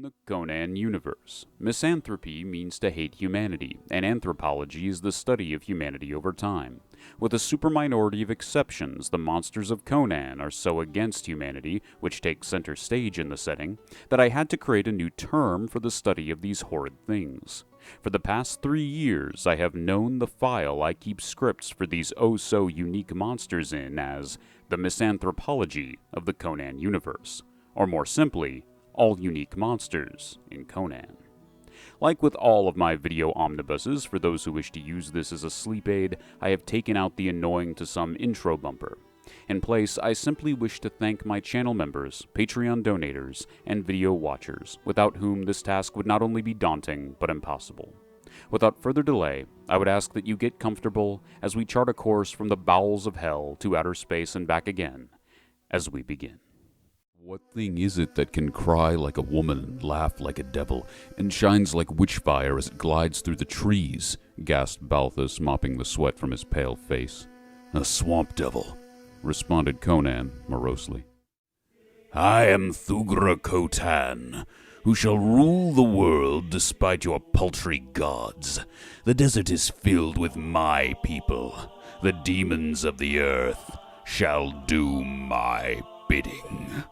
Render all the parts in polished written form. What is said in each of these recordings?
The Conan universe. Misanthropy means to hate humanity, and anthropology is the study of humanity over time. With a super minority of exceptions, the monsters of Conan are so against humanity, which takes center stage in the setting, that I had to create a new term for the study of these horrid things. For the past 3 years, I have known the file I keep scripts for these oh-so-unique monsters in as the misanthropology of the Conan universe, or more simply, all unique monsters in Conan. Like with all of my video omnibuses, for those who wish to use this as a sleep aid, I have taken out the annoying to some intro bumper. In place, I simply wish to thank my channel members, Patreon donators, and video watchers, without whom this task would not only be daunting, but impossible. Without further delay, I would ask that you get comfortable as we chart a course from the bowels of hell to outer space and back again, as we begin. What thing is it that can cry like a woman and laugh like a devil, and shines like witchfire as it glides through the trees? Gasped Balthus, mopping the sweat from his pale face. A swamp devil, responded Conan morosely. I am Thugra Khotan, who shall rule the world despite your paltry gods. The desert is filled with my people. The demons of the earth shall do my bidding.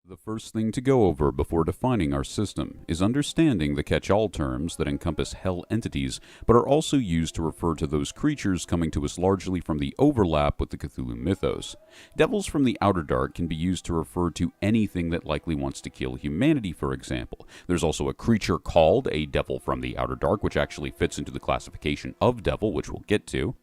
The first thing to go over before defining our system is understanding the catch-all terms that encompass hell entities, but are also used to refer to those creatures coming to us largely from the overlap with the Cthulhu mythos. Devils from the Outer Dark can be used to refer to anything that likely wants to kill humanity, for example. There's also a creature called a devil from the Outer Dark, which actually fits into the classification of devil, which we'll get to.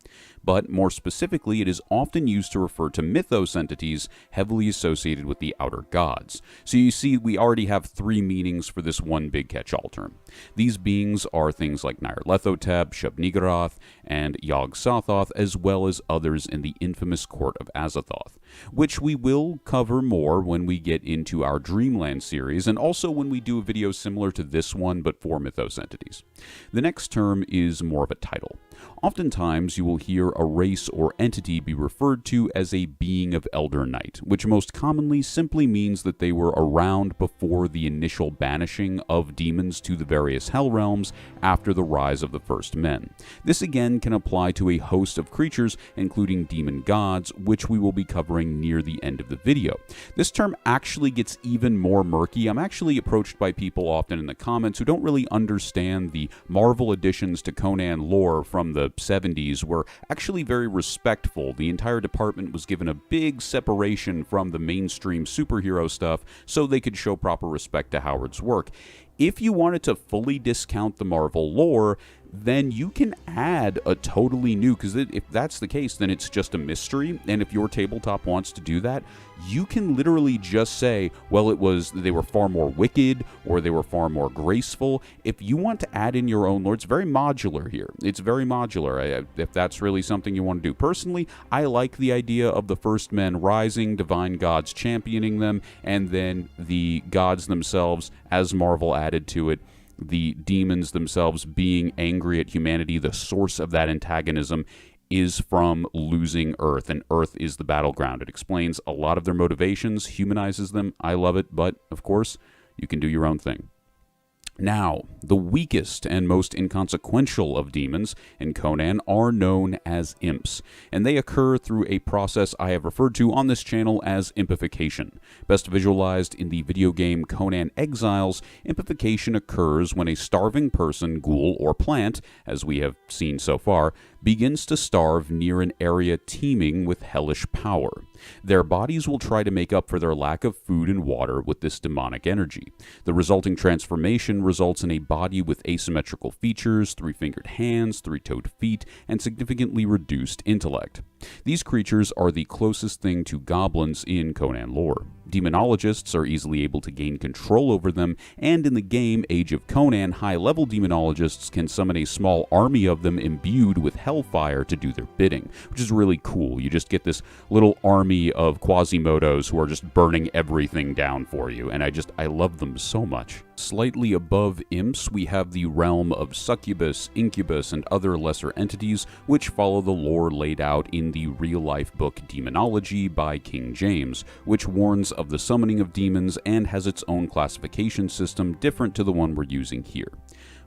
But more specifically, it is often used to refer to mythos entities heavily associated with the outer gods. So you see, we already have 3 meanings for this one big catch-all term. These beings are things like Nyarlathotep, Shub-Niggurath, and Yog-Sothoth, as well as others in the infamous court of Azathoth, which we will cover more when we get into our Dreamland series, and also when we do a video similar to this one, but for mythos entities. The next term is more of a title. Oftentimes, you will hear a race or entity be referred to as a being of Elder Night, which most commonly simply means that they were around before the initial banishing of demons to the various hell realms after the rise of the first men. This again can apply to a host of creatures, including demon gods, which we will be covering near the end of the video. This term actually gets even more murky. I'm actually approached by people often in the comments who don't really understand the Marvel additions to Conan lore from the 70s were actually very respectful. The entire department was given a big separation from the mainstream superhero stuff so they could show proper respect to Howard's work. If you wanted to fully discount the Marvel lore, then you can add a totally new, because if that's the case, then it's just a mystery, and if your tabletop wants to do that, you can literally just say, well, they were far more wicked, or they were far more graceful. If you want to add in your own lore, it's very modular here. It's very modular, if that's really something you want to do. Personally, I like the idea of the first men rising, divine gods championing them, and then the gods themselves, as Marvel added to it, the demons themselves being angry at humanity. The source of that antagonism is from losing Earth, and Earth is the battleground. It explains a lot of their motivations, humanizes them. I love it, but of course, you can do your own thing. Now, the weakest and most inconsequential of demons in Conan are known as imps, and they occur through a process I have referred to on this channel as impification. Best visualized in the video game Conan Exiles, impification occurs when a starving person, ghoul, or plant, as we have seen so far, begins to starve near an area teeming with hellish power. Their bodies will try to make up for their lack of food and water with this demonic energy. The resulting transformation results in a body with asymmetrical features, 3-fingered hands, 3-toed feet, and significantly reduced intellect. These creatures are the closest thing to goblins in Conan lore. Demonologists are easily able to gain control over them, and in the game Age of Conan, high-level demonologists can summon a small army of them imbued with hellfire to do their bidding, which is really cool. You just get this little army of Quasimodos who are just burning everything down for you, and I love them so much. Slightly above imps, we have the realm of succubus, incubus, and other lesser entities, which follow the lore laid out in the real-life book Demonology by King James, which warns of the summoning of demons and has its own classification system different to the one we're using here.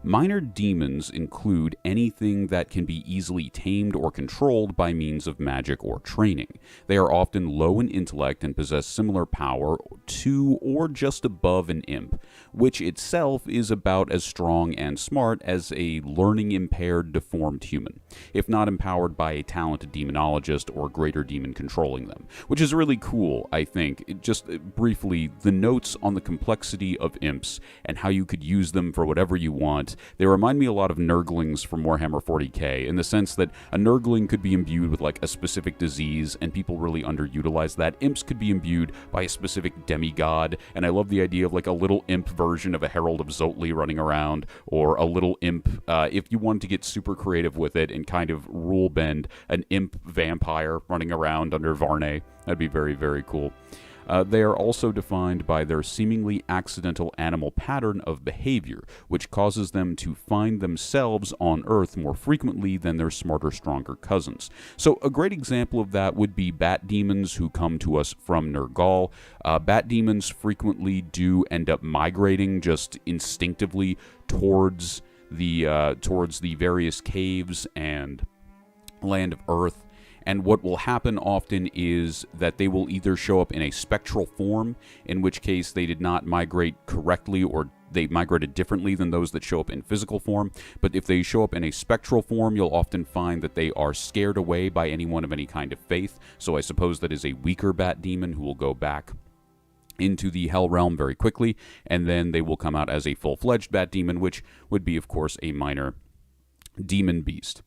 Minor demons include anything that can be easily tamed or controlled by means of magic or training. They are often low in intellect and possess similar power to or just above an imp, which itself is about as strong and smart as a learning-impaired, deformed human, if not empowered by a talented demonologist or greater demon controlling them, which is really cool, I think. Just briefly, the notes on the complexity of imps and how you could use them for whatever you want. They remind me a lot of Nurglings from Warhammer 40k, in the sense that a Nurgling could be imbued with like a specific disease, and people really underutilize that. Imps could be imbued by a specific demigod, and I love the idea of like a little imp version of a Herald of Zotli running around, or a little imp, if you wanted to get super creative with it and kind of rule bend, an imp vampire running around under Varney. That'd be very, very cool. They are also defined by their seemingly accidental animal pattern of behavior, which causes them to find themselves on Earth more frequently than their smarter, stronger cousins. So a great example of that would be bat demons who come to us from Nergal. Bat demons frequently do end up migrating just instinctively towards the various caves and land of Earth. And what will happen often is that they will either show up in a spectral form, in which case they did not migrate correctly, or they migrated differently than those that show up in physical form. But if they show up in a spectral form, you'll often find that they are scared away by anyone of any kind of faith. So I suppose that is a weaker bat demon who will go back into the Hell Realm very quickly, and then they will come out as a full-fledged bat demon, which would be, of course, a minor demon beast.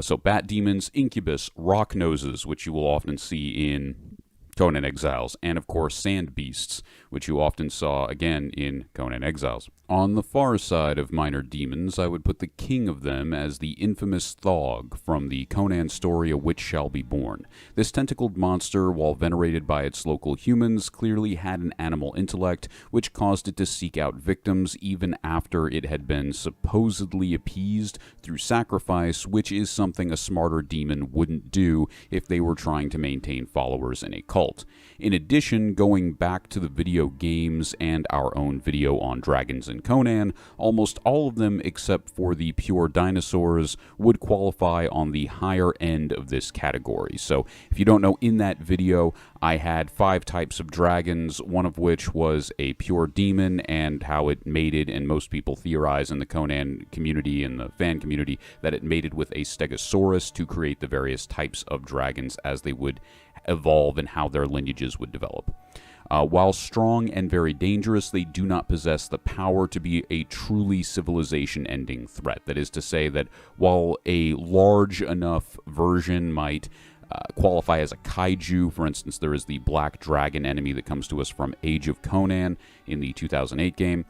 So bat demons, incubus, rock noses, which you will often see in Conan Exiles, and of course sand beasts, which you often saw again in Conan Exiles. On the far side of minor demons, I would put the king of them as the infamous Thog from the Conan story A Witch Shall Be Born. This tentacled monster, while venerated by its local humans, clearly had an animal intellect, which caused it to seek out victims even after it had been supposedly appeased through sacrifice, which is something a smarter demon wouldn't do if they were trying to maintain followers in a cult. In addition, going back to the video games and our own video on Dragons and Conan, almost all of them except for the pure dinosaurs would qualify on the higher end of this category. So if you don't know, in that video I had 5 types of dragons, one of which was a pure demon, and how it mated, and most people theorize in the Conan community and the fan community that it mated with a stegosaurus to create the various types of dragons as they would evolve and how their lineages would develop. While strong and very dangerous, they do not possess the power to be a truly civilization-ending threat. That is to say that while a large enough version might qualify as a kaiju, for instance, there is the black dragon enemy that comes to us from Age of Conan in the 2008 game,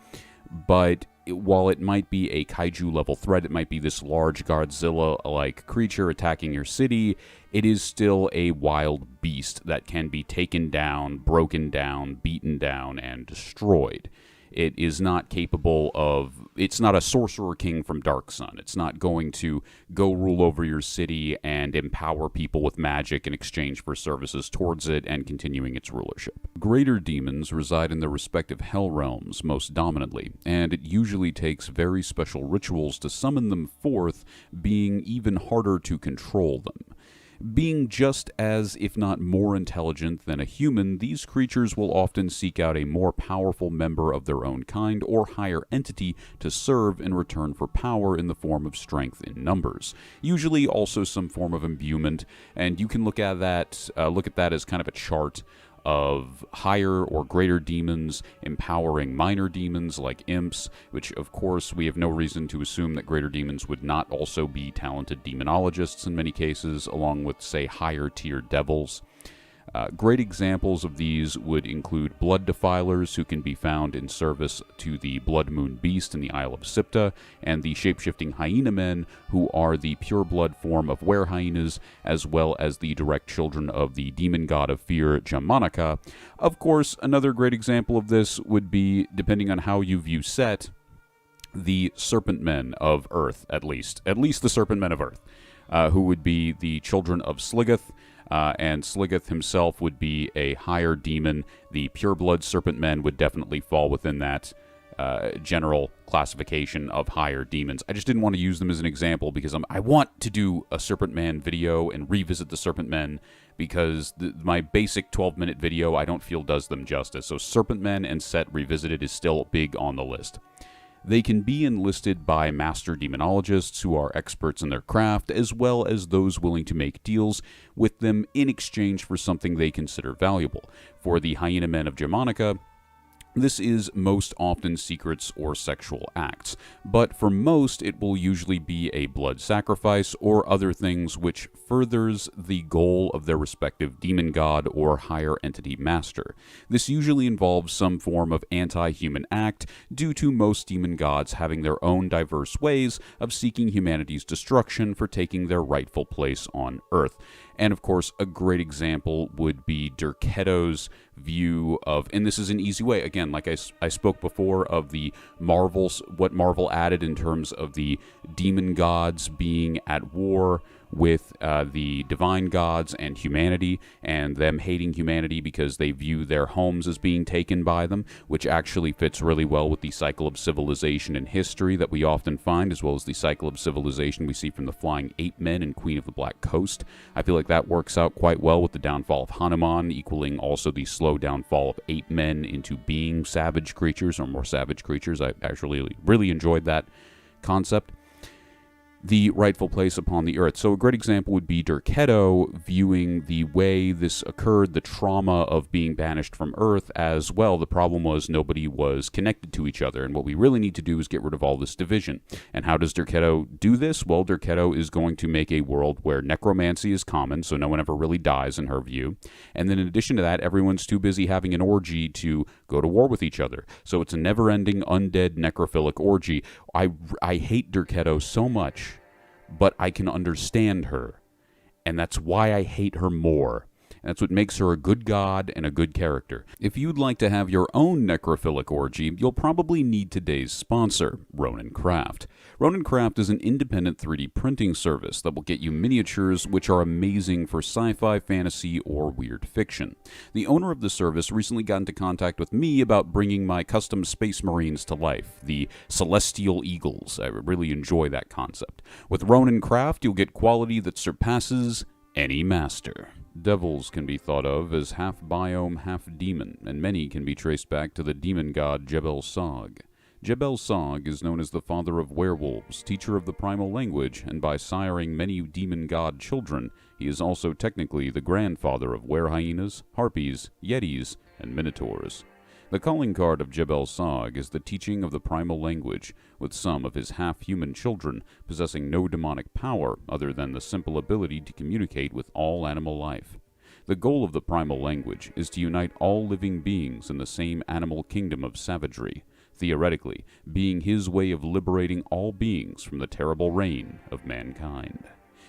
but while it might be a kaiju-level threat, it might be this large Godzilla-like creature attacking your city, it is still a wild beast that can be taken down, broken down, beaten down, and destroyed. It is not capable of... It's not a sorcerer king from Dark Sun. It's not going to go rule over your city and empower people with magic in exchange for services towards it and continuing its rulership. Greater demons reside in their respective hell realms most dominantly, and it usually takes very special rituals to summon them forth, being even harder to control them. Being just as, if not more intelligent than a human, these creatures will often seek out a more powerful member of their own kind or higher entity to serve in return for power in the form of strength in numbers. Usually also some form of imbuement, and you can look at that as kind of a chart of higher or greater demons empowering minor demons like imps, which of course we have no reason to assume that greater demons would not also be talented demonologists in many cases, along with, say, higher tier devils. Great examples of these would include blood defilers, who can be found in service to the Blood Moon Beast in the Isle of Sipta, and the shape-shifting hyena men, who are the pure-blood form of were-hyenas, as well as the direct children of the demon god of fear, Jamanaka. Of course, another great example of this would be, depending on how you view Set, the Serpent Men of Earth, at least the Serpent Men of Earth, who would be the children of Sligoth, and Sligoth himself would be a higher demon. The pureblood Serpent Men would definitely fall within that general classification of higher demons. I just didn't want to use them as an example because I want to do a Serpent Man video and revisit the Serpent Men, because my basic 12-minute video I don't feel does them justice. So Serpent Men and Set Revisited is still big on the list. They can be enlisted by master demonologists who are experts in their craft, as well as those willing to make deals with them in exchange for something they consider valuable. For the Hyena Men of Germanica, this is most often secrets or sexual acts, but for most it will usually be a blood sacrifice or other things which furthers the goal of their respective demon god or higher entity master. This usually involves some form of anti-human act, due to most demon gods having their own diverse ways of seeking humanity's destruction for taking their rightful place on Earth. And of course, a great example would be Derketo's view of, and this is an easy way, again, like I spoke before, of the Marvels, what Marvel added in terms of the demon gods being at war with the divine gods and humanity, and them hating humanity because they view their homes as being taken by them, which actually fits really well with the cycle of civilization and history that we often find, as well as the cycle of civilization we see from the Flying Ape Men and Queen of the Black Coast. I feel like that works out quite well with the downfall of Hanuman, equaling also the slow downfall of ape men into being savage creatures, or more savage creatures. I actually really enjoyed that concept. The rightful place upon the earth. So a great example would be Derketo viewing the way this occurred, the trauma of being banished from Earth, as well. The problem was nobody was connected to each other, and what we really need to do is get rid of all this division. And how does Derketo do this? Well, Derketo is going to make a world where necromancy is common, so no one ever really dies in her view. And then in addition to that, everyone's too busy having an orgy to go to war with each other. So it's a never-ending undead necrophilic orgy. I hate Derketo so much, but I can understand her, and that's why I hate her more. And that's what makes her a good god and a good character. If you'd like to have your own necrophilic orgy, you'll probably need today's sponsor, Ronin Craft. Ronin Craft is an independent 3D printing service that will get you miniatures which are amazing for sci-fi, fantasy, or weird fiction. The owner of the service recently got into contact with me about bringing my custom Space Marines to life, the Celestial Eagles. I really enjoy that concept. With Ronin Craft, you'll get quality that surpasses any master. Devils can be thought of as half biome, half demon, and many can be traced back to the demon god Jebel Sog. Jebel Sog is known as the father of werewolves, teacher of the primal language, and by siring many demon god children, he is also technically the grandfather of were-hyenas, harpies, yetis, and minotaurs. The calling card of Jebel Sog is the teaching of the primal language, with some of his half-human children possessing no demonic power other than the simple ability to communicate with all animal life. The goal of the primal language is to unite all living beings in the same animal kingdom of savagery, theoretically being his way of liberating all beings from the terrible reign of mankind.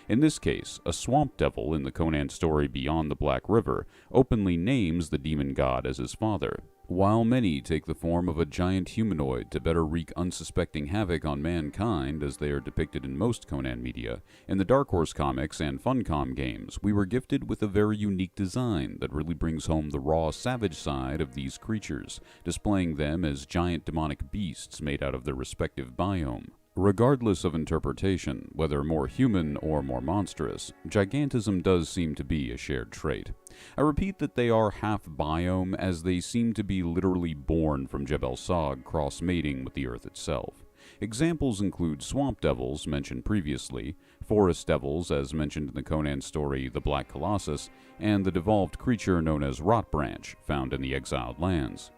In this case, a swamp devil in the Conan story Beyond the Black River openly names the demon god as his father. While many take the form of a giant humanoid to better wreak unsuspecting havoc on mankind, as they are depicted in most Conan media, in the Dark Horse comics and Funcom games, we were gifted with a very unique design that really brings home the raw savage side of these creatures, displaying them as giant demonic beasts made out of their respective biome. Regardless of interpretation, whether more human or more monstrous, gigantism does seem to be a shared trait. I repeat that they are half biome, as they seem to be literally born from Jebel Sog cross-mating with the earth itself. Examples include swamp devils, mentioned previously, forest devils, as mentioned in the Conan story The Black Colossus, and the devolved creature known as Rotbranch, found in the Exiled Lands.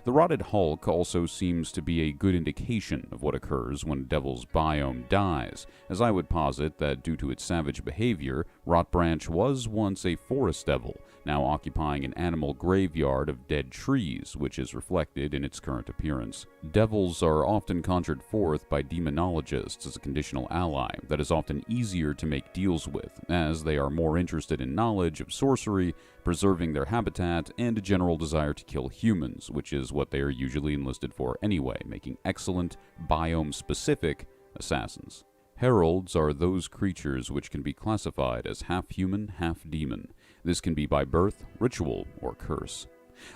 The rotted hulk also seems to be a good indication of what occurs when a devil's biome dies, as I would posit that due to its savage behavior, Rotbranch was once a forest devil, now occupying an animal graveyard of dead trees, which is reflected in its current appearance. Devils are often conjured forth by demonologists as a conditional ally that is often easier to make deals with, as they are more interested in knowledge of sorcery, preserving their habitat, and a general desire to kill humans, which is what they are usually enlisted for anyway, making excellent, biome-specific assassins. Heralds are those creatures which can be classified as half-human, half-demon. This can be by birth, ritual, or curse.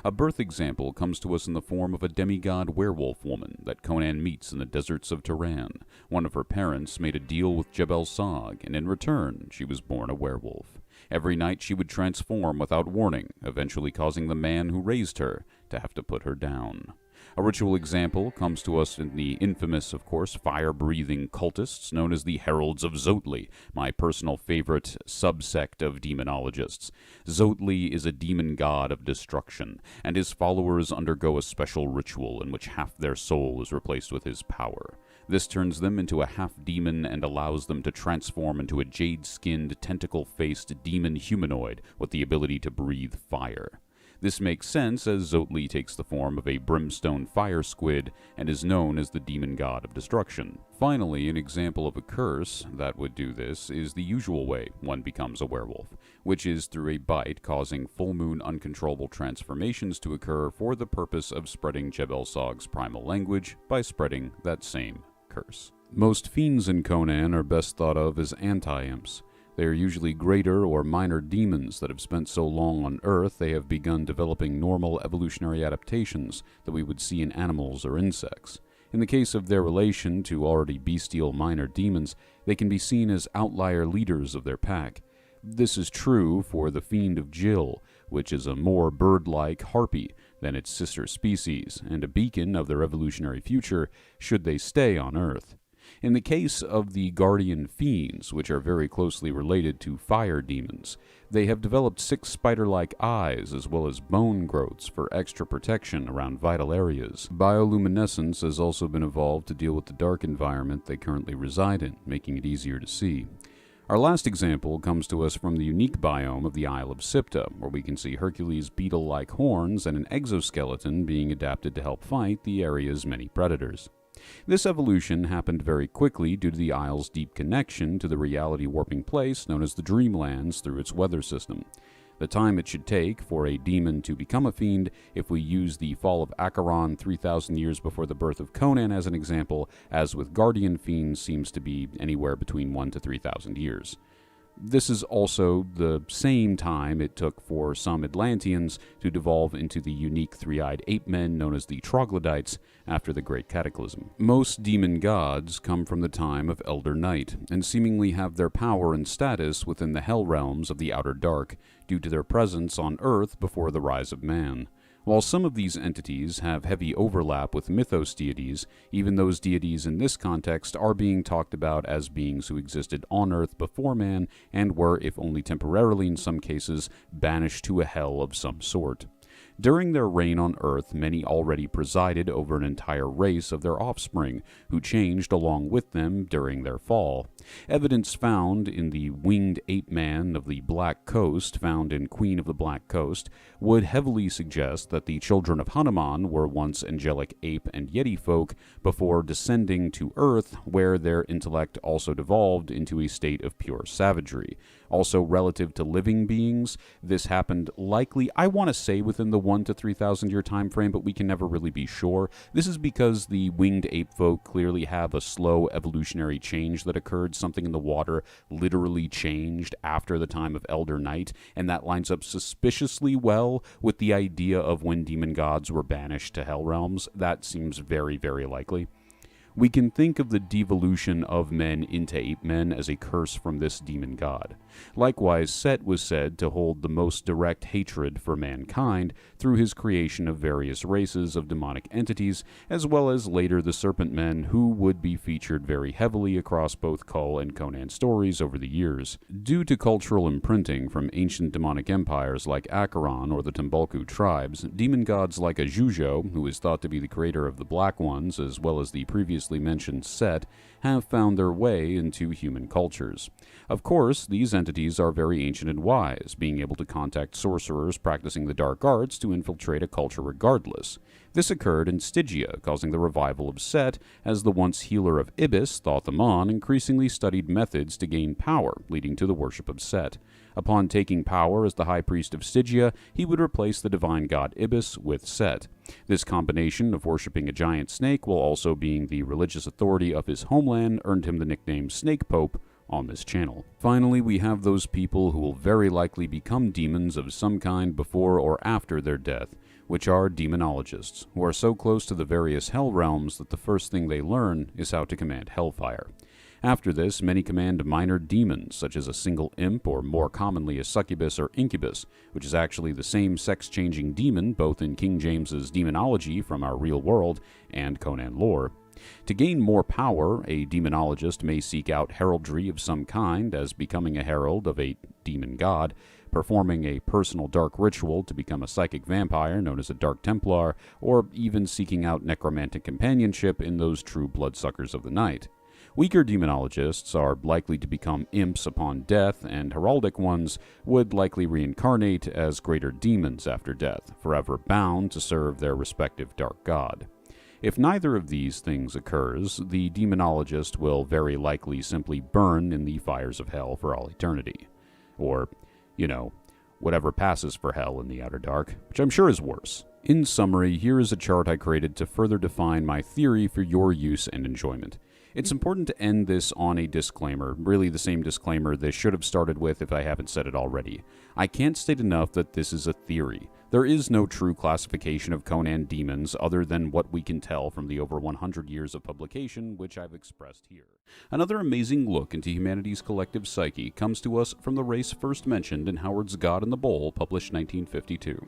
A birth example comes to us in the form of a demigod werewolf woman that Conan meets in the deserts of Turan. One of her parents made a deal with Jebel Sog, and in return, she was born a werewolf. Every night she would transform without warning, eventually causing the man who raised her to have to put her down. A ritual example comes to us in the infamous, of course, fire-breathing cultists known as the Heralds of Zotli, my personal favorite subsect of demonologists. Zotli is a demon god of destruction, and his followers undergo a special ritual in which half their soul is replaced with his power. This turns them into a half-demon and allows them to transform into a jade-skinned, tentacle-faced demon humanoid with the ability to breathe fire. This makes sense as Zotli takes the form of a brimstone fire squid and is known as the demon god of destruction. Finally, an example of a curse that would do this is the usual way one becomes a werewolf, which is through a bite causing full moon uncontrollable transformations to occur for the purpose of spreading Jebel Sog's primal language by spreading that same curse. Most fiends in Conan are best thought of as anti-imps. They are usually greater or minor demons that have spent so long on Earth they have begun developing normal evolutionary adaptations that we would see in animals or insects. In the case of their relation to already bestial minor demons, they can be seen as outlier leaders of their pack. This is true for the Fiend of Jill, which is a more bird-like harpy than its sister species, and a beacon of their evolutionary future should they stay on Earth. In the case of the Guardian Fiends, which are very closely related to fire demons, they have developed 6 spider-like eyes as well as bone growths for extra protection around vital areas. Bioluminescence has also been evolved to deal with the dark environment they currently reside in, making it easier to see. Our last example comes to us from the unique biome of the Isle of Sipta, where we can see Hercules' beetle-like horns and an exoskeleton being adapted to help fight the area's many predators. This evolution happened very quickly due to the isle's deep connection to the reality-warping place known as the Dreamlands through its weather system. The time it should take for a demon to become a fiend, if we use the fall of Acheron 3,000 years before the birth of Conan as an example, as with Guardian Fiends, seems to be anywhere between 1,000 to 3,000 years. This is also the same time it took for some Atlanteans to devolve into the unique three-eyed ape men known as the Troglodytes after the Great Cataclysm. Most demon gods come from the time of Elder Night, and seemingly have their power and status within the hell realms of the Outer Dark, due to their presence on Earth before the rise of man. While some of these entities have heavy overlap with mythos deities, even those deities in this context are being talked about as beings who existed on Earth before man and were, if only temporarily in some cases, banished to a hell of some sort. During their reign on Earth, many already presided over an entire race of their offspring, who changed along with them during their fall. Evidence found in the winged ape man of the Black Coast, found in Queen of the Black Coast, would heavily suggest that the children of Hanuman were once angelic ape and yeti folk before descending to Earth, where their intellect also devolved into a state of pure savagery. Also, relative to living beings, this happened likely, I want to say, within the 1,000 to 3,000 year time frame, but we can never really be sure. This is because the winged ape folk clearly have a slow evolutionary change that occurred. Something in the water literally changed after the time of Elder Night, and that lines up suspiciously well with the idea of when demon gods were banished to hell realms. That seems very, very likely. We can think of the devolution of men into ape men as a curse from this demon god. Likewise, Set was said to hold the most direct hatred for mankind through his creation of various races of demonic entities, as well as later the Serpent Men, who would be featured very heavily across both Kull and Conan stories over the years. Due to cultural imprinting from ancient demonic empires like Acheron or the Timbuktu tribes, demon gods like Ajujo, who is thought to be the creator of the Black Ones, as well as the previously mentioned Set, have found their way into human cultures. Of course, these entities are very ancient and wise, being able to contact sorcerers practicing the dark arts to infiltrate a culture regardless. This occurred in Stygia, causing the revival of Set, as the once healer of Ibis, Thoth-Amon, increasingly studied methods to gain power, leading to the worship of Set. Upon taking power as the high priest of Stygia, he would replace the divine god Ibis with Set. This combination of worshipping a giant snake while also being the religious authority of his homeland earned him the nickname Snake Pope on this channel. Finally, we have those people who will very likely become demons of some kind before or after their death, which are demonologists, who are so close to the various hell realms that the first thing they learn is how to command hellfire. After this, many command minor demons, such as a single imp, or more commonly a succubus or incubus, which is actually the same sex-changing demon both in King James's demonology from our real world and Conan lore. To gain more power, a demonologist may seek out heraldry of some kind, as becoming a herald of a demon god, performing a personal dark ritual to become a psychic vampire known as a Dark Templar, or even seeking out necromantic companionship in those true bloodsuckers of the night. Weaker demonologists are likely to become imps upon death, and heraldic ones would likely reincarnate as greater demons after death, forever bound to serve their respective dark god. If neither of these things occurs, the demonologist will very likely simply burn in the fires of hell for all eternity. Or, whatever passes for hell in the outer dark, which I'm sure is worse. In summary, here is a chart I created to further define my theory for your use and enjoyment. It's important to end this on a disclaimer, really the same disclaimer this should have started with if I haven't said it already. I can't state enough that this is a theory. There is no true classification of Conan demons other than what we can tell from the over 100 years of publication, which I've expressed here. Another amazing look into humanity's collective psyche comes to us from the race first mentioned in Howard's God in the Bowl, published 1952.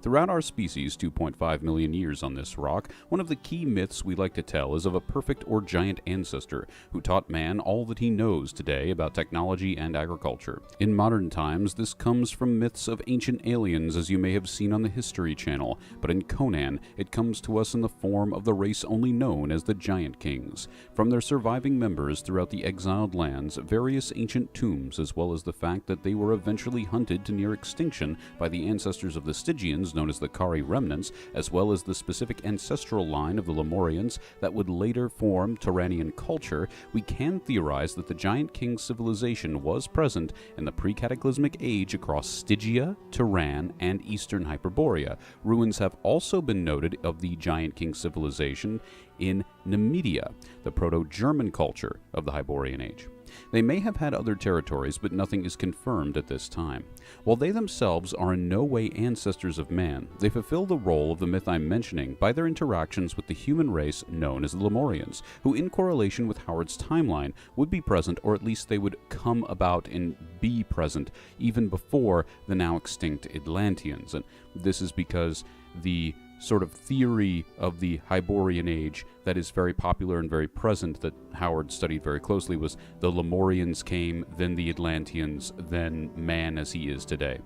Throughout our species' 2.5 million years on this rock, one of the key myths we like to tell is of a perfect or giant ancestor who taught man all that he knows today about technology and agriculture. In modern times, this comes from myths of ancient aliens, as you may have seen on the History Channel, but in Conan, it comes to us in the form of the race only known as the Giant Kings. From their surviving members throughout the exiled lands, various ancient tombs, as well as the fact that they were eventually hunted to near extinction by the ancestors of the Stygians known as the Kari remnants, as well as the specific ancestral line of the Lemurians that would later form Turanian culture, we can theorize that the Giant King civilization was present in the pre-cataclysmic age across Stygia, Turan, and eastern Hyperborea. Ruins have also been noted of the Giant King civilization in Numidia, the Proto-German culture of the Hyborian Age. They may have had other territories, but nothing is confirmed at this time. While they themselves are in no way ancestors of man, they fulfill the role of the myth I'm mentioning by their interactions with the human race known as the Lemurians, who in correlation with Howard's timeline would be present, or at least they would come about and be present even before the now extinct Atlanteans. And this is because the sort of theory of the Hyborian Age that is very popular and very present that Howard studied very closely was the Lemurians came, then the Atlanteans, then man as he is today.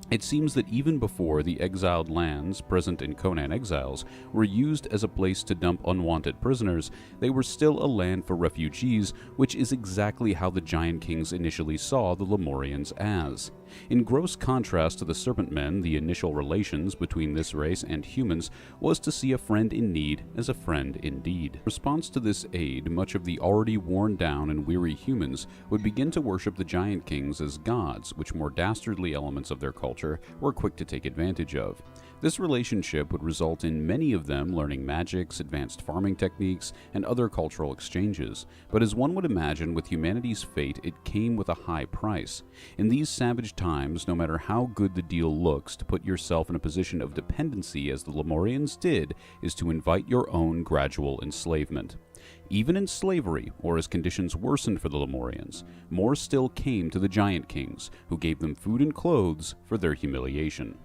It seems that even before the exiled lands present in Conan Exiles were used as a place to dump unwanted prisoners, they were still a land for refugees, which is exactly how the Giant Kings initially saw the Lemurians as. In gross contrast to the Serpent Men, the initial relations between this race and humans was to see a friend in need as a friend indeed. In response to this aid, much of the already worn down and weary humans would begin to worship the Giant Kings as gods, which more dastardly elements of their culture were quick to take advantage of. This relationship would result in many of them learning magics, advanced farming techniques, and other cultural exchanges. But as one would imagine with humanity's fate, it came with a high price. In these savage times, no matter how good the deal looks, to put yourself in a position of dependency as the Lemurians did, is to invite your own gradual enslavement. Even in slavery, or as conditions worsened for the Lemurians, more still came to the Giant Kings, who gave them food and clothes for their humiliation.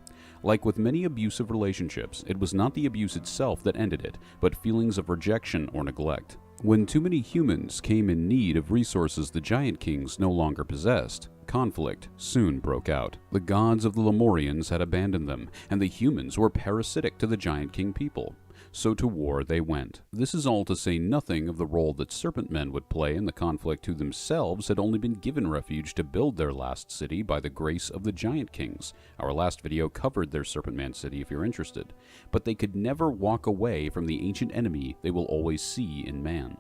Like with many abusive relationships, it was not the abuse itself that ended it, but feelings of rejection or neglect. When too many humans came in need of resources the Giant Kings no longer possessed, conflict soon broke out. The gods of the Lemurians had abandoned them, and the humans were parasitic to the Giant King people. So to war they went. This is all to say nothing of the role that Serpent Men would play in the conflict, who themselves had only been given refuge to build their last city by the grace of the Giant Kings. Our last video covered their Serpent Man city if you're interested. But they could never walk away from the ancient enemy they will always see in man.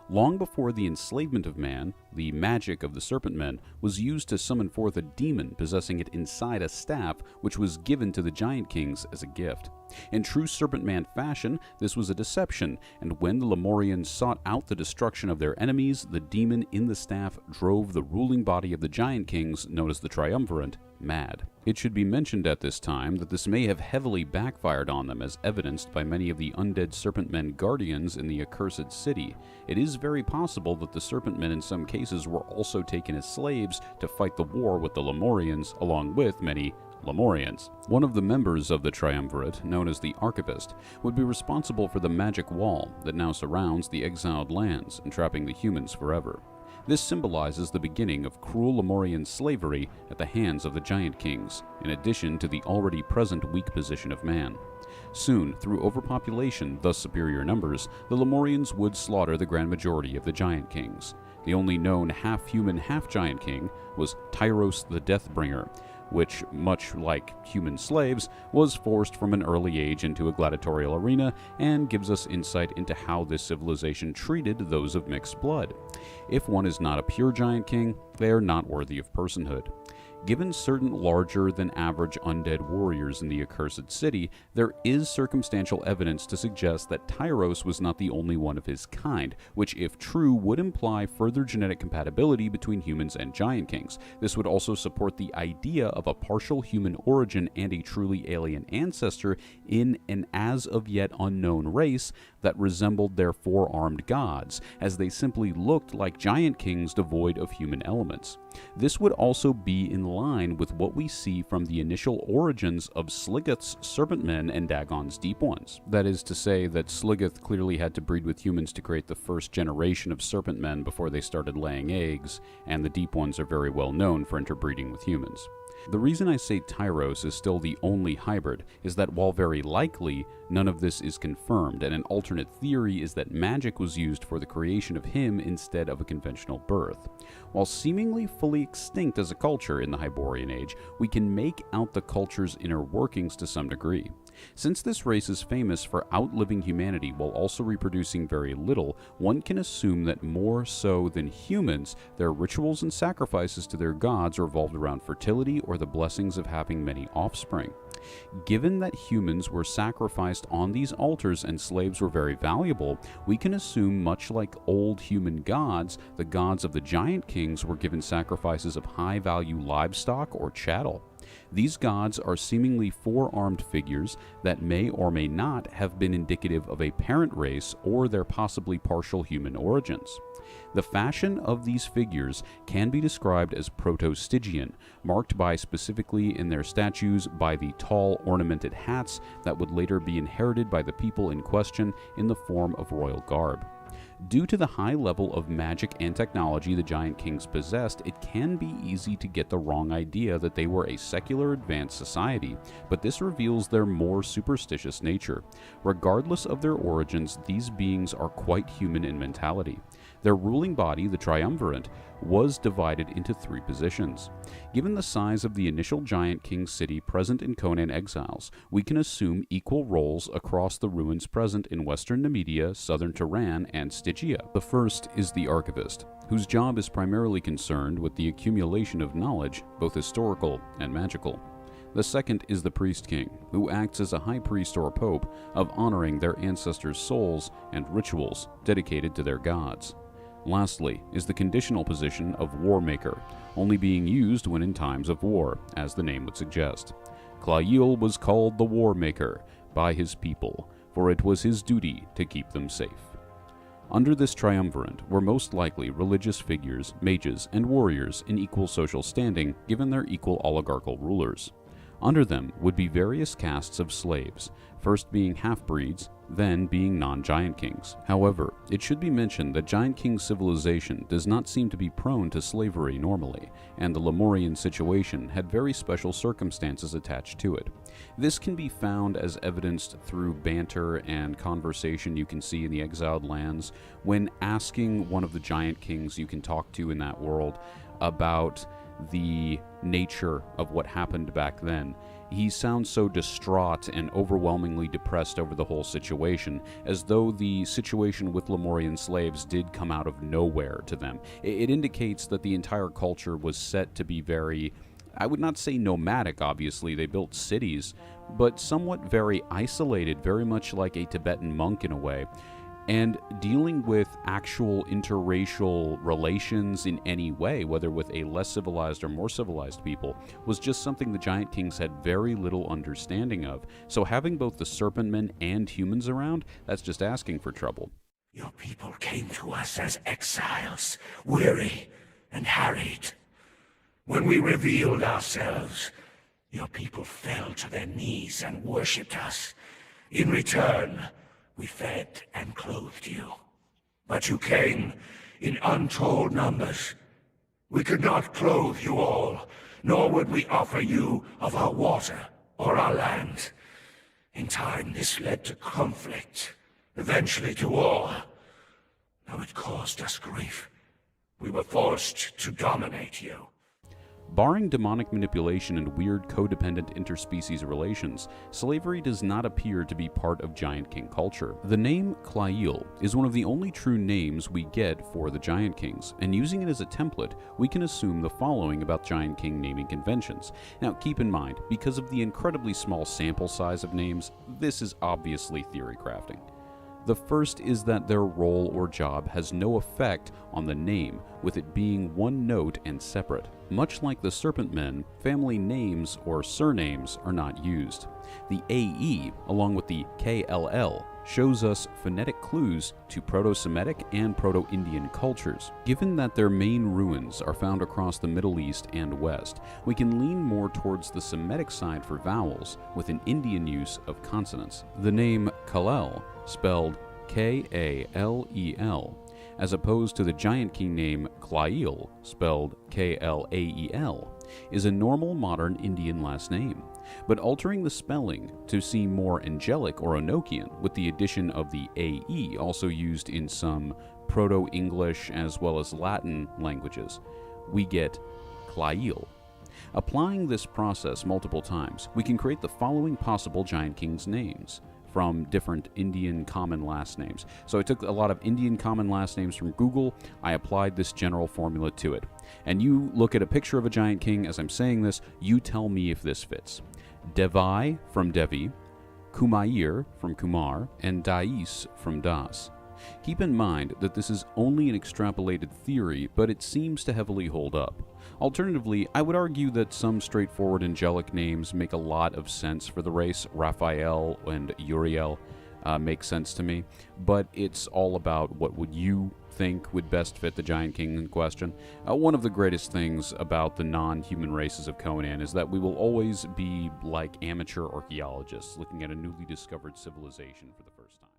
Long before the enslavement of man, the magic of the Serpent Men was used to summon forth a demon possessing it inside a staff, which was given to the Giant Kings as a gift. In true Serpent Man fashion, this was a deception, and when the Lemurians sought out the destruction of their enemies, the demon in the staff drove the ruling body of the Giant Kings, known as the Triumvirate, mad. It should be mentioned at this time that this may have heavily backfired on them, as evidenced by many of the undead Serpent Men guardians in the accursed city. It is very possible that the Serpent Men in some cases were also taken as slaves to fight the war with the Lemurians, along with many Lemurians. One of the members of the Triumvirate, known as the Archivist, would be responsible for the magic wall that now surrounds the exiled lands, entrapping the humans forever. This symbolizes the beginning of cruel Lemurian slavery at the hands of the Giant Kings, in addition to the already present weak position of man. Soon, through overpopulation, thus superior numbers, the Lemurians would slaughter the grand majority of the Giant Kings. The only known half-human, half-giant king was Tyros the Deathbringer, which, much like human slaves, was forced from an early age into a gladiatorial arena, and gives us insight into how this civilization treated those of mixed blood. If one is not a pure Giant King, they are not worthy of personhood. Given certain larger than average undead warriors in the accursed city, there is circumstantial evidence to suggest that Tyros was not the only one of his kind, which, if true, would imply further genetic compatibility between humans and Giant Kings. This would also support the idea of a partial human origin and a truly alien ancestor in an as of yet unknown race that resembled their four-armed gods, as they simply looked like Giant Kings devoid of human elements. This would also be in line with what we see from the initial origins of Sligoth's Serpent Men and Dagon's Deep Ones. That is to say that Sligoth clearly had to breed with humans to create the first generation of Serpent Men before they started laying eggs, and the Deep Ones are very well known for interbreeding with humans. The reason I say Tyros is still the only hybrid is that while very likely, none of this is confirmed, and an alternate theory is that magic was used for the creation of him instead of a conventional birth. While seemingly fully extinct as a culture in the Hyborian Age, we can make out the culture's inner workings to some degree. Since this race is famous for outliving humanity while also reproducing very little, one can assume that more so than humans, their rituals and sacrifices to their gods revolved around fertility or the blessings of having many offspring. Given that humans were sacrificed on these altars and slaves were very valuable, we can assume, much like old human gods, the gods of the Giant Kings were given sacrifices of high-value livestock or chattel. These gods are seemingly four-armed figures that may or may not have been indicative of a parent race or their possibly partial human origins. The fashion of these figures can be described as proto-Stygian, marked by, specifically in their statues, by the tall ornamented hats that would later be inherited by the people in question in the form of royal garb. Due to the high level of magic and technology the Giant Kings possessed, it can be easy to get the wrong idea that they were a secular advanced society, but this reveals their more superstitious nature. Regardless of their origins, these beings are quite human in mentality. Their ruling body, the Triumvirate, was divided into three positions. Given the size of the initial Giant King city present in Conan Exiles, we can assume equal roles across the ruins present in western Nemedia, southern Turan, and Stygia. The first is the Archivist, whose job is primarily concerned with the accumulation of knowledge, both historical and magical. The second is the Priest King, who acts as a high priest or pope of honoring their ancestors' souls and rituals dedicated to their gods. Lastly is the conditional position of War Maker, only being used when in times of war, as the name would suggest. Clail was called the War Maker by his people, for it was his duty to keep them safe. Under this triumvirate were most likely religious figures, mages, and warriors in equal social standing given their equal oligarchical rulers. Under them would be various castes of slaves, first being half-breeds, then being non-Giant Kings. However, it should be mentioned that Giant King civilization does not seem to be prone to slavery normally, and the Lemurian situation had very special circumstances attached to it. This can be found as evidenced through banter and conversation you can see in the exiled lands when asking one of the Giant Kings you can talk to in that world about the nature of what happened back then. He sounds so distraught and overwhelmingly depressed over the whole situation, as though the situation with Lemurian slaves did come out of nowhere to them. It indicates that the entire culture was set to be very, I would not say nomadic, obviously, they built cities, but somewhat very isolated, very much like a Tibetan monk in a way. And dealing with actual interracial relations in any way, whether with a less civilized or more civilized people, was just something the Giant Kings had very little understanding of. So having both the Serpent Men and humans around, that's just asking for trouble. Your people came to us as exiles, weary and harried. When we revealed ourselves, your people fell to their knees and worshipped us. In return, we fed and clothed you. But you came in untold numbers. We could not clothe you all, nor would we offer you of our water or our land. In time, this led to conflict, eventually to war. Though it caused us grief, we were forced to dominate you. Barring demonic manipulation and weird codependent interspecies relations, slavery does not appear to be part of Giant King culture. The name Clail is one of the only true names we get for the Giant Kings, and using it as a template, we can assume the following about Giant King naming conventions. Now keep in mind, because of the incredibly small sample size of names, this is obviously theory crafting. The first is that their role or job has no effect on the name, with it being one note and separate. Much like the Serpent Men, family names or surnames are not used. The AE, along with the KLL, shows us phonetic clues to Proto-Semitic and Proto-Indian cultures. Given that their main ruins are found across the Middle East and West, we can lean more towards the Semitic side for vowels, with an Indian use of consonants. The name Kalel, spelled K-A-L-E-L, as opposed to the Giant King name Clail, spelled K-L-A-E-L, is a normal modern Indian last name, but altering the spelling to seem more angelic or Enochian with the addition of the AE, also used in some Proto-English as well as Latin languages, we get Clail. Applying this process multiple times, we can create the following possible Giant King's names from different Indian common last names. So I took a lot of Indian common last names from Google, I applied this general formula to it. And you look at a picture of a Giant King as I'm saying this, you tell me if this fits. Devai from Devi, Kumair from Kumar, and Dais from Das. Keep in mind that this is only an extrapolated theory, but it seems to heavily hold up. Alternatively, I would argue that some straightforward angelic names make a lot of sense for the race. Raphael and Uriel make sense to me, but it's all about what would you think would best fit the Giant King in question. One of the greatest things about the non-human races of Conan is that we will always be like amateur archaeologists looking at a newly discovered civilization for the first time.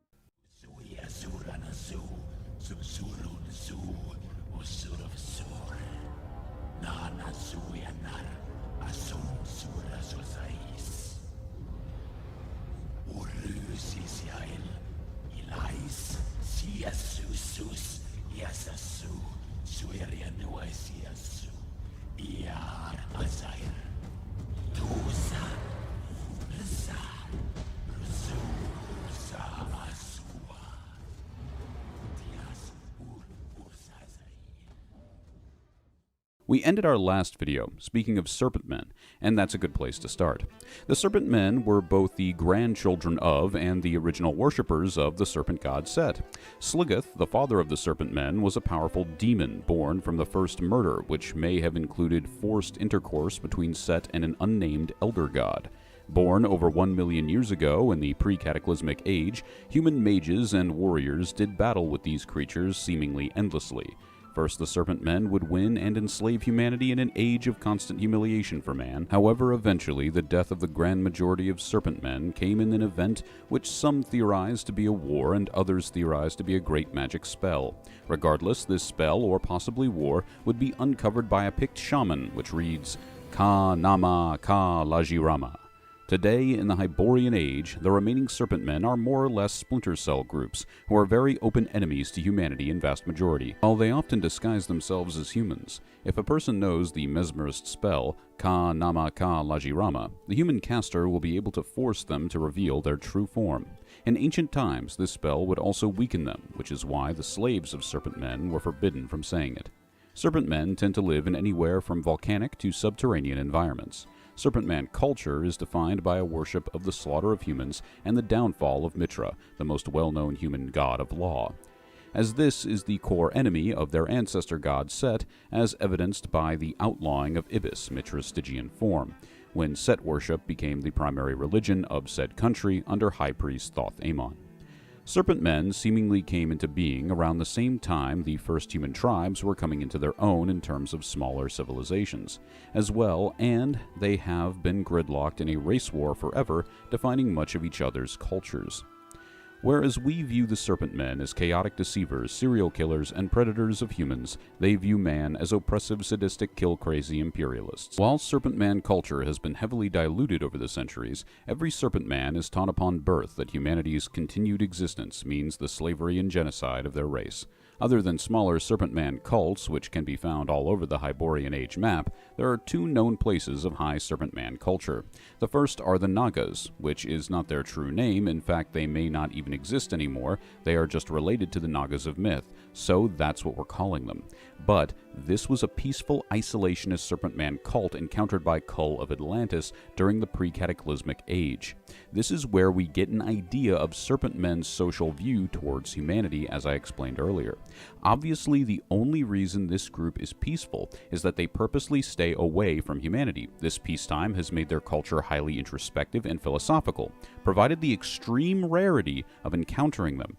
We ended our last video speaking of Serpent Men, and that's a good place to start. The Serpent Men were both the grandchildren of and the original worshippers of the serpent god Set. Sligeth, the father of the Serpent Men, was a powerful demon born from the first murder, which may have included forced intercourse between Set and an unnamed elder god. Born over 1 million years ago in the pre-cataclysmic age, human mages and warriors did battle with these creatures seemingly endlessly. First, the Serpent Men would win and enslave humanity in an age of constant humiliation for man. However, eventually, the death of the grand majority of Serpent Men came in an event which some theorize to be a war and others theorize to be a great magic spell. Regardless, this spell, or possibly war, would be uncovered by a Pict shaman, which reads, Ka Nama Ka Lajirama. Today, in the Hyborian Age, the remaining Serpent Men are more or less splinter cell groups, who are very open enemies to humanity in vast majority, while they often disguise themselves as humans. If a person knows the mesmerist spell, Ka Nama Ka Lajirama, the human caster will be able to force them to reveal their true form. In ancient times, this spell would also weaken them, which is why the slaves of Serpent Men were forbidden from saying it. Serpent Men tend to live in anywhere from volcanic to subterranean environments. Serpent Man culture is defined by a worship of the slaughter of humans and the downfall of Mitra, the most well-known human god of law, as this is the core enemy of their ancestor god Set, as evidenced by the outlawing of Ibis, Mitra's Stygian form, when Set worship became the primary religion of said country under High Priest Thoth Amon. Serpent Men seemingly came into being around the same time the first human tribes were coming into their own in terms of smaller civilizations, as well, and they have been gridlocked in a race war forever, defining much of each other's cultures. Whereas we view the Serpent Men as chaotic deceivers, serial killers, and predators of humans, they view man as oppressive, sadistic, kill-crazy imperialists. While Serpent Man culture has been heavily diluted over the centuries, every Serpent Man is taught upon birth that humanity's continued existence means the slavery and genocide of their race. Other than smaller Serpent Man cults, which can be found all over the Hyborian Age map, there are two known places of high Serpent Man culture. The first are the Nagas, which is not their true name. In fact, they may not even exist anymore. They are just related to the Nagas of myth, so that's what we're calling them. But this was a peaceful, isolationist Serpent Man cult encountered by Kull of Atlantis during the pre-cataclysmic age. This is where we get an idea of Serpent Men's social view towards humanity, as I explained earlier. Obviously, the only reason this group is peaceful is that they purposely stay away from humanity. This peacetime has made their culture highly introspective and philosophical, provided the extreme rarity of encountering them.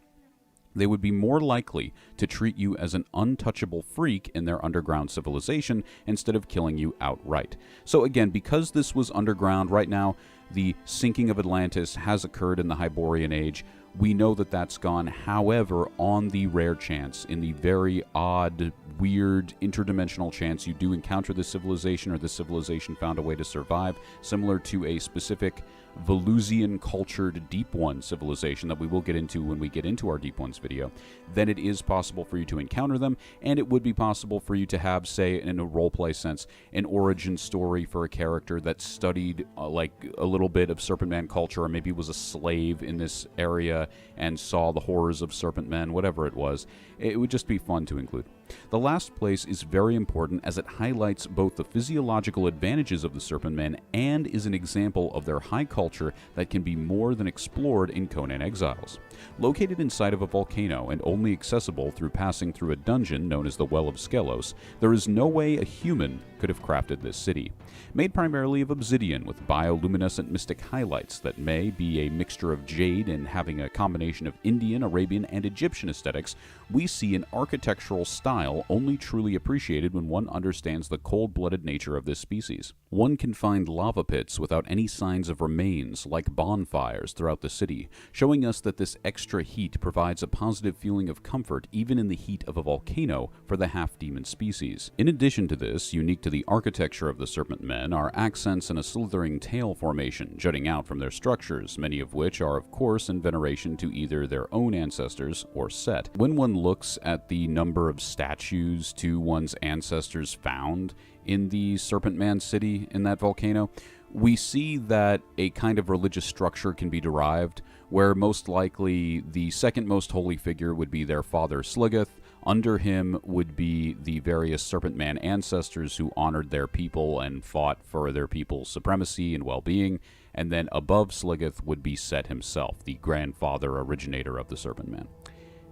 They would be more likely to treat you as an untouchable freak in their underground civilization instead of killing you outright. So again, because this was underground right now, the sinking of Atlantis has occurred in the Hyborian Age. We know that that's gone. However, on the rare chance, in the very odd, weird, interdimensional chance you do encounter this civilization, or this civilization found a way to survive, similar to a specific Velusian cultured Deep One civilization that we will get into when we get into our Deep Ones video, then it is possible for you to encounter them, and it would be possible for you to have, say, in a roleplay sense, an origin story for a character that studied like a little bit of Serpent Man culture, or maybe was a slave in this area and saw the horrors of Serpent Men, whatever it was. It would just be fun to include. The last place is very important as it highlights both the physiological advantages of the Serpent Men and is an example of their high culture that can be more than explored in Conan Exiles. Located inside of a volcano and only accessible through passing through a dungeon known as the Well of Skelos, there is no way a human could have crafted this city. Made primarily of obsidian with bioluminescent mystic highlights that may be a mixture of jade and having a combination of Indian, Arabian, and Egyptian aesthetics, we see an architectural style only truly appreciated when one understands the cold-blooded nature of this species. One can find lava pits without any signs of remains, like bonfires throughout the city, showing us that this extra heat provides a positive feeling of comfort even in the heat of a volcano for the half-demon species. In addition to this, unique to the architecture of the Serpent Men are accents in a slithering tail formation jutting out from their structures, many of which are of course in veneration to either their own ancestors or Set. When one looks at the number of statues to one's ancestors found in the Serpent Man city in that volcano, we see that a kind of religious structure can be derived, where most likely the second most holy figure would be their father Sligeth. Under him would be the various Serpent Man ancestors who honored their people and fought for their people's supremacy and well-being, and then above Sligeth would be Set himself, the grandfather originator of the Serpent Man.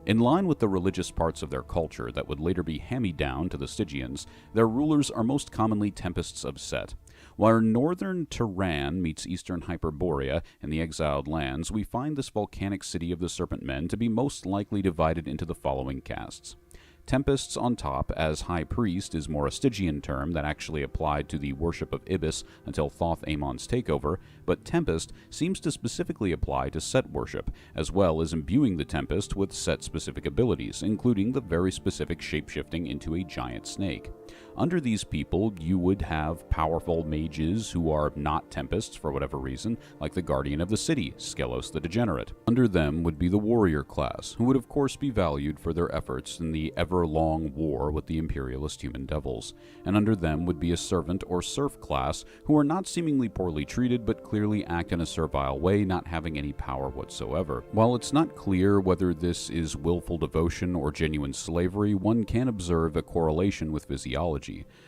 In line with the religious parts of their culture that would later be hand-me-down to the Stygians, their rulers are most commonly tempests of Set. While northern Turan meets eastern Hyperborea in the exiled lands, we find this volcanic city of the Serpent Men to be most likely divided into the following castes. Tempests on top, as High Priest, is more a Stygian term that actually applied to the worship of Ibis until Thoth Amon's takeover, but Tempest seems to specifically apply to Set worship, as well as imbuing the Tempest with Set-specific abilities, including the very specific shapeshifting into a giant snake. Under these people, you would have powerful mages who are not Tempests for whatever reason, like the Guardian of the City, Skelos the Degenerate. Under them would be the warrior class, who would of course be valued for their efforts in the ever-long war with the imperialist human devils. And under them would be a servant or serf class, who are not seemingly poorly treated, but clearly act in a servile way, not having any power whatsoever. While it's not clear whether this is willful devotion or genuine slavery, one can observe a correlation with physiology.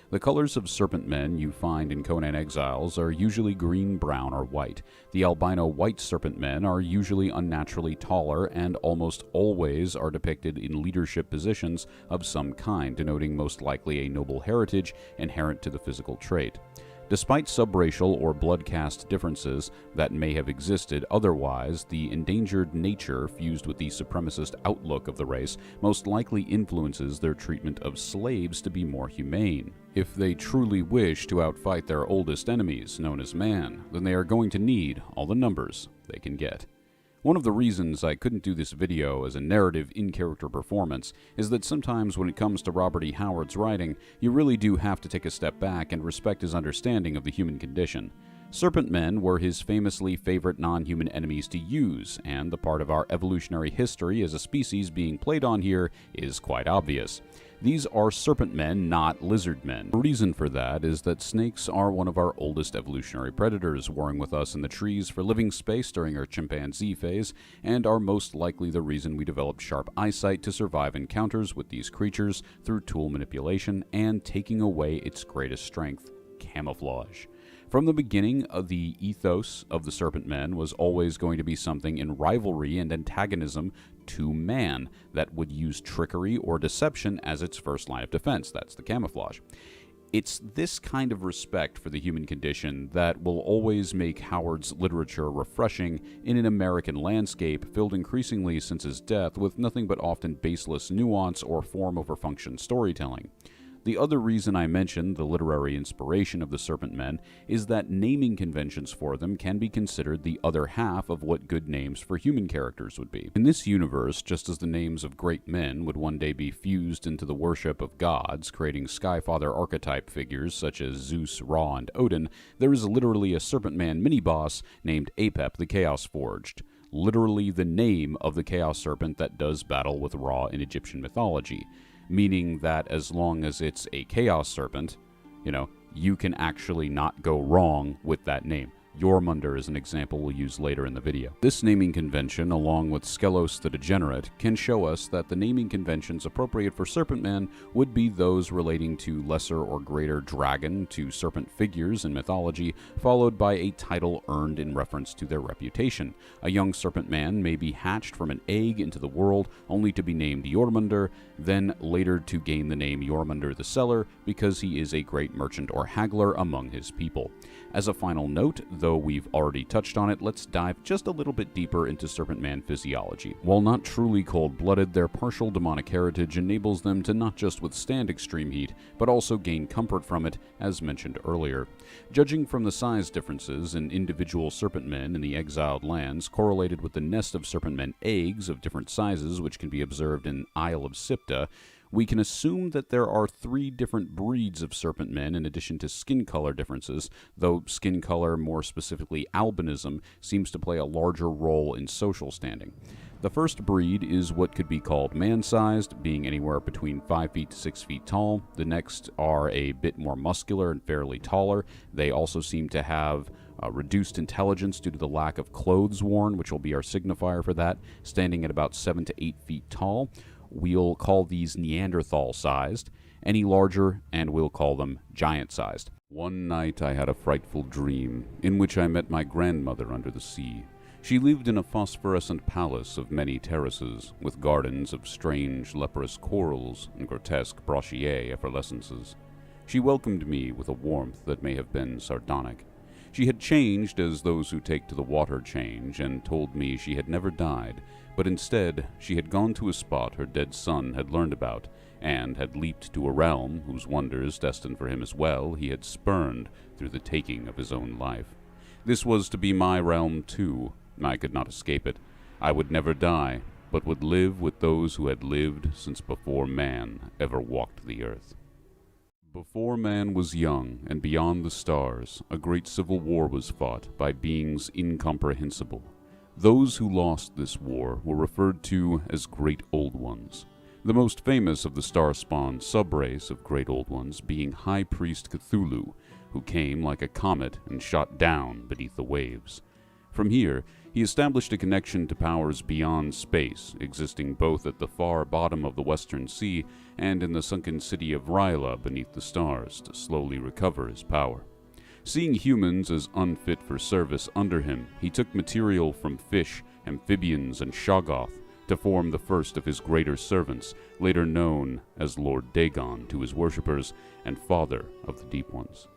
The colors of serpent men you find in Conan Exiles are usually green, brown, or white. The albino white serpent men are usually unnaturally taller and almost always are depicted in leadership positions of some kind, denoting most likely a noble heritage inherent to the physical trait. Despite subracial or blood caste differences that may have existed otherwise, the endangered nature fused with the supremacist outlook of the race most likely influences their treatment of slaves to be more humane. If they truly wish to outfight their oldest enemies, known as man, then they are going to need all the numbers they can get. One of the reasons I couldn't do this video as a narrative in-character performance is that sometimes when it comes to Robert E. Howard's writing, you really do have to take a step back and respect his understanding of the human condition. Serpent men were his famously favorite non-human enemies to use, and the part of our evolutionary history as a species being played on here is quite obvious. These are serpent men, not lizard men. The reason for that is that snakes are one of our oldest evolutionary predators, warring with us in the trees for living space during our chimpanzee phase, and are most likely the reason we developed sharp eyesight to survive encounters with these creatures through tool manipulation and taking away its greatest strength, camouflage. From the beginning, the ethos of the Serpent Men was always going to be something in rivalry and antagonism to man that would use trickery or deception as its first line of defense. That's the camouflage. It's this kind of respect for the human condition that will always make Howard's literature refreshing in an American landscape filled increasingly since his death with nothing but often baseless nuance or form over function storytelling. The other reason I mentioned the literary inspiration of the Serpent Men is that naming conventions for them can be considered the other half of what good names for human characters would be. In this universe, just as the names of great men would one day be fused into the worship of gods, creating Skyfather archetype figures such as Zeus, Ra, and Odin, there is literally a Serpent Man mini-boss named Apep the Chaos Forged. Literally the name of the Chaos Serpent that does battle with Ra in Egyptian mythology. Meaning that as long as it's a Chaos Serpent, you can actually not go wrong with that name. Jormungandr is an example we'll use later in the video. This naming convention, along with Skelos the Degenerate, can show us that the naming conventions appropriate for Serpent Men would be those relating to lesser or greater dragon to serpent figures in mythology, followed by a title earned in reference to their reputation. A young Serpent Man may be hatched from an egg into the world, only to be named Jormungandr, then later to gain the name Jormungandr the Seller because he is a great merchant or haggler among his people. As a final note, though we've already touched on it, let's dive just a little bit deeper into Serpent Man physiology. While not truly cold-blooded, their partial demonic heritage enables them to not just withstand extreme heat, but also gain comfort from it, as mentioned earlier. Judging from the size differences in individual Serpent Men in the exiled lands, correlated with the nest of Serpent Men eggs of different sizes which can be observed in Isle of Sipta, we can assume that there are 3 different breeds of serpent men in addition to skin color differences, though skin color, more specifically albinism, seems to play a larger role in social standing. The first breed is what could be called man-sized, being anywhere between 5 feet to 6 feet tall. The next are a bit more muscular and fairly taller. They also seem to have reduced intelligence due to the lack of clothes worn, which will be our signifier for that, standing at about 7 to 8 feet tall. We'll call these Neanderthal-sized. Any larger, and we'll call them giant-sized. One night I had a frightful dream, in which I met my grandmother under the sea. She lived in a phosphorescent palace of many terraces, with gardens of strange leprous corals and grotesque brochet efflorescences. She welcomed me with a warmth that may have been sardonic. She had changed as those who take to the water change, and told me she had never died, but instead she had gone to a spot her dead son had learned about, and had leaped to a realm whose wonders, destined for him as well, he had spurned through the taking of his own life. This was to be my realm too. I could not escape it. I would never die, but would live with those who had lived since before man ever walked the earth. Before man was young, and beyond the stars, a great civil war was fought by beings incomprehensible. Those who lost this war were referred to as Great Old Ones, the most famous of the star-spawned subrace of Great Old Ones being High Priest Cthulhu, who came like a comet and shot down beneath the waves. From here, he established a connection to powers beyond space, existing both at the far bottom of the Western Sea and in the sunken city of Ryla beneath the stars, to slowly recover his power. Seeing humans as unfit for service under him, he took material from fish, amphibians, and Shoggoth to form the first of his greater servants, later known as Lord Dagon to his worshippers and Father of the Deep Ones.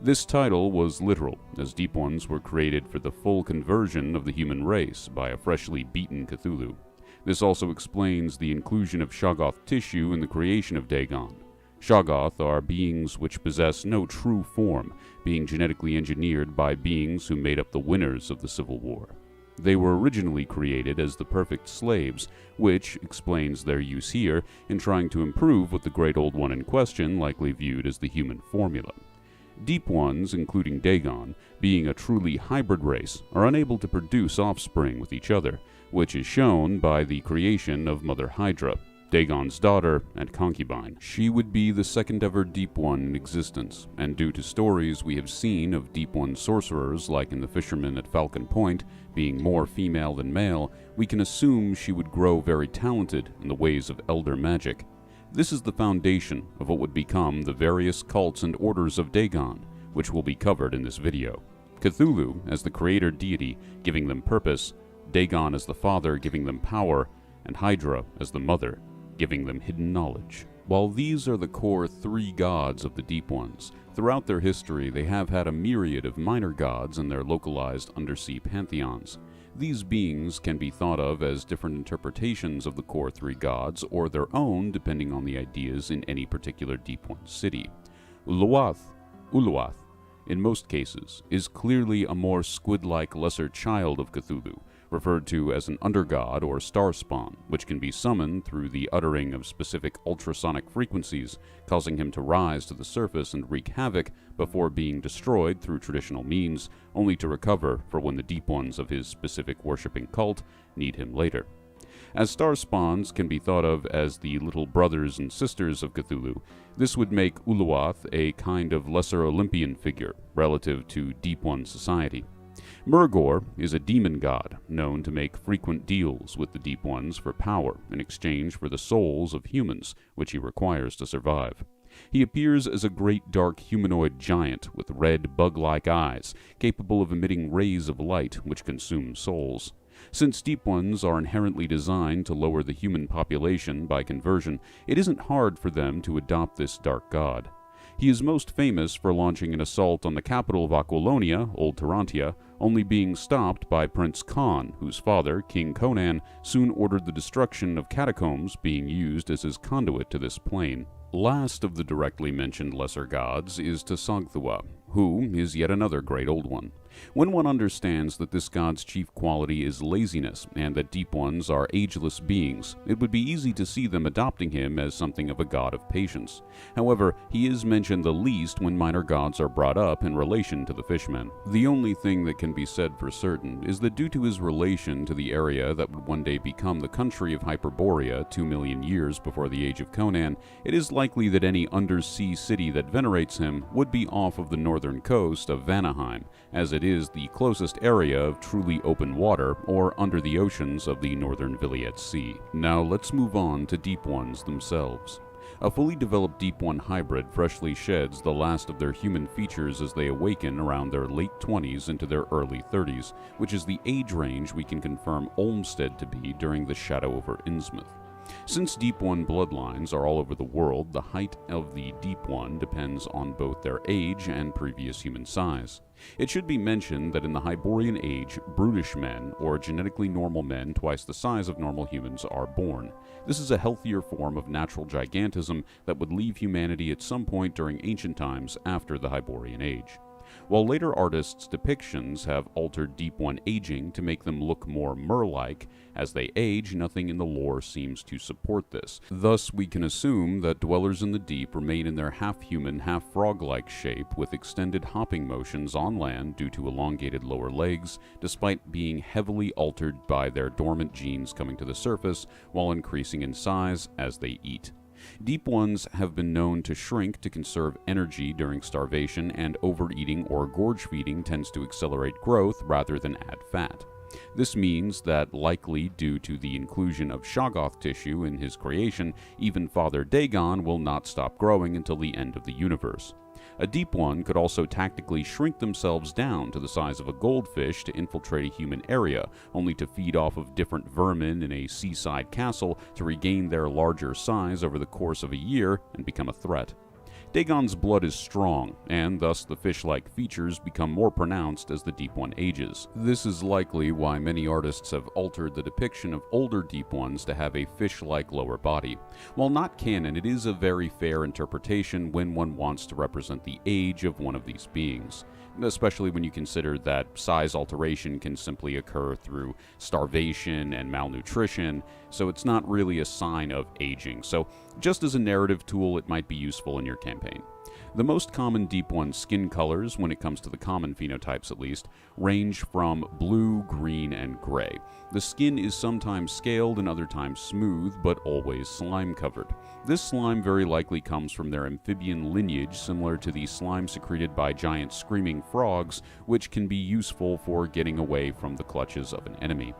This title was literal, as Deep Ones were created for the full conversion of the human race by a freshly beaten Cthulhu. This also explains the inclusion of Shoggoth tissue in the creation of Dagon. Shoggoth are beings which possess no true form, being genetically engineered by beings who made up the winners of the Civil War. They were originally created as the perfect slaves, which explains their use here in trying to improve what the Great Old One in question likely viewed as the human formula. Deep Ones, including Dagon, being a truly hybrid race, are unable to produce offspring with each other, which is shown by the creation of Mother Hydra, Dagon's daughter and concubine. She would be the second ever Deep One in existence, and due to stories we have seen of Deep One sorcerers, like in the fishermen at Falcon Point, being more female than male, we can assume she would grow very talented in the ways of elder magic. This is the foundation of what would become the various cults and orders of Dagon, which will be covered in this video. Cthulhu as the creator deity, giving them purpose, Dagon as the father, giving them power, and Hydra as the mother, giving them hidden knowledge. While these are the core three gods of the Deep Ones, throughout their history they have had a myriad of minor gods in their localized undersea pantheons. These beings can be thought of as different interpretations of the core three gods, or their own depending on the ideas in any particular Deep One city. Uluath, in most cases, is clearly a more squid-like lesser child of Cthulhu, referred to as an undergod or starspawn, which can be summoned through the uttering of specific ultrasonic frequencies, causing him to rise to the surface and wreak havoc before being destroyed through traditional means, only to recover for when the Deep Ones of his specific worshipping cult need him later. As starspawns can be thought of as the little brothers and sisters of Cthulhu, this would make Uluath a kind of lesser Olympian figure relative to Deep One society. Murgor is a demon god known to make frequent deals with the Deep Ones for power in exchange for the souls of humans, which he requires to survive. He appears as a great dark humanoid giant with red bug-like eyes, capable of emitting rays of light which consume souls. Since Deep Ones are inherently designed to lower the human population by conversion, it isn't hard for them to adopt this dark god. He is most famous for launching an assault on the capital of Aquilonia, Old Tarantia, only being stopped by Prince Khan, whose father, King Conan, soon ordered the destruction of catacombs, being used as his conduit to this plane. Last of the directly mentioned lesser gods is Tsogthua, who is yet another Great Old One. When one understands that this god's chief quality is laziness, and that Deep Ones are ageless beings, it would be easy to see them adopting him as something of a god of patience. However, he is mentioned the least when minor gods are brought up in relation to the fishmen. The only thing that can be said for certain is that due to his relation to the area that would one day become the country of Hyperborea 2 million years before the age of Conan, it is likely that any undersea city that venerates him would be off of the northern coast of Vanaheim, as it is the closest area of truly open water or under the oceans of the northern Viliette Sea. Now let's move on to Deep Ones themselves. A fully developed Deep One hybrid freshly sheds the last of their human features as they awaken around their late 20s into their early 30s, which is the age range we can confirm Olmsted to be during the Shadow over Innsmouth. Since Deep One bloodlines are all over the world, the height of the Deep One depends on both their age and previous human size. It should be mentioned that in the Hyborian age, brutish men, or genetically normal men twice the size of normal humans, are born. This is a healthier form of natural gigantism that would leave humanity at some point during ancient times after the Hyborian age. While later artists' depictions have altered Deep One aging to make them look more Mer-like, as they age, nothing in the lore seems to support this. Thus, we can assume that dwellers in the deep remain in their half-human, half-frog-like shape with extended hopping motions on land due to elongated lower legs, despite being heavily altered by their dormant genes coming to the surface while increasing in size as they eat. Deep Ones have been known to shrink to conserve energy during starvation, and overeating or gorge feeding tends to accelerate growth rather than add fat. This means that, likely due to the inclusion of Shoggoth tissue in his creation, even Father Dagon will not stop growing until the end of the universe. A Deep One could also tactically shrink themselves down to the size of a goldfish to infiltrate a human area, only to feed off of different vermin in a seaside castle to regain their larger size over the course of a year and become a threat. Dagon's blood is strong, and thus the fish-like features become more pronounced as the Deep One ages. This is likely why many artists have altered the depiction of older Deep Ones to have a fish-like lower body. While not canon, it is a very fair interpretation when one wants to represent the age of one of these beings, especially when you consider that size alteration can simply occur through starvation and malnutrition, so it's not really a sign of aging. So just as a narrative tool, it might be useful in your campaign. The most common Deep One skin colors, when it comes to the common phenotypes at least, range from blue, green, and gray. The skin is sometimes scaled and other times smooth, but always slime-covered. This slime very likely comes from their amphibian lineage, similar to the slime secreted by giant screaming frogs, which can be useful for getting away from the clutches of an enemy.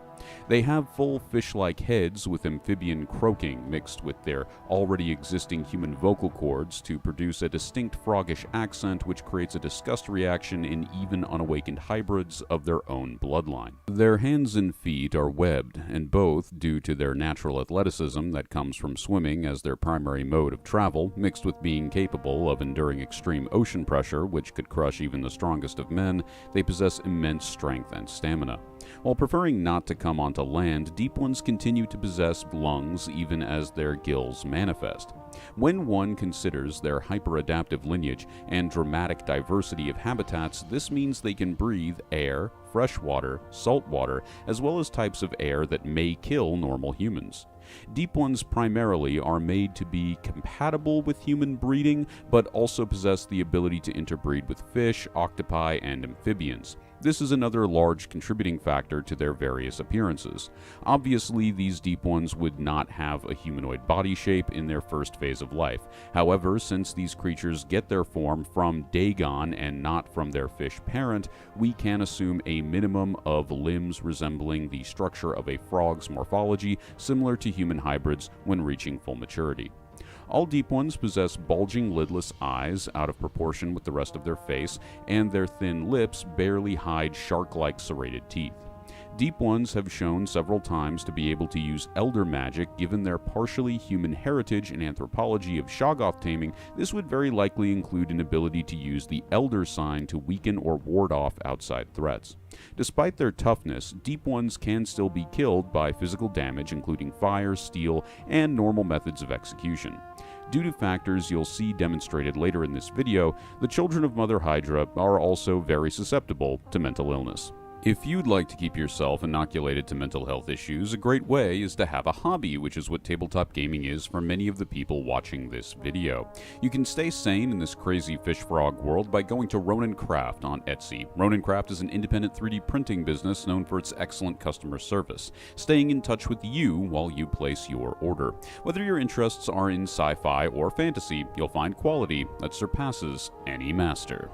They have full fish-like heads with amphibian croaking mixed with their already existing human vocal cords to produce a distinct froggish accent which creates a disgust reaction in even unawakened hybrids of their own bloodline. Their hands and feet are webbed, and both, due to their natural athleticism that comes from swimming as their primary mode of travel, mixed with being capable of enduring extreme ocean pressure, which could crush even the strongest of men, they possess immense strength and stamina. While preferring not to come onto land, Deep Ones continue to possess lungs even as their gills manifest. When one considers their hyper-adaptive lineage and dramatic diversity of habitats, this means they can breathe air, fresh water, salt water, as well as types of air that may kill normal humans. Deep Ones primarily are made to be compatible with human breeding, but also possess the ability to interbreed with fish, octopi, and amphibians. This is another large contributing factor to their various appearances. Obviously, these Deep Ones would not have a humanoid body shape in their first phase of life. However, since these creatures get their form from Dagon and not from their fish parent, we can assume a minimum of limbs resembling the structure of a frog's morphology, similar to human hybrids when reaching full maturity. All Deep Ones possess bulging lidless eyes out of proportion with the rest of their face, and their thin lips barely hide shark-like serrated teeth. Deep Ones have shown several times to be able to use elder magic. Given their partially human heritage and anthropology of Shoggoth taming, this would very likely include an ability to use the elder sign to weaken or ward off outside threats. Despite their toughness, Deep Ones can still be killed by physical damage, including fire, steel, and normal methods of execution. Due to factors you'll see demonstrated later in this video, the children of Mother Hydra are also very susceptible to mental illness. If you'd like to keep yourself inoculated to mental health issues, a great way is to have a hobby, which is what tabletop gaming is for many of the people watching this video. You can stay sane in this crazy fish frog world by going to Ronin Craft on Etsy. Ronin Craft is an independent 3D printing business known for its excellent customer service, staying in touch with you while you place your order. Whether your interests are in sci-fi or fantasy, you'll find quality that surpasses any master.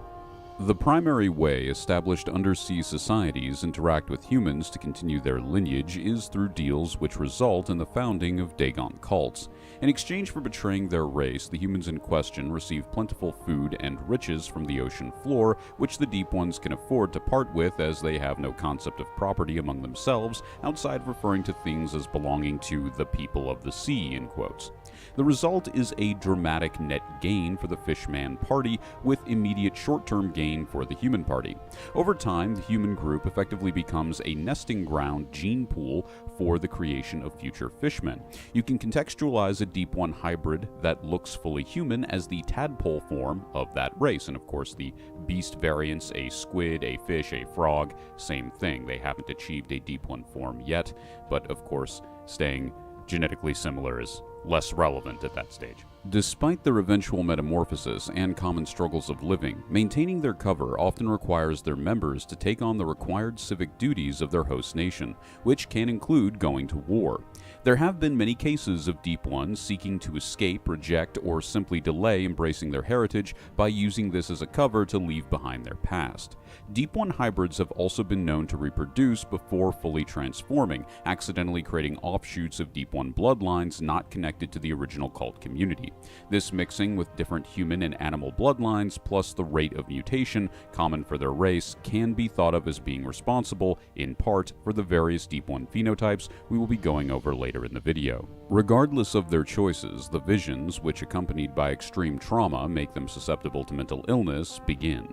The primary way established undersea societies interact with humans to continue their lineage is through deals which result in the founding of Dagon cults. In exchange for betraying their race, the humans in question receive plentiful food and riches from the ocean floor, which the deep ones can afford to part with, as they have no concept of property among themselves, outside of referring to things as belonging to the people of the sea, in quotes. The result is a dramatic net gain for the Fishman party, with immediate short-term gain for the human party. Over time, the human group effectively becomes a nesting ground gene pool for the creation of future fishmen. You can contextualize a Deep One hybrid that looks fully human as the tadpole form of that race, and of course the beast variants, a squid, a fish, a frog, same thing. They haven't achieved a Deep One form yet, but of course staying genetically similar is less relevant at that stage. Despite their eventual metamorphosis and common struggles of living, maintaining their cover often requires their members to take on the required civic duties of their host nation, which can include going to war. There have been many cases of Deep Ones seeking to escape, reject, or simply delay embracing their heritage by using this as a cover to leave behind their past. Deep One hybrids have also been known to reproduce before fully transforming, accidentally creating offshoots of Deep One bloodlines not connected to the original cult community. This mixing with different human and animal bloodlines, plus the rate of mutation common for their race, can be thought of as being responsible, in part, for the various Deep One phenotypes we will be going over later in the video. Regardless of their choices, the visions, which accompanied by extreme trauma make them susceptible to mental illness, begin,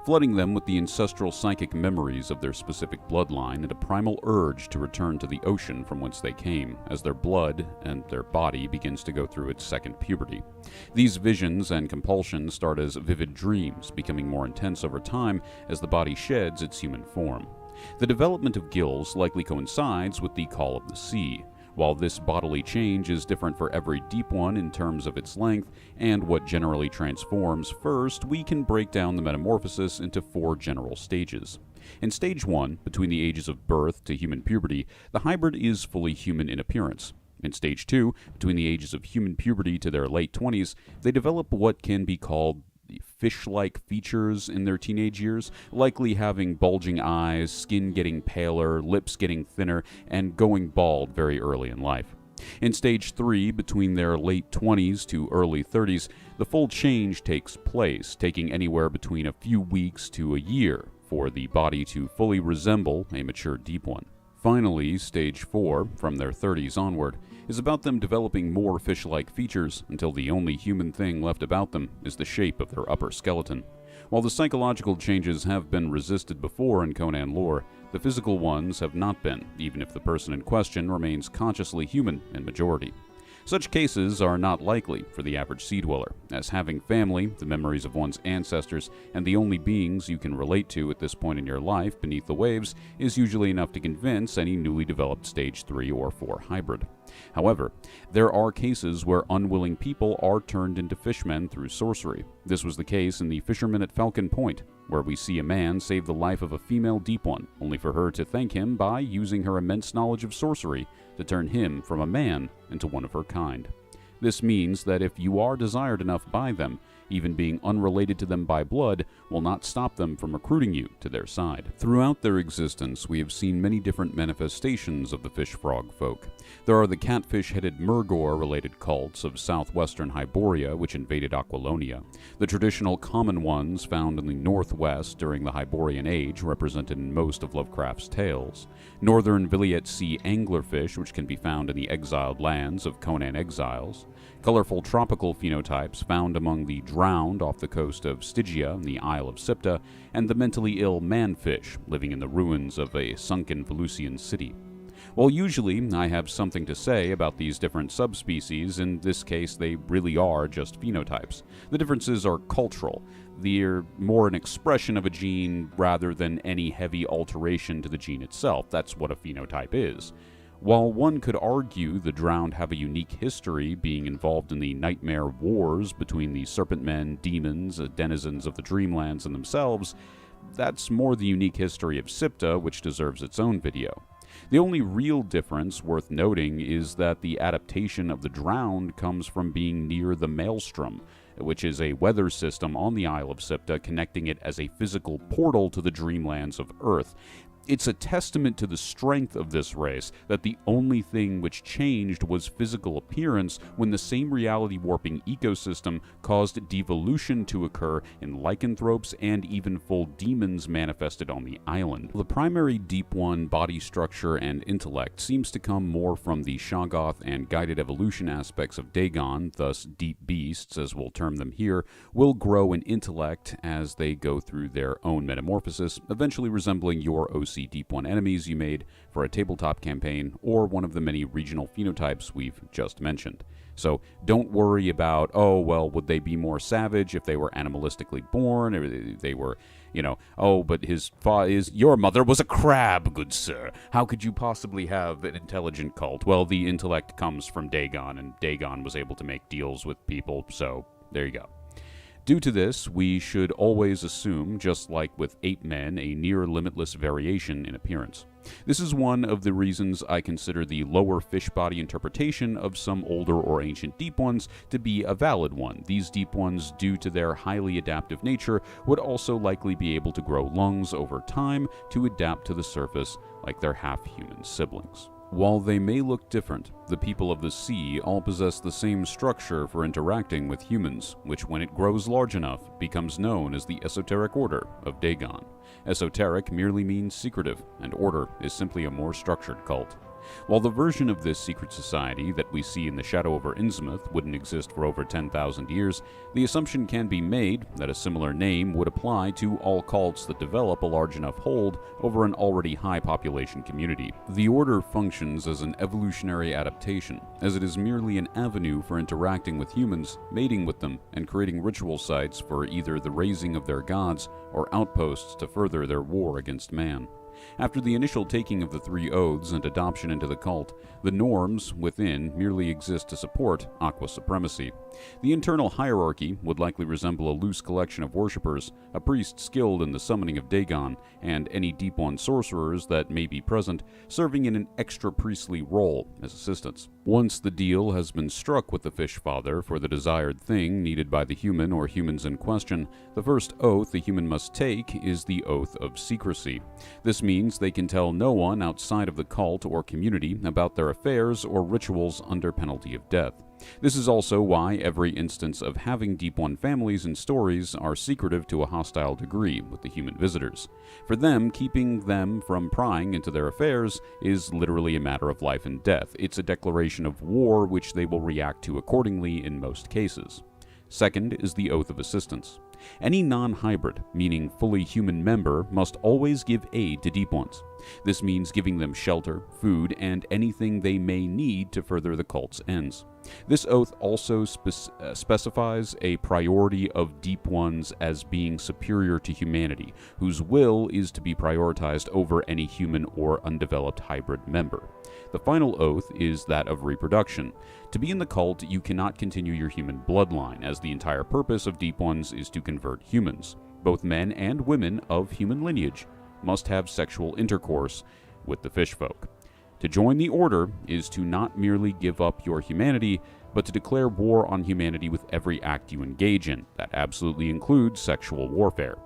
flooding them with the ancestral psychic memories of their specific bloodline and a primal urge to return to the ocean from whence they came, as their blood and their body begins to go through its second puberty. These visions and compulsions start as vivid dreams, becoming more intense over time as the body sheds its human form. The development of gills likely coincides with the call of the sea. While this bodily change is different for every Deep One in terms of its length and what generally transforms first, we can break down the metamorphosis into 4 general stages. In Stage 1, between the ages of birth to human puberty, the hybrid is fully human in appearance. In Stage 2, between the ages of human puberty to their late 20s, they develop what can be called fish-like features in their teenage years, likely having bulging eyes, skin getting paler, lips getting thinner, and going bald very early in life. In Stage 3, between their late 20s to early 30s, the full change takes place, taking anywhere between a few weeks to a year for the body to fully resemble a mature Deep One. Finally, Stage 4, from their 30s onward, is about them developing more fish-like features until the only human thing left about them is the shape of their upper skeleton. While the psychological changes have been resisted before in Conan lore, the physical ones have not been, even if the person in question remains consciously human in majority. Such cases are not likely for the average sea dweller, as having family, the memories of one's ancestors, and the only beings you can relate to at this point in your life beneath the waves is usually enough to convince any newly developed Stage 3 or 4 hybrid. However, there are cases where unwilling people are turned into fishmen through sorcery. This was the case in The Fisherman at Falcon Point, where we see a man save the life of a female Deep One, only for her to thank him by using her immense knowledge of sorcery to turn him from a man into one of her kind. This means that if you are desired enough by them, even being unrelated to them by blood will not stop them from recruiting you to their side. Throughout their existence, we have seen many different manifestations of the fish-frog folk. There are the catfish-headed Murgor-related cults of southwestern Hyboria, which invaded Aquilonia. The traditional common ones found in the northwest during the Hyborian Age, represented in most of Lovecraft's tales. Northern Viliet Sea anglerfish, which can be found in the exiled lands of Conan exiles. Colorful tropical phenotypes found among the drowned off the coast of Stygia and the Isle of Sipta, and the mentally ill manfish living in the ruins of a sunken Volusian city. While usually I have something to say about these different subspecies, in this case they really are just phenotypes. The differences are cultural. They're more an expression of a gene rather than any heavy alteration to the gene itself. That's what a phenotype is. While one could argue the drowned have a unique history, being involved in the nightmare wars between the serpent men, demons, denizens of the dreamlands and themselves, that's more the unique history of Sipta, which deserves its own video. The only real difference worth noting is that the adaptation of the drowned comes from being near the maelstrom, which is a weather system on the Isle of Sipta, connecting it as a physical portal to the dreamlands of Earth. It's a testament to the strength of this race that the only thing which changed was physical appearance when the same reality warping ecosystem caused devolution to occur in lycanthropes and even full demons manifested on the island. The primary Deep One body structure and intellect seems to come more from the Shoggoth and guided evolution aspects of Dagon, thus deep beasts, as we'll term them here, will grow in intellect as they go through their own metamorphosis, eventually resembling your OC Deep One enemies you made for a tabletop campaign, or one of the many regional phenotypes we've just mentioned. So don't worry about, oh, well, would they be more savage if they were animalistically born, or they were, oh, but your mother was a crab, good sir. How could you possibly have an intelligent cult? Well, the intellect comes from Dagon, and Dagon was able to make deals with people, so there you go. Due to this, we should always assume, just like with ape men, a near-limitless variation in appearance. This is one of the reasons I consider the lower fish body interpretation of some older or ancient Deep Ones to be a valid one. These Deep Ones, due to their highly adaptive nature, would also likely be able to grow lungs over time to adapt to the surface like their half-human siblings. While they may look different, the people of the sea all possess the same structure for interacting with humans, which when it grows large enough, becomes known as the Esoteric Order of Dagon. Esoteric merely means secretive, and Order is simply a more structured cult. While the version of this secret society that we see in the Shadow over Innsmouth wouldn't exist for over 10,000 years, the assumption can be made that a similar name would apply to all cults that develop a large enough hold over an already high population community. The Order functions as an evolutionary adaptation, as it is merely an avenue for interacting with humans, mating with them, and creating ritual sites for either the raising of their gods or outposts to further their war against man. After the initial taking of the 3 oaths and adoption into the cult, the norms within merely exist to support Aqua supremacy. The internal hierarchy would likely resemble a loose collection of worshippers, a priest skilled in the summoning of Dagon, and any Deep One sorcerers that may be present, serving in an extra priestly role as assistants. Once the deal has been struck with the Fish Father for the desired thing needed by the human or humans in question, the first oath the human must take is the Oath of Secrecy. This means they can tell no one outside of the cult or community about their affairs or rituals under penalty of death. This is also why every instance of having Deep One families and stories are secretive to a hostile degree with the human visitors. For them, keeping them from prying into their affairs is literally a matter of life and death. It's a declaration of war which they will react to accordingly in most cases. Second is the Oath of Assistance. Any non-hybrid, meaning fully human member, must always give aid to Deep Ones. This means giving them shelter, food, and anything they may need to further the cult's ends. This oath also specifies a priority of Deep Ones as being superior to humanity, whose will is to be prioritized over any human or undeveloped hybrid member. The final oath is that of reproduction. To be in the cult, you cannot continue your human bloodline, as the entire purpose of Deep Ones is to convert humans. Both men and women of human lineage must have sexual intercourse with the fish folk. To join the Order is to not merely give up your humanity, but to declare war on humanity with every act you engage in. That absolutely includes sexual warfare.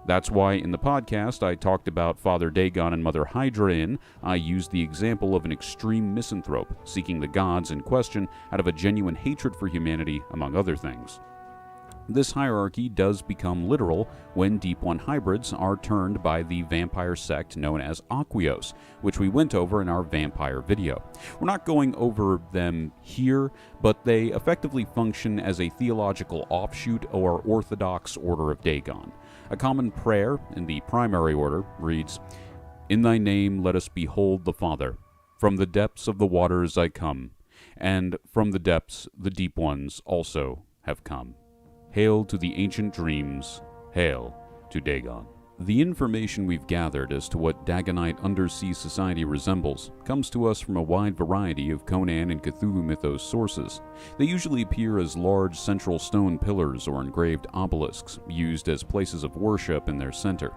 That's why in the podcast I talked about Father Dagon and Mother Hydra in. I used the example of an extreme misanthrope seeking the gods in question out of a genuine hatred for humanity, among other things. This hierarchy does become literal when Deep One hybrids are turned by the vampire sect known as Aquios, which we went over in our vampire video. We're not going over them here, but they effectively function as a theological offshoot or orthodox order of Dagon. A common prayer in the primary order reads, "In thy name let us behold the Father. From the depths of the waters I come, and from the depths the deep ones also have come. Hail to the ancient dreams, hail to Dagon." The information we've gathered as to what Dagonite undersea society resembles comes to us from a wide variety of Conan and Cthulhu mythos sources. They usually appear as large central stone pillars or engraved obelisks, used as places of worship in their center.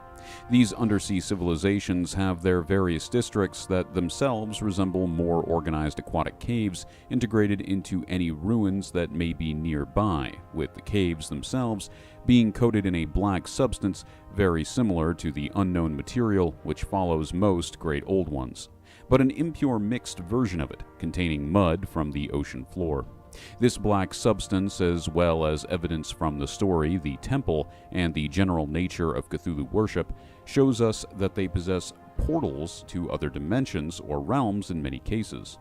These undersea civilizations have their various districts that themselves resemble more organized aquatic caves integrated into any ruins that may be nearby, with the caves themselves being coated in a black substance very similar to the unknown material which follows most great old ones, but an impure mixed version of it, containing mud from the ocean floor. This black substance, as well as evidence from the story, the temple, and the general nature of Cthulhu worship, shows us that they possess portals to other dimensions or realms in many cases,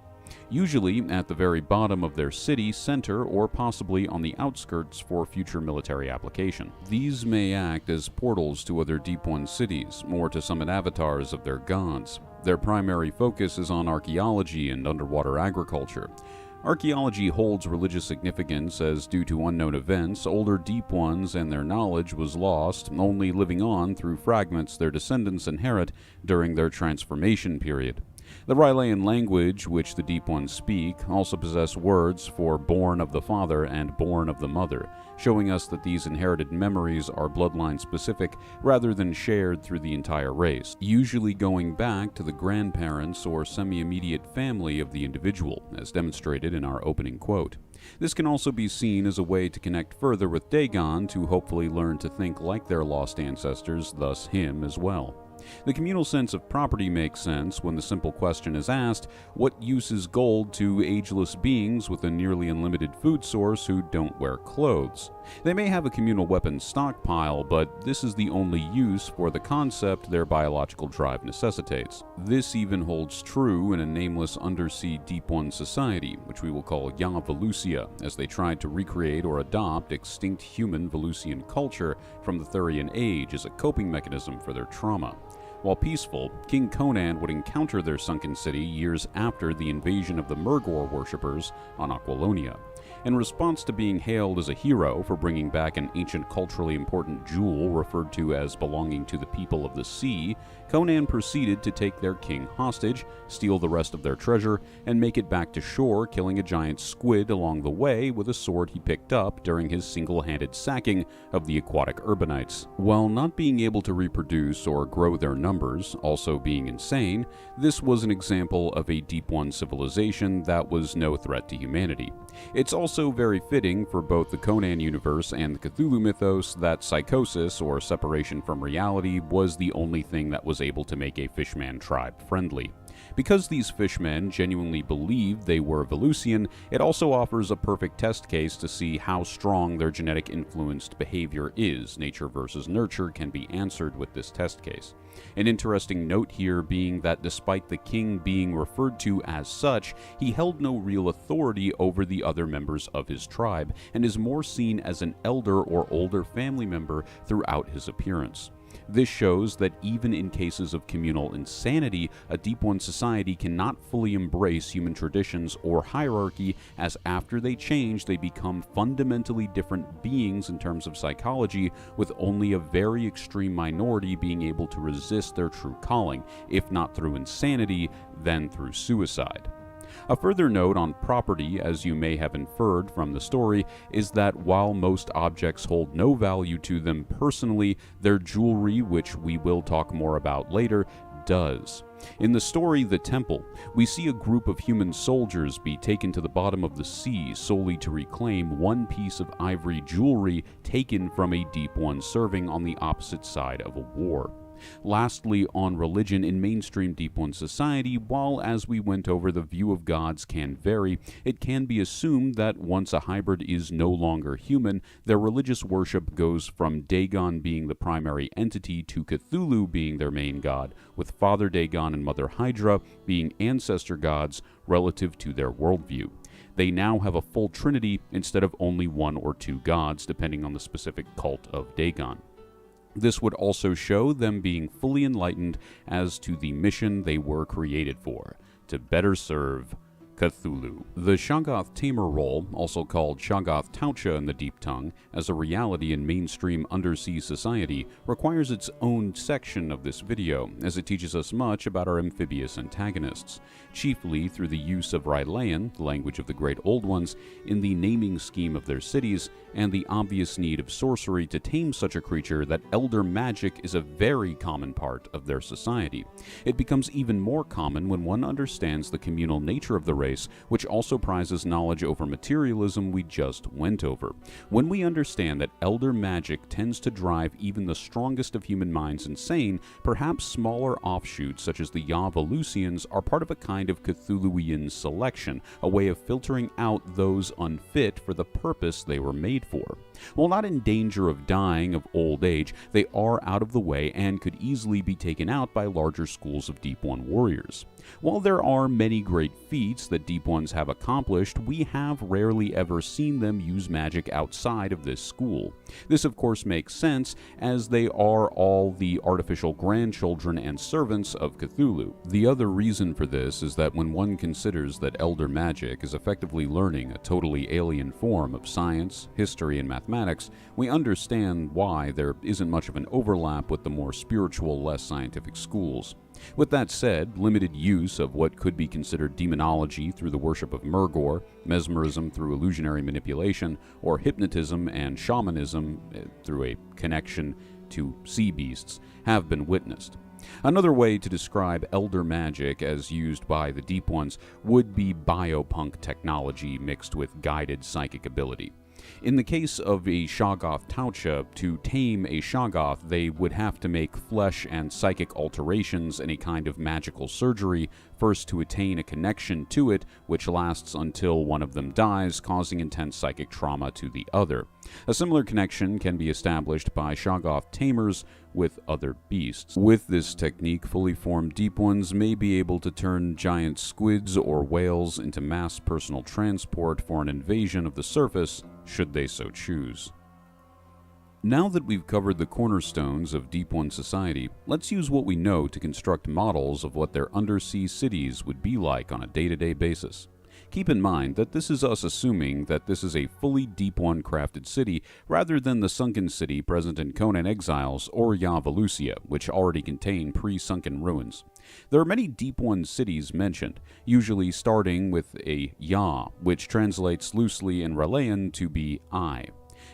usually at the very bottom of their city center or possibly on the outskirts for future military application. These may act as portals to other Deep One cities, or to summon avatars of their gods. Their primary focus is on archaeology and underwater agriculture. Archaeology holds religious significance as, due to unknown events, older Deep Ones and their knowledge was lost, only living on through fragments their descendants inherit during their transformation period. The Rylaian language, which the Deep Ones speak, also possess words for born of the father and born of the mother, showing us that these inherited memories are bloodline-specific rather than shared through the entire race, usually going back to the grandparents or semi-immediate family of the individual, as demonstrated in our opening quote. This can also be seen as a way to connect further with Dagon to hopefully learn to think like their lost ancestors, thus him as well. The communal sense of property makes sense when the simple question is asked, what use is gold to ageless beings with a nearly unlimited food source who don't wear clothes? They may have a communal weapons stockpile, but this is the only use for the concept their biological drive necessitates. This even holds true in a nameless undersea Deep One society, which we will call Ya Velusia, as they tried to recreate or adopt extinct human Velusian culture from the Thurian Age as a coping mechanism for their trauma. While peaceful, King Conan would encounter their sunken city years after the invasion of the Murgor worshippers on Aquilonia. In response to being hailed as a hero for bringing back an ancient culturally important jewel referred to as belonging to the people of the sea, Conan proceeded to take their king hostage, steal the rest of their treasure, and make it back to shore, killing a giant squid along the way with a sword he picked up during his single-handed sacking of the aquatic urbanites. While not being able to reproduce or grow their numbers, also being insane, this was an example of a Deep One civilization that was no threat to humanity. It's also very fitting for both the Conan universe and the Cthulhu mythos that psychosis, or separation from reality, was the only thing that was able to make a fishman tribe friendly. Because these fishmen genuinely believed they were Velusian, it also offers a perfect test case to see how strong their genetic influenced behavior is. Nature versus nurture can be answered with this test case. An interesting note here being that despite the king being referred to as such, he held no real authority over the other members of his tribe, and is more seen as an elder or older family member throughout his appearance. This shows that even in cases of communal insanity, a Deep One society cannot fully embrace human traditions or hierarchy, as after they change, they become fundamentally different beings in terms of psychology, with only a very extreme minority being able to resist their true calling, if not through insanity, then through suicide. A further note on property, as you may have inferred from the story, is that while most objects hold no value to them personally, their jewelry, which we will talk more about later, does. In the story The Temple, we see a group of human soldiers be taken to the bottom of the sea solely to reclaim one piece of ivory jewelry taken from a Deep One serving on the opposite side of a war. Lastly, on religion in mainstream Deep One society, while as we went over the view of gods can vary, it can be assumed that once a hybrid is no longer human, their religious worship goes from Dagon being the primary entity to Cthulhu being their main god, with Father Dagon and Mother Hydra being ancestor gods relative to their worldview. They now have a full trinity instead of only one or two gods, depending on the specific cult of Dagon. This would also show them being fully enlightened as to the mission they were created for, to better serve Cthulhu. The Shoggoth Tamer role, also called Shoggoth Taucha in the Deep Tongue, as a reality in mainstream undersea society, requires its own section of this video, as it teaches us much about our amphibious antagonists, chiefly through the use of Rylaean, the language of the Great Old Ones, in the naming scheme of their cities, and the obvious need of sorcery to tame such a creature that elder magic is a very common part of their society. It becomes even more common when one understands the communal nature of the race, which also prizes knowledge over materialism we just went over. When we understand that elder magic tends to drive even the strongest of human minds insane, perhaps smaller offshoots such as the Yavolusians are part of a kind of Cthulhuian selection, a way of filtering out those unfit for the purpose they were made for. While not in danger of dying of old age, they are out of the way and could easily be taken out by larger schools of Deep One warriors. While there are many great feats that Deep Ones have accomplished, we have rarely ever seen them use magic outside of this school. This of course makes sense, as they are all the artificial grandchildren and servants of Cthulhu. The other reason for this is that when one considers that elder magic is effectively learning a totally alien form of science, history, and mathematics, we understand why there isn't much of an overlap with the more spiritual, less scientific schools. With that said, limited use of what could be considered demonology through the worship of Murgor, mesmerism through illusionary manipulation, or hypnotism and shamanism through a connection to sea beasts have been witnessed. Another way to describe elder magic as used by the Deep Ones would be biopunk technology mixed with guided psychic ability. In the case of a Shoggoth Taucha, to tame a Shoggoth, they would have to make flesh and psychic alterations in a kind of magical surgery, first to attain a connection to it, which lasts until one of them dies, causing intense psychic trauma to the other. A similar connection can be established by Shoggoth tamers with other beasts. With this technique, fully formed Deep Ones may be able to turn giant squids or whales into mass personal transport for an invasion of the surface, should they so choose. Now that we've covered the cornerstones of Deep One society, let's use what we know to construct models of what their undersea cities would be like on a day-to-day basis. Keep in mind that this is us assuming that this is a fully Deep One crafted city, rather than the sunken city present in Conan Exiles or Yavolusia, which already contain pre-sunken ruins. There are many Deep One cities mentioned, usually starting with a Ya, which translates loosely in Rylaean to be I.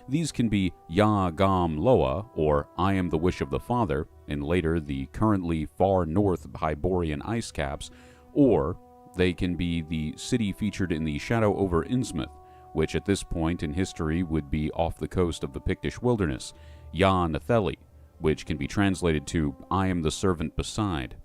These can be Ya Gam Loa, or I am the wish of the Father, in later the currently far north Hyborian ice caps, or they can be the city featured in the Shadow over Innsmouth, which at this point in history would be off the coast of the Pictish wilderness, Ya Natheli, which can be translated to I am the servant beside.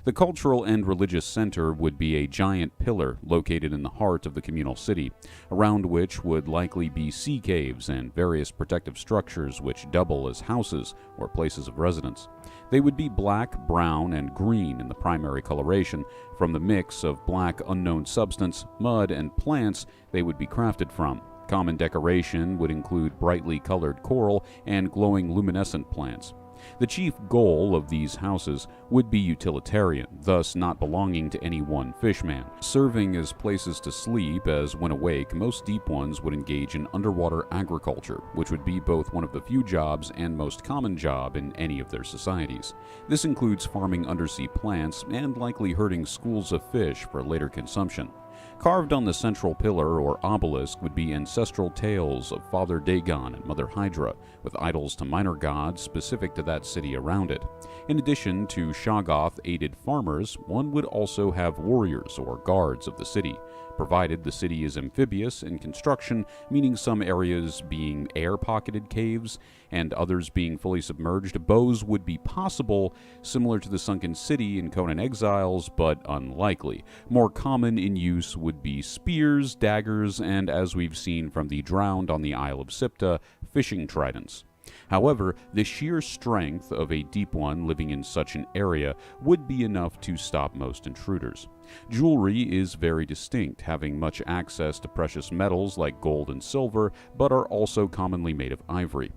The cultural and religious center would be a giant pillar located in the heart of the communal city, around which would likely be sea caves and various protective structures which double as houses or places of residence. They would be black, brown, and green in the primary coloration, from the mix of black unknown substance, mud, and plants they would be crafted from. Common decoration would include brightly colored coral and glowing luminescent plants. The chief goal of these houses would be utilitarian, thus not belonging to any one fishman, serving as places to sleep, as when awake, most Deep Ones would engage in underwater agriculture, which would be both one of the few jobs and most common job in any of their societies. This includes farming undersea plants and likely herding schools of fish for later consumption. Carved on the central pillar or obelisk would be ancestral tales of Father Dagon and Mother Hydra, with idols to minor gods specific to that city around it. In addition to Shoggoth-aided farmers, one would also have warriors or guards of the city, provided the city is amphibious in construction, meaning some areas being air-pocketed caves and others being fully submerged. Bows would be possible, similar to the sunken city in Conan Exiles, but unlikely. More common in use would be spears, daggers, and, as we've seen from the drowned on the Isle of Sipta, fishing tridents. However, the sheer strength of a Deep One living in such an area would be enough to stop most intruders. Jewelry is very distinct, having much access to precious metals like gold and silver, but are also commonly made of ivory.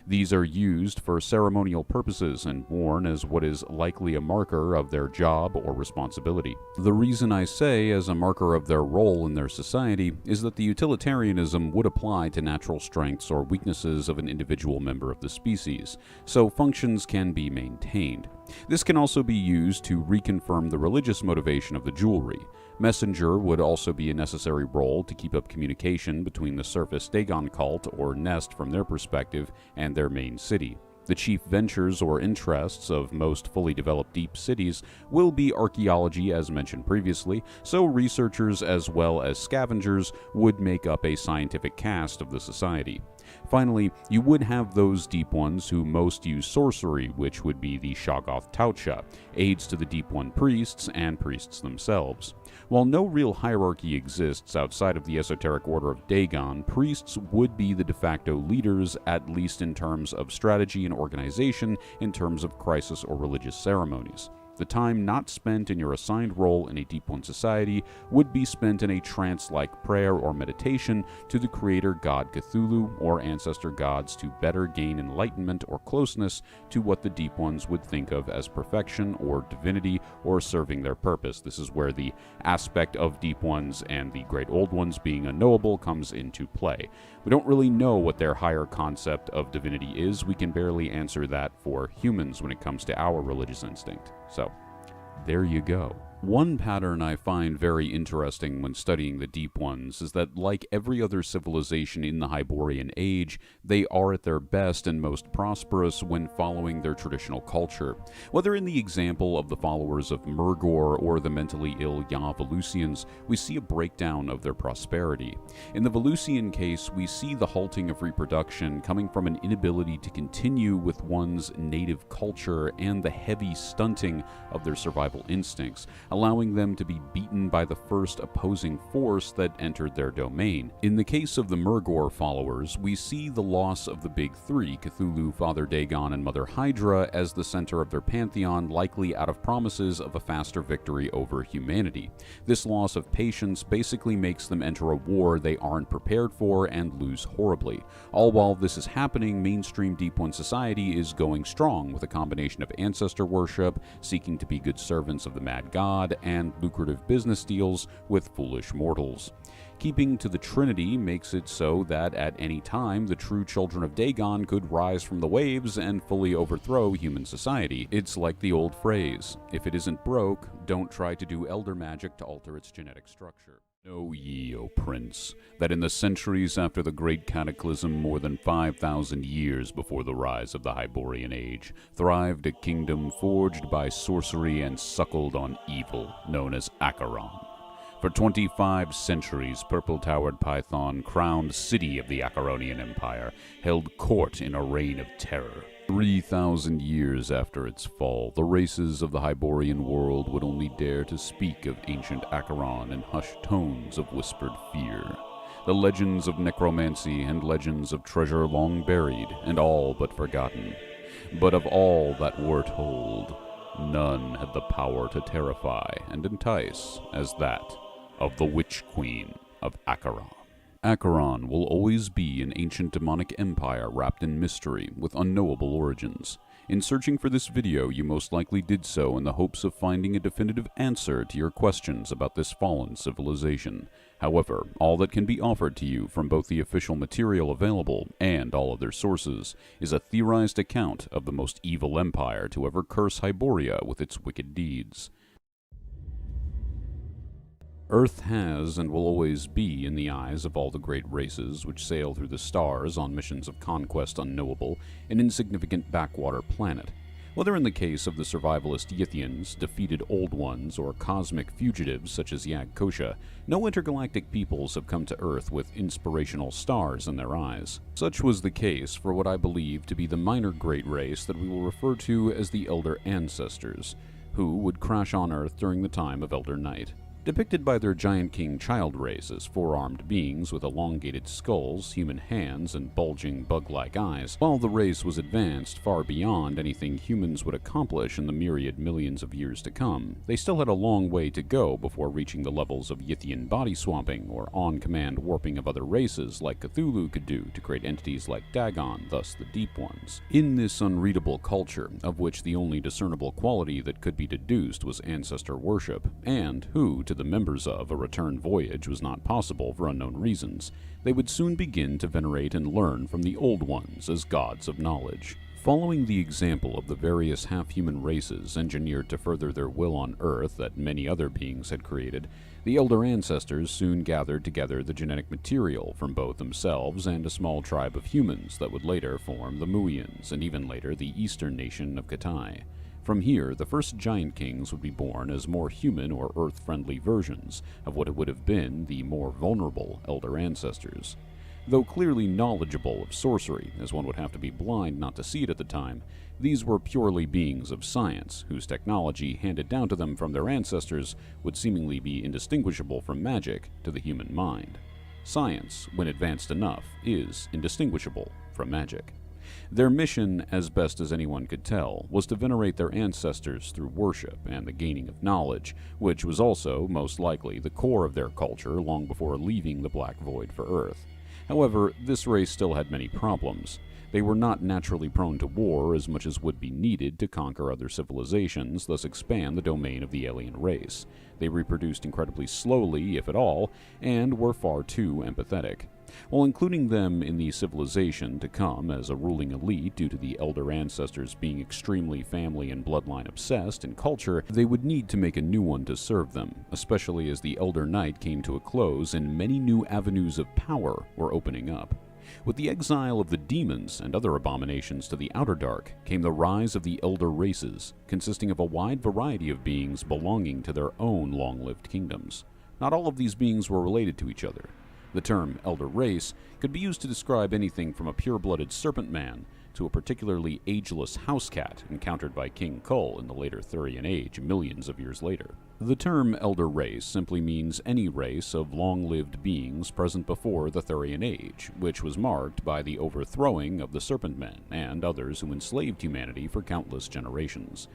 These are used for ceremonial purposes and worn as what is likely a marker of their job or responsibility. The reason I say as a marker of their role in their society is that the utilitarianism would apply to natural strengths or weaknesses of an individual member of the species, so functions can be maintained. This can also be used to reconfirm the religious motivation of the jewelry. Messenger would also be a necessary role to keep up communication between the surface Dagon cult or nest from their perspective and their main city. The chief ventures or interests of most fully developed deep cities will be archaeology, as mentioned previously, so researchers as well as scavengers would make up a scientific cast of the society. Finally, you would have those Deep Ones who most use sorcery, which would be the Shoggoth Taucha, aides to the Deep One priests and priests themselves. While no real hierarchy exists outside of the esoteric order of Dagon, priests would be the de facto leaders, at least in terms of strategy and organization, in terms of crisis or religious ceremonies. The time not spent in your assigned role in a Deep One society would be spent in a trance-like prayer or meditation to the creator god Cthulhu or ancestor gods to better gain enlightenment or closeness to what the Deep Ones would think of as perfection or divinity or serving their purpose. This is where the aspect of Deep Ones and the Great Old Ones being unknowable comes into play. We don't really know what their higher concept of divinity is. We can barely answer that for humans when it comes to our religious instinct. So, there you go. One pattern I find very interesting when studying the Deep Ones is that, like every other civilization in the Hyborian Age, they are at their best and most prosperous when following their traditional culture. Whether in the example of the followers of Murgor or the mentally ill Volusians, we see a breakdown of their prosperity. In the Volusian case, we see the halting of reproduction coming from an inability to continue with one's native culture and the heavy stunting of their survival instincts, allowing them to be beaten by the first opposing force that entered their domain. In the case of the Murgor followers, we see the loss of the Big Three, Cthulhu, Father Dagon, and Mother Hydra, as the center of their pantheon, likely out of promises of a faster victory over humanity. This loss of patience basically makes them enter a war they aren't prepared for and lose horribly. All while this is happening, mainstream Deep One society is going strong with a combination of ancestor worship, seeking to be good servants of the Mad God, and lucrative business deals with foolish mortals. Keeping to the Trinity makes it so that at any time the true children of Dagon could rise from the waves and fully overthrow human society. It's like the old phrase, if it isn't broke, don't try to do elder magic to alter its genetic structure. Know ye, O Prince, that in the centuries after the great cataclysm, more than 5,000 years before the rise of the Hyborian Age, thrived a kingdom forged by sorcery and suckled on evil, known as Acheron. For 25 centuries, purple-towered Python, crowned city of the Acheronian Empire, held court in a reign of terror. 3,000 years after its fall, the races of the Hyborian world would only dare to speak of ancient Acheron in hushed tones of whispered fear. The legends of necromancy and legends of treasure long buried and all but forgotten. But of all that were told, none had the power to terrify and entice as that of the Witch Queen of Acheron. Acheron will always be an ancient demonic empire wrapped in mystery with unknowable origins. In searching for this video, you most likely did so in the hopes of finding a definitive answer to your questions about this fallen civilization. However, all that can be offered to you from both the official material available and all other sources is a theorized account of the most evil empire to ever curse Hyboria with its wicked deeds. Earth has and will always be, in the eyes of all the great races which sail through the stars on missions of conquest unknowable, an insignificant backwater planet. Whether in the case of the survivalist Yithians, defeated Old Ones, or cosmic fugitives such as Yag-Kosha, no intergalactic peoples have come to Earth with inspirational stars in their eyes. Such was the case for what I believe to be the minor great race that we will refer to as the Elder Ancestors, who would crash on Earth during the time of Elder Night. Depicted by their Giant King child race as four-armed beings with elongated skulls, human hands, and bulging bug-like eyes, while the race was advanced far beyond anything humans would accomplish in the myriad millions of years to come, they still had a long way to go before reaching the levels of Yithian body swapping or on-command warping of other races like Cthulhu could do to create entities like Dagon, thus the Deep Ones. In this unreadable culture, of which the only discernible quality that could be deduced was ancestor worship, and who, to the members of a return voyage was not possible for unknown reasons, they would soon begin to venerate and learn from the Old Ones as gods of knowledge. Following the example of the various half-human races engineered to further their will on Earth that many other beings had created, the elder ancestors soon gathered together the genetic material from both themselves and a small tribe of humans that would later form the Muians, and even later the eastern nation of Katai. From here, the first Giant Kings would be born as more human or Earth-friendly versions of what it would have been the more vulnerable elder ancestors. Though clearly knowledgeable of sorcery, as one would have to be blind not to see it at the time, these were purely beings of science, whose technology handed down to them from their ancestors would seemingly be indistinguishable from magic to the human mind. Science, when advanced enough, is indistinguishable from magic. Their mission, as best as anyone could tell, was to venerate their ancestors through worship and the gaining of knowledge, which was also, most likely, the core of their culture long before leaving the Black Void for Earth. However, this race still had many problems. They were not naturally prone to war as much as would be needed to conquer other civilizations, thus expand the domain of the alien race. They reproduced incredibly slowly, if at all, and were far too empathetic. While including them in the civilization to come as a ruling elite due to the elder ancestors being extremely family and bloodline obsessed in culture, they would need to make a new one to serve them, especially as the Elder Night came to a close and many new avenues of power were opening up. With the exile of the demons and other abominations to the Outer Dark came the rise of the Elder Races, consisting of a wide variety of beings belonging to their own long-lived kingdoms. Not all of these beings were related to each other. The term Elder Race could be used to describe anything from a pure-blooded serpent man to a particularly ageless house cat encountered by King Kull in the later Thurian Age millions of years later. The term Elder Race simply means any race of long-lived beings present before the Thurian Age, which was marked by the overthrowing of the Serpent Men and others who enslaved humanity for countless generations.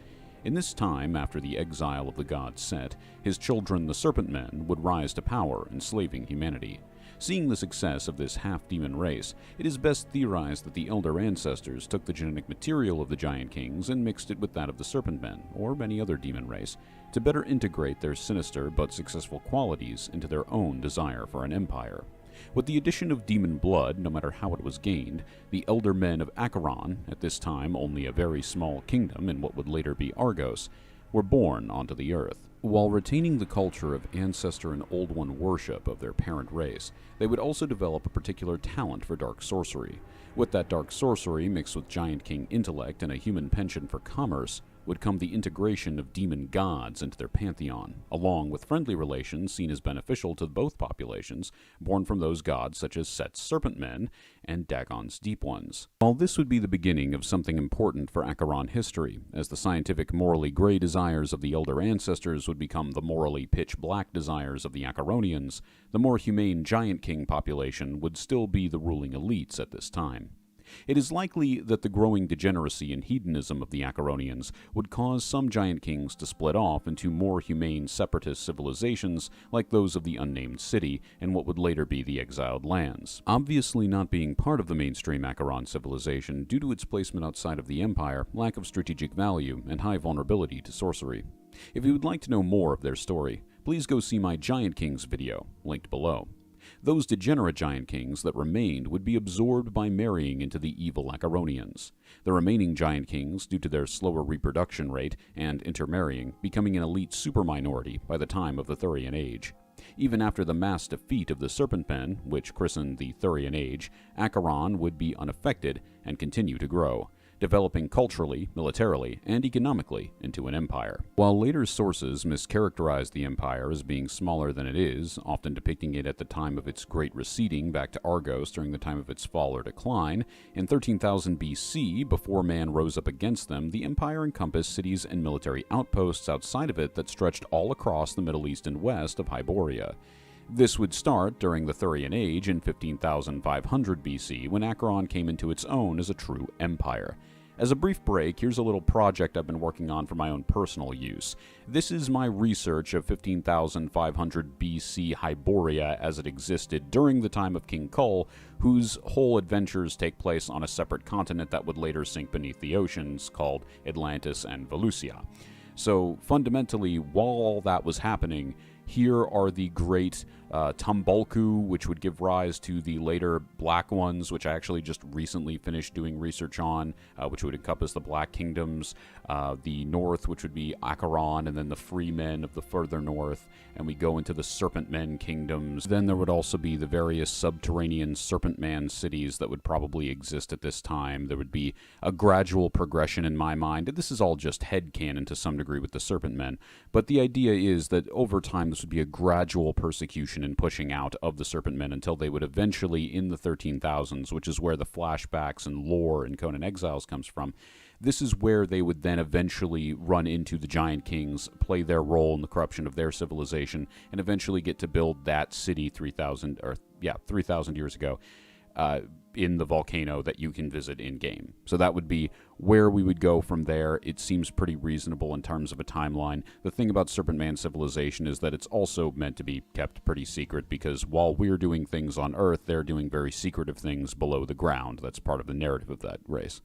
In this time, after the exile of the god Set, his children the Serpent Men would rise to power, enslaving humanity. Seeing the success of this half-demon race, it is best theorized that the elder ancestors took the genetic material of the Giant Kings and mixed it with that of the Serpent Men, or any other demon race, to better integrate their sinister but successful qualities into their own desire for an empire. With the addition of demon blood, no matter how it was gained, the Elder Men of Acheron, at this time only a very small kingdom in what would later be Argos, were born onto the earth. While retaining the culture of ancestor and Old One worship of their parent race, they would also develop a particular talent for dark sorcery. With that dark sorcery mixed with Giant King intellect and a human penchant for commerce, would come the integration of demon gods into their pantheon, along with friendly relations seen as beneficial to both populations, born from those gods such as Set's Serpent Men and Dagon's Deep Ones. While this would be the beginning of something important for Acheron history, as the scientific morally gray desires of the elder ancestors would become the morally pitch-black desires of the Acheronians, the more humane Giant King population would still be the ruling elites at this time. It is likely that the growing degeneracy and hedonism of the Acheronians would cause some Giant Kings to split off into more humane separatist civilizations like those of the Unnamed City and what would later be the Exiled Lands, obviously not being part of the mainstream Acheron civilization due to its placement outside of the Empire, lack of strategic value, and high vulnerability to sorcery. If you would like to know more of their story, please go see my Giant Kings video, linked below. Those degenerate Giant Kings that remained would be absorbed by marrying into the evil Acheronians. The remaining Giant Kings, due to their slower reproduction rate and intermarrying, becoming an elite super-minority by the time of the Thurian Age. Even after the mass defeat of the Serpent Men, which christened the Thurian Age, Acheron would be unaffected and continue to grow. developing culturally, militarily, and economically into an empire. While later sources mischaracterize the empire as being smaller than it is, often depicting it at the time of its great receding back to Argos during the time of its fall or decline, in 13,000 BC, before man rose up against them, the empire encompassed cities and military outposts outside of it that stretched all across the Middle East and west of Hyboria. This would start during the Thurian Age in 15,500 BC, when Acheron came into its own as a true empire. As a brief break, here's a little project I've been working on for my own personal use. This is my research of 15,500 BC Hyboria as it existed during the time of King Kull, whose whole adventures take place on a separate continent that would later sink beneath the oceans, called Atlantis and Valusia. So, fundamentally, while all that was happening, here are the great Tumbulku, which would give rise to the later Black Ones, which I actually just recently finished doing research on, which would encompass the Black Kingdoms, the North, which would be Acheron, and then the Free Men of the further north, and we go into the Serpent Men kingdoms. Then there would also be the various subterranean Serpent Man cities that would probably exist at this time. There would be a gradual progression in my mind, and this is all just headcanon to some degree with the Serpent Men, but the idea is that over time this would be a gradual persecution and pushing out of the Serpent Men until they would eventually, in the 13,000s, which is where the flashbacks and lore in Conan Exiles comes from, this is where they would then eventually run into the Giant Kings, play their role in the corruption of their civilization, and eventually get to build that city 3,000 years ago in the volcano that you can visit in-game. So that would be where we would go from there. It seems pretty reasonable in terms of a timeline. The thing about Serpent Man civilization is that it's also meant to be kept pretty secret, because while we're doing things on Earth, they're doing very secretive things below the ground. That's part of the narrative of that race.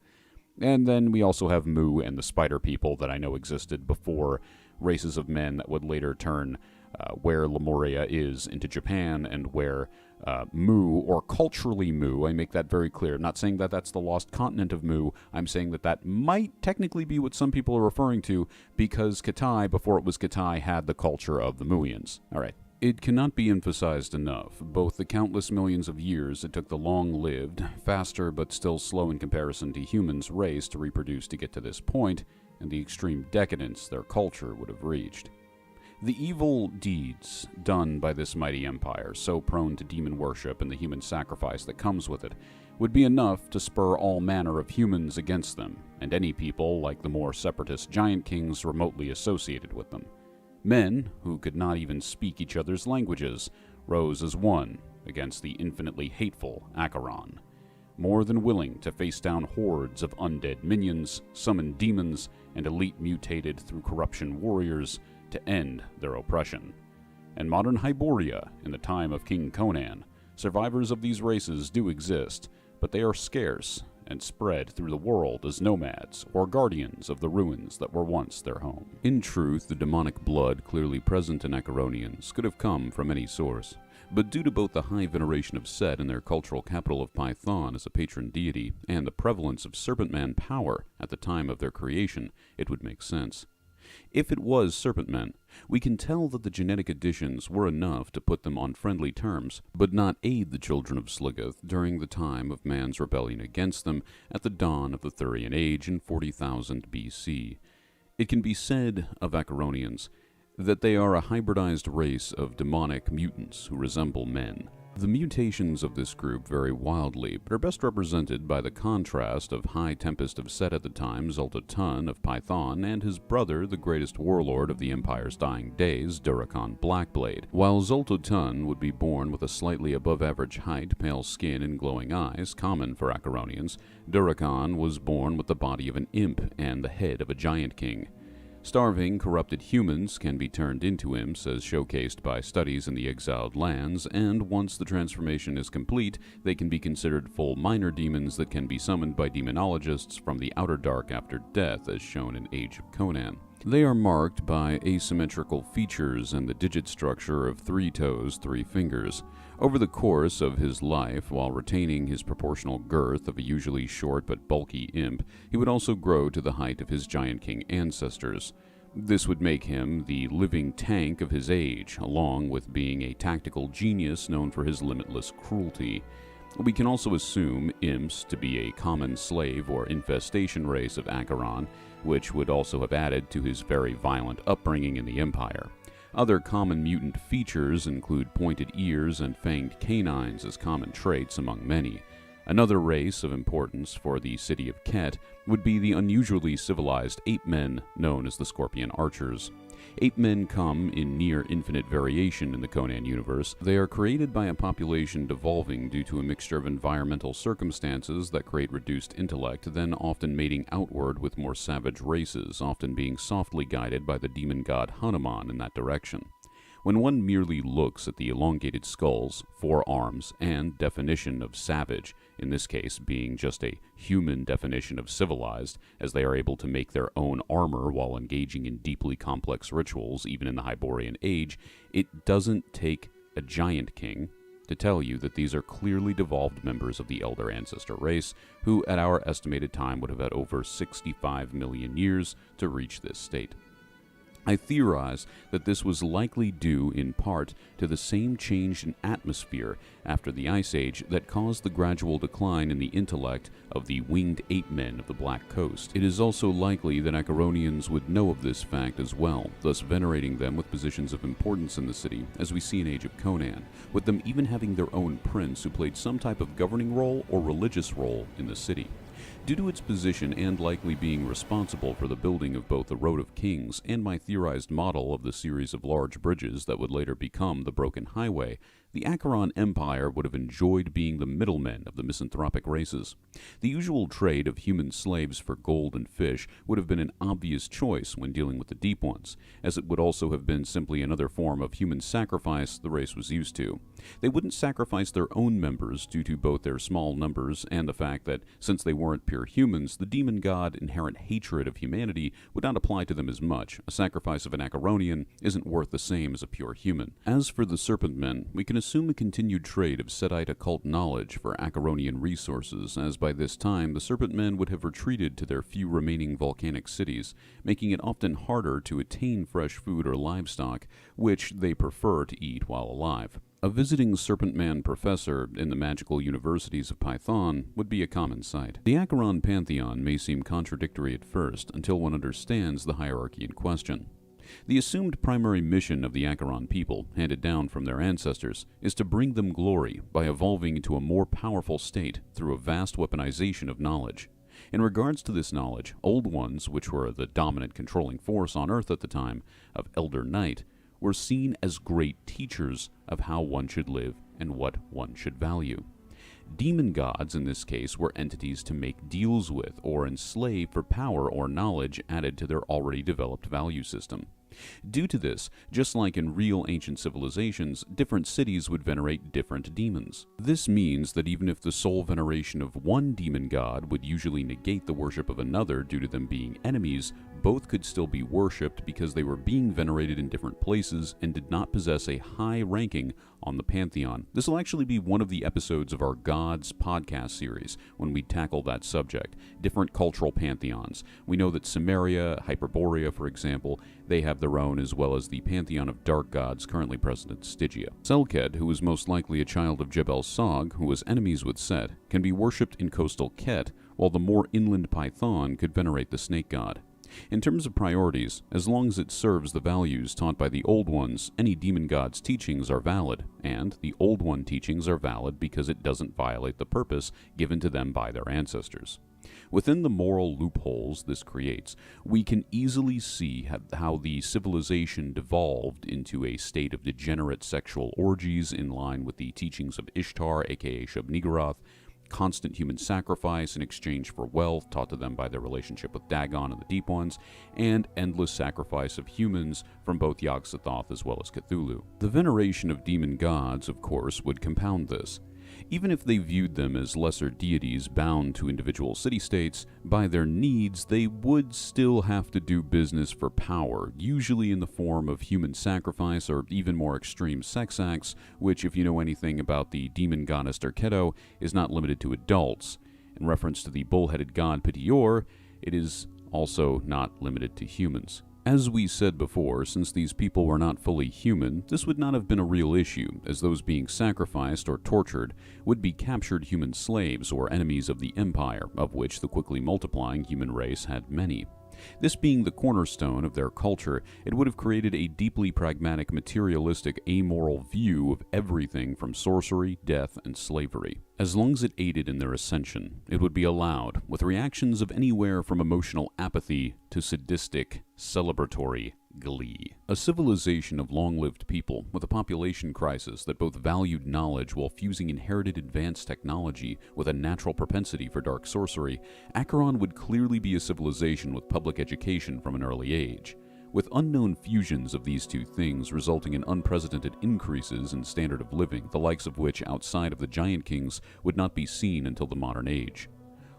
And then we also have Mu and the Spider People that I know existed before races of men that would later turn where Lemuria is into Japan, and where Mu, or culturally Mu, I make that very clear. I'm not saying that that's the lost continent of Mu. I'm saying that that might technically be what some people are referring to, because Kitai, before it was Kitai, had the culture of the Muians. All right. It cannot be emphasized enough, both the countless millions of years it took the long-lived, faster but still slow in comparison to humans' race to reproduce to get to this point, and the extreme decadence their culture would have reached. The evil deeds done by this mighty empire, so prone to demon worship and the human sacrifice that comes with it, would be enough to spur all manner of humans against them, and any people, like the more separatist giant kings remotely associated with them. Men, who could not even speak each other's languages, rose as one against the infinitely hateful Acheron, more than willing to face down hordes of undead minions, summon demons, and elite mutated through corruption warriors to end their oppression. In modern Hyboria, in the time of King Conan, survivors of these races do exist, but they are scarce and spread through the world as nomads or guardians of the ruins that were once their home. In truth, the demonic blood clearly present in Acheronians could have come from any source, but due to both the high veneration of Set in their cultural capital of Python as a patron deity, and the prevalence of Serpent Man power at the time of their creation, it would make sense. If it was Serpent Men, we can tell that the genetic additions were enough to put them on friendly terms, but not aid the children of Sligoth during the time of man's rebellion against them at the dawn of the Thurian Age in 40,000 BC. It can be said of Acheronians that they are a hybridized race of demonic mutants who resemble men. The mutations of this group vary wildly, but are best represented by the contrast of High Tempest of Set at the time, Zul'Tutun of Python, and his brother, the greatest warlord of the Empire's dying days, Durakon Blackblade. While Zul'Tutun would be born with a slightly above-average height, pale skin, and glowing eyes, common for Acheronians, Durakon was born with the body of an imp and the head of a giant king. Starving, corrupted humans can be turned into imps, as showcased by studies in the exiled lands, and once the transformation is complete, they can be considered full minor demons that can be summoned by demonologists from the Outer Dark after death, as shown in Age of Conan. They are marked by asymmetrical features and the digit structure of 3 toes, 3 fingers. Over the course of his life, while retaining his proportional girth of a usually short but bulky imp, he would also grow to the height of his giant king ancestors. This would make him the living tank of his age, along with being a tactical genius known for his limitless cruelty. We can also assume imps to be a common slave or infestation race of Acheron, which would also have added to his very violent upbringing in the Empire. Other common mutant features include pointed ears and fanged canines as common traits among many. Another race of importance for the city of Ket would be the unusually civilized ape men known as the Scorpion Archers. Ape men come in near infinite variation in the Conan universe. They are created by a population devolving due to a mixture of environmental circumstances that create reduced intellect, then often mating outward with more savage races, often being softly guided by the demon god Hanuman in that direction. When one merely looks at the elongated skulls, forearms, and definition of savage, in this case being just a human definition of civilized, as they are able to make their own armor while engaging in deeply complex rituals even in the Hyborian Age, it doesn't take a giant king to tell you that these are clearly devolved members of the Elder Ancestor race, who at our estimated time would have had over 65 million years to reach this state. I theorize that this was likely due in part to the same change in atmosphere after the Ice Age that caused the gradual decline in the intellect of the winged ape men of the Black Coast. It is also likely that Acheronians would know of this fact as well, thus venerating them with positions of importance in the city, as we see in Age of Conan, with them even having their own prince who played some type of governing role or religious role in the city. Due to its position and likely being responsible for the building of both the Road of Kings and my theorized model of the series of large bridges that would later become the Broken Highway, the Acheron Empire would have enjoyed being the middlemen of the misanthropic races. The usual trade of human slaves for gold and fish would have been an obvious choice when dealing with the Deep Ones, as it would also have been simply another form of human sacrifice the race was used to. They wouldn't sacrifice their own members due to both their small numbers and the fact that, since they weren't pure humans, the demon god inherent hatred of humanity would not apply to them as much. A sacrifice of an Acheronian isn't worth the same as a pure human. As for the Serpent Men, we can assume a continued trade of Setite occult knowledge for Acheronian resources, as by this time the Serpent Men would have retreated to their few remaining volcanic cities, making it often harder to attain fresh food or livestock, which they prefer to eat while alive. A visiting Serpent Man professor in the magical universities of Python would be a common sight. The Acheron pantheon may seem contradictory at first until one understands the hierarchy in question. The assumed primary mission of the Acheron people, handed down from their ancestors, is to bring them glory by evolving into a more powerful state through a vast weaponization of knowledge. In regards to this knowledge, Old Ones, which were the dominant controlling force on Earth at the time of Elder Night, were seen as great teachers of how one should live and what one should value. Demon gods, in this case, were entities to make deals with or enslave for power or knowledge added to their already developed value system. Due to this, just like in real ancient civilizations, different cities would venerate different demons. This means that even if the sole veneration of one demon god would usually negate the worship of another due to them being enemies, both could still be worshipped because they were being venerated in different places and did not possess a high ranking on the pantheon. This will actually be one of the episodes of our Gods podcast series when we tackle that subject, different cultural pantheons. We know that Sumeria, Hyperborea, for example, they have their own, as well as the pantheon of dark gods currently present at Stygia. Selked, who is most likely a child of Jebel Sog, who was enemies with Set, can be worshipped in coastal Ket, while the more inland Python could venerate the snake god. In terms of priorities, as long as it serves the values taught by the Old Ones, any demon god's teachings are valid, and the Old One teachings are valid because it doesn't violate the purpose given to them by their ancestors. Within the moral loopholes this creates, we can easily see how the civilization devolved into a state of degenerate sexual orgies in line with the teachings of Ishtar, aka Shub-Niggurath, constant human sacrifice in exchange for wealth taught to them by their relationship with Dagon and the Deep Ones, and endless sacrifice of humans from both Yog-Sothoth as well as Cthulhu. The veneration of demon gods, of course, would compound this. Even if they viewed them as lesser deities bound to individual city-states, by their needs they would still have to do business for power, usually in the form of human sacrifice or even more extreme sex acts, which, if you know anything about the demon goddess Derketo, is not limited to adults. In reference to the bull-headed god Pitior, it is also not limited to humans. As we said before, since these people were not fully human, this would not have been a real issue, as those being sacrificed or tortured would be captured human slaves or enemies of the Empire, of which the quickly multiplying human race had many. This being the cornerstone of their culture, it would have created a deeply pragmatic, materialistic, amoral view of everything from sorcery, death, and slavery. As long as it aided in their ascension, it would be allowed, with reactions of anywhere from emotional apathy to sadistic, celebratory glee. A civilization of long-lived people with a population crisis that both valued knowledge while fusing inherited advanced technology with a natural propensity for dark sorcery, Acheron would clearly be a civilization with public education from an early age, with unknown fusions of these two things resulting in unprecedented increases in standard of living, the likes of which outside of the Giant Kings would not be seen until the modern age.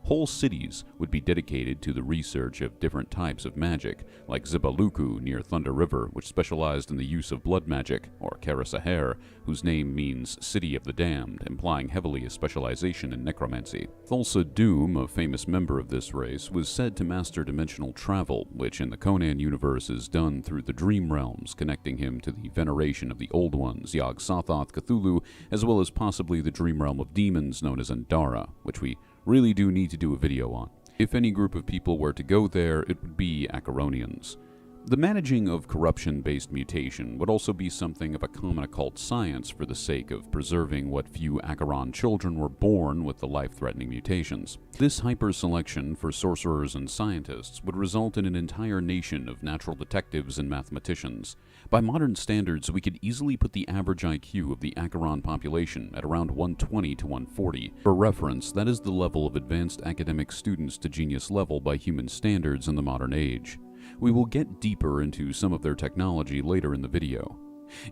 Whole cities would be dedicated to the research of different types of magic, like Zibaluku near Thunder River, which specialized in the use of blood magic, or Karasaher, whose name means City of the Damned, implying heavily a specialization in necromancy. Thulsa Doom, a famous member of this race, was said to master dimensional travel, which in the Conan universe is done through the Dream Realms, connecting him to the veneration of the Old Ones, Yog-Sothoth, Cthulhu, as well as possibly the Dream Realm of demons known as Andara, which we really do need to do a video on. If any group of people were to go there, it would be Acheronians. The managing of corruption-based mutation would also be something of a common occult science for the sake of preserving what few Acheron children were born with the life-threatening mutations. This hyper-selection for sorcerers and scientists would result in an entire nation of natural detectives and mathematicians. By modern standards, we could easily put the average IQ of the Acheron population at around 120 to 140. For reference, that is the level of advanced academic students to genius level by human standards in the modern age. We will get deeper into some of their technology later in the video.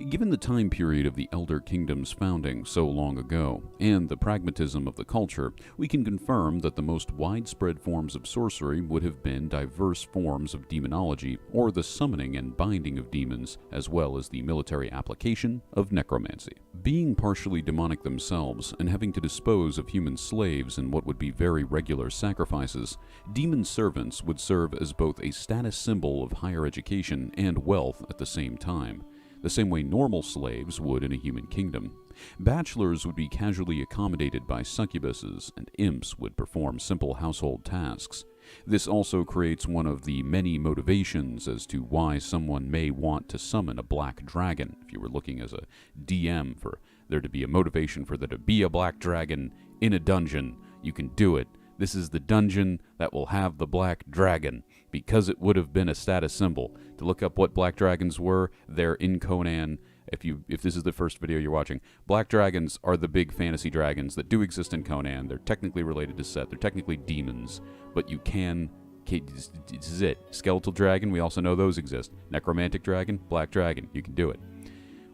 Given the time period of the Elder Kingdom's founding so long ago, and the pragmatism of the culture, we can confirm that the most widespread forms of sorcery would have been diverse forms of demonology, or the summoning and binding of demons, as well as the military application of necromancy. Being partially demonic themselves, and having to dispose of human slaves in what would be very regular sacrifices, demon servants would serve as both a status symbol of higher education and wealth at the same time, the same way normal slaves would in a human kingdom. Bachelors would be casually accommodated by succubuses, and imps would perform simple household tasks. This also creates one of the many motivations as to why someone may want to summon a black dragon. If you were looking as a DM for there to be a motivation for there to be a black dragon in a dungeon, you can do it. This is the dungeon that will have the black dragon, because it would have been a status symbol. To look up what black dragons were, they're in Conan. If this is the first video you're watching, black dragons are the big fantasy dragons that do exist in Conan. They're technically related to Set. They're technically demons, but you can... This is it. Skeletal dragon, we also know those exist. Necromantic dragon, black dragon, you can do it,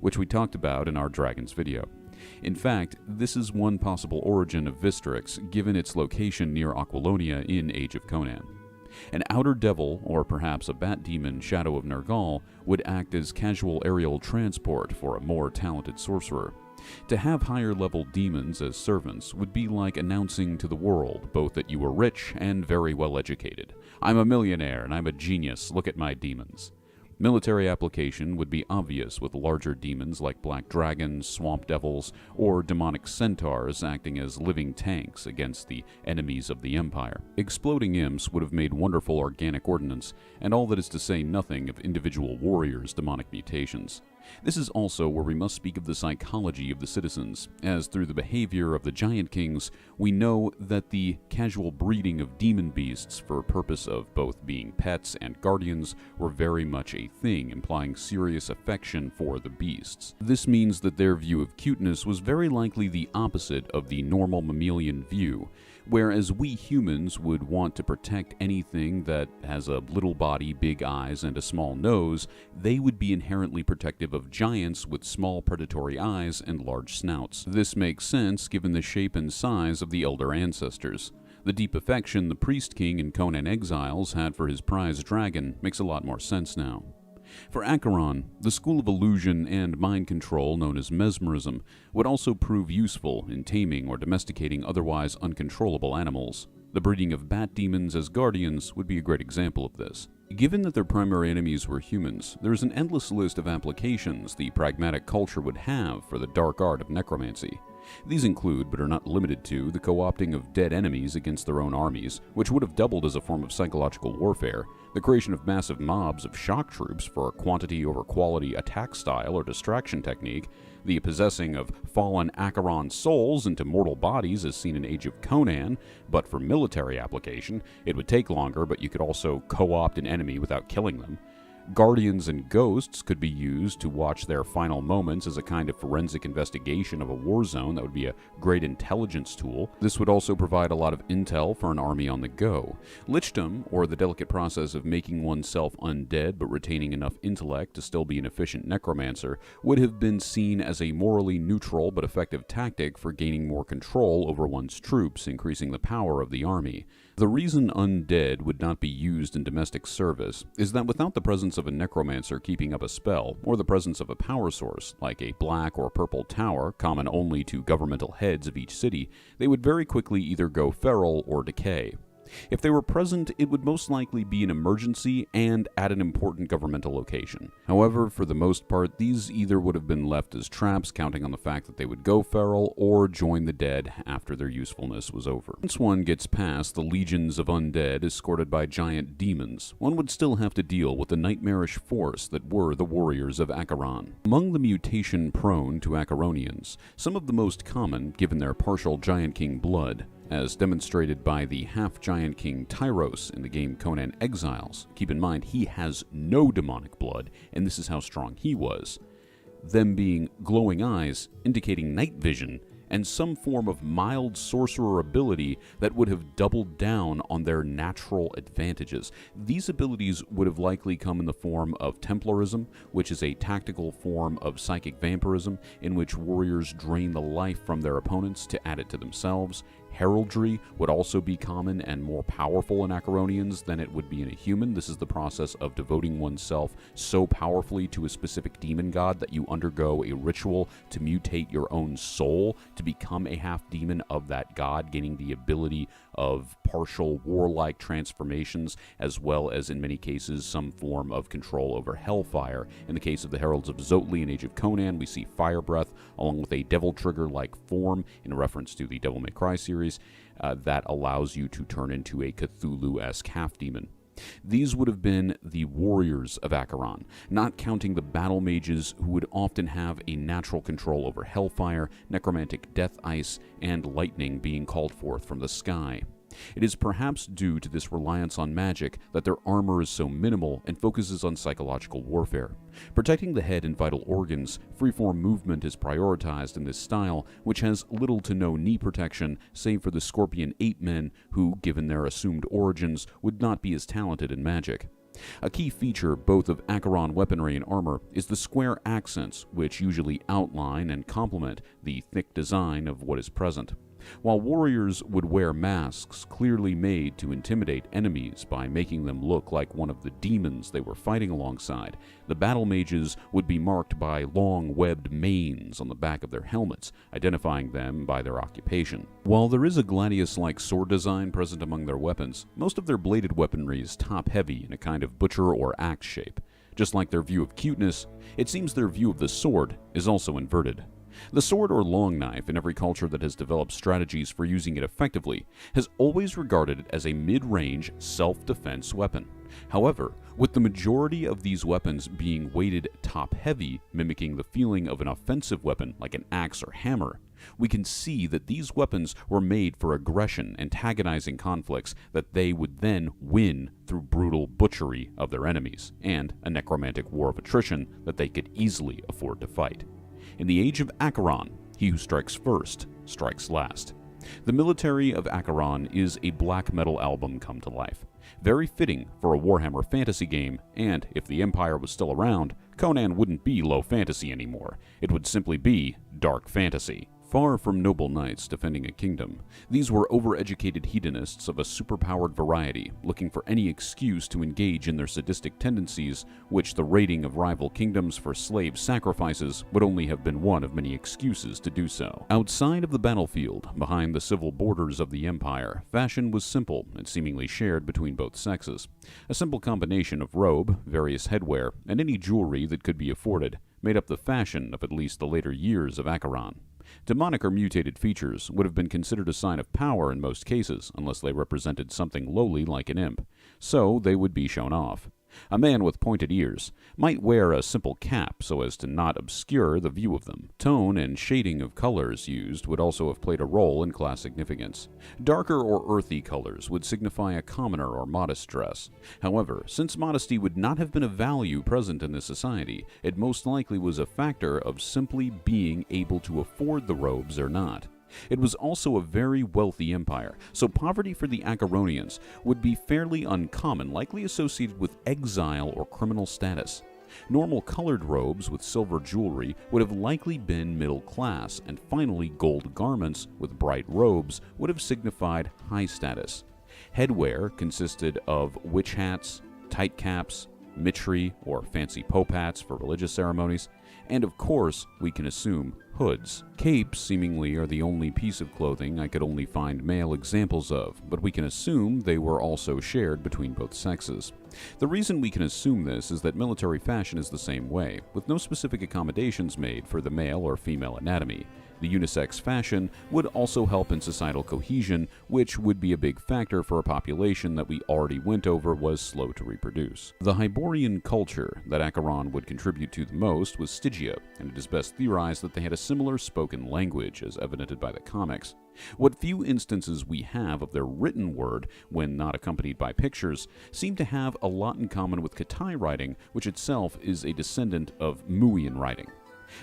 which we talked about in our dragons video. In fact, this is one possible origin of Vistrix, given its location near Aquilonia in Age of Conan. An outer devil, or perhaps a bat demon Shadow of Nergal, would act as casual aerial transport for a more talented sorcerer. To have higher-level demons as servants would be like announcing to the world both that you were rich and very well educated. I'm a millionaire and I'm a genius, look at my demons. Military application would be obvious with larger demons like black dragons, swamp devils, or demonic centaurs acting as living tanks against the enemies of the Empire. Exploding imps would have made wonderful organic ordnance, and all that is to say nothing of individual warriors' demonic mutations. This is also where we must speak of the psychology of the citizens, as through the behavior of the Giant Kings, we know that the casual breeding of demon beasts for purpose of both being pets and guardians were very much a thing, implying serious affection for the beasts. This means that their view of cuteness was very likely the opposite of the normal mammalian view, whereas we humans would want to protect anything that has a little body, big eyes, and a small nose, they would be inherently protective of giants with small predatory eyes and large snouts. This makes sense given the shape and size of the elder ancestors. The deep affection the Priest King in Conan Exiles had for his prize dragon makes a lot more sense now. For Acheron, the school of illusion and mind control known as mesmerism would also prove useful in taming or domesticating otherwise uncontrollable animals. The breeding of bat demons as guardians would be a great example of this. Given that their primary enemies were humans, there is an endless list of applications the pragmatic culture would have for the dark art of necromancy. These include, but are not limited to, the co-opting of dead enemies against their own armies, which would have doubled as a form of psychological warfare, the creation of massive mobs of shock troops for a quantity over quality attack style or distraction technique, the possessing of fallen Acheron souls into mortal bodies as seen in Age of Conan, but for military application, it would take longer, but you could also co-opt an enemy without killing them. Guardians and ghosts could be used to watch their final moments as a kind of forensic investigation of a war zone that would be a great intelligence tool. This would also provide a lot of intel for an army on the go. Lichdom, or the delicate process of making oneself undead but retaining enough intellect to still be an efficient necromancer, would have been seen as a morally neutral but effective tactic for gaining more control over one's troops, increasing the power of the army. The reason undead would not be used in domestic service is that without the presence of a necromancer keeping up a spell, or the presence of a power source, like a black or purple tower, common only to governmental heads of each city, they would very quickly either go feral or decay. If they were present, it would most likely be an emergency and at an important governmental location. However, for the most part, these either would have been left as traps, counting on the fact that they would go feral, or join the dead after their usefulness was over. Once one gets past the legions of undead escorted by giant demons, one would still have to deal with the nightmarish force that were the warriors of Acheron. Among the mutation-prone to Acheronians, some of the most common, given their partial Giant King blood, as demonstrated by the half-giant king Tyros in the game Conan Exiles. Keep in mind, he has no demonic blood, and this is how strong he was. Them being glowing eyes, indicating night vision, and some form of mild sorcerer ability that would have doubled down on their natural advantages. These abilities would have likely come in the form of Templarism, which is a tactical form of psychic vampirism in which warriors drain the life from their opponents to add it to themselves. Heraldry would also be common and more powerful in Acheronians than it would be in a human. This is the process of devoting oneself so powerfully to a specific demon god that you undergo a ritual to mutate your own soul to become a half-demon of that god, gaining the ability of partial warlike transformations, as well as, in many cases, some form of control over hellfire. In the case of the Heralds of Zotli in Age of Conan, we see fire breath, along with a devil trigger-like form, in reference to the Devil May Cry series, that allows you to turn into a Cthulhu-esque half-demon. These would have been the warriors of Acheron, not counting the battle mages who would often have a natural control over hellfire, necromantic death ice, and lightning being called forth from the sky. It is perhaps due to this reliance on magic that their armor is so minimal and focuses on psychological warfare. Protecting the head and vital organs, freeform movement is prioritized in this style, which has little to no knee protection, save for the Scorpion Ape-Men who, given their assumed origins, would not be as talented in magic. A key feature both of Acheron weaponry and armor is the square accents, which usually outline and complement the thick design of what is present. While warriors would wear masks clearly made to intimidate enemies by making them look like one of the demons they were fighting alongside, the battle mages would be marked by long webbed manes on the back of their helmets, identifying them by their occupation. While there is a gladius-like sword design present among their weapons, most of their bladed weaponry is top-heavy in a kind of butcher or axe shape. Just like their view of cuteness, it seems their view of the sword is also inverted. The sword or long knife, in every culture that has developed strategies for using it effectively, has always regarded it as a mid-range, self-defense weapon. However, with the majority of these weapons being weighted top-heavy, mimicking the feeling of an offensive weapon like an axe or hammer, we can see that these weapons were made for aggression, antagonizing conflicts that they would then win through brutal butchery of their enemies, and a necromantic war of attrition that they could easily afford to fight. In the Age of Acheron, he who strikes first strikes last. The military of Acheron is a black metal album come to life. Very fitting for a Warhammer fantasy game, and if the Empire was still around, Conan wouldn't be low fantasy anymore. It would simply be dark fantasy Far from noble knights defending a kingdom, these were overeducated hedonists of a superpowered variety, looking for any excuse to engage in their sadistic tendencies, which the raiding of rival kingdoms for slave sacrifices would only have been one of many excuses to do so. Outside of the battlefield, behind the civil borders of the empire, fashion was simple and seemingly shared between both sexes. A simple combination of robe, various headwear, and any jewelry that could be afforded made up the fashion of at least the later years of Acheron. Demonic or mutated features would have been considered a sign of power in most cases, unless they represented something lowly like an imp, so they would be shown off. A man with pointed ears might wear a simple cap so as to not obscure the view of them. Tone and shading of colors used would also have played a role in class significance. Darker or earthy colors would signify a commoner or modest dress. However, since modesty would not have been a value present in this society, it most likely was a factor of simply being able to afford the robes or not. It was also a very wealthy empire, so poverty for the Acheronians would be fairly uncommon, likely associated with exile or criminal status. Normal colored robes with silver jewelry would have likely been middle class, and finally gold garments with bright robes would have signified high status. Headwear consisted of witch hats, tight caps, mitre or fancy pope hats for religious ceremonies, and of course, we can assume hoods. Capes seemingly are the only piece of clothing I could only find male examples of, but we can assume they were also shared between both sexes. The reason we can assume this is that military fashion is the same way, with no specific accommodations made for the male or female anatomy. The unisex fashion would also help in societal cohesion, which would be a big factor for a population that we already went over was slow to reproduce. The Hyborian culture that Acheron would contribute to the most was Stygia, and it is best theorized that they had a similar spoken language, as evidenced by the comics. What few instances we have of their written word, when not accompanied by pictures, seem to have a lot in common with Katai writing, which itself is a descendant of Muian writing.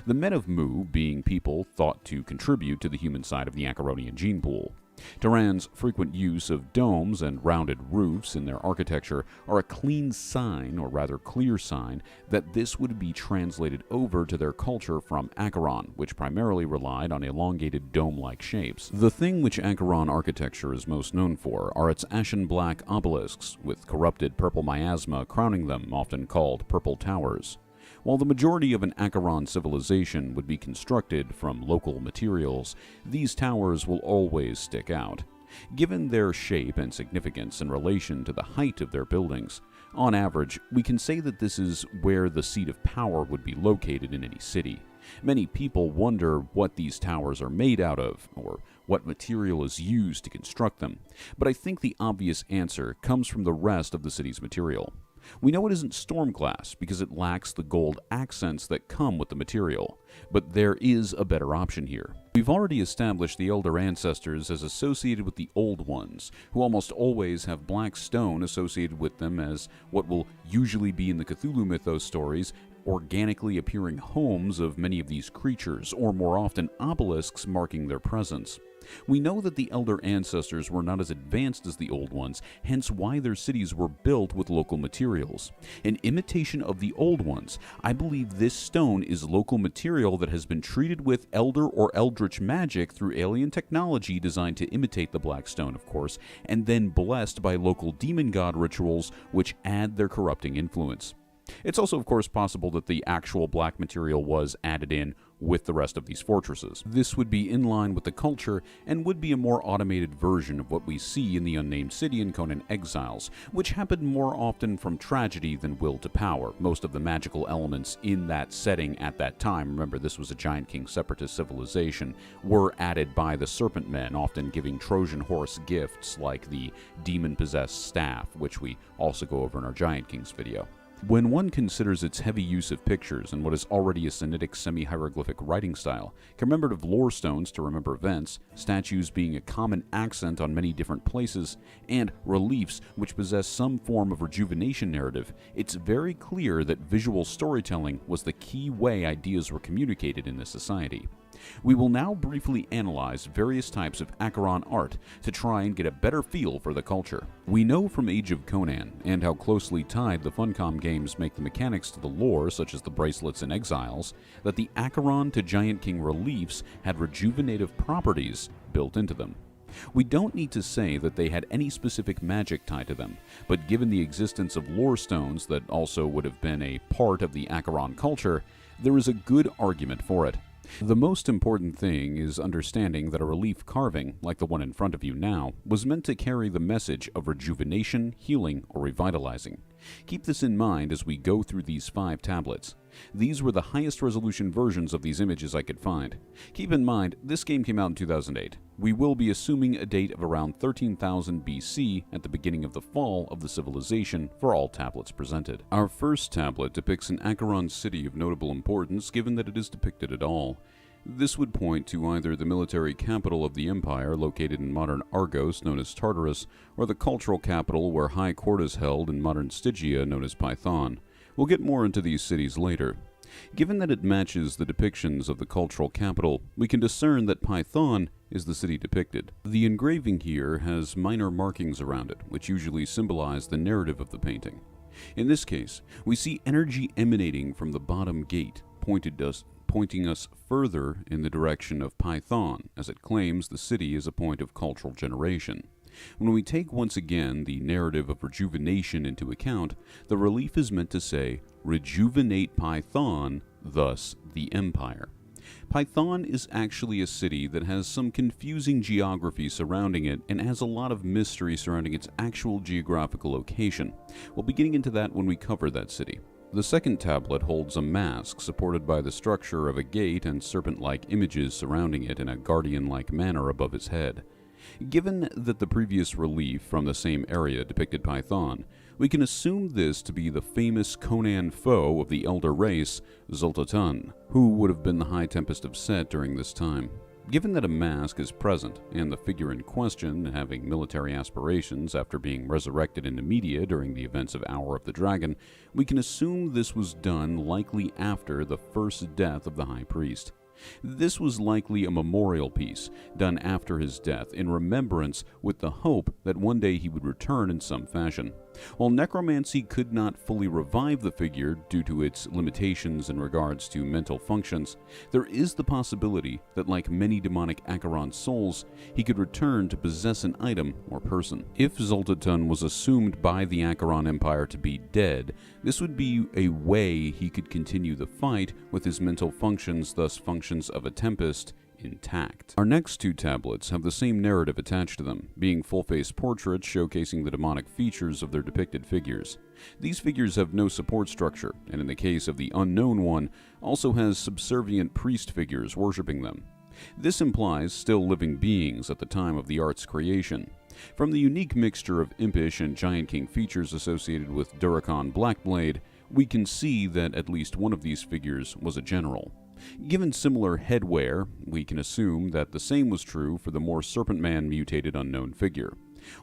The men of Mu being people thought to contribute to the human side of the Acheronian gene pool. Tehran's frequent use of domes and rounded roofs in their architecture are a clean sign, or rather clear sign, that this would be translated over to their culture from Acheron, which primarily relied on elongated dome-like shapes. The thing which Acheron architecture is most known for are its ashen-black obelisks, with corrupted purple miasma crowning them, often called purple towers. While the majority of an Acheron civilization would be constructed from local materials, these towers will always stick out. Given their shape and significance in relation to the height of their buildings, on average, we can say that this is where the seat of power would be located in any city. Many people wonder what these towers are made out of, or what material is used to construct them, but I think the obvious answer comes from the rest of the city's material. We know it isn't storm glass because it lacks the gold accents that come with the material, but there is a better option here. We've already established the elder ancestors as associated with the old ones, who almost always have black stone associated with them as what will usually be in the Cthulhu mythos stories, organically appearing homes of many of these creatures, or more often obelisks marking their presence. We know that the elder ancestors were not as advanced as the old ones, hence why their cities were built with local materials. In imitation of the old ones, I believe this stone is local material that has been treated with elder or eldritch magic through alien technology designed to imitate the black stone, of course, and then blessed by local demon god rituals which add their corrupting influence. It's also, of course, possible that the actual black material was added in with the rest of these fortresses. This would be in line with the culture and would be a more automated version of what we see in the Unnamed City in Conan Exiles, which happened more often from tragedy than will to power. Most of the magical elements in that setting at that time, remember this was a Giant King separatist civilization, were added by the Serpent Men, often giving Trojan horse gifts like the demon-possessed staff, which we also go over in our Giant Kings video. When one considers its heavy use of pictures and what is already a Sinitic semi-hieroglyphic writing style, commemorative lore stones to remember events, statues being a common accent on many different places, and reliefs which possess some form of rejuvenation narrative, it's very clear that visual storytelling was the key way ideas were communicated in this society. We will now briefly analyze various types of Acheron art to try and get a better feel for the culture. We know from Age of Conan, and how closely tied the Funcom games make the mechanics to the lore, such as the bracelets and exiles, that the Acheron to Giant King reliefs had rejuvenative properties built into them. We don't need to say that they had any specific magic tied to them, but given the existence of lore stones that also would have been a part of the Acheron culture, there is a good argument for it. The most important thing is understanding that a relief carving, like the one in front of you now, was meant to carry the message of rejuvenation, healing, or revitalizing. Keep this in mind as we go through these 5 tablets. These were the highest resolution versions of these images I could find. Keep in mind, this game came out in 2008. We will be assuming a date of around 13,000 BC at the beginning of the fall of the civilization for all tablets presented. Our first tablet depicts an Acheron city of notable importance given that it is depicted at all. This would point to either the military capital of the empire located in modern Argos known as Tartarus, or the cultural capital where high court is held in modern Stygia known as Python. We'll get more into these cities later. Given that it matches the depictions of the cultural capital, we can discern that Python is the city depicted. The engraving here has minor markings around it, which usually symbolize the narrative of the painting. In this case, we see energy emanating from the bottom gate, pointing us further in the direction of Python, as it claims the city is a point of cultural generation. When we take once again the narrative of rejuvenation into account, the relief is meant to say, rejuvenate Python, thus the empire. Python is actually a city that has some confusing geography surrounding it and has a lot of mystery surrounding its actual geographical location. We'll be getting into that when we cover that city. The second tablet holds a mask supported by the structure of a gate and serpent-like images surrounding it in a guardian-like manner above its head. Given that the previous relief from the same area depicted Python, we can assume this to be the famous Conan foe of the elder race, Zultatun, who would have been the High Tempest of Set during this time. Given that a mask is present, and the figure in question having military aspirations after being resurrected into media during the events of Hour of the Dragon, we can assume this was done likely after the first death of the High Priest. This was likely a memorial piece, done after his death, in remembrance with the hope that one day he would return in some fashion. While necromancy could not fully revive the figure due to its limitations in regards to mental functions, there is the possibility that, like many demonic Acheron souls, he could return to possess an item or person. If Zultatun was assumed by the Acheron Empire to be dead, this would be a way he could continue the fight with his mental functions, thus functions of a Tempest, intact. Our next 2 tablets have the same narrative attached to them, being full-face portraits showcasing the demonic features of their depicted figures. These figures have no support structure, and in the case of the unknown one, also has subservient priest figures worshipping them. This implies still living beings at the time of the art's creation. From the unique mixture of impish and Giant King features associated with Duracon Blackblade, we can see that at least one of these figures was a general. Given similar headwear, we can assume that the same was true for the more Serpent Man mutated unknown figure.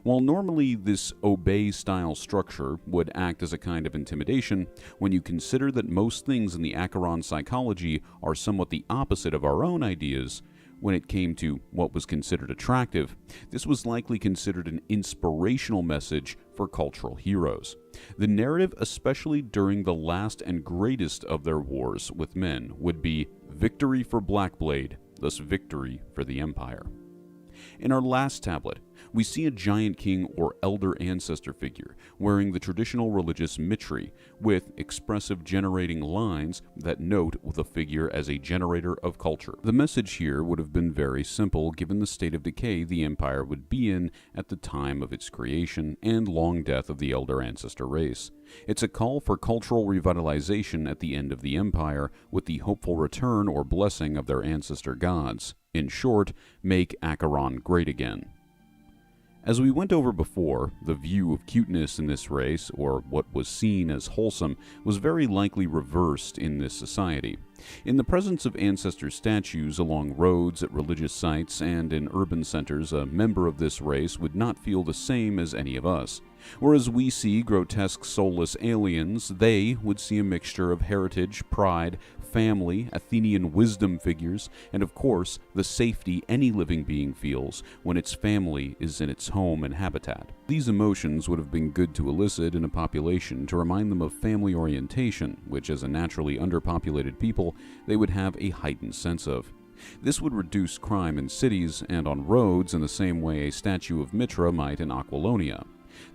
While normally this obey-style structure would act as a kind of intimidation, when you consider that most things in the Acheron psychology are somewhat the opposite of our own ideas, when it came to what was considered attractive, this was likely considered an inspirational message for cultural heroes. The narrative, especially during the last and greatest of their wars with men, would be victory for Blackblade, thus victory for the Empire. In our last tablet, we see a Giant King or Elder Ancestor figure wearing the traditional religious mitri with expressive generating lines that note the figure as a generator of culture. The message here would have been very simple given the state of decay the Empire would be in at the time of its creation and long death of the Elder Ancestor race. It's a call for cultural revitalization at the end of the Empire with the hopeful return or blessing of their ancestor gods. In short, make Acheron great again. As we went over before, the view of cuteness in this race, or what was seen as wholesome, was very likely reversed in this society. In the presence of ancestor statues along roads, at religious sites, and in urban centers, a member of this race would not feel the same as any of us. Whereas we see grotesque soulless aliens, they would see a mixture of heritage, pride, family, Athenian wisdom figures, and of course, the safety any living being feels when its family is in its home and habitat. These emotions would have been good to elicit in a population to remind them of family orientation, which as a naturally underpopulated people, they would have a heightened sense of. This would reduce crime in cities and on roads in the same way a statue of Mitra might in Aquilonia.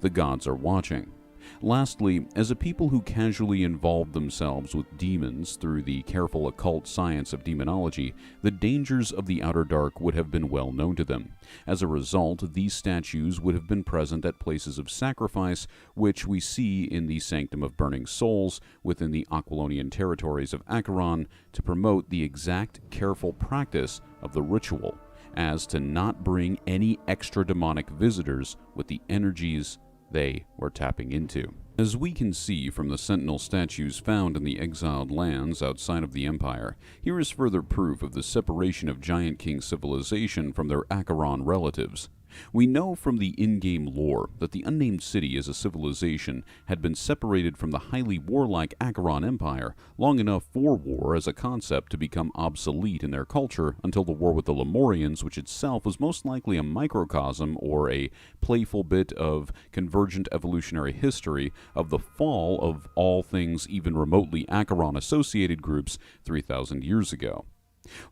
The gods are watching. Lastly, as a people who casually involved themselves with demons through the careful occult science of demonology, the dangers of the Outer Dark would have been well known to them. As a result, these statues would have been present at places of sacrifice, which we see in the Sanctum of Burning Souls within the Aquilonian territories of Acheron, to promote the exact careful practice of the ritual, as to not bring any extra demonic visitors with the energies they were tapping into. As we can see from the sentinel statues found in the exiled lands outside of the Empire, here is further proof of the separation of Giant King civilization from their Acheron relatives. We know from the in-game lore that the unnamed city as a civilization had been separated from the highly warlike Acheron Empire long enough for war as a concept to become obsolete in their culture until the war with the Lemurians, which itself was most likely a microcosm or a playful bit of convergent evolutionary history of the fall of all things even remotely Acheron-associated groups 3,000 years ago.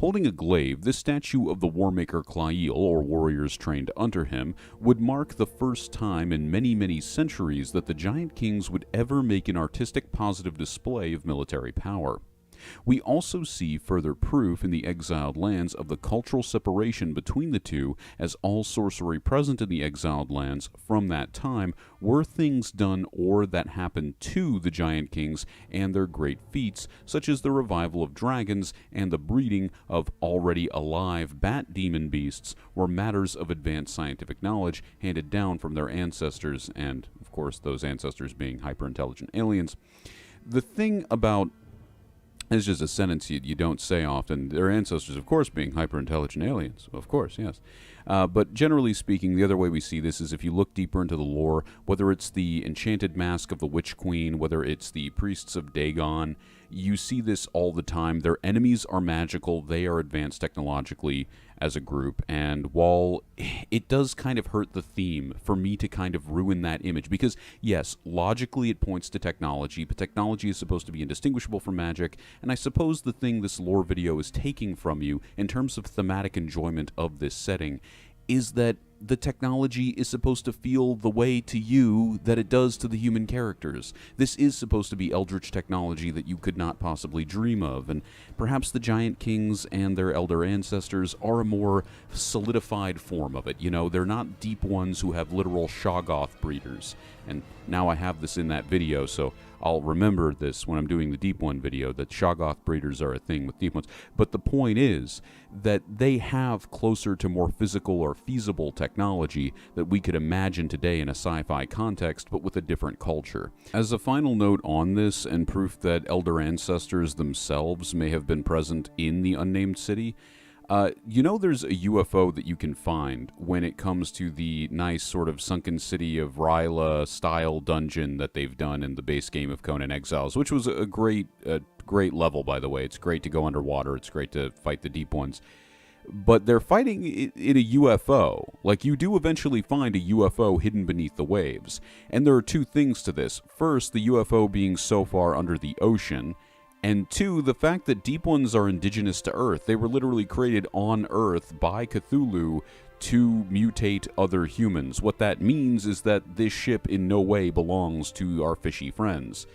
Holding a glaive, this statue of the warmaker Clail, or warriors trained under him, would mark the first time in many, many centuries that the Giant Kings would ever make an artistic positive display of military power. We also see further proof in the exiled lands of the cultural separation between the two, as all sorcery present in the exiled lands from that time were things done or that happened to the Giant Kings and their great feats, such as the revival of dragons and the breeding of already alive bat demon beasts, were matters of advanced scientific knowledge handed down from their ancestors, and of course those ancestors being hyper-intelligent aliens. The thing about It's just a sentence you don't say often. Their ancestors, of course, being hyper-intelligent aliens. Of course, yes. But generally speaking, the other way we see this is if you look deeper into the lore, whether it's the enchanted mask of the Witch Queen, whether it's the priests of Dagon, you see this all the time. Their enemies are magical. They are advanced technologically as a group. And while it does kind of hurt the theme for me to kind of ruin that image, because yes, logically it points to technology, but technology is supposed to be indistinguishable from magic. And I suppose the thing this lore video is taking from you in terms of thematic enjoyment of this setting is that the technology is supposed to feel the way to you that it does to the human characters. This is supposed to be eldritch technology that you could not possibly dream of, and perhaps the Giant Kings and their elder ancestors are a more solidified form of it. You know, they're not deep ones who have literal Shoggoth breeders. And now I have this in that video, so I'll remember this when I'm doing the Deep One video, that Shoggoth breeders are a thing with Deep Ones. But the point is that they have closer to more physical or feasible technology that we could imagine today in a sci-fi context, but with a different culture. As a final note on this, and proof that elder ancestors themselves may have been present in the unnamed city, you know there's a UFO that you can find when it comes to the nice sort of sunken city of Ryla style dungeon that they've done in the base game of Conan Exiles, which was a great level, by the way. It's great to go underwater. It's great to fight the deep ones. But they're fighting in a UFO. Like, you do eventually find a UFO hidden beneath the waves. And there are two things to this. First, the UFO being so far under the ocean, and two, the fact that Deep Ones are indigenous to Earth. They were literally created on Earth by Cthulhu to mutate other humans. What that means is that this ship in no way belongs to our fishy friends.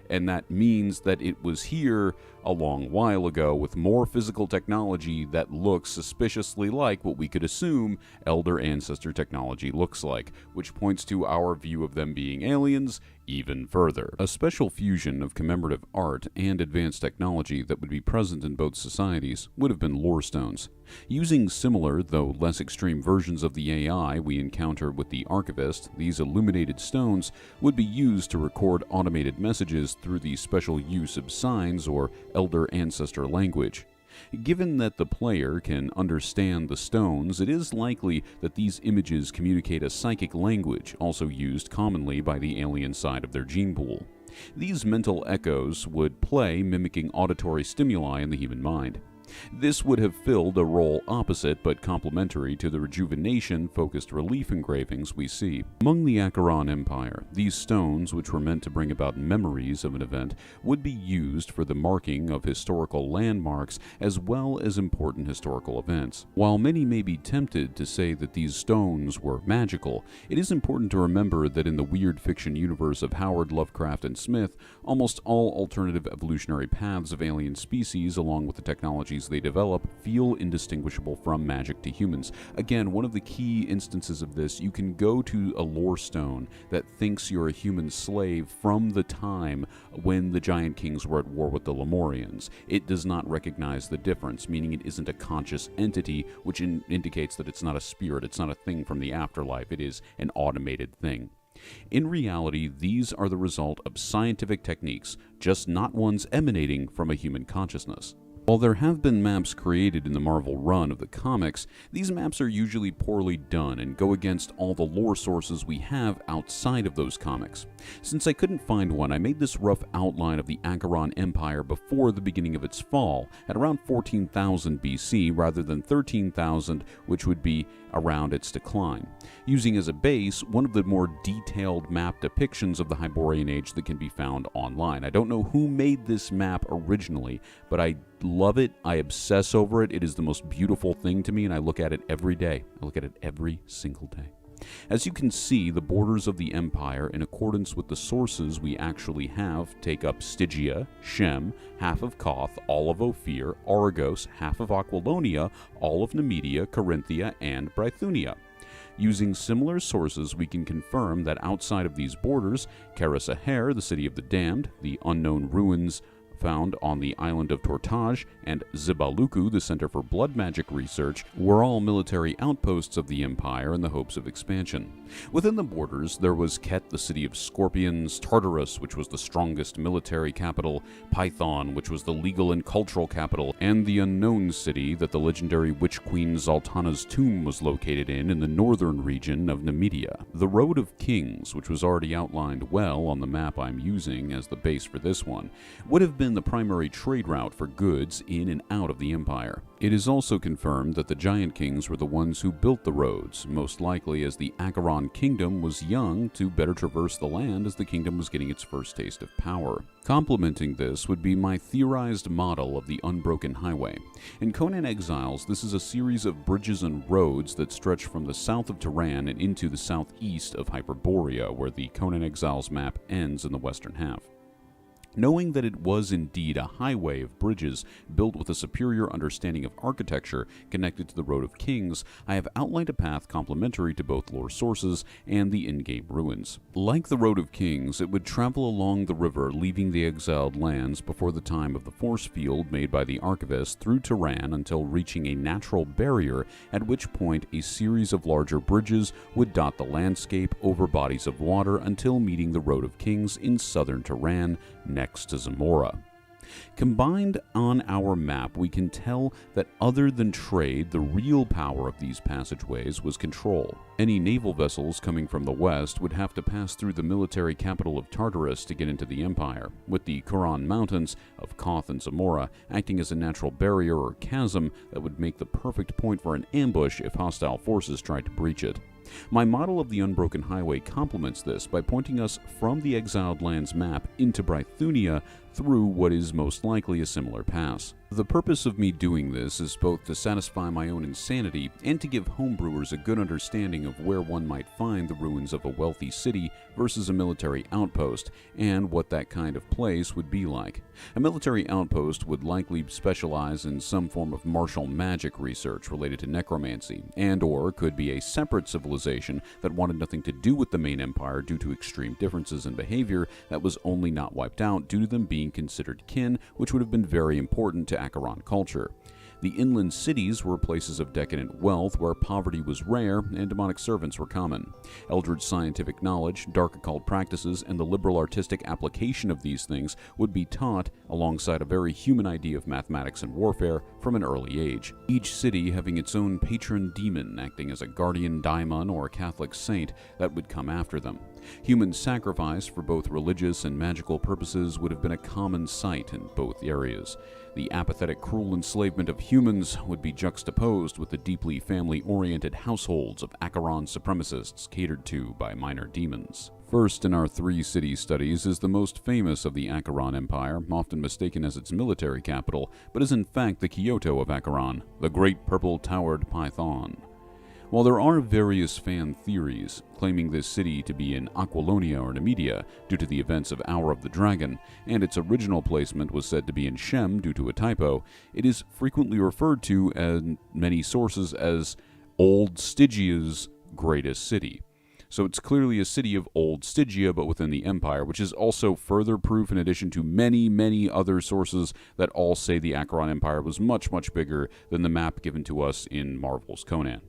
And that means that it was here a long while ago with more physical technology that looks suspiciously like what we could assume elder ancestor technology looks like, which points to our view of them being aliens even further. A special fusion of commemorative art and advanced technology that would be present in both societies would have been lore stones. Using similar, though less extreme versions of the AI we encounter with the Archivist, these illuminated stones would be used to record automated messages through the special use of signs or elder ancestor language. Given that the player can understand the stones, it is likely that these images communicate a psychic language, also used commonly by the alien side of their gene pool. These mental echoes would play, mimicking auditory stimuli in the human mind. This would have filled a role opposite but complementary to the rejuvenation-focused relief engravings we see. Among the Acheron Empire, these stones, which were meant to bring about memories of an event, would be used for the marking of historical landmarks as well as important historical events. While many may be tempted to say that these stones were magical, it is important to remember that in the weird fiction universe of Howard, Lovecraft, and Smith, almost all alternative evolutionary paths of alien species, along with the technologies they develop, feel indistinguishable from magic to humans. Again, one of the key instances of this, you can go to a lore stone that thinks you're a human slave from the time when the Giant Kings were at war with the Lemurians. It does not recognize the difference, meaning it isn't a conscious entity, which indicates that it's not a spirit, it's not a thing from the afterlife, it is an automated thing. In reality, these are the result of scientific techniques, just not ones emanating from a human consciousness. While there have been maps created in the Marvel run of the comics, these maps are usually poorly done and go against all the lore sources we have outside of those comics. Since I couldn't find one, I made this rough outline of the Acheron Empire before the beginning of its fall, at around 14,000 BC rather than 13,000, which would be around its decline, using as a base one of the more detailed map depictions of the Hyborian Age that can be found online. I don't know who made this map originally, but I love it. I obsess over it. It is the most beautiful thing to me, and I look at it every day. I look at it every single day. As you can see, the borders of the empire, in accordance with the sources we actually have, take up Stygia, Shem, half of Koth, all of Ophir, Argos, half of Aquilonia, all of Nemedia, Corinthia, and Brythunia. Using similar sources, we can confirm that outside of these borders, Karasaher, the city of the damned, the unknown ruins found on the island of Tortage, and Zibaluku, the Center for Blood Magic Research, were all military outposts of the Empire in the hopes of expansion. Within the borders, there was Ket, the city of scorpions, Tartarus, which was the strongest military capital, Python, which was the legal and cultural capital, and the unknown city that the legendary witch queen Zaltana's tomb was located in the northern region of Nemedia. The Road of Kings, which was already outlined well on the map I'm using as the base for this one, would have been the primary trade route for goods in and out of the empire. It is also confirmed that the Giant Kings were the ones who built the roads, most likely as the Acheron Kingdom was young to better traverse the land as the kingdom was getting its first taste of power. Complementing this would be my theorized model of the Unbroken Highway. In Conan Exiles, this is a series of bridges and roads that stretch from the south of Tehran and into the southeast of Hyperborea, where the Conan Exiles map ends in the western half. Knowing that it was indeed a highway of bridges built with a superior understanding of architecture connected to the Road of Kings, I have outlined a path complementary to both lore sources and the in-game ruins. Like the Road of Kings, it would travel along the river, leaving the exiled lands before the time of the force field made by the Archivist through Tehran until reaching a natural barrier, at which point a series of larger bridges would dot the landscape over bodies of water until meeting the Road of Kings in southern Tehran, next to Zamora. Combined on our map, we can tell that other than trade, the real power of these passageways was control. Any naval vessels coming from the west would have to pass through the military capital of Tartarus to get into the empire, with the Kuran Mountains of Koth and Zamora acting as a natural barrier or chasm that would make the perfect point for an ambush if hostile forces tried to breach it. My model of the Unbroken Highway complements this by pointing us from the Exiled Lands map into Brythunia through what is most likely a similar pass. The purpose of me doing this is both to satisfy my own insanity and to give homebrewers a good understanding of where one might find the ruins of a wealthy city versus a military outpost, and what that kind of place would be like. A military outpost would likely specialize in some form of martial magic research related to necromancy, and/or could be a separate civilization that wanted nothing to do with the main empire due to extreme differences in behavior that was only not wiped out due to them being considered kin, which would have been very important to Acheron culture. The inland cities were places of decadent wealth where poverty was rare and demonic servants were common. Eldritch scientific knowledge, dark occult practices, and the liberal artistic application of these things would be taught alongside a very human idea of mathematics and warfare from an early age. Each city having its own patron demon acting as a guardian daimon or a Catholic saint that would come after them. Human sacrifice for both religious and magical purposes would have been a common sight in both areas. The apathetic, cruel enslavement of humans would be juxtaposed with the deeply family-oriented households of Acheron supremacists catered to by minor demons. First in our 3 city studies is the most famous of the Acheron Empire, often mistaken as its military capital, but is in fact the Kyoto of Acheron, the Great Purple-Towered Python. While there are various fan theories claiming this city to be in Aquilonia or Nemedia due to the events of Hour of the Dragon, and its original placement was said to be in Shem due to a typo, it is frequently referred to in many sources as Old Stygia's greatest city. So it's clearly a city of Old Stygia, but within the Empire, which is also further proof in addition to many, many other sources that all say the Acheron Empire was much, much bigger than the map given to us in Marvel's Conan.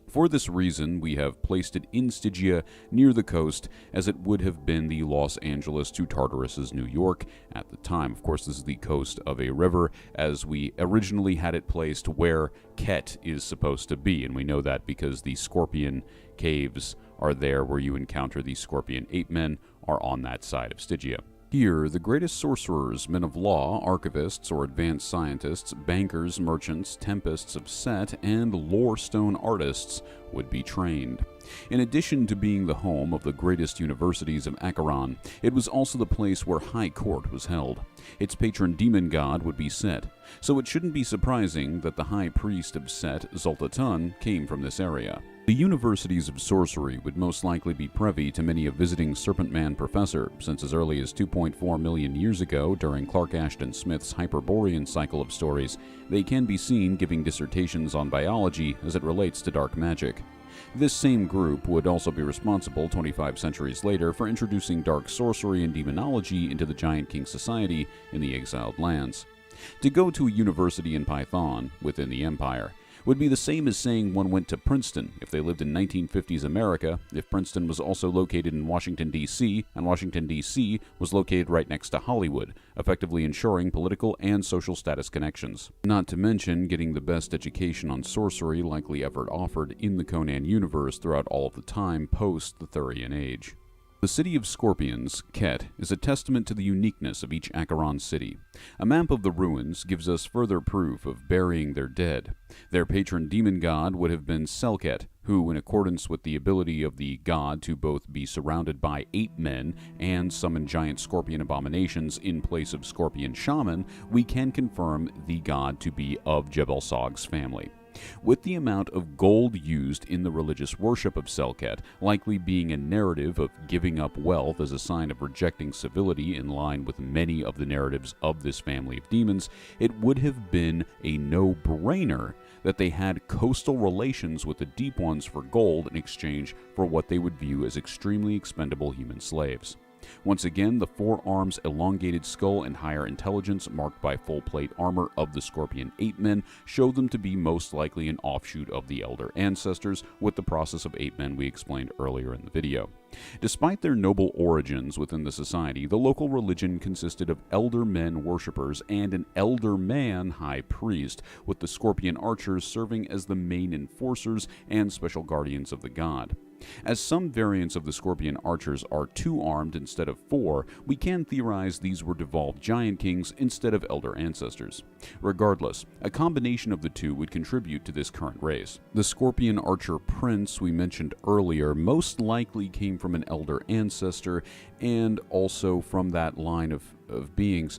For this reason, we have placed it in Stygia near the coast, as it would have been the Los Angeles to Tartarus's New York at the time. Of course, this is the coast of a river, as we originally had it placed where Ket is supposed to be, and we know that because the Scorpion Caves are there where you encounter the Scorpion Ape Men are on that side of Stygia. Here, the greatest sorcerers, men of law, archivists or advanced scientists, bankers, merchants, tempests of Set, and lore-stone artists would be trained. In addition to being the home of the greatest universities of Acheron, it was also the place where High Court was held. Its patron demon god would be Set, so it shouldn't be surprising that the high priest of Set, Zoltatun, came from this area. The universities of sorcery would most likely be privy to many a visiting Serpent Man professor, since as early as 2.4 million years ago, during Clark Ashton Smith's Hyperborean cycle of stories, they can be seen giving dissertations on biology as it relates to dark magic. This same group would also be responsible 25 centuries later for introducing dark sorcery and demonology into the Giant King Society in the exiled lands. To go to a university in Python, within the Empire, would be the same as saying one went to Princeton if they lived in 1950s America, if Princeton was also located in Washington, D.C., and Washington, D.C. was located right next to Hollywood, effectively ensuring political and social status connections. Not to mention getting the best education on sorcery likely ever offered in the Conan universe throughout all of the time post the Thurian Age. The city of Scorpions, Ket, is a testament to the uniqueness of each Acheron city. A map of the ruins gives us further proof of burying their dead. Their patron demon god would have been Selket, who, in accordance with the ability of the god to both be surrounded by ape men and summon giant scorpion abominations in place of scorpion shaman, we can confirm the god to be of Jebel Sog's family. With the amount of gold used in the religious worship of Selket likely being a narrative of giving up wealth as a sign of rejecting civility in line with many of the narratives of this family of demons, it would have been a no-brainer that they had coastal relations with the Deep Ones for gold in exchange for what they would view as extremely expendable human slaves. Once again, the 4 arms, elongated skull, and higher intelligence marked by full plate armor of the Scorpion Ape Men show them to be most likely an offshoot of the Elder Ancestors, with the process of Ape Men we explained earlier in the video. Despite their noble origins within the society, the local religion consisted of Elder Men worshippers and an Elder Man high priest, with the Scorpion Archers serving as the main enforcers and special guardians of the god. As some variants of the Scorpion Archers are 2-armed instead of 4, we can theorize these were devolved Giant Kings instead of Elder Ancestors. Regardless, a combination of the two would contribute to this current race. The Scorpion Archer Prince we mentioned earlier most likely came from an Elder Ancestor, and also from that line of beings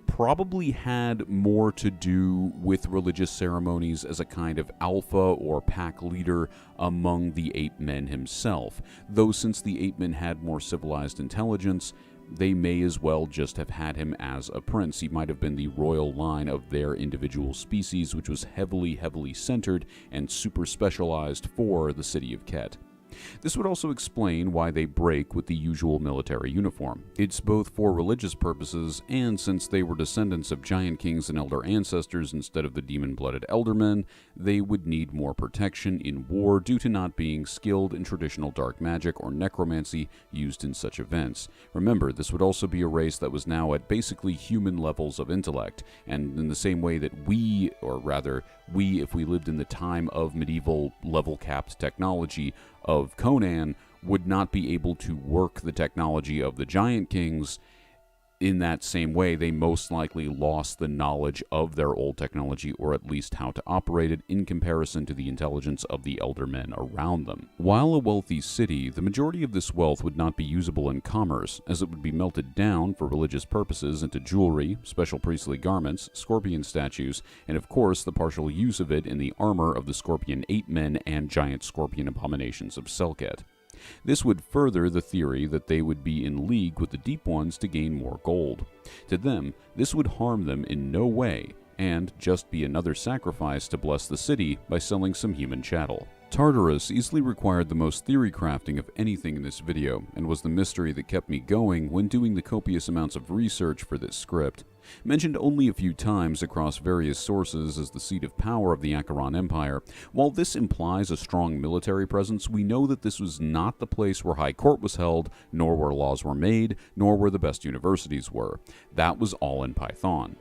probably had more to do with religious ceremonies as a kind of alpha or pack leader among the ape men himself, though since the ape men had more civilized intelligence, they may as well just have had him as a prince. He might have been the royal line of their individual species, which was heavily centered and super specialized for the city of Ket. This would also explain why they break with the usual military uniform. It's both for religious purposes, and since they were descendants of Giant Kings and Elder Ancestors instead of the demon-blooded Eldermen, they would need more protection in war due to not being skilled in traditional dark magic or necromancy used in such events. Remember, this would also be a race that was now at basically human levels of intellect, and in the same way that we, if we lived in the time of medieval level-capped technology of Conan, would not be able to work the technology of the Giant Kings. In that same way, they most likely lost the knowledge of their old technology, or at least how to operate it, in comparison to the intelligence of the elder men around them. While a wealthy city, the majority of this wealth would not be usable in commerce, as it would be melted down for religious purposes into jewelry, special priestly garments, scorpion statues, and of course the partial use of it in the armor of the scorpion ape men and giant scorpion abominations of Selket. This would further the theory that they would be in league with the Deep Ones to gain more gold. To them, this would harm them in no way, and just be another sacrifice to bless the city by selling some human chattel. Tartarus easily required the most theory crafting of anything in this video, and was the mystery that kept me going when doing the copious amounts of research for this script. Mentioned only a few times across various sources as the seat of power of the Acheron Empire, while this implies a strong military presence, we know that this was not the place where high court was held, nor where laws were made, nor where the best universities were. That was all in Python.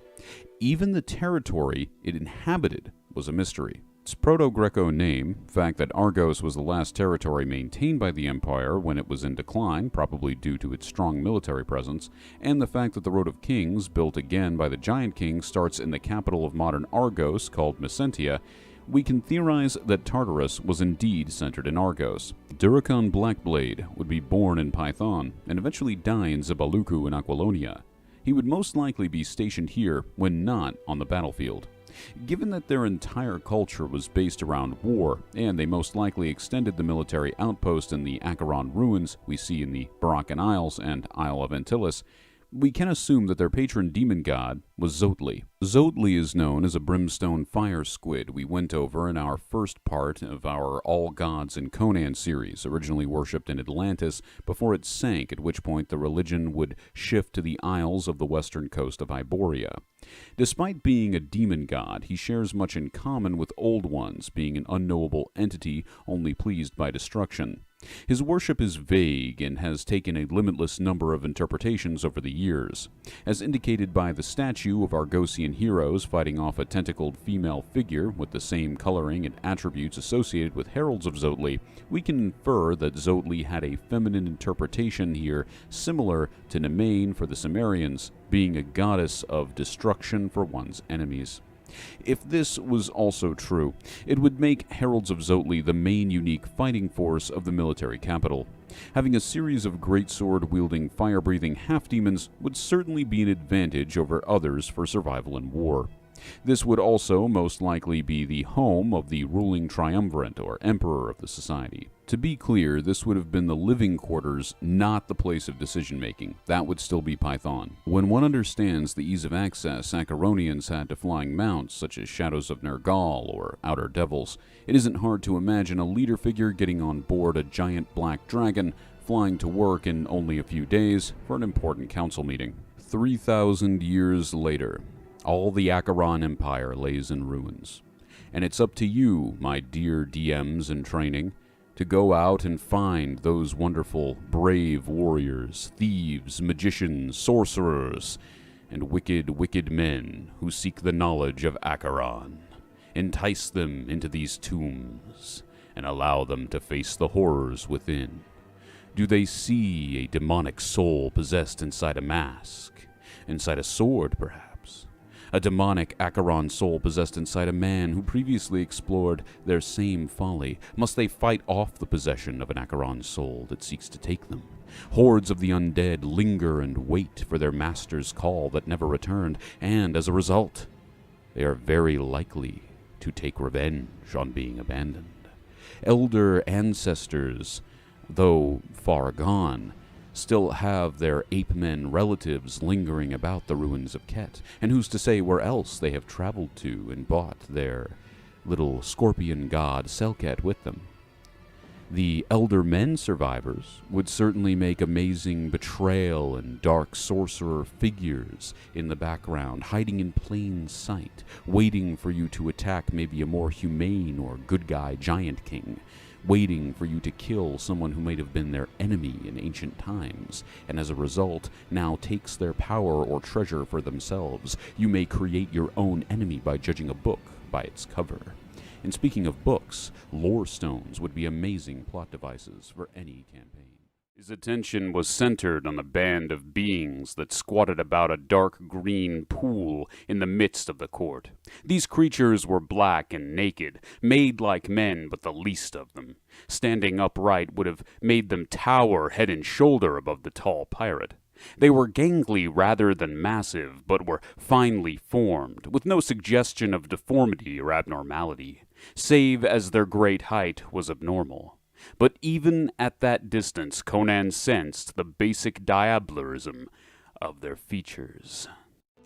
Even the territory it inhabited was a mystery. Its Proto-Greco name, the fact that Argos was the last territory maintained by the empire when it was in decline, probably due to its strong military presence, and the fact that the Road of Kings, built again by the Giant King, starts in the capital of modern Argos, called Messentia, we can theorize that Tartarus was indeed centered in Argos. Duricon Blackblade would be born in Python, and eventually die in Zibaluku in Aquilonia. He would most likely be stationed here when not on the battlefield. Given that their entire culture was based around war, and they most likely extended the military outpost in the Acheron ruins we see in the Barachan Isles and Isle of Antilles, we can assume that their patron demon god was Zotli. Zotli is known as a brimstone fire squid we went over in our first part of our All Gods in Conan series, originally worshipped in Atlantis before it sank, at which point the religion would shift to the isles of the western coast of Iboria. Despite being a demon god, he shares much in common with Old Ones, being an unknowable entity only pleased by destruction. His worship is vague and has taken a limitless number of interpretations over the years. As indicated by the statue of Argosian heroes fighting off a tentacled female figure with the same coloring and attributes associated with heralds of Zotli, we can infer that Zotli had a feminine interpretation here similar to Nemain for the Sumerians, being a goddess of destruction for one's enemies. If this was also true, it would make Heralds of Zotli the main unique fighting force of the military capital. Having a series of greatsword-wielding, fire-breathing half-demons would certainly be an advantage over others for survival in war. This would also most likely be the home of the ruling triumvirate or emperor of the society. To be clear, this would have been the living quarters, not the place of decision-making. That would still be Python. When one understands the ease of access Acheronians had to flying mounts, such as Shadows of Nergal or Outer Devils, it isn't hard to imagine a leader figure getting on board a giant black dragon, flying to work in only a few days for an important council meeting. 3,000 years later, all the Acheron Empire lays in ruins. And it's up to you, my dear DMs in training, to go out and find those wonderful, brave warriors, thieves, magicians, sorcerers, and wicked men who seek the knowledge of Acheron. Entice them into these tombs, and allow them to face the horrors within. Do they see a demonic soul possessed inside a mask? Inside a sword, perhaps? A demonic Acheron soul possessed inside a man who previously explored their same folly? Must they fight off the possession of an Acheron soul that seeks to take them? Hordes of the undead linger and wait for their master's call that never returned, and as a result, they are very likely to take revenge on being abandoned. Elder ancestors, though far gone, still have their ape-men relatives lingering about the ruins of Ket, and who's to say where else they have traveled to and brought their little scorpion god Selket with them. The elder men survivors would certainly make amazing betrayal and dark sorcerer figures in the background, hiding in plain sight, waiting for you to attack maybe a more humane or good guy giant king, waiting for you to kill someone who might have been their enemy in ancient times, and as a result, now takes their power or treasure for themselves. You may create your own enemy by judging a book by its cover. And speaking of books, lore stones would be amazing plot devices for any campaign. His attention was centered on a band of beings that squatted about a dark green pool in the midst of the court. These creatures were black and naked, made like men, but the least of them. Standing upright would have made them tower head and shoulder above the tall pirate. They were gangly rather than massive, but were finely formed, with no suggestion of deformity or abnormality, save as their great height was abnormal. But even at that distance, Conan sensed the basic diablerism of their features.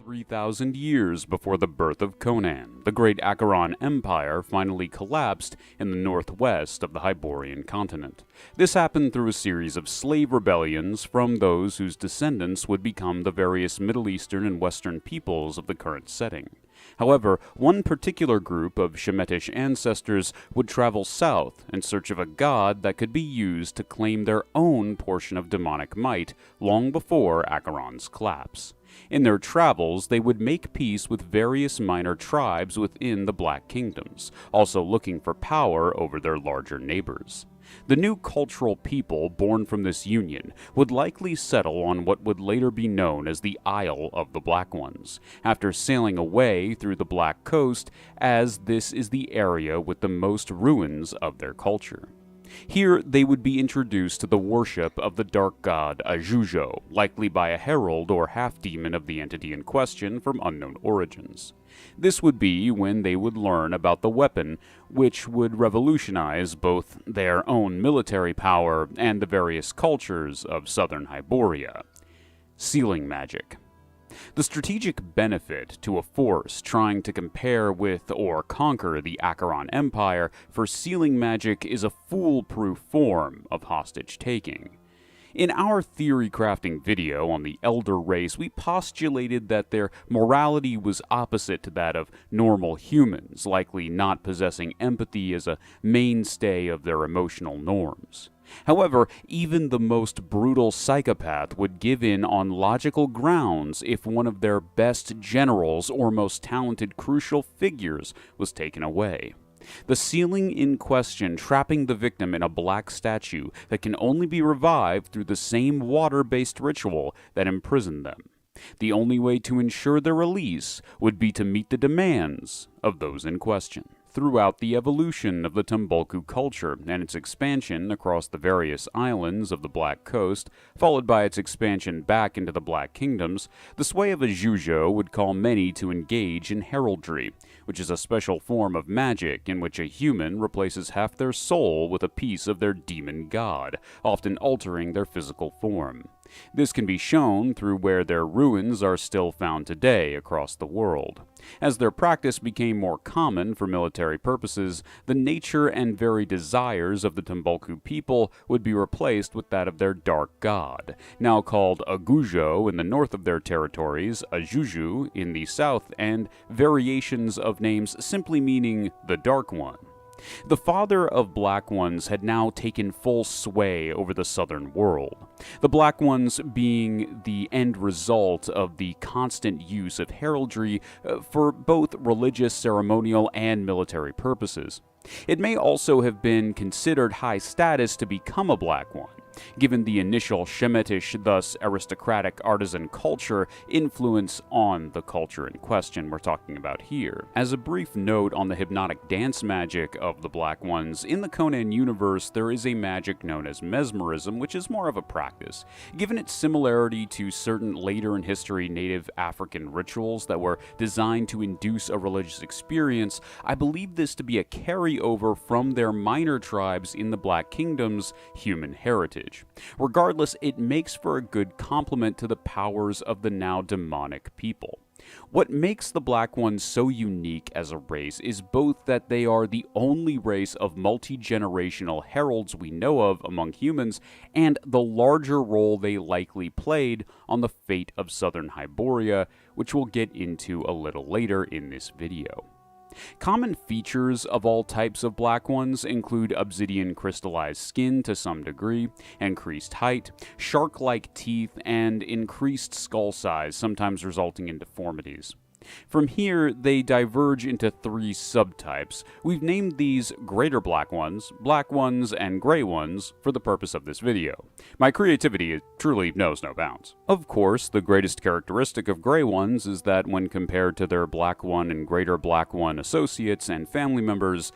3,000 years before the birth of Conan, the great Acheron Empire finally collapsed in the northwest of the Hyborian continent. This happened through a series of slave rebellions from those whose descendants would become the various Middle Eastern and Western peoples of the current setting. However, one particular group of Shemitish ancestors would travel south in search of a god that could be used to claim their own portion of demonic might long before Acheron's collapse. In their travels, they would make peace with various minor tribes within the Black Kingdoms, also looking for power over their larger neighbors. The new cultural people born from this union would likely settle on what would later be known as the Isle of the Black Ones, after sailing away through the Black Coast, as this is the area with the most ruins of their culture. Here they would be introduced to the worship of the dark god Ajujo, likely by a herald or half-demon of the entity in question from unknown origins. This would be when they would learn about the weapon, which would revolutionize both their own military power and the various cultures of southern Hyboria: sealing magic. The strategic benefit to a force trying to compare with or conquer the Acheron Empire for sealing magic is a foolproof form of hostage-taking. In our theory crafting video on the Elder race, we postulated that their morality was opposite to that of normal humans, likely not possessing empathy as a mainstay of their emotional norms. However, even the most brutal psychopath would give in on logical grounds if one of their best generals or most talented crucial figures was taken away. The sealing in question trapping the victim in a black statue that can only be revived through the same water-based ritual that imprisoned them. The only way to ensure their release would be to meet the demands of those in question. Throughout the evolution of the Tumbulku culture and its expansion across the various islands of the Black Coast, followed by its expansion back into the Black Kingdoms, the sway of Ajujo would call many to engage in heraldry, which is a special form of magic in which a human replaces half their soul with a piece of their demon god, often altering their physical form. This can be shown through where their ruins are still found today across the world. As their practice became more common for military purposes, the nature and very desires of the Tumbulku people would be replaced with that of their dark god, now called Agujo in the north of their territories, Ajuju in the south, and variations of names simply meaning the Dark One. The Father of Black Ones had now taken full sway over the southern world, the Black Ones being the end result of the constant use of heraldry for both religious, ceremonial, and military purposes. It may also have been considered high status to become a Black One, given the initial Shemitish, thus aristocratic artisan culture influence on the culture in question we're talking about here. As a brief note on the hypnotic dance magic of the Black Ones, in the Conan universe there is a magic known as mesmerism, which is more of a practice. Given its similarity to certain later in history native African rituals that were designed to induce a religious experience, I believe this to be a carryover from their minor tribes in the Black Kingdom's human heritage. Regardless, it makes for a good complement to the powers of the now demonic people. What makes the Black Ones so unique as a race is both that they are the only race of multi-generational heralds we know of among humans, and the larger role they likely played on the fate of southern Hyboria, which we'll get into a little later in this video. Common features of all types of Black Ones include obsidian crystallized skin to some degree, increased height, shark-like teeth, and increased skull size, sometimes resulting in deformities. From here, they diverge into 3 subtypes. We've named these greater black ones, and gray ones for the purpose of this video. My creativity truly knows no bounds. Of course, the greatest characteristic of gray ones is that when compared to their black one and greater black one associates and family members,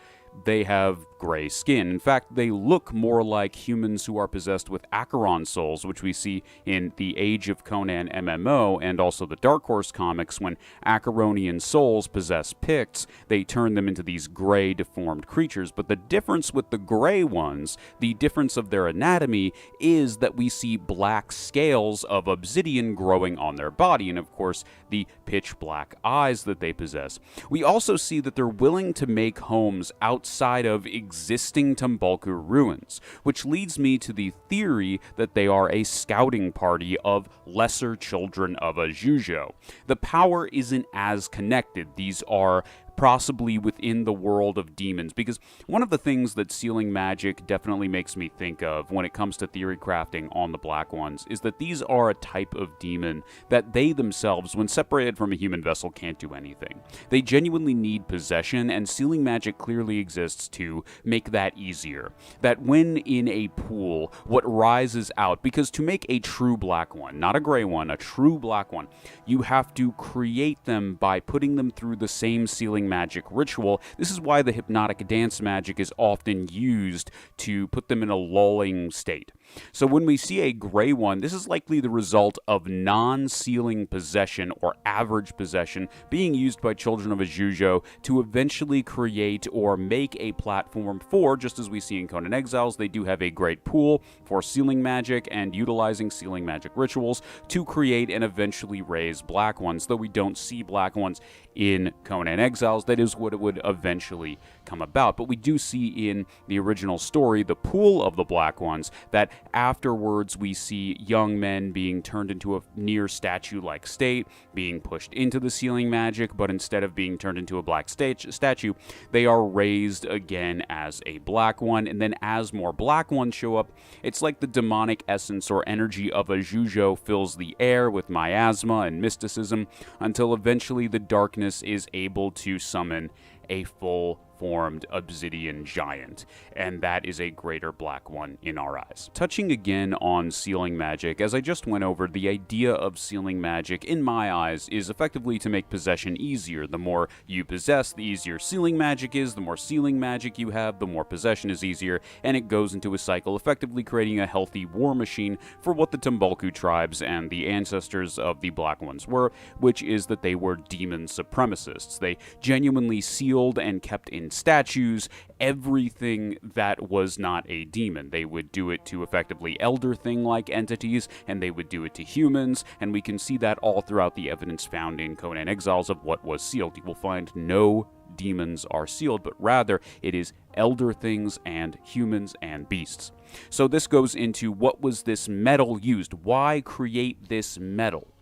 they have gray skin. In fact, they look more like humans who are possessed with Acheron souls, which we see in the Age of Conan MMO and also the Dark Horse comics. When Acheronian souls possess Picts, they turn them into these gray, deformed creatures. But the difference with the gray ones, the difference of their anatomy, is that we see black scales of obsidian growing on their body, and of course, the pitch black eyes that they possess. We also see that they're willing to make homes outside of existing Tumbalku ruins, which leads me to the theory that they are a scouting party of lesser children of a Jujo. The power isn't as connected. These are possibly within the world of demons, because one of the things that sealing magic definitely makes me think of when it comes to theory crafting on the black ones is that these are a type of demon that they themselves, when separated from a human vessel, can't do anything. They genuinely need possession, and sealing magic clearly exists to make that easier. That when in a pool, what rises out, because to make a true black one, not a gray one, a true black one, you have to create them by putting them through the same sealing magic ritual. This is why the hypnotic dance magic is often used to put them in a lulling state. So when we see a gray one, this is likely the result of non-sealing possession or average possession being used by children of a Jujo to eventually create or make a platform for, just as we see in Conan Exiles, they do have a great pool for sealing magic and utilizing sealing magic rituals to create and eventually raise black ones, though we don't see black ones in Conan Exiles. That is what it would eventually come about. But we do see in the original story, the pool of the black ones, that afterwards we see young men being turned into a near statue-like state, being pushed into the sealing magic, but instead of being turned into a black statue, they are raised again as a black one, and then as more black ones show up, it's like the demonic essence or energy of a Jujo fills the air with miasma and mysticism, until eventually the darkness is able to summon a full-formed obsidian giant, and that is a greater black one in our eyes. Touching again on sealing magic, as I just went over, the idea of sealing magic, in my eyes, is effectively to make possession easier. The more you possess, the easier sealing magic is. The more sealing magic you have, the more possession is easier, and it goes into a cycle, effectively creating a healthy war machine for what the Tumbalku tribes and the ancestors of the Black Ones were, which is that they were demon supremacists. They genuinely sealed and kept in statues everything that was not a demon. They would do it to effectively elder thing-like entities, and they would do it to humans, and we can see that all throughout the evidence found in Conan Exiles of what was sealed. You will find no demons are sealed, but rather it is elder things and humans and beasts. So this goes into, what was this metal used? Why create this metal?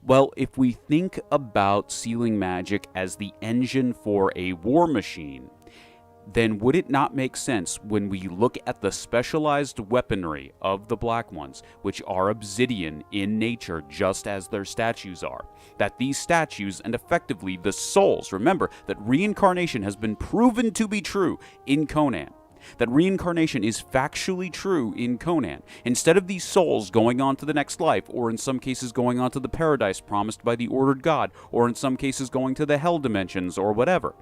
Well, if we think about sealing magic as the engine for a war machine, then would it not make sense when we look at the specialized weaponry of the Black Ones, which are obsidian in nature just as their statues are, that these statues and effectively the souls, remember that reincarnation has been proven to be true in Conan, that reincarnation is factually true in Conan. Instead of these souls going on to the next life, or in some cases going on to the paradise promised by the ordered god, or in some cases going to the hell dimensions, or whatever,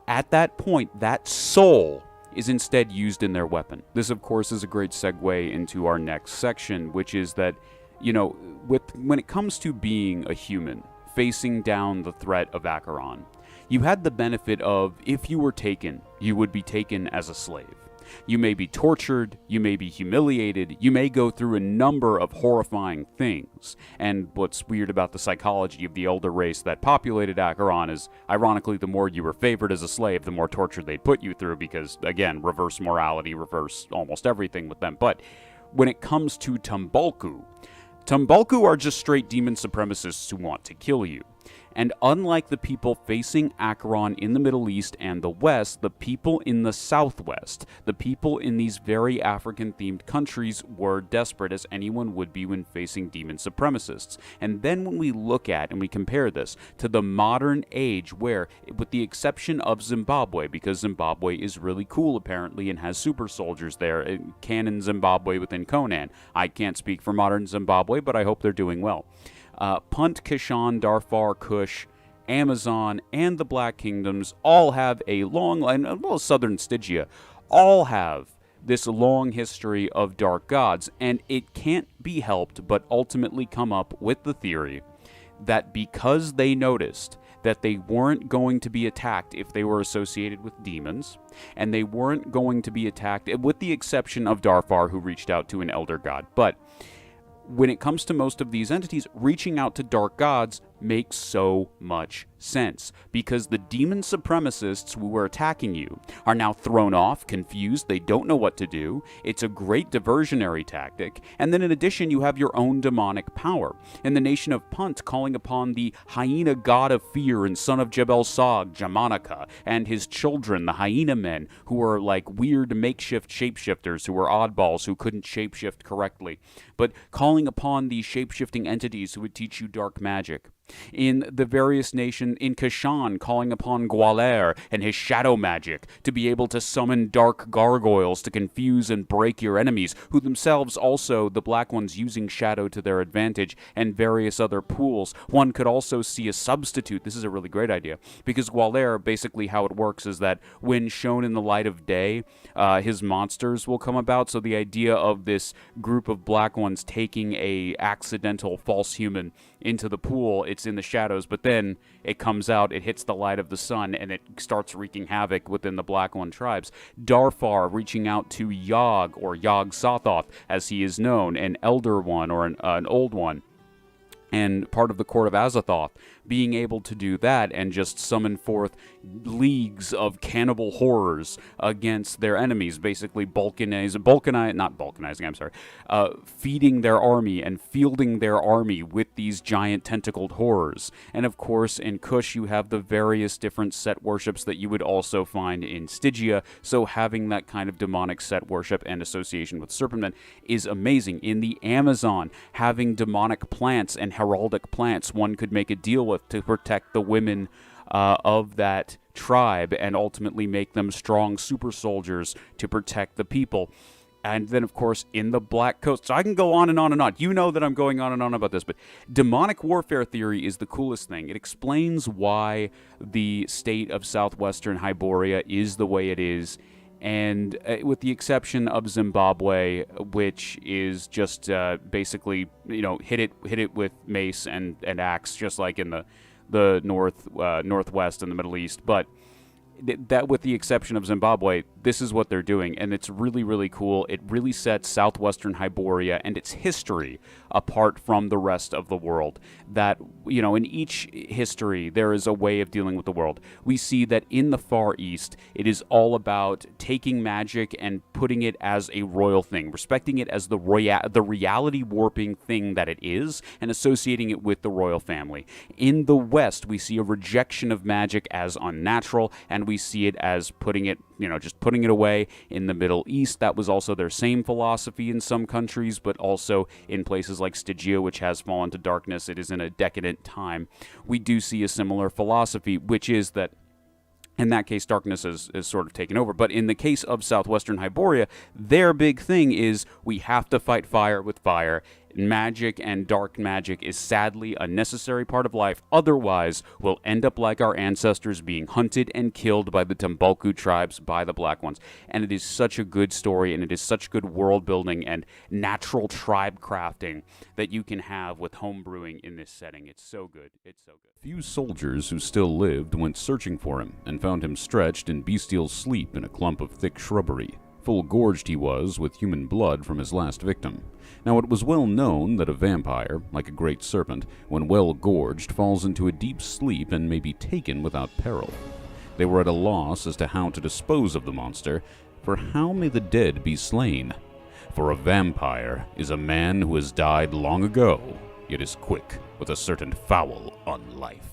at that point, that soul is instead used in their weapon. This, of course, is a great segue into our next section, which is that, when it comes to being a human, facing down the threat of Acheron, you had the benefit of, if you were taken, you would be taken as a slave. You may be tortured, you may be humiliated, you may go through a number of horrifying things. And what's weird about the psychology of the elder race that populated Acheron is, ironically, the more you were favored as a slave, the more torture they'd put you through, because, again, reverse morality, reverse almost everything with them. But when it comes to Tumbalku are just straight demon supremacists who want to kill you. And unlike the people facing Acheron in the Middle East and the West, the people in the Southwest, the people in these very African-themed countries were desperate as anyone would be when facing demon supremacists. And then when we look at and we compare this to the modern age where, with the exception of Zimbabwe, because Zimbabwe is really cool apparently and has super soldiers there, canon Zimbabwe within Conan. I can't speak for modern Zimbabwe, but I hope they're doing well. Punt, Kashan, Darfur, Kush, Amazon, and the Black Kingdoms all have a long, and well, southern Stygia, all have this long history of dark gods, and it can't be helped but ultimately come up with the theory that because they noticed that they weren't going to be attacked if they were associated with demons, and they weren't going to be attacked, with the exception of Darfur, who reached out to an elder god, but when it comes to most of these entities, reaching out to dark gods makes so much sense, because the demon supremacists who were attacking you are now thrown off, confused, they don't know what to do. It's a great diversionary tactic, and then in addition you have your own demonic power. In the nation of Punt, calling upon the hyena god of fear and son of Jebel Sag, Jamanaka, and his children, the hyena men, who are like weird makeshift shapeshifters who were oddballs who couldn't shapeshift correctly, but calling upon these shapeshifting entities who would teach you dark magic. In the various nations, in Kashan, calling upon Gwaler and his shadow magic to be able to summon dark gargoyles to confuse and break your enemies, who themselves also, the Black Ones, using shadow to their advantage, and various other pools. One could also see a substitute. This is a really great idea, because Gwaler, basically how it works is that when shown in the light of day, his monsters will come about. So the idea of this group of Black Ones taking a accidental false human into the pool, it's in the shadows, but then it comes out, it hits the light of the sun, and it starts wreaking havoc within the Black One tribes. Darfur reaching out to Yog, or Yog Sothoth, as he is known, an elder one, or an old one, and part of the court of Azathoth, being able to do that and just summon forth leagues of cannibal horrors against their enemies, basically feeding their army and fielding their army with these giant tentacled horrors. And of course, in Kush, you have the various different set worships that you would also find in Stygia, so having that kind of demonic set worship and association with serpentmen is amazing. In the Amazon, having demonic plants and heraldic plants one could make a deal with to protect the women of that tribe and ultimately make them strong super soldiers to protect the people. And then, of course, in the Black Coast. So I can go on and on and on. You know that I'm going on and on about this, but demonic warfare theory is the coolest thing. It explains why the state of southwestern Hyboria is the way it is. And with the exception of Zimbabwe, which is just basically, hit it with mace and axe, just like in the northwest and the Middle East. But that, with the exception of Zimbabwe, this is what they're doing, and it's really, really cool. It really sets southwestern Hyboria and its history apart from the rest of the world. That, in each history, there is a way of dealing with the world. We see that in the Far East, it is all about taking magic and putting it as a royal thing, respecting it as the reality warping thing that it is, and associating it with the royal family. In the West, we see a rejection of magic as unnatural, and we see it as putting it, just putting it away. In the Middle East, that was also their same philosophy in some countries, but also in places like Stygia, which has fallen to darkness. It is in a decadent time. We do see a similar philosophy, which is that in that case, darkness is sort of taken over. But in the case of southwestern Hyboria, their big thing is we have to fight fire with fire. Magic and dark magic is sadly a necessary part of life. Otherwise, we'll end up like our ancestors, being hunted and killed by the Tumbalku tribes, by the Black Ones. And it is such a good story, and it is such good world building and natural tribe crafting that you can have with home brewing in this setting. It's so good. It's so good. Few soldiers who still lived went searching for him and found him stretched in bestial sleep in a clump of thick shrubbery. Full gorged he was with human blood from his last victim. Now it was well known that a vampire, like a great serpent, when well gorged, falls into a deep sleep and may be taken without peril. They were at a loss as to how to dispose of the monster, for how may the dead be slain? For a vampire is a man who has died long ago, yet is quick with a certain foul on life.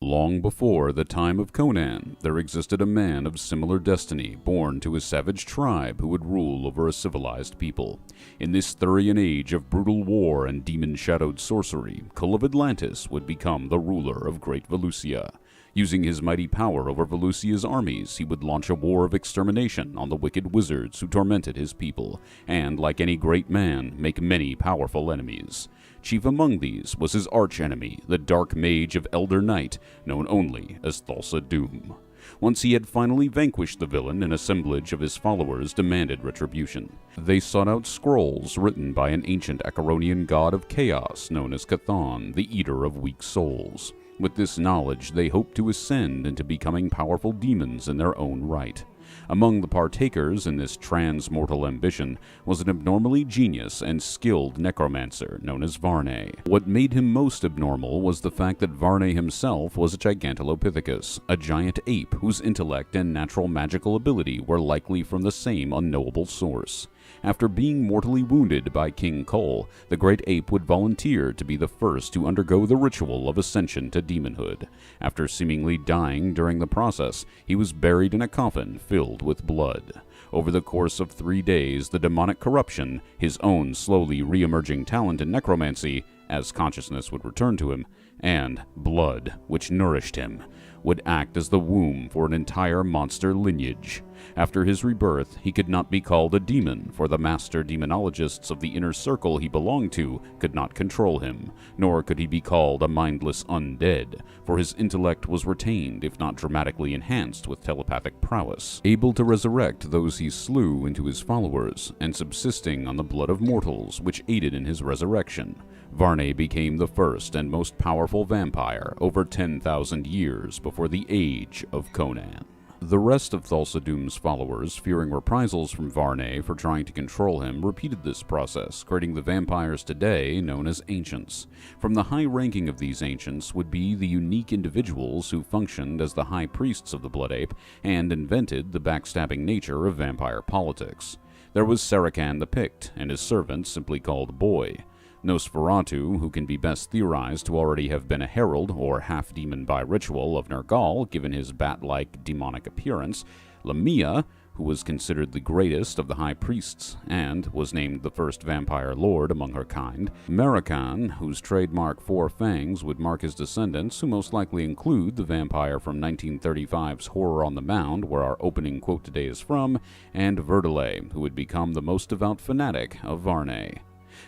Long before the time of Conan, there existed a man of similar destiny, born to a savage tribe who would rule over a civilized people. In this Thurian age of brutal war and demon-shadowed sorcery, Kull of Atlantis would become the ruler of Great Valusia. Using his mighty power over Valusia's armies, he would launch a war of extermination on the wicked wizards who tormented his people, and, like any great man, make many powerful enemies. Chief among these was his arch-enemy, the Dark Mage of Elder Night, known only as Thulsa Doom. Once he had finally vanquished the villain, an assemblage of his followers demanded retribution. They sought out scrolls written by an ancient Acheronian god of chaos known as Chthon, the Eater of Weak Souls. With this knowledge, they hoped to ascend into becoming powerful demons in their own right. Among the partakers in this trans-mortal ambition was an abnormally genius and skilled necromancer known as Varney. What made him most abnormal was the fact that Varney himself was a Gigantolopithecus, a giant ape whose intellect and natural magical ability were likely from the same unknowable source. After being mortally wounded by King Kull, the great ape would volunteer to be the first to undergo the ritual of ascension to demonhood. After seemingly dying during the process, he was buried in a coffin filled with blood. Over the course of 3 days, the demonic corruption, his own slowly re-emerging talent in necromancy, as consciousness would return to him, and blood, which nourished him, would act as the womb for an entire monster lineage. After his rebirth, he could not be called a demon, for the master demonologists of the inner circle he belonged to could not control him, nor could he be called a mindless undead, for his intellect was retained, if not dramatically enhanced, with telepathic prowess, able to resurrect those he slew into his followers, and subsisting on the blood of mortals, which aided in his resurrection. Varney became the first and most powerful vampire over 10,000 years before the age of Conan. The rest of Thulsa Doom's followers, fearing reprisals from Varney for trying to control him, repeated this process, creating the vampires today known as Ancients. From the high ranking of these Ancients would be the unique individuals who functioned as the high priests of the Blood Ape and invented the backstabbing nature of vampire politics. There was Sarikhan the Pict, and his servant simply called Boy. Nosferatu, who can be best theorized to already have been a herald or half-demon by ritual of Nergal, given his bat-like demonic appearance, Lamia, who was considered the greatest of the high priests and was named the first vampire lord among her kind, Marakan, whose trademark 4 fangs would mark his descendants, who most likely include the vampire from 1935's Horror on the Mound, where our opening quote today is from, and Verdele, who would become the most devout fanatic of Varney.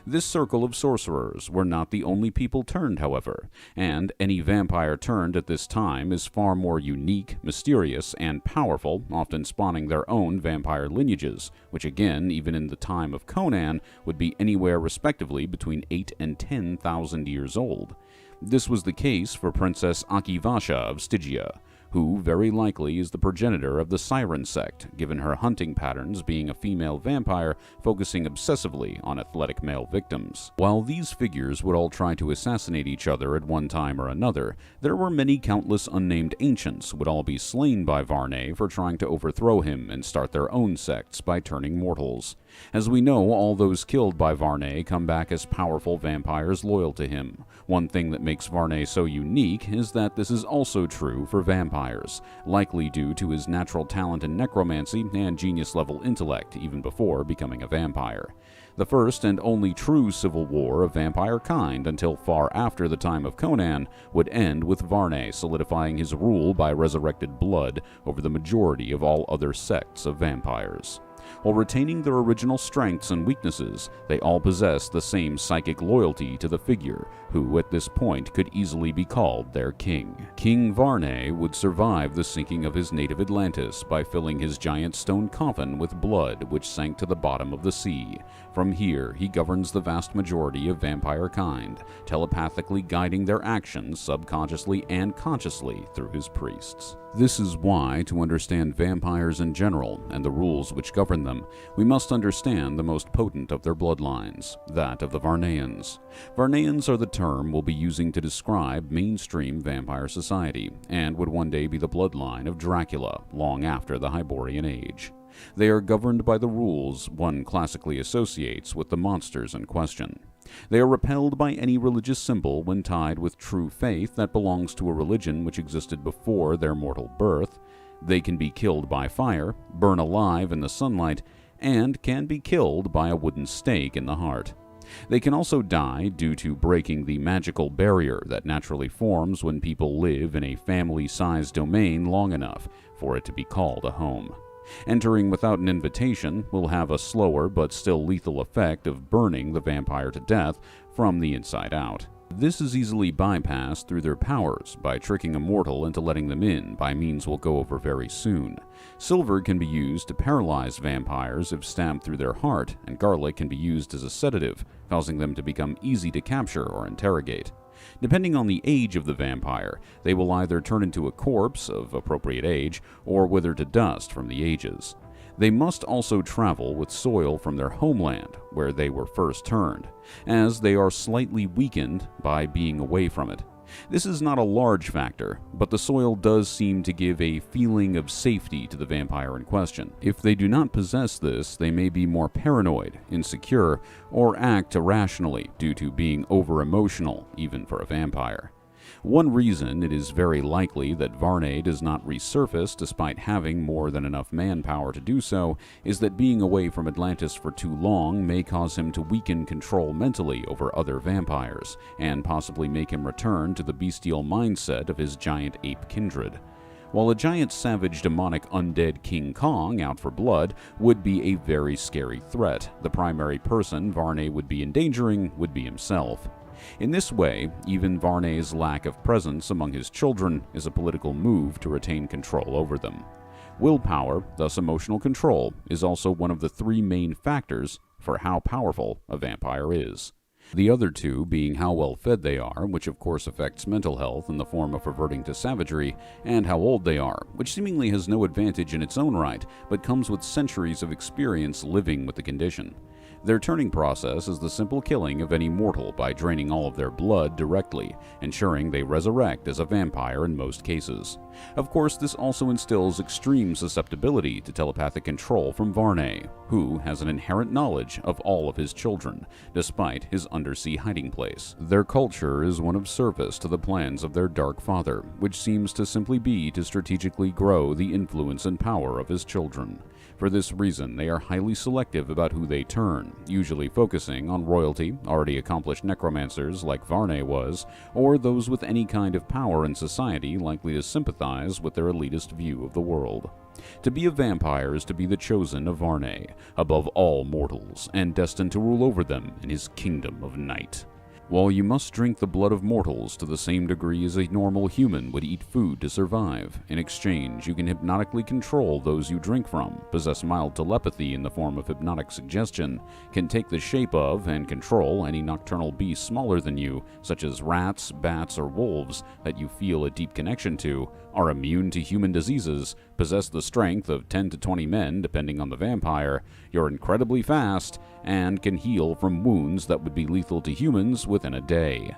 This circle of sorcerers were not the only people turned, however, and any vampire turned at this time is far more unique, mysterious, and powerful, often spawning their own vampire lineages, which again, even in the time of Conan, would be anywhere respectively between 8 and 10,000 years old. This was the case for Princess Akivasha of Stygia, who very likely is the progenitor of the Siren sect, given her hunting patterns being a female vampire focusing obsessively on athletic male victims. While these figures would all try to assassinate each other at one time or another, there were many countless unnamed ancients who would all be slain by Varney for trying to overthrow him and start their own sects by turning mortals. As we know, all those killed by Varney come back as powerful vampires loyal to him. One thing that makes Varney so unique is that this is also true for vampires, likely due to his natural talent in necromancy and genius-level intellect even before becoming a vampire. The first and only true civil war of vampire kind until far after the time of Conan would end with Varney solidifying his rule by resurrected blood over the majority of all other sects of vampires. While retaining their original strengths and weaknesses, they all possess the same psychic loyalty to the figure, who at this point could easily be called their king. King Varney would survive the sinking of his native Atlantis by filling his giant stone coffin with blood which sank to the bottom of the sea. From here, he governs the vast majority of vampire kind, telepathically guiding their actions subconsciously and consciously through his priests. This is why, to understand vampires in general and the rules which govern them, we must understand the most potent of their bloodlines, that of the Varneyans. Varneyans are the term we'll be using to describe mainstream vampire society, and would one day be the bloodline of Dracula, long after the Hyborian Age. They are governed by the rules one classically associates with the monsters in question. They are repelled by any religious symbol when tied with true faith that belongs to a religion which existed before their mortal birth. They can be killed by fire, burn alive in the sunlight, and can be killed by a wooden stake in the heart. They can also die due to breaking the magical barrier that naturally forms when people live in a family-sized domain long enough for it to be called a home. Entering without an invitation will have a slower but still lethal effect of burning the vampire to death from the inside out. This is easily bypassed through their powers by tricking a mortal into letting them in by means we'll go over very soon. Silver can be used to paralyze vampires if stabbed through their heart, and garlic can be used as a sedative, causing them to become easy to capture or interrogate. Depending on the age of the vampire, they will either turn into a corpse of appropriate age or wither to dust from the ages. They must also travel with soil from their homeland, where they were first turned, as they are slightly weakened by being away from it. This is not a large factor, but the soil does seem to give a feeling of safety to the vampire in question. If they do not possess this, they may be more paranoid, insecure, or act irrationally due to being over-emotional, even for a vampire. One reason it is very likely that Varney does not resurface despite having more than enough manpower to do so is that being away from Atlantis for too long may cause him to weaken control mentally over other vampires, and possibly make him return to the bestial mindset of his giant ape kindred. While a giant savage demonic undead King Kong out for blood would be a very scary threat, the primary person Varney would be endangering would be himself. In this way, even Varney's lack of presence among his children is a political move to retain control over them. Willpower, thus emotional control, is also one of the three main factors for how powerful a vampire is. The other two being how well fed they are, which of course affects mental health in the form of reverting to savagery, and how old they are, which seemingly has no advantage in its own right, but comes with centuries of experience living with the condition. Their turning process is the simple killing of any mortal by draining all of their blood directly, ensuring they resurrect as a vampire in most cases. Of course, this also instills extreme susceptibility to telepathic control from Varney, who has an inherent knowledge of all of his children, despite his undersea hiding place. Their culture is one of service to the plans of their Dark Father, which seems to simply be to strategically grow the influence and power of his children. For this reason, they are highly selective about who they turn, usually focusing on royalty, already accomplished necromancers like Varney was, or those with any kind of power in society likely to sympathize with their elitist view of the world. To be a vampire is to be the chosen of Varney, above all mortals, and destined to rule over them in his kingdom of night. While you must drink the blood of mortals to the same degree as a normal human would eat food to survive, in exchange you can hypnotically control those you drink from, possess mild telepathy in the form of hypnotic suggestion, can take the shape of and control any nocturnal beast smaller than you, such as rats, bats, or wolves, that you feel a deep connection to, are immune to human diseases, possess the strength of 10 to 20 men depending on the vampire, you're incredibly fast, and can heal from wounds that would be lethal to humans within a day.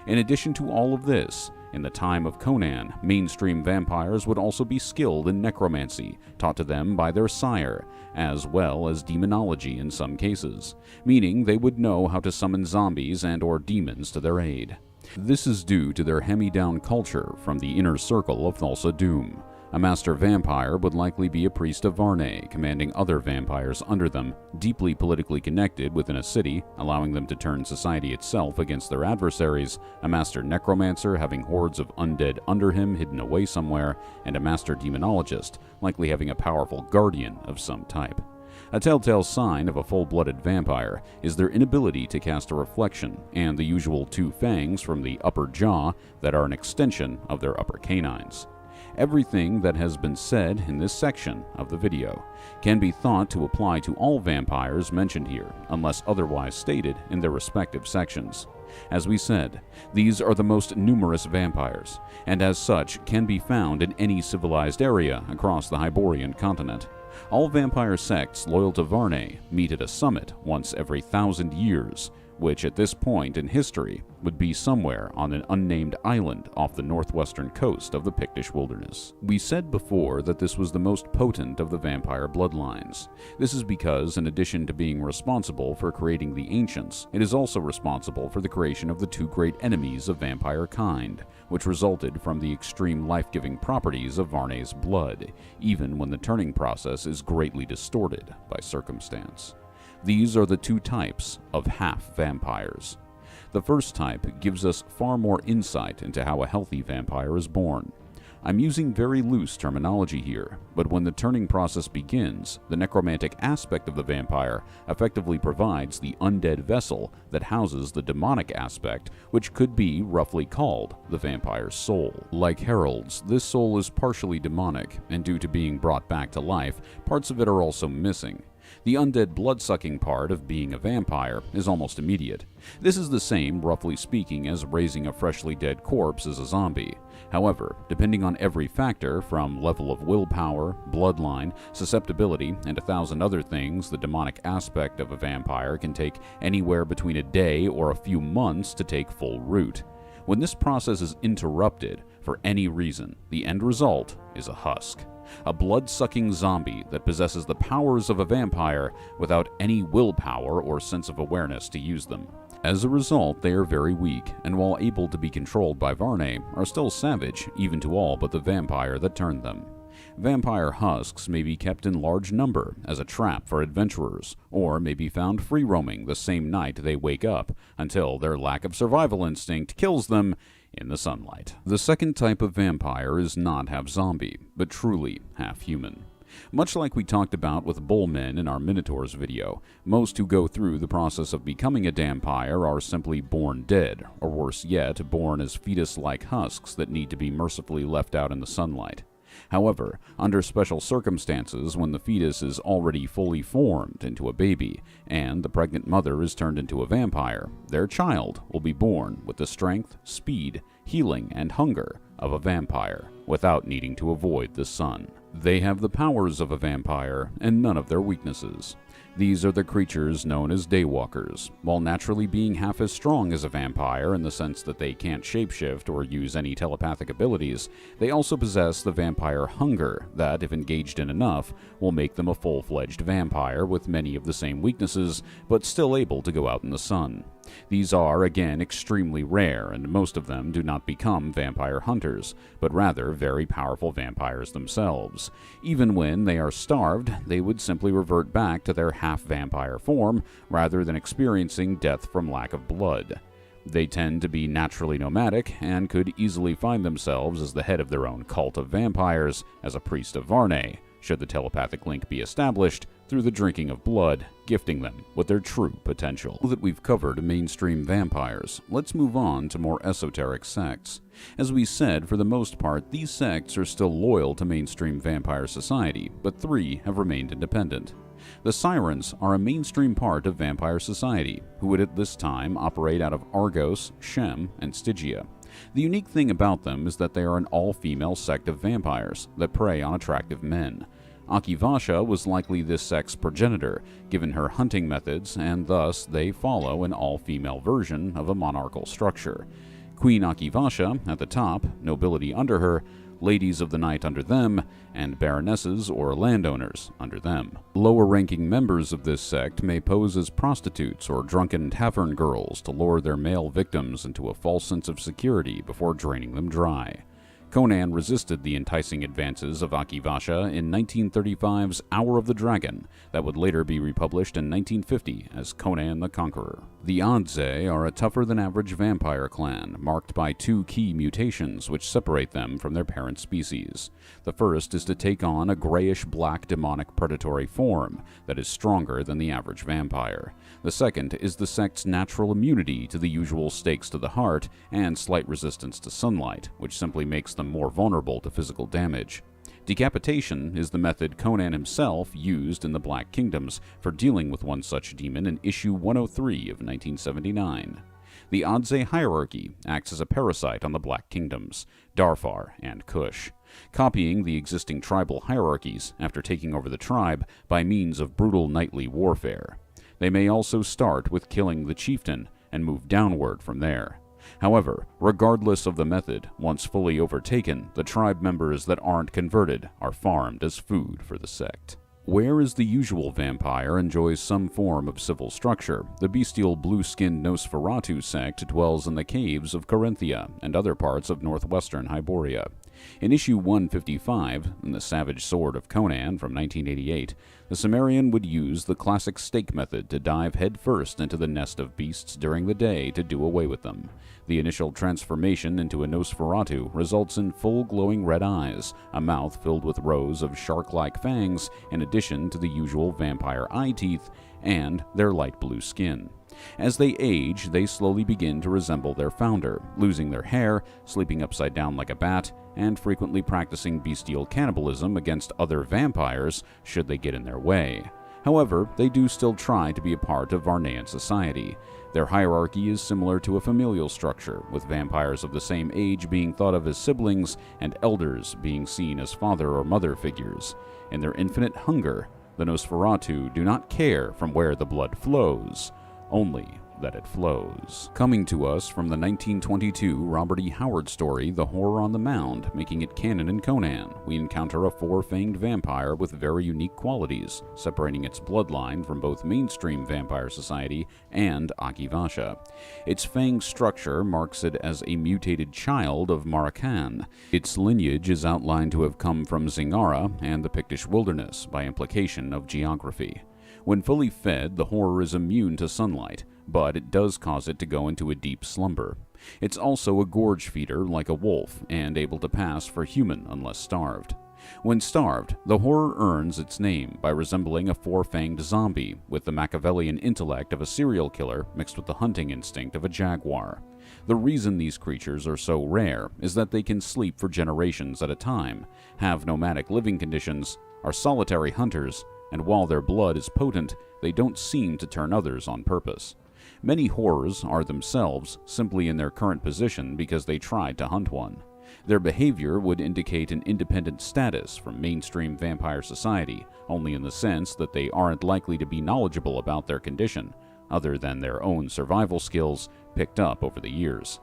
In addition to all of this, in the time of Conan, mainstream vampires would also be skilled in necromancy, taught to them by their sire, as well as demonology in some cases, meaning they would know how to summon zombies and/or demons to their aid. This is due to their hand-me-down culture from the inner circle of Thulsa Doom. A master vampire would likely be a priest of Varney, commanding other vampires under them, deeply politically connected within a city, allowing them to turn society itself against their adversaries, a master necromancer having hordes of undead under him hidden away somewhere, and a master demonologist, likely having a powerful guardian of some type. A telltale sign of a full-blooded vampire is their inability to cast a reflection, and the usual two fangs from the upper jaw that are an extension of their upper canines. Everything that has been said in this section of the video can be thought to apply to all vampires mentioned here, unless otherwise stated in their respective sections. As we said, these are the most numerous vampires, and as such can be found in any civilized area across the Hyborian continent. All vampire sects loyal to Varney meet at a summit once every 1,000 years, which at this point in history would be somewhere on an unnamed island off the northwestern coast of the Pictish wilderness. We said before that this was the most potent of the vampire bloodlines. This is because, in addition to being responsible for creating the ancients, it is also responsible for the creation of the two great enemies of vampire kind, which resulted from the extreme life-giving properties of Varney's blood, even when the turning process is greatly distorted by circumstance. These are the two types of half-vampires. The first type gives us far more insight into how a healthy vampire is born. I'm using very loose terminology here, but when the turning process begins, the necromantic aspect of the vampire effectively provides the undead vessel that houses the demonic aspect, which could be roughly called the vampire's soul. Like Harold's, this soul is partially demonic, and due to being brought back to life, parts of it are also missing. The undead blood-sucking part of being a vampire is almost immediate. This is the same, roughly speaking, as raising a freshly dead corpse as a zombie. However, depending on every factor, from level of willpower, bloodline, susceptibility, and 1,000 other things, the demonic aspect of a vampire can take anywhere between a day or a few months to take full root. When this process is interrupted, for any reason, the end result is a husk. A blood-sucking zombie that possesses the powers of a vampire without any willpower or sense of awareness to use them. As a result, they are very weak, and while able to be controlled by Varney, are still savage, even to all but the vampire that turned them. Vampire husks may be kept in large number as a trap for adventurers, or may be found free-roaming the same night they wake up, until their lack of survival instinct kills them in the sunlight. The second type of vampire is not half-zombie, but truly half-human. Much like we talked about with bullmen in our Minotaurs video, most who go through the process of becoming a vampire are simply born dead, or worse yet, born as fetus-like husks that need to be mercifully left out in the sunlight. However, under special circumstances, when the fetus is already fully formed into a baby, and the pregnant mother is turned into a vampire, their child will be born with the strength, speed, healing, and hunger of a vampire, without needing to avoid the sun. They have the powers of a vampire, and none of their weaknesses. These are the creatures known as daywalkers. While naturally being half as strong as a vampire in the sense that they can't shapeshift or use any telepathic abilities, they also possess the vampire hunger that, if engaged in enough, will make them a full-fledged vampire with many of the same weaknesses, but still able to go out in the sun. These are, again, extremely rare, and most of them do not become vampire hunters, but rather very powerful vampires themselves. Even when they are starved, they would simply revert back to their half-vampire form, rather than experiencing death from lack of blood. They tend to be naturally nomadic, and could easily find themselves as the head of their own cult of vampires, as a priest of Varney, should the telepathic link be established, through the drinking of blood, gifting them with their true potential. Now that we've covered mainstream vampires, let's move on to more esoteric sects. As we said, for the most part, these sects are still loyal to mainstream vampire society, but 3 have remained independent. The Sirens are a mainstream part of vampire society, who would at this time operate out of Argos, Shem, and Stygia. The unique thing about them is that they are an all-female sect of vampires that prey on attractive men. Akivasha was likely this sect's progenitor, given her hunting methods, and thus they follow an all-female version of a monarchical structure. Queen Akivasha at the top, nobility under her, ladies of the night under them, and baronesses or landowners under them. Lower-ranking members of this sect may pose as prostitutes or drunken tavern girls to lure their male victims into a false sense of security before draining them dry. Conan resisted the enticing advances of Akivasha in 1935's Hour of the Dragon, that would later be republished in 1950 as Conan the Conqueror. The Adze are a tougher-than-average vampire clan, marked by 2 key mutations which separate them from their parent species. The first is to take on a grayish-black demonic predatory form that is stronger than the average vampire. The second is the sect's natural immunity to the usual stakes to the heart and slight resistance to sunlight, which simply makes them more vulnerable to physical damage. Decapitation is the method Conan himself used in the Black Kingdoms for dealing with one such demon in issue 103 of 1979. The Adze hierarchy acts as a parasite on the Black Kingdoms, Darfar and Kush, copying the existing tribal hierarchies after taking over the tribe by means of brutal nightly warfare. They may also start with killing the chieftain and move downward from there. However, regardless of the method, once fully overtaken, the tribe members that aren't converted are farmed as food for the sect. Whereas the usual vampire enjoys some form of civil structure, the bestial blue-skinned Nosferatu sect dwells in the caves of Carinthia and other parts of northwestern Hyboria. In issue 155, in The Savage Sword of Conan from 1988, the Cimmerian would use the classic stake method to dive headfirst into the nest of beasts during the day to do away with them. The initial transformation into a Nosferatu results in full glowing red eyes, a mouth filled with rows of shark-like fangs, in addition to the usual vampire eye teeth, and their light blue skin. As they age, they slowly begin to resemble their founder, losing their hair, sleeping upside down like a bat, and frequently practicing bestial cannibalism against other vampires should they get in their way. However, they do still try to be a part of Varnean society. Their hierarchy is similar to a familial structure, with vampires of the same age being thought of as siblings and elders being seen as father or mother figures. In their infinite hunger, the Nosferatu do not care from where the blood flows, only that it flows. Coming to us from the 1922 Robert E. Howard story, The Horror on the Mound, making it canon in Conan, we encounter a four-fanged vampire with very unique qualities, separating its bloodline from both mainstream vampire society and Akivasha. Its fang structure marks it as a mutated child of Marakan. Its lineage is outlined to have come from Zingara and the Pictish wilderness, by implication of geography. When fully fed, the horror is immune to sunlight, but it does cause it to go into a deep slumber. It's also a gorge feeder like a wolf, and able to pass for human unless starved. When starved, the horror earns its name by resembling a four-fanged zombie, with the Machiavellian intellect of a serial killer mixed with the hunting instinct of a jaguar. The reason these creatures are so rare is that they can sleep for generations at a time, have nomadic living conditions, are solitary hunters, and while their blood is potent, they don't seem to turn others on purpose. Many horrors are themselves simply in their current position because they tried to hunt one. Their behavior would indicate an independent status from mainstream vampire society, only in the sense that they aren't likely to be knowledgeable about their condition, other than their own survival skills picked up over the years.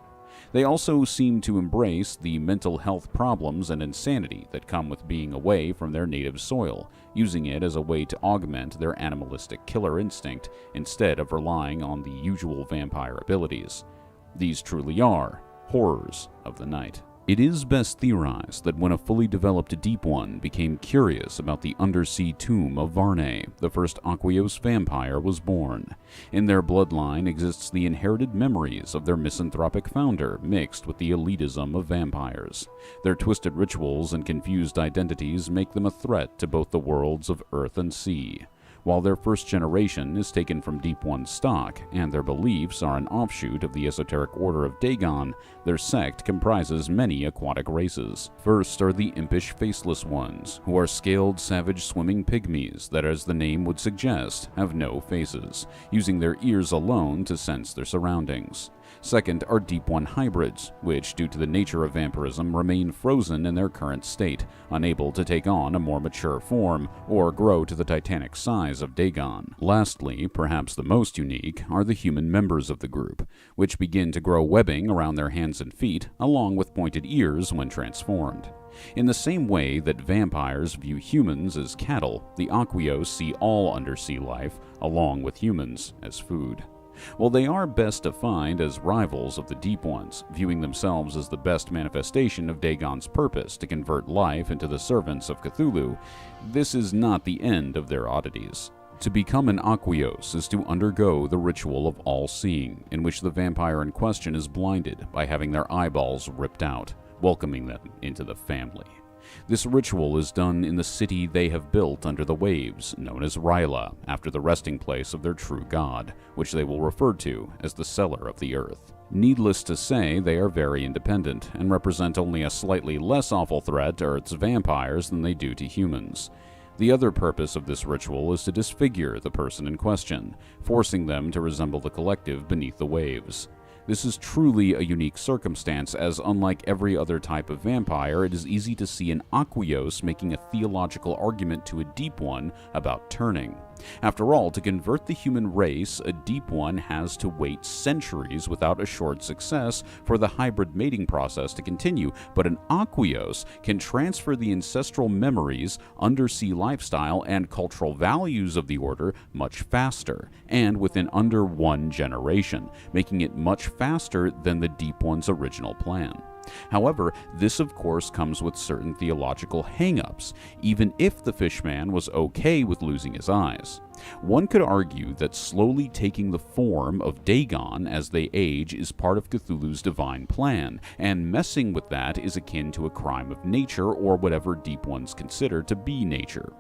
They also seem to embrace the mental health problems and insanity that come with being away from their native soil, using it as a way to augment their animalistic killer instinct instead of relying on the usual vampire abilities. These truly are horrors of the night. It is best theorized that when a fully developed Deep One became curious about the undersea tomb of Varney, the first Aqueous vampire was born. In their bloodline exists the inherited memories of their misanthropic founder mixed with the elitism of vampires. Their twisted rituals and confused identities make them a threat to both the worlds of earth and sea. While their first generation is taken from Deep One's stock, and their beliefs are an offshoot of the esoteric order of Dagon, their sect comprises many aquatic races. First are the impish faceless ones, who are scaled savage swimming pygmies that, as the name would suggest, have no faces, using their ears alone to sense their surroundings. Second are Deep One hybrids, which, due to the nature of vampirism, remain frozen in their current state, unable to take on a more mature form or grow to the titanic size of Dagon. Lastly, perhaps the most unique, are the human members of the group, which begin to grow webbing around their hands and feet, along with pointed ears when transformed. In the same way that vampires view humans as cattle, the Aqueous see all undersea life, along with humans, as food. While they are best defined as rivals of the Deep Ones, viewing themselves as the best manifestation of Dagon's purpose to convert life into the servants of Cthulhu, this is not the end of their oddities. To become an Aqueous is to undergo the ritual of all-seeing, in which the vampire in question is blinded by having their eyeballs ripped out, welcoming them into the family. This ritual is done in the city they have built under the waves, known as Ryla, after the resting place of their true god, which they will refer to as the Cellar of the Earth. Needless to say, they are very independent, and represent only a slightly less awful threat to Earth's vampires than they do to humans. The other purpose of this ritual is to disfigure the person in question, forcing them to resemble the collective beneath the waves. This is truly a unique circumstance, as unlike every other type of vampire, it is easy to see an Aqueous making a theological argument to a Deep One about turning. After all, to convert the human race, a Deep One has to wait centuries without assured success for the hybrid mating process to continue, but an Aqueous can transfer the ancestral memories, undersea lifestyle, and cultural values of the Order much faster, and within under 1 generation, making it much faster than the Deep One's original plan. However, this of course comes with certain theological hang-ups, even if the fishman was okay with losing his eyes. One could argue that slowly taking the form of Dagon as they age is part of Cthulhu's divine plan, and messing with that is akin to a crime of nature or whatever Deep Ones consider to be nature.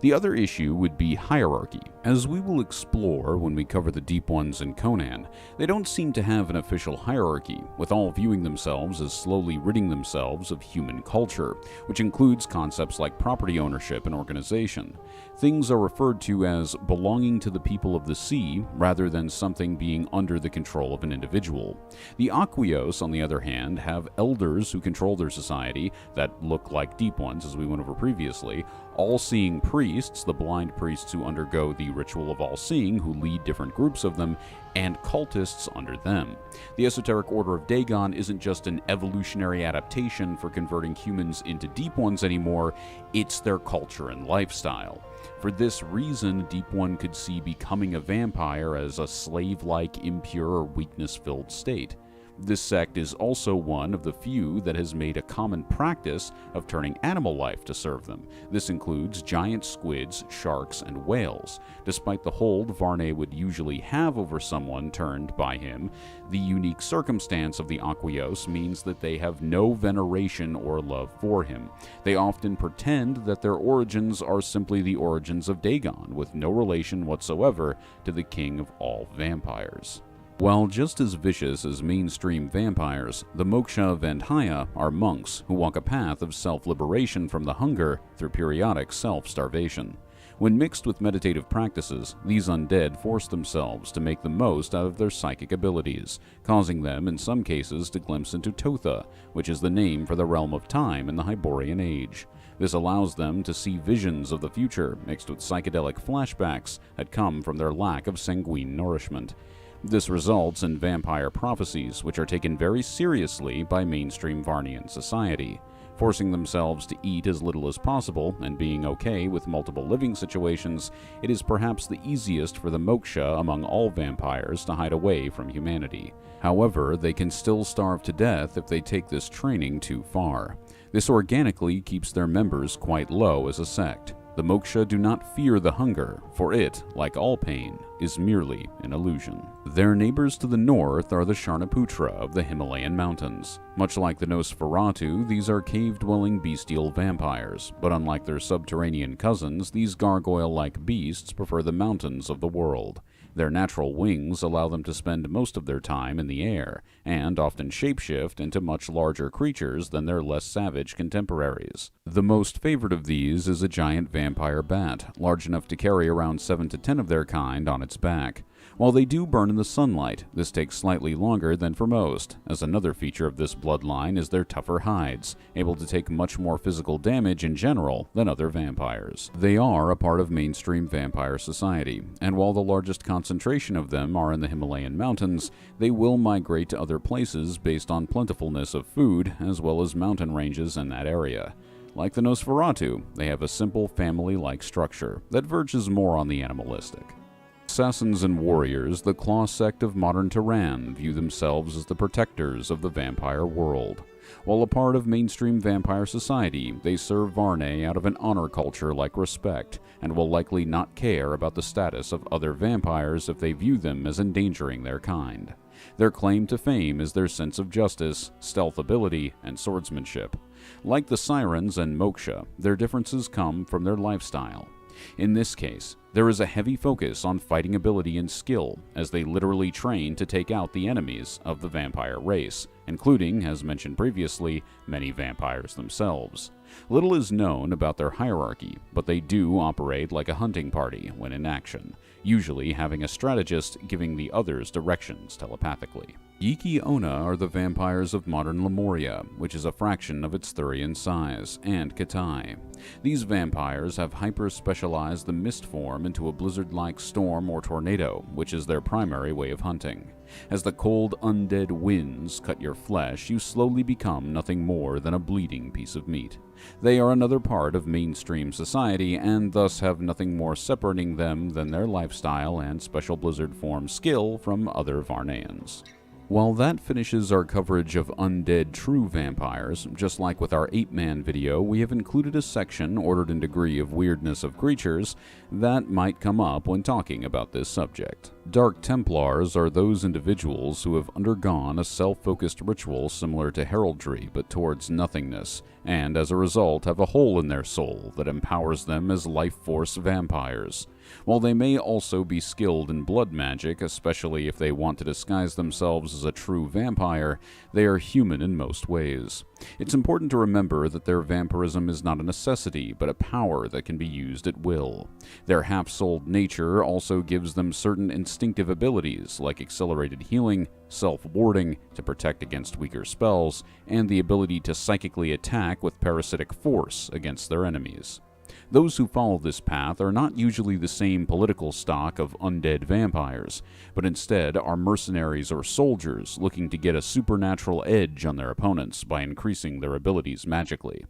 The other issue would be hierarchy. As we will explore when we cover the Deep Ones in Conan, they don't seem to have an official hierarchy, with all viewing themselves as slowly ridding themselves of human culture, which includes concepts like property ownership and organization. Things are referred to as belonging to the people of the sea rather than something being under the control of an individual. The Aqueous, on the other hand, have elders who control their society that look like Deep Ones, as we went over previously, all-seeing priests, the blind priests who undergo the ritual of all-seeing, who lead different groups of them, and cultists under them. The esoteric order of Dagon isn't just an evolutionary adaptation for converting humans into Deep Ones anymore, it's their culture and lifestyle. For this reason, Deep One could see becoming a vampire as a slave-like, impure, or weakness-filled state. This sect is also one of the few that has made a common practice of turning animal life to serve them. This includes giant squids, sharks, and whales. Despite the hold Varney would usually have over someone turned by him, the unique circumstance of the Aqueous means that they have no veneration or love for him. They often pretend that their origins are simply the origins of Dagon, with no relation whatsoever to the king of all vampires. While just as vicious as mainstream vampires, the Moksha of Vandhya are monks who walk a path of self-liberation from the hunger through periodic self-starvation. When mixed with meditative practices, these undead force themselves to make the most out of their psychic abilities, causing them in some cases to glimpse into Totha, which is the name for the realm of time in the Hyborian Age. This allows them to see visions of the future mixed with psychedelic flashbacks that come from their lack of sanguine nourishment. This results in vampire prophecies, which are taken very seriously by mainstream Varnian society. Forcing themselves to eat as little as possible and being okay with multiple living situations, it is perhaps the easiest for the Moksha among all vampires to hide away from humanity. However, they can still starve to death if they take this training too far. This organically keeps their members quite low as a sect. The Moksha do not fear the hunger, for it, like all pain, is merely an illusion. Their neighbors to the north are the Sharnaputra of the Himalayan mountains. Much like the Nosferatu, these are cave-dwelling bestial vampires, but unlike their subterranean cousins, these gargoyle-like beasts prefer the mountains of the world. Their natural wings allow them to spend most of their time in the air, and often shapeshift into much larger creatures than their less savage contemporaries. The most favored of these is a giant vampire bat, large enough to carry around 7 to 10 of their kind on its back. While they do burn in the sunlight, this takes slightly longer than for most, as another feature of this bloodline is their tougher hides, able to take much more physical damage in general than other vampires. They are a part of mainstream vampire society, and while the largest concentration of them are in the Himalayan mountains, they will migrate to other places based on plentifulness of food, as well as mountain ranges in that area. Like the Nosferatu, they have a simple family-like structure that verges more on the animalistic. Assassins and warriors, the Claw sect of modern Tehran view themselves as the protectors of the vampire world. While a part of mainstream vampire society, they serve Varney out of an honor culture like respect, and will likely not care about the status of other vampires if they view them as endangering their kind. Their claim to fame is their sense of justice, stealth ability, and swordsmanship. Like the Sirens and Moksha, their differences come from their lifestyle. In this case, there is a heavy focus on fighting ability and skill, as they literally train to take out the enemies of the vampire race, including, as mentioned previously, many vampires themselves. Little is known about their hierarchy, but they do operate like a hunting party when in action, usually having a strategist giving the others directions telepathically. Yiki-Onna are the vampires of modern Lemuria, which is a fraction of its Thurian size, and Kitai. These vampires have hyper-specialized the mist form into a blizzard-like storm or tornado, which is their primary way of hunting. As the cold undead winds cut your flesh, you slowly become nothing more than a bleeding piece of meat. They are another part of mainstream society, and thus have nothing more separating them than their lifestyle and special blizzard form skill from other Varnayans. While that finishes our coverage of undead true vampires, just like with our 8-man video, we have included a section ordered in degree of weirdness of creatures that might come up when talking about this subject. Dark Templars are those individuals who have undergone a self-focused ritual similar to heraldry but towards nothingness, and as a result have a hole in their soul that empowers them as life force vampires. While they may also be skilled in blood magic, especially if they want to disguise themselves as a true vampire, they are human in most ways. It's important to remember that their vampirism is not a necessity, but a power that can be used at will. Their half-souled nature also gives them certain instinctive abilities, like accelerated healing, self-warding to protect against weaker spells, and the ability to psychically attack with parasitic force against their enemies. Those who follow this path are not usually the same political stock of undead vampires, but instead are mercenaries or soldiers looking to get a supernatural edge on their opponents by increasing their abilities magically.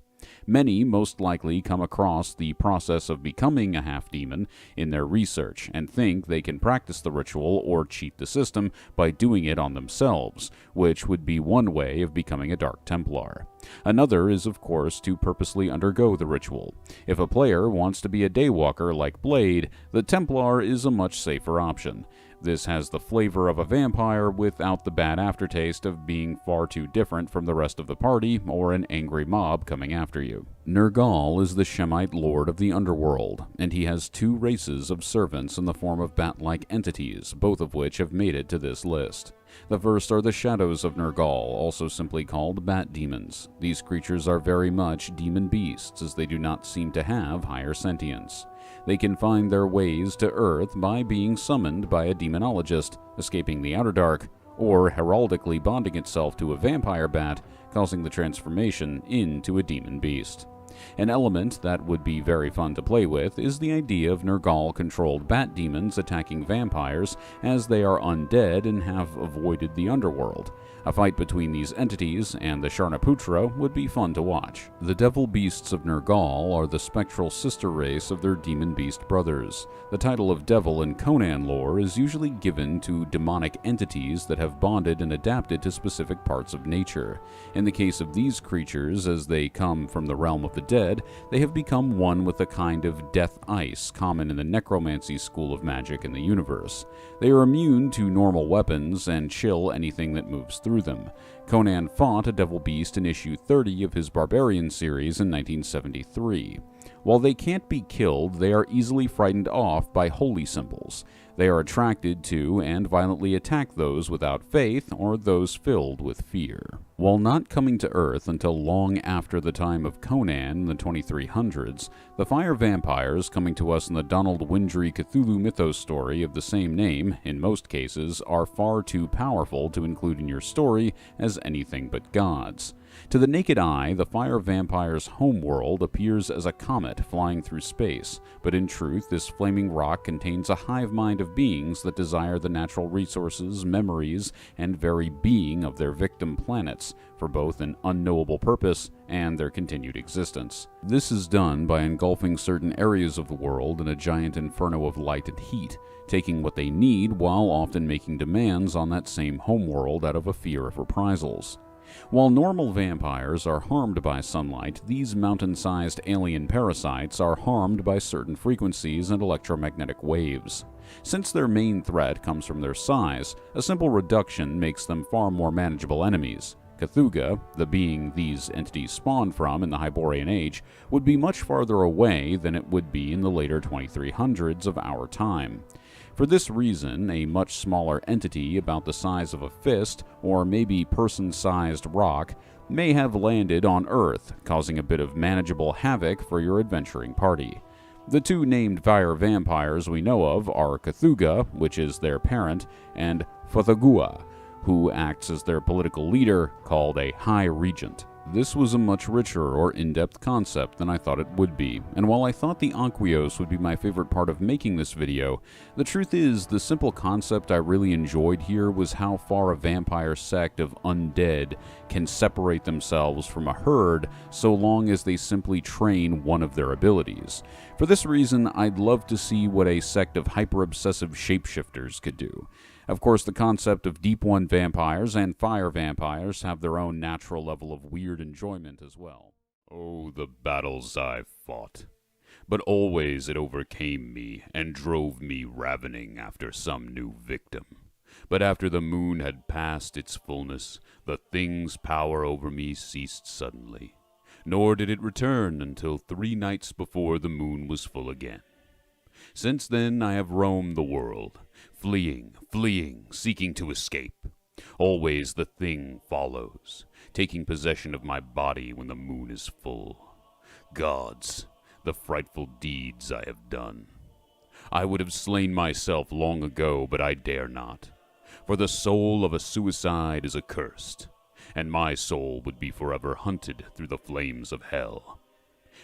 Many most likely come across the process of becoming a half-demon in their research and think they can practice the ritual or cheat the system by doing it on themselves, which would be one way of becoming a Dark Templar. Another is, of course, to purposely undergo the ritual. If a player wants to be a daywalker like Blade, the Templar is a much safer option. This has the flavor of a vampire without the bad aftertaste of being far too different from the rest of the party or an angry mob coming after you. Nergal is the Shemite lord of the underworld, and he has 2 races of servants in the form of bat-like entities, both of which have made it to this list. The first are the Shadows of Nergal, also simply called Bat Demons. These creatures are very much demon beasts, as they do not seem to have higher sentience. They can find their ways to Earth by being summoned by a demonologist, escaping the Outer Dark, or heraldically bonding itself to a vampire bat, causing the transformation into a demon beast. An element that would be very fun to play with is the idea of Nergal-controlled bat demons attacking vampires, as they are undead and have avoided the underworld. A fight between these entities and the Sharnaputra would be fun to watch. The devil beasts of Nergal are the spectral sister race of their demon beast brothers. The title of devil in Conan lore is usually given to demonic entities that have bonded and adapted to specific parts of nature. In the case of these creatures, as they come from the realm of the dead, they have become one with a kind of death ice common in the necromancy school of magic in the universe. They are immune to normal weapons and chill anything that moves through them. Conan fought a devil beast in issue 30 of his Barbarian series in 1973. While they can't be killed, they are easily frightened off by holy symbols. They are attracted to and violently attack those without faith or those filled with fear. While not coming to Earth until long after the time of Conan in the 2300s, the fire vampires coming to us in the Donald Windry Cthulhu mythos story of the same name, in most cases, are far too powerful to include in your story as anything but gods. To the naked eye, the fire vampire's homeworld appears as a comet flying through space, but in truth this flaming rock contains a hive mind of beings that desire the natural resources, memories, and very being of their victim planets, for both an unknowable purpose and their continued existence. This is done by engulfing certain areas of the world in a giant inferno of light and heat, taking what they need while often making demands on that same homeworld out of a fear of reprisals. While normal vampires are harmed by sunlight, these mountain-sized alien parasites are harmed by certain frequencies and electromagnetic waves. Since their main threat comes from their size, a simple reduction makes them far more manageable enemies. Cthulhu, the being these entities spawned from in the Hyborian Age, would be much farther away than it would be in the later 2300s of our time. For this reason, a much smaller entity about the size of a fist, or maybe person-sized rock, may have landed on Earth, causing a bit of manageable havoc for your adventuring party. The two named fire vampires we know of are Cthulhu, which is their parent, and Fthagua, who acts as their political leader, called a High Regent. This was a much richer or in-depth concept than I thought it would be, and while I thought the Anquios would be my favorite part of making this video, the truth is the simple concept I really enjoyed here was how far a vampire sect of undead can separate themselves from a herd so long as they simply train one of their abilities. For this reason, I'd love to see what a sect of hyper-obsessive shapeshifters could do. Of course, the concept of Deep One vampires and fire vampires have their own natural level of weird enjoyment as well. Oh, the battles I've fought. But always it overcame me and drove me ravening after some new victim. But after the moon had passed its fullness, the thing's power over me ceased suddenly. Nor did it return until 3 nights before the moon was full again. Since then I have roamed the world, fleeing, seeking to escape. Always the thing follows, taking possession of my body when the moon is full. Gods, the frightful deeds I have done. I would have slain myself long ago, but I dare not. For the soul of a suicide is accursed, and my soul would be forever hunted through the flames of hell.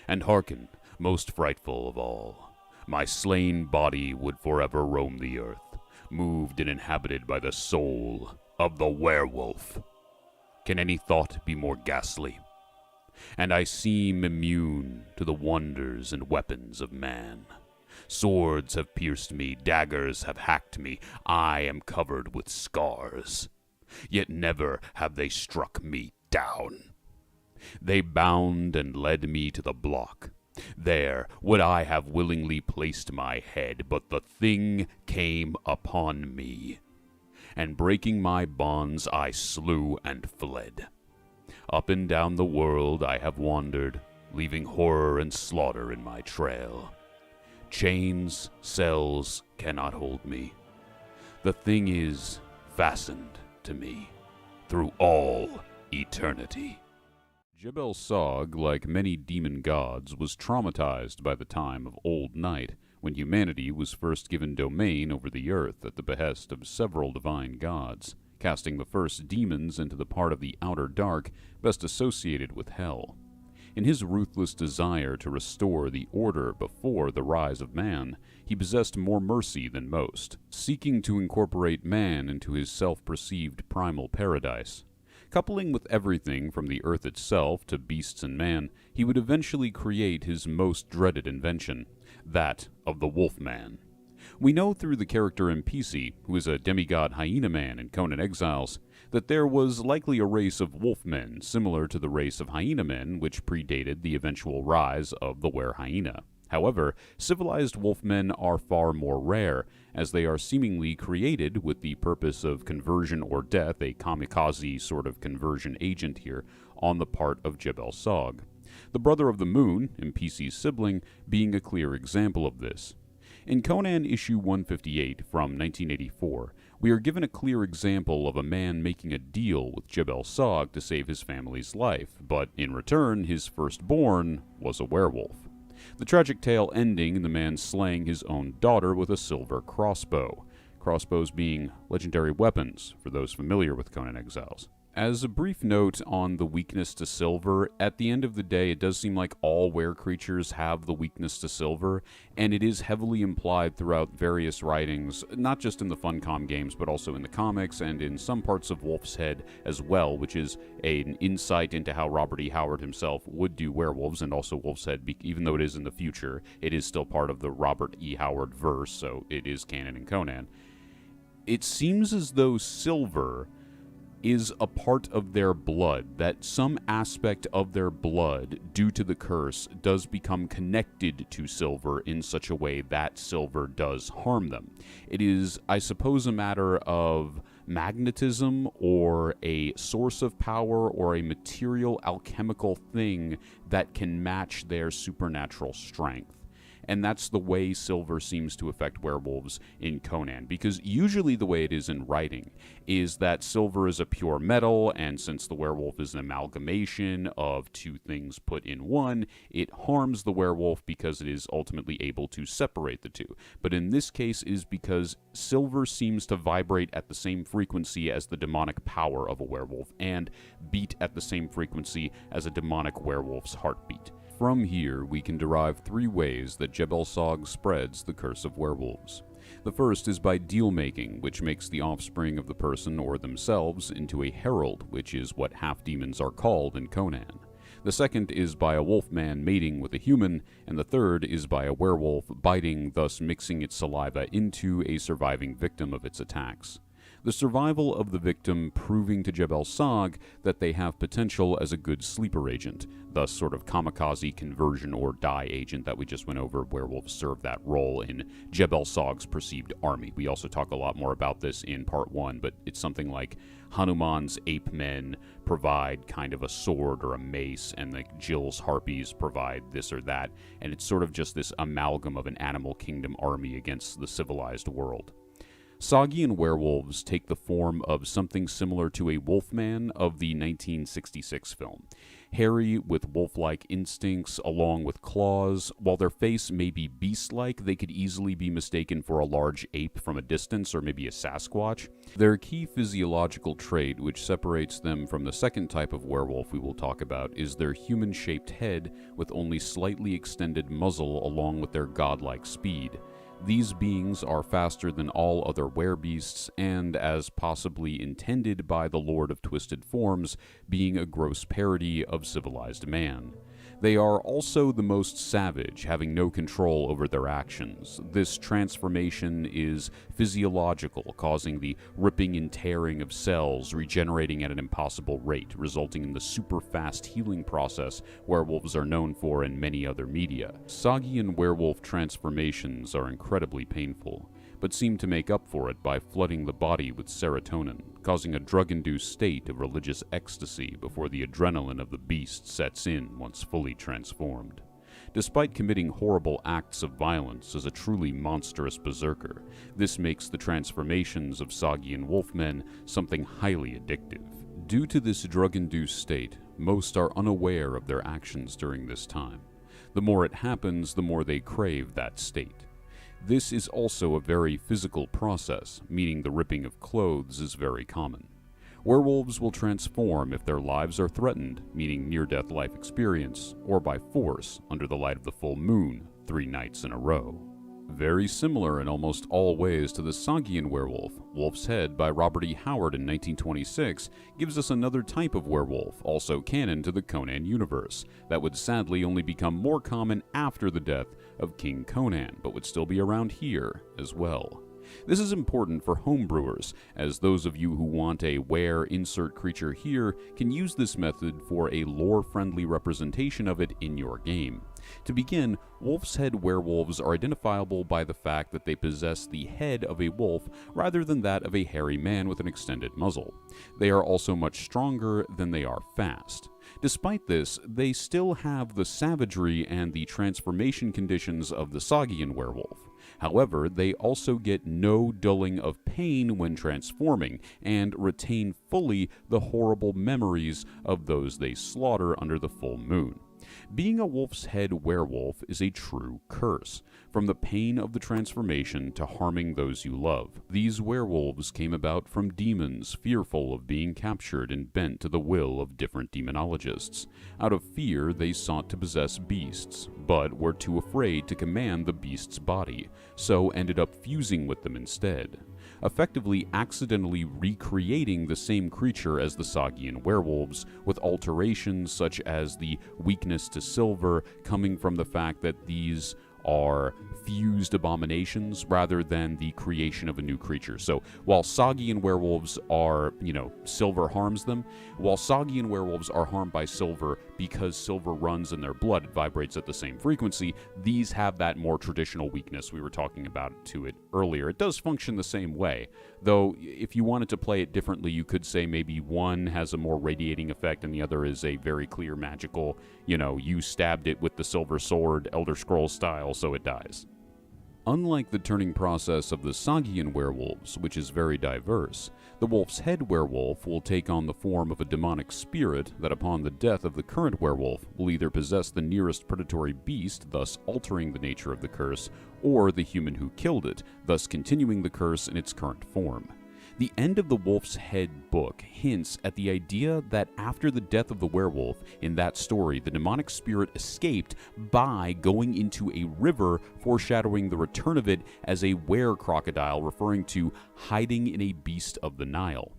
And hearken, most frightful of all, my slain body would forever roam the earth, moved and inhabited by the soul of the werewolf. Can any thought be more ghastly? And I seem immune to the wonders and weapons of man. Swords have pierced me, daggers have hacked me, I am covered with scars. Yet never have they struck me down. They bound and led me to the block. There would I have willingly placed my head, but the thing came upon me, and breaking my bonds I slew and fled. Up and down the world I have wandered, leaving horror and slaughter in my trail. Chains, cells cannot hold me. The thing is fastened to me through all eternity. Jebel Sog, like many demon gods, was traumatized by the time of Old Night, when humanity was first given domain over the earth at the behest of several divine gods, casting the first demons into the part of the outer dark best associated with hell. In his ruthless desire to restore the order before the rise of man, he possessed more mercy than most, seeking to incorporate man into his self-perceived primal paradise. Coupling with everything from the earth itself to beasts and man, he would eventually create his most dreaded invention, that of the Wolfman. We know through the character NPC, who is a demigod hyena man in Conan Exiles, that there was likely a race of wolfmen similar to the race of hyena men which predated the eventual rise of the were-hyena. However, civilized wolfmen are far more rare, as they are seemingly created with the purpose of conversion or death, a kamikaze sort of conversion agent here, on the part of Jebel Sog. The Brother of the Moon, NPC's sibling, being a clear example of this. In Conan issue 158 from 1984, we are given a clear example of a man making a deal with Jebel Sog to save his family's life, but in return his firstborn was a werewolf. The tragic tale ending in the man slaying his own daughter with a silver crossbow, crossbows being legendary weapons for those familiar with Conan Exiles. As a brief note on the weakness to silver, at the end of the day it does seem like all were-creatures have the weakness to silver, and it is heavily implied throughout various writings, not just in the Funcom games, but also in the comics and in some parts of Wolf's Head as well, which is an insight into how Robert E. Howard himself would do werewolves, and also Wolf's Head, even though it is in the future, it is still part of the Robert E. Howard verse, so it is canon in Conan. It seems as though silver is a part of their blood, that some aspect of their blood, due to the curse, does become connected to silver in such a way that silver does harm them. It is, I suppose, a matter of magnetism or a source of power or a material alchemical thing that can match their supernatural strength. And that's the way silver seems to affect werewolves in Conan, because usually the way it is in writing is that silver is a pure metal, and since the werewolf is an amalgamation of two things put in one, it harms the werewolf because it is ultimately able to separate the two. But in this case is because silver seems to vibrate at the same frequency as the demonic power of a werewolf, and beat at the same frequency as a demonic werewolf's heartbeat. From here, we can derive 3 ways that Jebel Sog spreads the curse of werewolves. The first is by deal-making, which makes the offspring of the person or themselves into a herald, which is what half-demons are called in Conan. The second is by a wolfman mating with a human, and the third is by a werewolf biting, thus mixing its saliva into a surviving victim of its attacks. The survival of the victim proving to Jebel Sog that they have potential as a good sleeper agent, thus sort of kamikaze conversion or die agent that we just went over. Werewolves serve that role in Jebel Sog's perceived army. We also talk a lot more about this in part 1, but it's something like Hanuman's ape men provide kind of a sword or a mace, and like Jill's harpies provide this or that, and it's sort of just this amalgam of an animal kingdom army against the civilized world. Sagian werewolves take the form of something similar to a wolfman of the 1966 film. Hairy with wolf-like instincts along with claws, while their face may be beast-like, they could easily be mistaken for a large ape from a distance or maybe a Sasquatch. Their key physiological trait, which separates them from the second type of werewolf we will talk about, is their human-shaped head with only slightly extended muzzle along with their godlike speed. These beings are faster than all other werebeasts, and, as possibly intended by the Lord of Twisted Forms, being a gross parody of civilized man. They are also the most savage, having no control over their actions. This transformation is physiological, causing the ripping and tearing of cells, regenerating at an impossible rate, resulting in the super-fast healing process werewolves are known for in many other media. Sagian werewolf transformations are incredibly painful, but seem to make up for it by flooding the body with serotonin, causing a drug-induced state of religious ecstasy before the adrenaline of the beast sets in once fully transformed. Despite committing horrible acts of violence as a truly monstrous berserker, this makes the transformations of Sagian wolfmen something highly addictive. Due to this drug-induced state, most are unaware of their actions during this time. The more it happens, the more they crave that state. This is also a very physical process, meaning the ripping of clothes is very common. Werewolves will transform if their lives are threatened, meaning near-death life experience, or by force under the light of the full moon, 3 nights in a row. Very similar in almost all ways to the Sagian werewolf, Wolf's Head by Robert E. Howard in 1926 gives us another type of werewolf, also canon to the Conan universe, that would sadly only become more common after the death of King Conan, but would still be around here as well. This is important for homebrewers, as those of you who want a where insert creature here can use this method for a lore-friendly representation of it in your game. To begin, Wolf's Head werewolves are identifiable by the fact that they possess the head of a wolf rather than that of a hairy man with an extended muzzle. They are also much stronger than they are fast. Despite this, they still have the savagery and the transformation conditions of the Sagian werewolf. However, they also get no dulling of pain when transforming, and retain fully the horrible memories of those they slaughter under the full moon. Being a Wolf's Head werewolf is a true curse, from the pain of the transformation to harming those you love. These werewolves came about from demons fearful of being captured and bent to the will of different demonologists. Out of fear, they sought to possess beasts, but were too afraid to command the beast's body, so ended up fusing with them instead, effectively accidentally recreating the same creature as the Sagian werewolves, with alterations such as the weakness to silver coming from the fact that these are fused abominations rather than the creation of a new creature. So while Sagian werewolves are, silver harms them, while Sagian werewolves are harmed by silver because silver runs in their blood, it vibrates at the same frequency, these have that more traditional weakness we were talking about to it earlier. It does function the same way, though if you wanted to play it differently, you could say maybe one has a more radiating effect and the other is a very clear magical, you stabbed it with the silver sword, Elder Scrolls style, while so it dies. Unlike the turning process of the Sagian werewolves, which is very diverse, the wolf's head werewolf will take on the form of a demonic spirit that upon the death of the current werewolf will either possess the nearest predatory beast, thus altering the nature of the curse, or the human who killed it, thus continuing the curse in its current form. The end of the Wolf's Head book hints at the idea that after the death of the werewolf in that story, the demonic spirit escaped by going into a river, foreshadowing the return of it as a were-crocodile, referring to hiding in a beast of the Nile.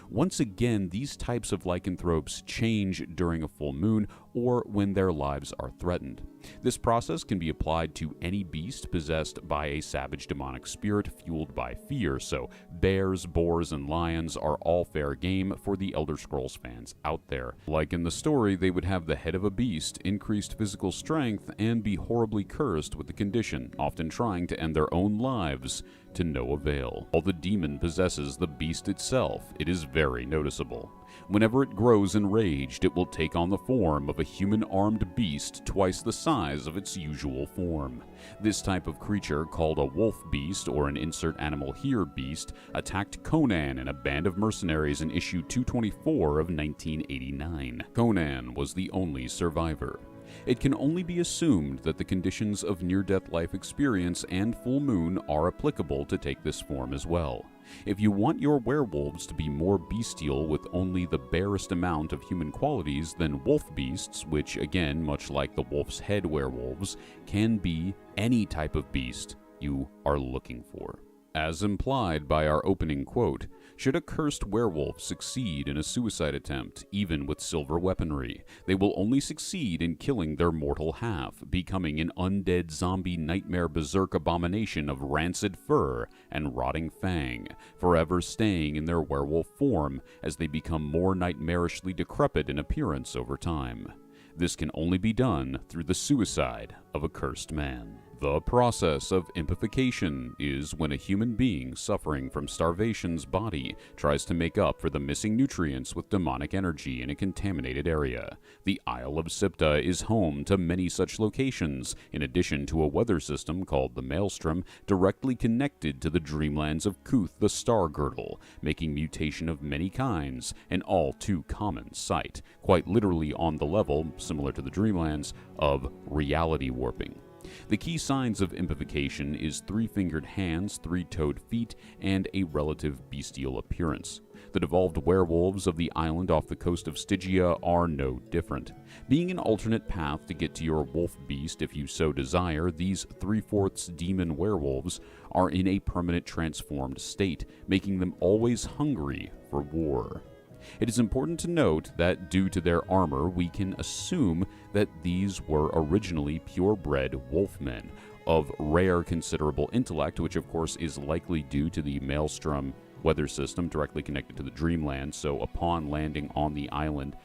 Once again, these types of lycanthropes change during a full moon or when their lives are threatened. This process can be applied to any beast possessed by a savage demonic spirit fueled by fear, so bears, boars, and lions are all fair game for the Elder Scrolls fans out there. Like in the story, they would have the head of a beast, increased physical strength, and be horribly cursed with the condition, often trying to end their own lives to no avail. While the demon possesses the beast itself, it is very noticeable. Whenever it grows enraged, it will take on the form of a human-armed beast twice the size of its usual form. This type of creature, called a wolf beast or an insert animal here beast, attacked Conan and a band of mercenaries in issue 224 of 1989. Conan was the only survivor. It can only be assumed that the conditions of near-death life experience and full moon are applicable to take this form as well. If you want your werewolves to be more bestial with only the barest amount of human qualities, then wolf beasts, which again, much like the wolf's head werewolves, can be any type of beast you are looking for. As implied by our opening quote, should a cursed werewolf succeed in a suicide attempt, even with silver weaponry, they will only succeed in killing their mortal half, becoming an undead zombie nightmare berserk abomination of rancid fur and rotting fang, forever staying in their werewolf form as they become more nightmarishly decrepit in appearance over time. This can only be done through the suicide of a cursed man. The process of impification is when a human being suffering from starvation's body tries to make up for the missing nutrients with demonic energy in a contaminated area. The Isle of Sipta is home to many such locations, in addition to a weather system called the Maelstrom, directly connected to the dreamlands of Kuth the Star Girdle, making mutation of many kinds an all too common sight, quite literally on the level, similar to the dreamlands, of reality warping. The key signs of impification is three-fingered hands, three-toed feet, and a relative bestial appearance. The devolved werewolves of the island off the coast of Stygia are no different. Being an alternate path to get to your wolf beast if you so desire, these three-fourths demon werewolves are in a permanent transformed state, making them always hungry for war. It is important to note that due to their armor, we can assume that these were originally purebred wolfmen of rare considerable intellect, which of course is likely due to the Maelstrom weather system directly connected to the Dreamland. So upon landing on the island,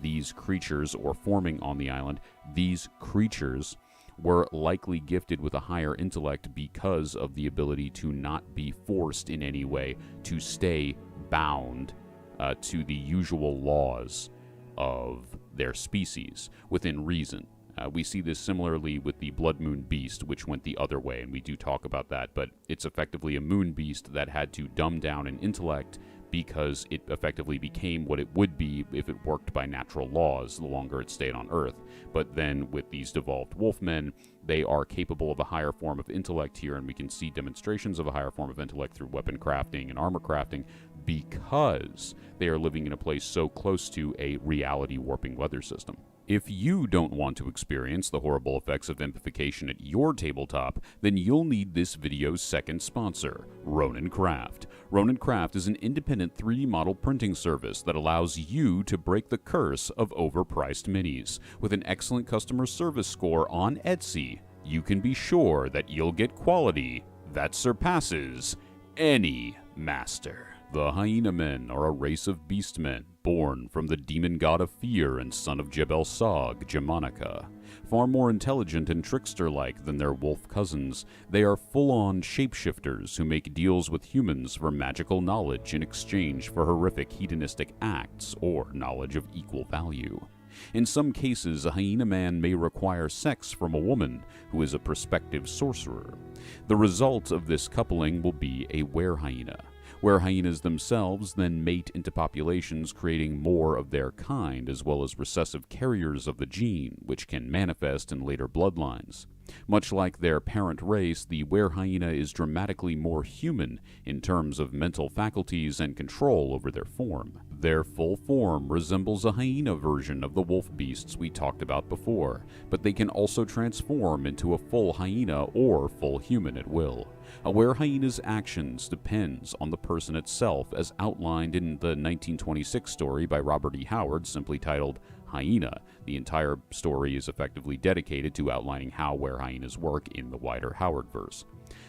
these creatures, or forming on the island, these creatures were likely gifted with a higher intellect because of the ability to not be forced in any way to stay bound to the usual laws of their species within reason. We see this similarly with the Blood Moon Beast, which went the other way, and we do talk about that, but it's effectively a moon beast that had to dumb down in intellect because it effectively became what it would be if it worked by natural laws the longer it stayed on Earth. But then with these devolved wolfmen, they are capable of a higher form of intellect here, and we can see demonstrations of a higher form of intellect through weapon crafting and armor crafting because they are living in a place so close to a reality warping weather system. If you don't want to experience the horrible effects of impification at your tabletop, then you'll need this video's second sponsor, Ronin Craft. Ronin Craft is an independent 3D model printing service that allows you to break the curse of overpriced minis. With an excellent customer service score on Etsy, you can be sure that you'll get quality that surpasses any master. The Hyena Men are a race of beastmen, born from the demon god of fear and son of Jebel Sog, Germanica. Far more intelligent and trickster-like than their wolf cousins, they are full-on shapeshifters who make deals with humans for magical knowledge in exchange for horrific hedonistic acts or knowledge of equal value. In some cases, a hyena man may require sex from a woman who is a prospective sorcerer. The result of this coupling will be a were-hyena. Were-hyenas themselves then mate into populations, creating more of their kind, as well as recessive carriers of the gene, which can manifest in later bloodlines. Much like their parent race, the were-hyena is dramatically more human in terms of mental faculties and control over their form. Their full form resembles a hyena version of the wolf beasts we talked about before, but they can also transform into a full hyena or full human at will. A were-hyena's actions depends on the person itself, as outlined in the 1926 story by Robert E. Howard, simply titled Hyena. The entire story is effectively dedicated to outlining how were-hyenas work in the wider Howard-verse.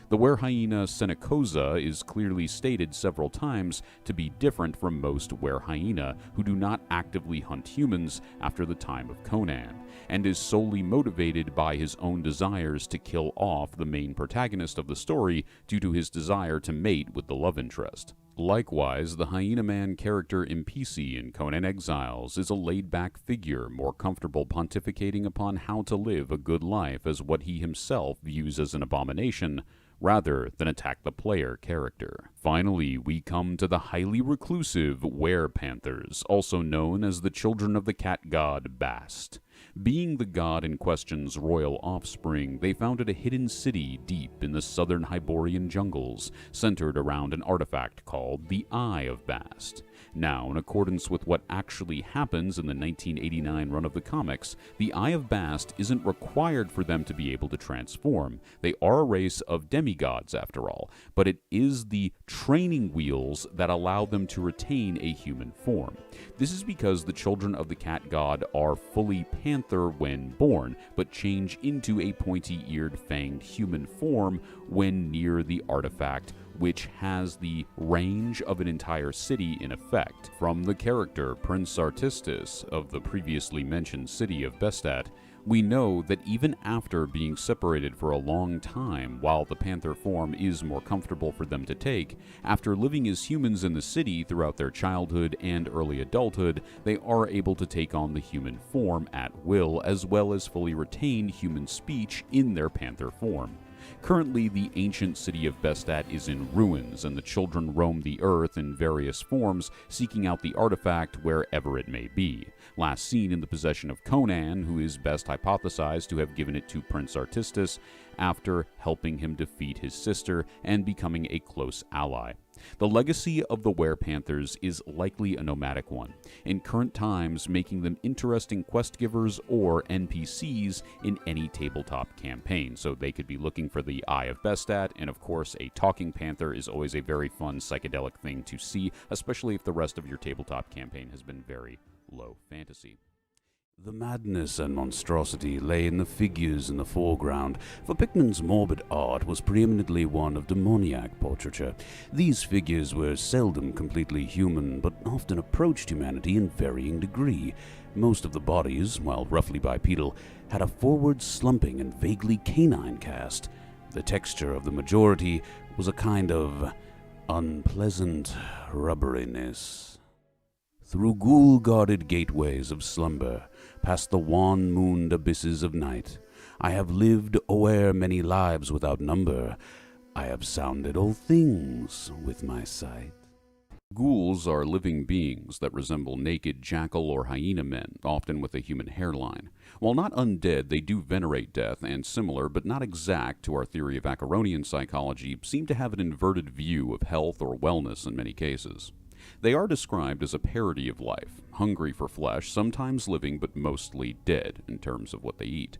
The were-hyena Senecosa is clearly stated several times to be different from most were-hyena who do not actively hunt humans after the time of Conan, and is solely motivated by his own desires to kill off the main protagonist of the story due to his desire to mate with the love interest. Likewise, the hyena man character Impisi in Conan Exiles is a laid-back figure, more comfortable pontificating upon how to live a good life as what he himself views as an abomination, rather than attack the player character. Finally, we come to the highly reclusive were-panthers, also known as the children of the cat god Bast. Being the god in question's royal offspring, they founded a hidden city deep in the southern Hyborian jungles, centered around an artifact called the Eye of Bast. Now, in accordance with what actually happens in the 1989 run of the comics, the Eye of Bast isn't required for them to be able to transform. They are a race of demigods, after all, but it is the training wheels that allow them to retain a human form. This is because the children of the cat god are fully panther when born, but change into a pointy-eared, fanged human form when near the artifact, which has the range of an entire city in effect. From the character Prince Artistis of the previously mentioned city of Bestat, we know that even after being separated for a long time, while the panther form is more comfortable for them to take, after living as humans in the city throughout their childhood and early adulthood, they are able to take on the human form at will, as well as fully retain human speech in their panther form. Currently, the ancient city of Bestat is in ruins, and the children roam the earth in various forms, seeking out the artifact wherever it may be. Last seen in the possession of Conan, who is best hypothesized to have given it to Prince Artistis after helping him defeat his sister and becoming a close ally. The legacy of the were-panthers is likely a nomadic one, in current times making them interesting quest givers or NPCs in any tabletop campaign. So they could be looking for the Eye of Bestat, and of course a talking panther is always a very fun psychedelic thing to see, especially if the rest of your tabletop campaign has been very low fantasy. The madness and monstrosity lay in the figures in the foreground, for Pickman's morbid art was preeminently one of demoniac portraiture. These figures were seldom completely human, but often approached humanity in varying degree. Most of the bodies, while roughly bipedal, had a forward slumping and vaguely canine cast. The texture of the majority was a kind of unpleasant rubberiness. Through ghoul-guarded gateways of slumber, past the wan-mooned abysses of night, I have lived o'er many lives without number. I have sounded all things with my sight. Ghouls are living beings that resemble naked jackal or hyena men, often with a human hairline. While not undead, they do venerate death, and similar, but not exact to our theory of Acheronian psychology, seem to have an inverted view of health or wellness in many cases. They are described as a parody of life, hungry for flesh, sometimes living but mostly dead in terms of what they eat.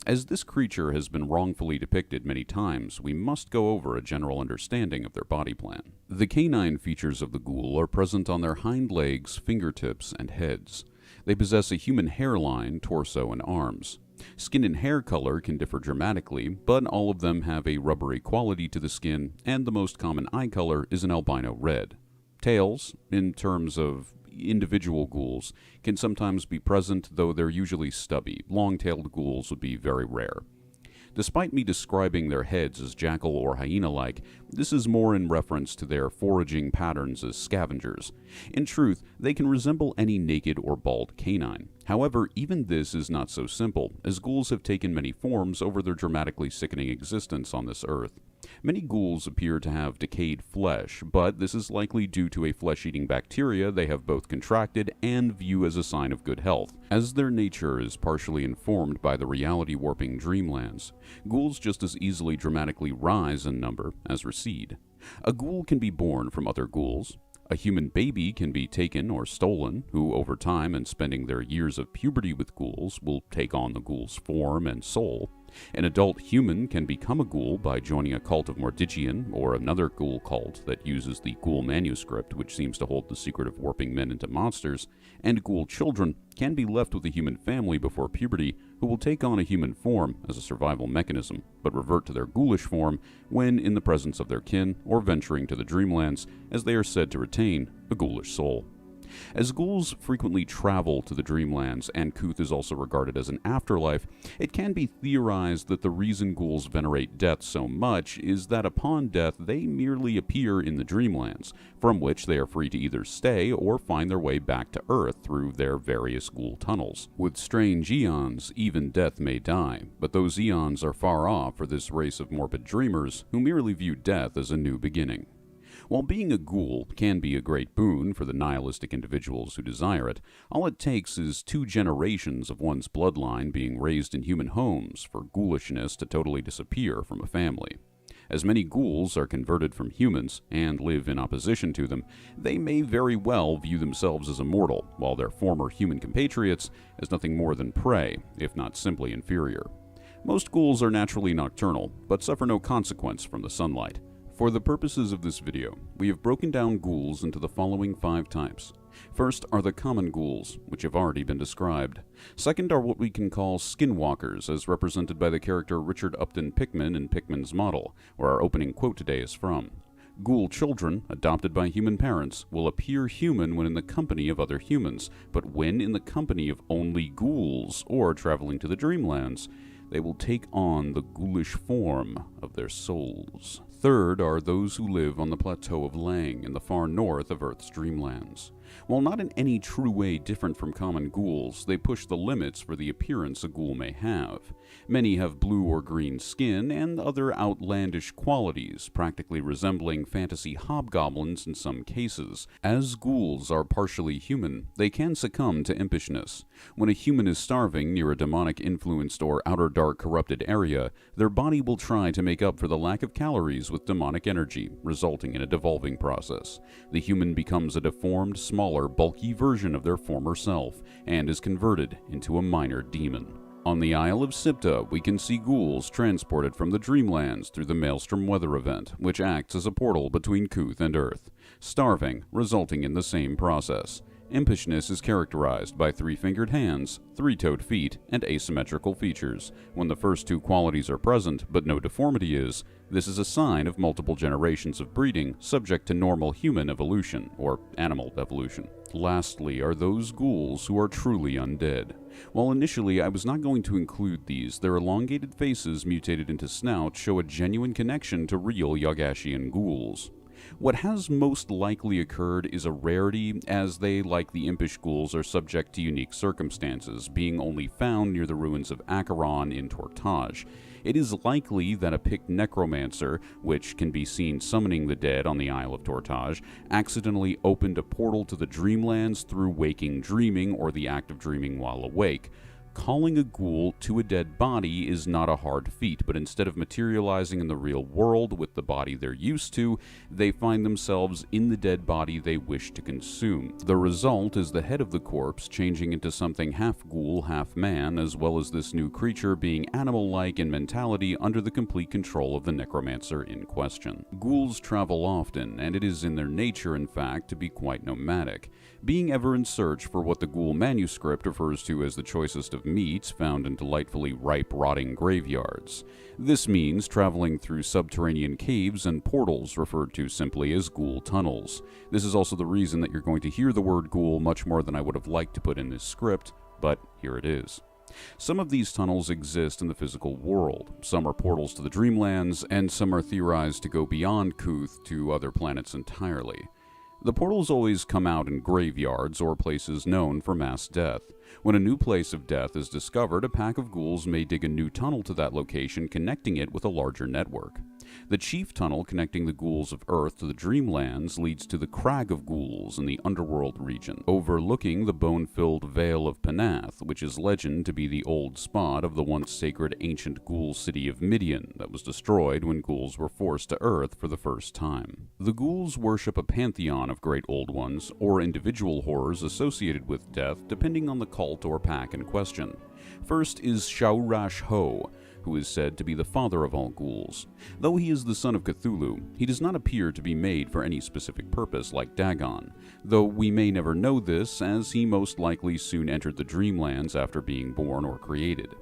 As this creature has been wrongfully depicted many times, we must go over a general understanding of their body plan. The canine features of the ghoul are present on their hind legs, fingertips, and heads. They possess a human hairline, torso, and arms. Skin and hair color can differ dramatically, but all of them have a rubbery quality to the skin, and the most common eye color is an albino red. Tails, in terms of individual ghouls, can sometimes be present, though they're usually stubby. Long-tailed ghouls would be very rare. Despite me describing their heads as jackal or hyena-like, this is more in reference to their foraging patterns as scavengers. In truth, they can resemble any naked or bald canine. However, even this is not so simple, as ghouls have taken many forms over their dramatically sickening existence on this earth. Many ghouls appear to have decayed flesh, but this is likely due to a flesh-eating bacteria they have both contracted and view as a sign of good health, as their nature is partially informed by the reality-warping dreamlands. Ghouls just as easily dramatically rise in number as recede. A ghoul can be born from other ghouls. A human baby can be taken or stolen, who over time and spending their years of puberty with ghouls will take on the ghoul's form and soul. An adult human can become a ghoul by joining a cult of Mordigian or another ghoul cult that uses the ghoul manuscript, which seems to hold the secret of warping men into monsters, and ghoul children can be left with a human family before puberty who will take on a human form as a survival mechanism, but revert to their ghoulish form when in the presence of their kin or venturing to the dreamlands, as they are said to retain a ghoulish soul. As ghouls frequently travel to the dreamlands, and Kuth is also regarded as an afterlife, it can be theorized that the reason ghouls venerate death so much is that upon death they merely appear in the dreamlands, from which they are free to either stay or find their way back to Earth through their various ghoul tunnels. With strange eons, even death may die, but those eons are far off for this race of morbid dreamers who merely view death as a new beginning. While being a ghoul can be a great boon for the nihilistic individuals who desire it, all it takes is 2 generations of one's bloodline being raised in human homes for ghoulishness to totally disappear from a family. As many ghouls are converted from humans and live in opposition to them, they may very well view themselves as immortal, while their former human compatriots as nothing more than prey, if not simply inferior. Most ghouls are naturally nocturnal, but suffer no consequence from the sunlight. For the purposes of this video, we have broken down ghouls into the following 5 types. First are the common ghouls, which have already been described. Second are what we can call skinwalkers, as represented by the character Richard Upton Pickman in Pickman's Model, where our opening quote today is from. Ghoul children, adopted by human parents, will appear human when in the company of other humans, but when in the company of only ghouls or traveling to the dreamlands, they will take on the ghoulish form of their souls. Third are those who live on the plateau of Lang in the far north of Earth's dreamlands. While not in any true way different from common ghouls, they push the limits for the appearance a ghoul may have. Many have blue or green skin and other outlandish qualities, practically resembling fantasy hobgoblins in some cases. As ghouls are partially human, they can succumb to impishness. When a human is starving near a demonic-influenced or outer dark corrupted area, their body will try to make up for the lack of calories with demonic energy, resulting in a devolving process. The human becomes a deformed, smaller, bulky version of their former self, and is converted into a minor demon. On the Isle of Sipta, we can see ghouls transported from the Dreamlands through the Maelstrom weather event, which acts as a portal between Kuth and Earth. Starving, resulting in the same process. Impishness is characterized by 3-fingered hands, 3-toed feet, and asymmetrical features. When the first 2 qualities are present, but no deformity is, this is a sign of multiple generations of breeding subject to normal human evolution, or animal evolution. Lastly are those ghouls who are truly undead. While initially I was not going to include these, their elongated faces mutated into snouts show a genuine connection to real Yagashian ghouls. What has most likely occurred is a rarity, as they, like the impish ghouls, are subject to unique circumstances, being only found near the ruins of Acheron in Tortage. It is likely that a picked necromancer, which can be seen summoning the dead on the Isle of Tortage, accidentally opened a portal to the Dreamlands through waking dreaming or the act of dreaming while awake. Calling a ghoul to a dead body is not a hard feat, but instead of materializing in the real world with the body they're used to, they find themselves in the dead body they wish to consume. The result is the head of the corpse changing into something half ghoul, half man, as well as this new creature being animal-like in mentality under the complete control of the necromancer in question. Ghouls travel often, and it is in their nature, in fact, to be quite nomadic, being ever in search for what the ghoul manuscript refers to as the choicest of meats found in delightfully ripe, rotting graveyards. This means traveling through subterranean caves and portals referred to simply as ghoul tunnels. This is also the reason that you're going to hear the word ghoul much more than I would have liked to put in this script, but here it is. Some of these tunnels exist in the physical world. Some are portals to the Dreamlands, and some are theorized to go beyond Kuth to other planets entirely. The portals always come out in graveyards or places known for mass death. When a new place of death is discovered, a pack of ghouls may dig a new tunnel to that location, connecting it with a larger network. The chief tunnel connecting the ghouls of Earth to the Dreamlands leads to the Crag of Ghouls in the underworld region, overlooking the bone-filled Vale of Panath, which is legend to be the old spot of the once sacred ancient ghoul city of Midian that was destroyed when ghouls were forced to Earth for the first time. The ghouls worship a pantheon of great old ones, or individual horrors associated with death, depending on the cult or pack in question. First is Shaurash Ho, who is said to be the father of all ghouls. Though he is the son of Cthulhu, he does not appear to be made for any specific purpose like Dagon, though we may never know this, as he most likely soon entered the Dreamlands after being born or created.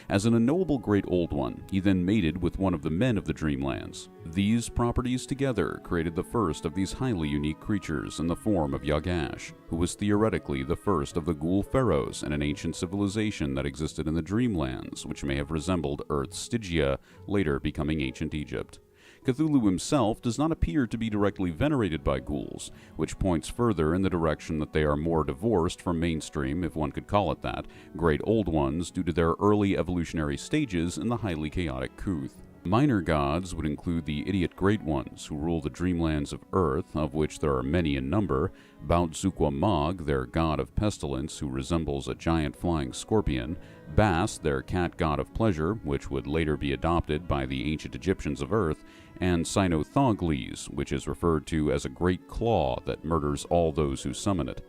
As an unknowable great old one, he then mated with one of the men of the Dreamlands. These properties together created the first of these highly unique creatures in the form of Yagash, who was theoretically the first of the ghoul pharaohs in an ancient civilization that existed in the Dreamlands, which may have resembled Earth's Stygia, later becoming ancient Egypt. Cthulhu himself does not appear to be directly venerated by ghouls, which points further in the direction that they are more divorced from mainstream, if one could call it that, great old ones due to their early evolutionary stages in the highly chaotic Kuth. Minor gods would include the idiot great ones who rule the dreamlands of Earth, of which there are many in number, Bautzuqua Mog, their god of pestilence who resembles a giant flying scorpion, Bas, their cat god of pleasure, which would later be adopted by the ancient Egyptians of Earth, and Sinothogles, which is referred to as a great claw that murders all those who summon it.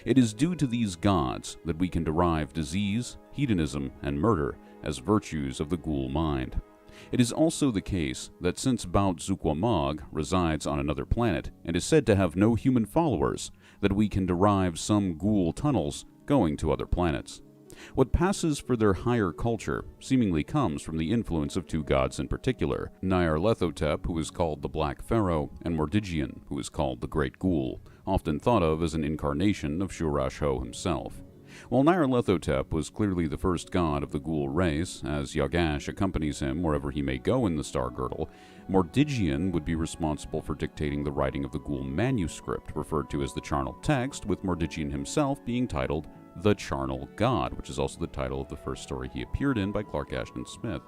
It is due to these gods that we can derive disease, hedonism, and murder as virtues of the ghoul mind. It is also the case that since Bautzuqua Mog resides on another planet and is said to have no human followers, that we can derive some ghoul tunnels going to other planets. What passes for their higher culture seemingly comes from the influence of two gods in particular, Nyarlathotep, who is called the Black Pharaoh, and Mordigian, who is called the Great Ghoul, often thought of as an incarnation of Shurashho himself. While Nyarlathotep was clearly the first god of the ghoul race, as Yagash accompanies him wherever he may go in the Star Girdle, Mordigian would be responsible for dictating the writing of the ghoul manuscript, referred to as the Charnel text, with Mordigian himself being titled The Charnel God, which is also the title of the first story he appeared in by Clark Ashton Smith.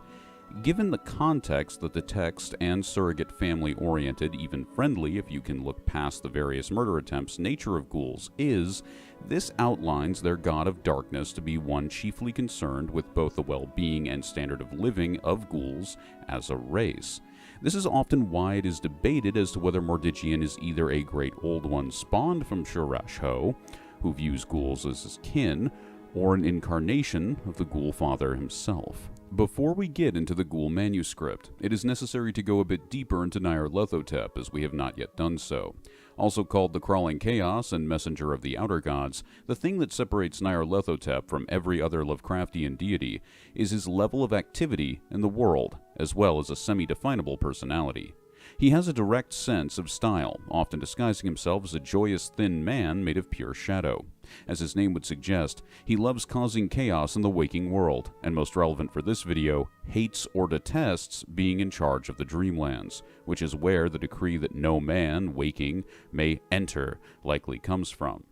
Given the context that the text and surrogate family-oriented, even friendly if you can look past the various murder attempts, nature of ghouls is, this outlines their god of darkness to be one chiefly concerned with both the well-being and standard of living of ghouls as a race. This is often why it is debated as to whether Mordigian is either a great old one spawned from Shurashho, who views ghouls as his kin, or an incarnation of the ghoul father himself. Before we get into the ghoul manuscript, it is necessary to go a bit deeper into Nyarlathotep, as we have not yet done so. Also called the Crawling Chaos and Messenger of the Outer Gods, the thing that separates Nyarlathotep from every other Lovecraftian deity is his level of activity in the world, as well as a semi-definable personality. He has a direct sense of style, often disguising himself as a joyous thin man made of pure shadow. As his name would suggest, he loves causing chaos in the waking world, and most relevant for this video, hates or detests being in charge of the Dreamlands, which is where the decree that no man, waking, may enter likely comes from.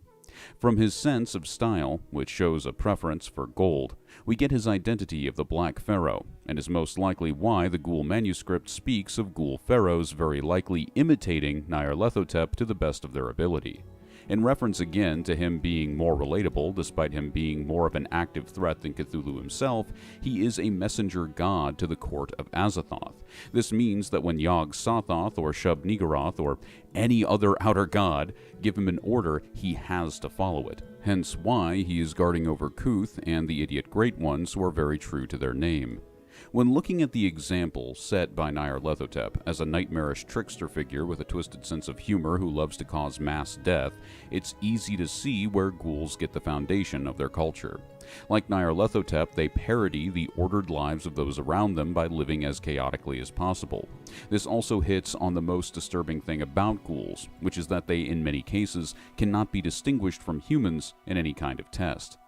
From his sense of style, which shows a preference for gold, we get his identity of the Black Pharaoh, and is most likely why the Ghoul manuscript speaks of Ghoul pharaohs very likely imitating Nyarlathotep to the best of their ability. In reference again to him being more relatable, despite him being more of an active threat than Cthulhu himself, he is a messenger god to the court of Azathoth. This means that when Yog-Sothoth or Shub-Niggurath or any other outer god give him an order, he has to follow it. Hence why he is guarding over Kuth and the idiot great ones who are very true to their name. When looking at the example set by Nyarlathotep as a nightmarish trickster figure with a twisted sense of humor who loves to cause mass death, it's easy to see where ghouls get the foundation of their culture. Like Nyarlathotep, they parody the ordered lives of those around them by living as chaotically as possible. This also hits on the most disturbing thing about ghouls, which is that they, in many cases, cannot be distinguished from humans in any kind of test.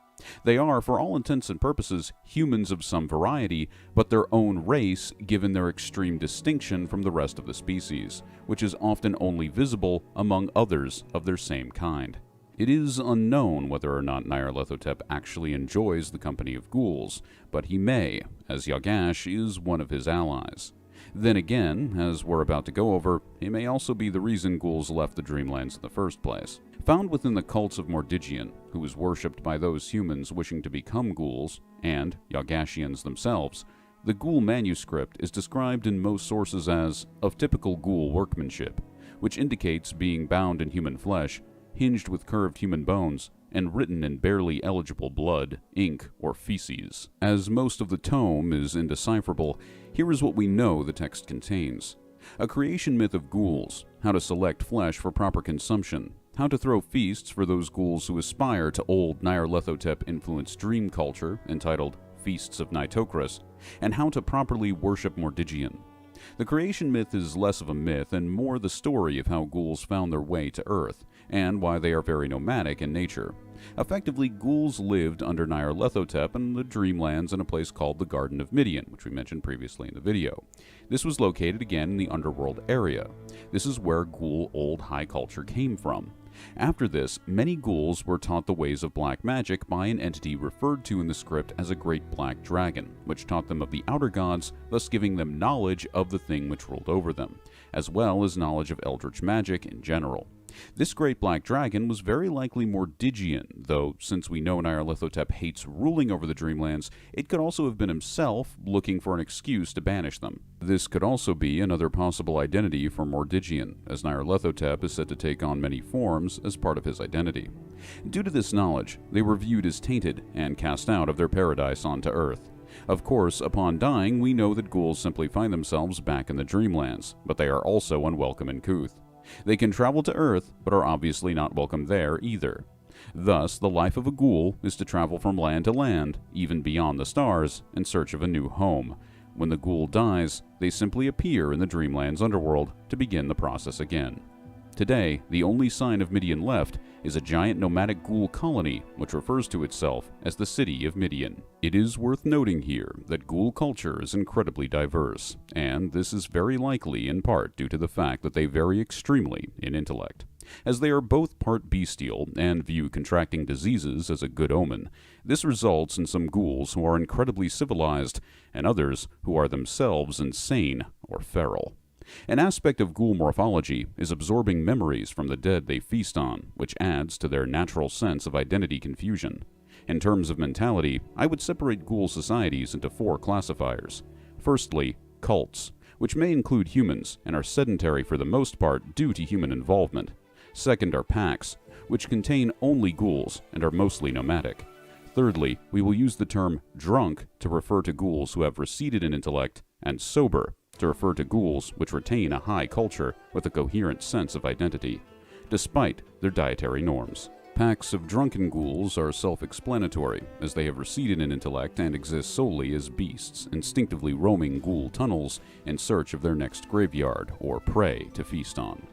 They are, for all intents and purposes, humans of some variety, but their own race given their extreme distinction from the rest of the species, which is often only visible among others of their same kind. It is unknown whether or not Nyarlathotep actually enjoys the company of ghouls, but he may, as Yagash is one of his allies. Then again, as we're about to go over, he may also be the reason ghouls left the Dreamlands in the first place. Found within the cults of Mordigian, who is worshipped by those humans wishing to become ghouls, and Yagashians themselves, the ghoul manuscript is described in most sources as of typical ghoul workmanship, which indicates being bound in human flesh, hinged with curved human bones, and written in barely eligible blood, ink, or feces. As most of the tome is indecipherable, here is what we know the text contains. A creation myth of ghouls, how to select flesh for proper consumption, how to throw feasts for those ghouls who aspire to old Nyarlathotep-influenced dream culture, entitled Feasts of Nitocris, and how to properly worship Mordigian. The creation myth is less of a myth and more the story of how ghouls found their way to Earth, and why they are very nomadic in nature. Effectively, ghouls lived under Nyarlathotep in the Dreamlands in a place called the Garden of Midian, which we mentioned previously in the video. This was located again in the underworld area. This is where ghoul old high culture came from. After this, many ghouls were taught the ways of black magic by an entity referred to in the script as a great black dragon, which taught them of the outer gods, thus giving them knowledge of the thing which ruled over them, as well as knowledge of eldritch magic in general. This great black dragon was very likely Mordigian, though since we know Nyarlathotep hates ruling over the Dreamlands, it could also have been himself looking for an excuse to banish them. This could also be another possible identity for Mordigian, as Nyarlathotep is said to take on many forms as part of his identity. Due to this knowledge, they were viewed as tainted and cast out of their paradise onto Earth. Of course, upon dying, we know that ghouls simply find themselves back in the Dreamlands, but they are also unwelcome in Kuth. They can travel to Earth, but are obviously not welcome there either. Thus, the life of a ghoul is to travel from land to land, even beyond the stars, in search of a new home. When the ghoul dies, they simply appear in the Dreamland's underworld to begin the process again. Today, the only sign of Midian left is a giant nomadic ghoul colony, which refers to itself as the City of Midian. It is worth noting here that ghoul culture is incredibly diverse, and this is very likely in part due to the fact that they vary extremely in intellect. As they are both part bestial and view contracting diseases as a good omen, this results in some ghouls who are incredibly civilized, and others who are themselves insane or feral. An aspect of ghoul morphology is absorbing memories from the dead they feast on, which adds to their natural sense of identity confusion. In terms of mentality, I would separate ghoul societies into 4 classifiers. Firstly, cults, which may include humans and are sedentary for the most part due to human involvement. Second are packs, which contain only ghouls and are mostly nomadic. Thirdly, we will use the term drunk to refer to ghouls who have receded in intellect, and sober to refer to ghouls which retain a high culture with a coherent sense of identity, despite their dietary norms. Packs of drunken ghouls are self-explanatory, as they have receded in intellect and exist solely as beasts, instinctively roaming ghoul tunnels in search of their next graveyard or prey to feast on.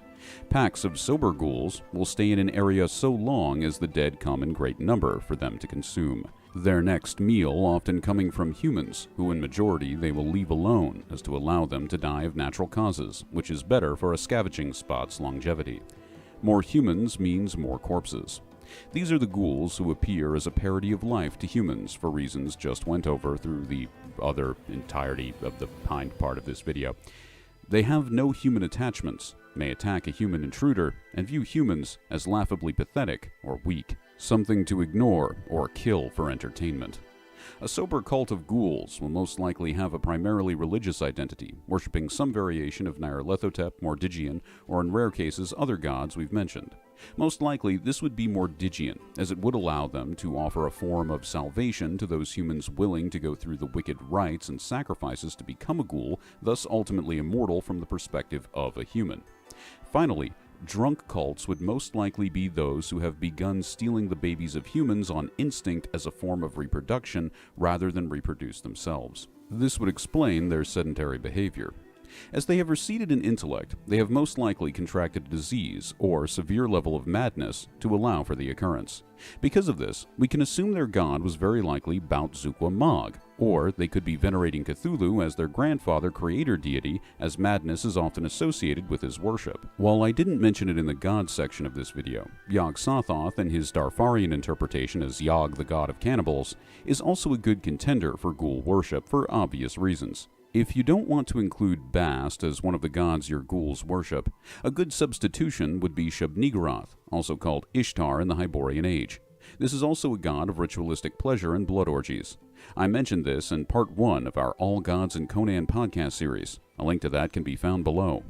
Packs of sober ghouls will stay in an area so long as the dead come in great number for them to consume, their next meal often coming from humans, who in majority they will leave alone as to allow them to die of natural causes, which is better for a scavenging spot's longevity. More humans means more corpses. These are the ghouls who appear as a parody of life to humans for reasons just went over through the other entirety of the hind part of this video. They have no human attachments, may attack a human intruder, and view humans as laughably pathetic or weak, something to ignore or kill for entertainment. A sober cult of ghouls will most likely have a primarily religious identity, worshipping some variation of Nyarlathotep, Mordigian, or in rare cases other gods we've mentioned. Most likely this would be Mordigian, as it would allow them to offer a form of salvation to those humans willing to go through the wicked rites and sacrifices to become a ghoul, thus ultimately immortal from the perspective of a human. Finally, drunk cults would most likely be those who have begun stealing the babies of humans on instinct as a form of reproduction rather than reproduce themselves. This would explain their sedentary behavior. As they have receded in intellect, they have most likely contracted a disease or severe level of madness to allow for the occurrence. Because of this, we can assume their god was very likely Baut-Zukwa Mog, or they could be venerating Cthulhu as their grandfather creator deity, as madness is often associated with his worship. While I didn't mention it in the god section of this video, Yog-Sothoth and his Darfarian interpretation as Yog the god of cannibals is also a good contender for ghoul worship for obvious reasons. If you don't want to include Bast as one of the gods your ghouls worship, a good substitution would be Shub-Niggurath, also called Ishtar in the Hyborian Age. This is also a god of ritualistic pleasure and blood orgies. I mentioned this in part 1 of our All Gods and Conan podcast series. A link to that can be found below.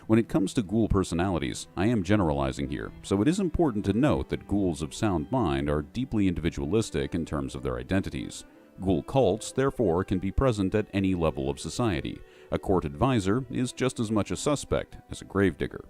When it comes to ghoul personalities, I am generalizing here, so it is important to note that ghouls of sound mind are deeply individualistic in terms of their identities. Ghoul cults, therefore, can be present at any level of society. A court advisor is just as much a suspect as a gravedigger.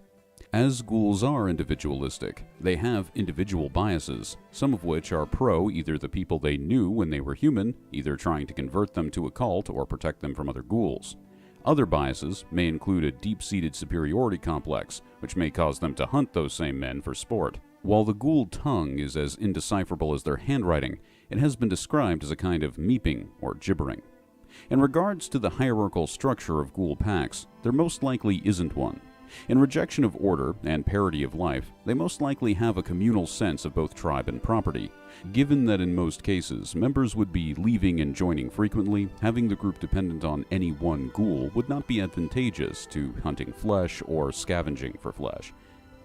As ghouls are individualistic, they have individual biases, some of which are pro either the people they knew when they were human, either trying to convert them to a cult or protect them from other ghouls. Other biases may include a deep-seated superiority complex, which may cause them to hunt those same men for sport. While the ghoul tongue is as indecipherable as their handwriting, it has been described as a kind of meeping or gibbering. In regards to the hierarchical structure of ghoul packs, there most likely isn't one. In rejection of order and parity of life, they most likely have a communal sense of both tribe and property. Given that in most cases, members would be leaving and joining frequently, having the group dependent on any one ghoul would not be advantageous to hunting flesh or scavenging for flesh.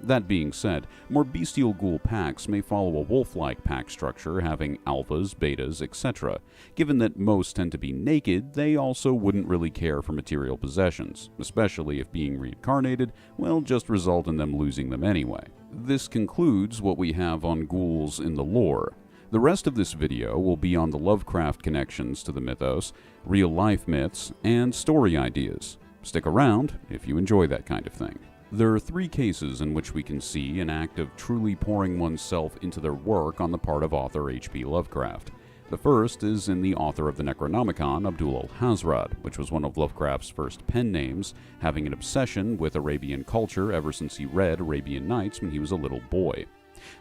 That being said, more bestial ghoul packs may follow a wolf-like pack structure having alphas, betas, etc. Given that most tend to be naked, they also wouldn't really care for material possessions, especially if being reincarnated will just result in them losing them anyway. This concludes what we have on ghouls in the lore. The rest of this video will be on the Lovecraft connections to the mythos, real-life myths, and story ideas. Stick around if you enjoy that kind of thing. There are 3 cases in which we can see an act of truly pouring oneself into their work on the part of author H.P. Lovecraft. The first is in the author of the Necronomicon, Abdul al-Hazrad, which was one of Lovecraft's first pen names, having an obsession with Arabian culture ever since he read Arabian Nights when he was a little boy.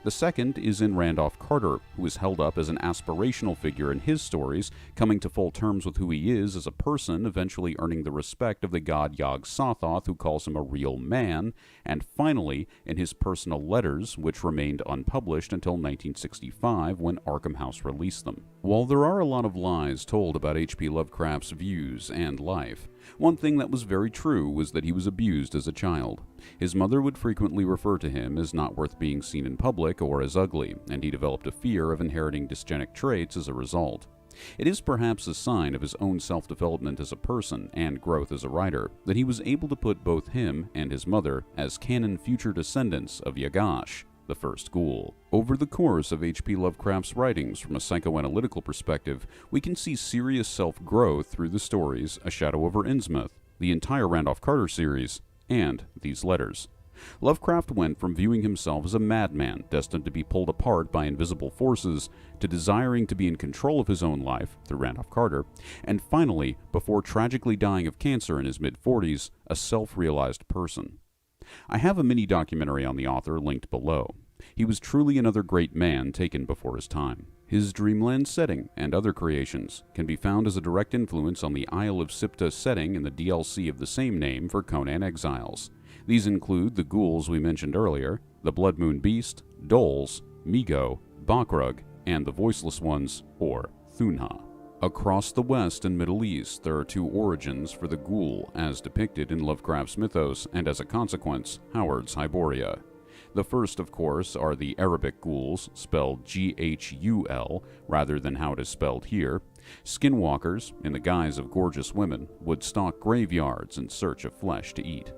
The second is in Randolph Carter, who is held up as an aspirational figure in his stories, coming to full terms with who he is as a person, eventually earning the respect of the god Yog-Sothoth, who calls him a real man, and finally in his personal letters, which remained unpublished until 1965 when Arkham House released them. While there are a lot of lies told about H.P. Lovecraft's views and life, one thing that was very true was that he was abused as a child. His mother would frequently refer to him as not worth being seen in public or as ugly, and he developed a fear of inheriting dysgenic traits as a result. It is perhaps a sign of his own self-development as a person and growth as a writer that he was able to put both him and his mother as canon future descendants of Yagash, the first ghoul. Over the course of H.P. Lovecraft's writings from a psychoanalytical perspective, we can see serious self-growth through the stories A Shadow over Innsmouth, the entire Randolph Carter series, and these letters. Lovecraft went from viewing himself as a madman destined to be pulled apart by invisible forces to desiring to be in control of his own life through Randolph Carter, and finally, before tragically dying of cancer in his mid-40s, a self-realized person. I have a mini-documentary on the author linked below. He was truly another great man taken before his time. His dreamland setting and other creations can be found as a direct influence on the Isle of Sipta setting in the DLC of the same name for Conan Exiles. These include the ghouls we mentioned earlier, the Blood Moon Beast, Doles, Migo, Bakrug, and the Voiceless Ones, or Thunha. Across the West and Middle East, there are 2 origins for the ghoul as depicted in Lovecraft's mythos and as a consequence, Howard's Hyboria. The first, of course, are the Arabic ghouls, spelled Ghul rather than how it is spelled here. Skinwalkers, in the guise of gorgeous women, would stalk graveyards in search of flesh to eat.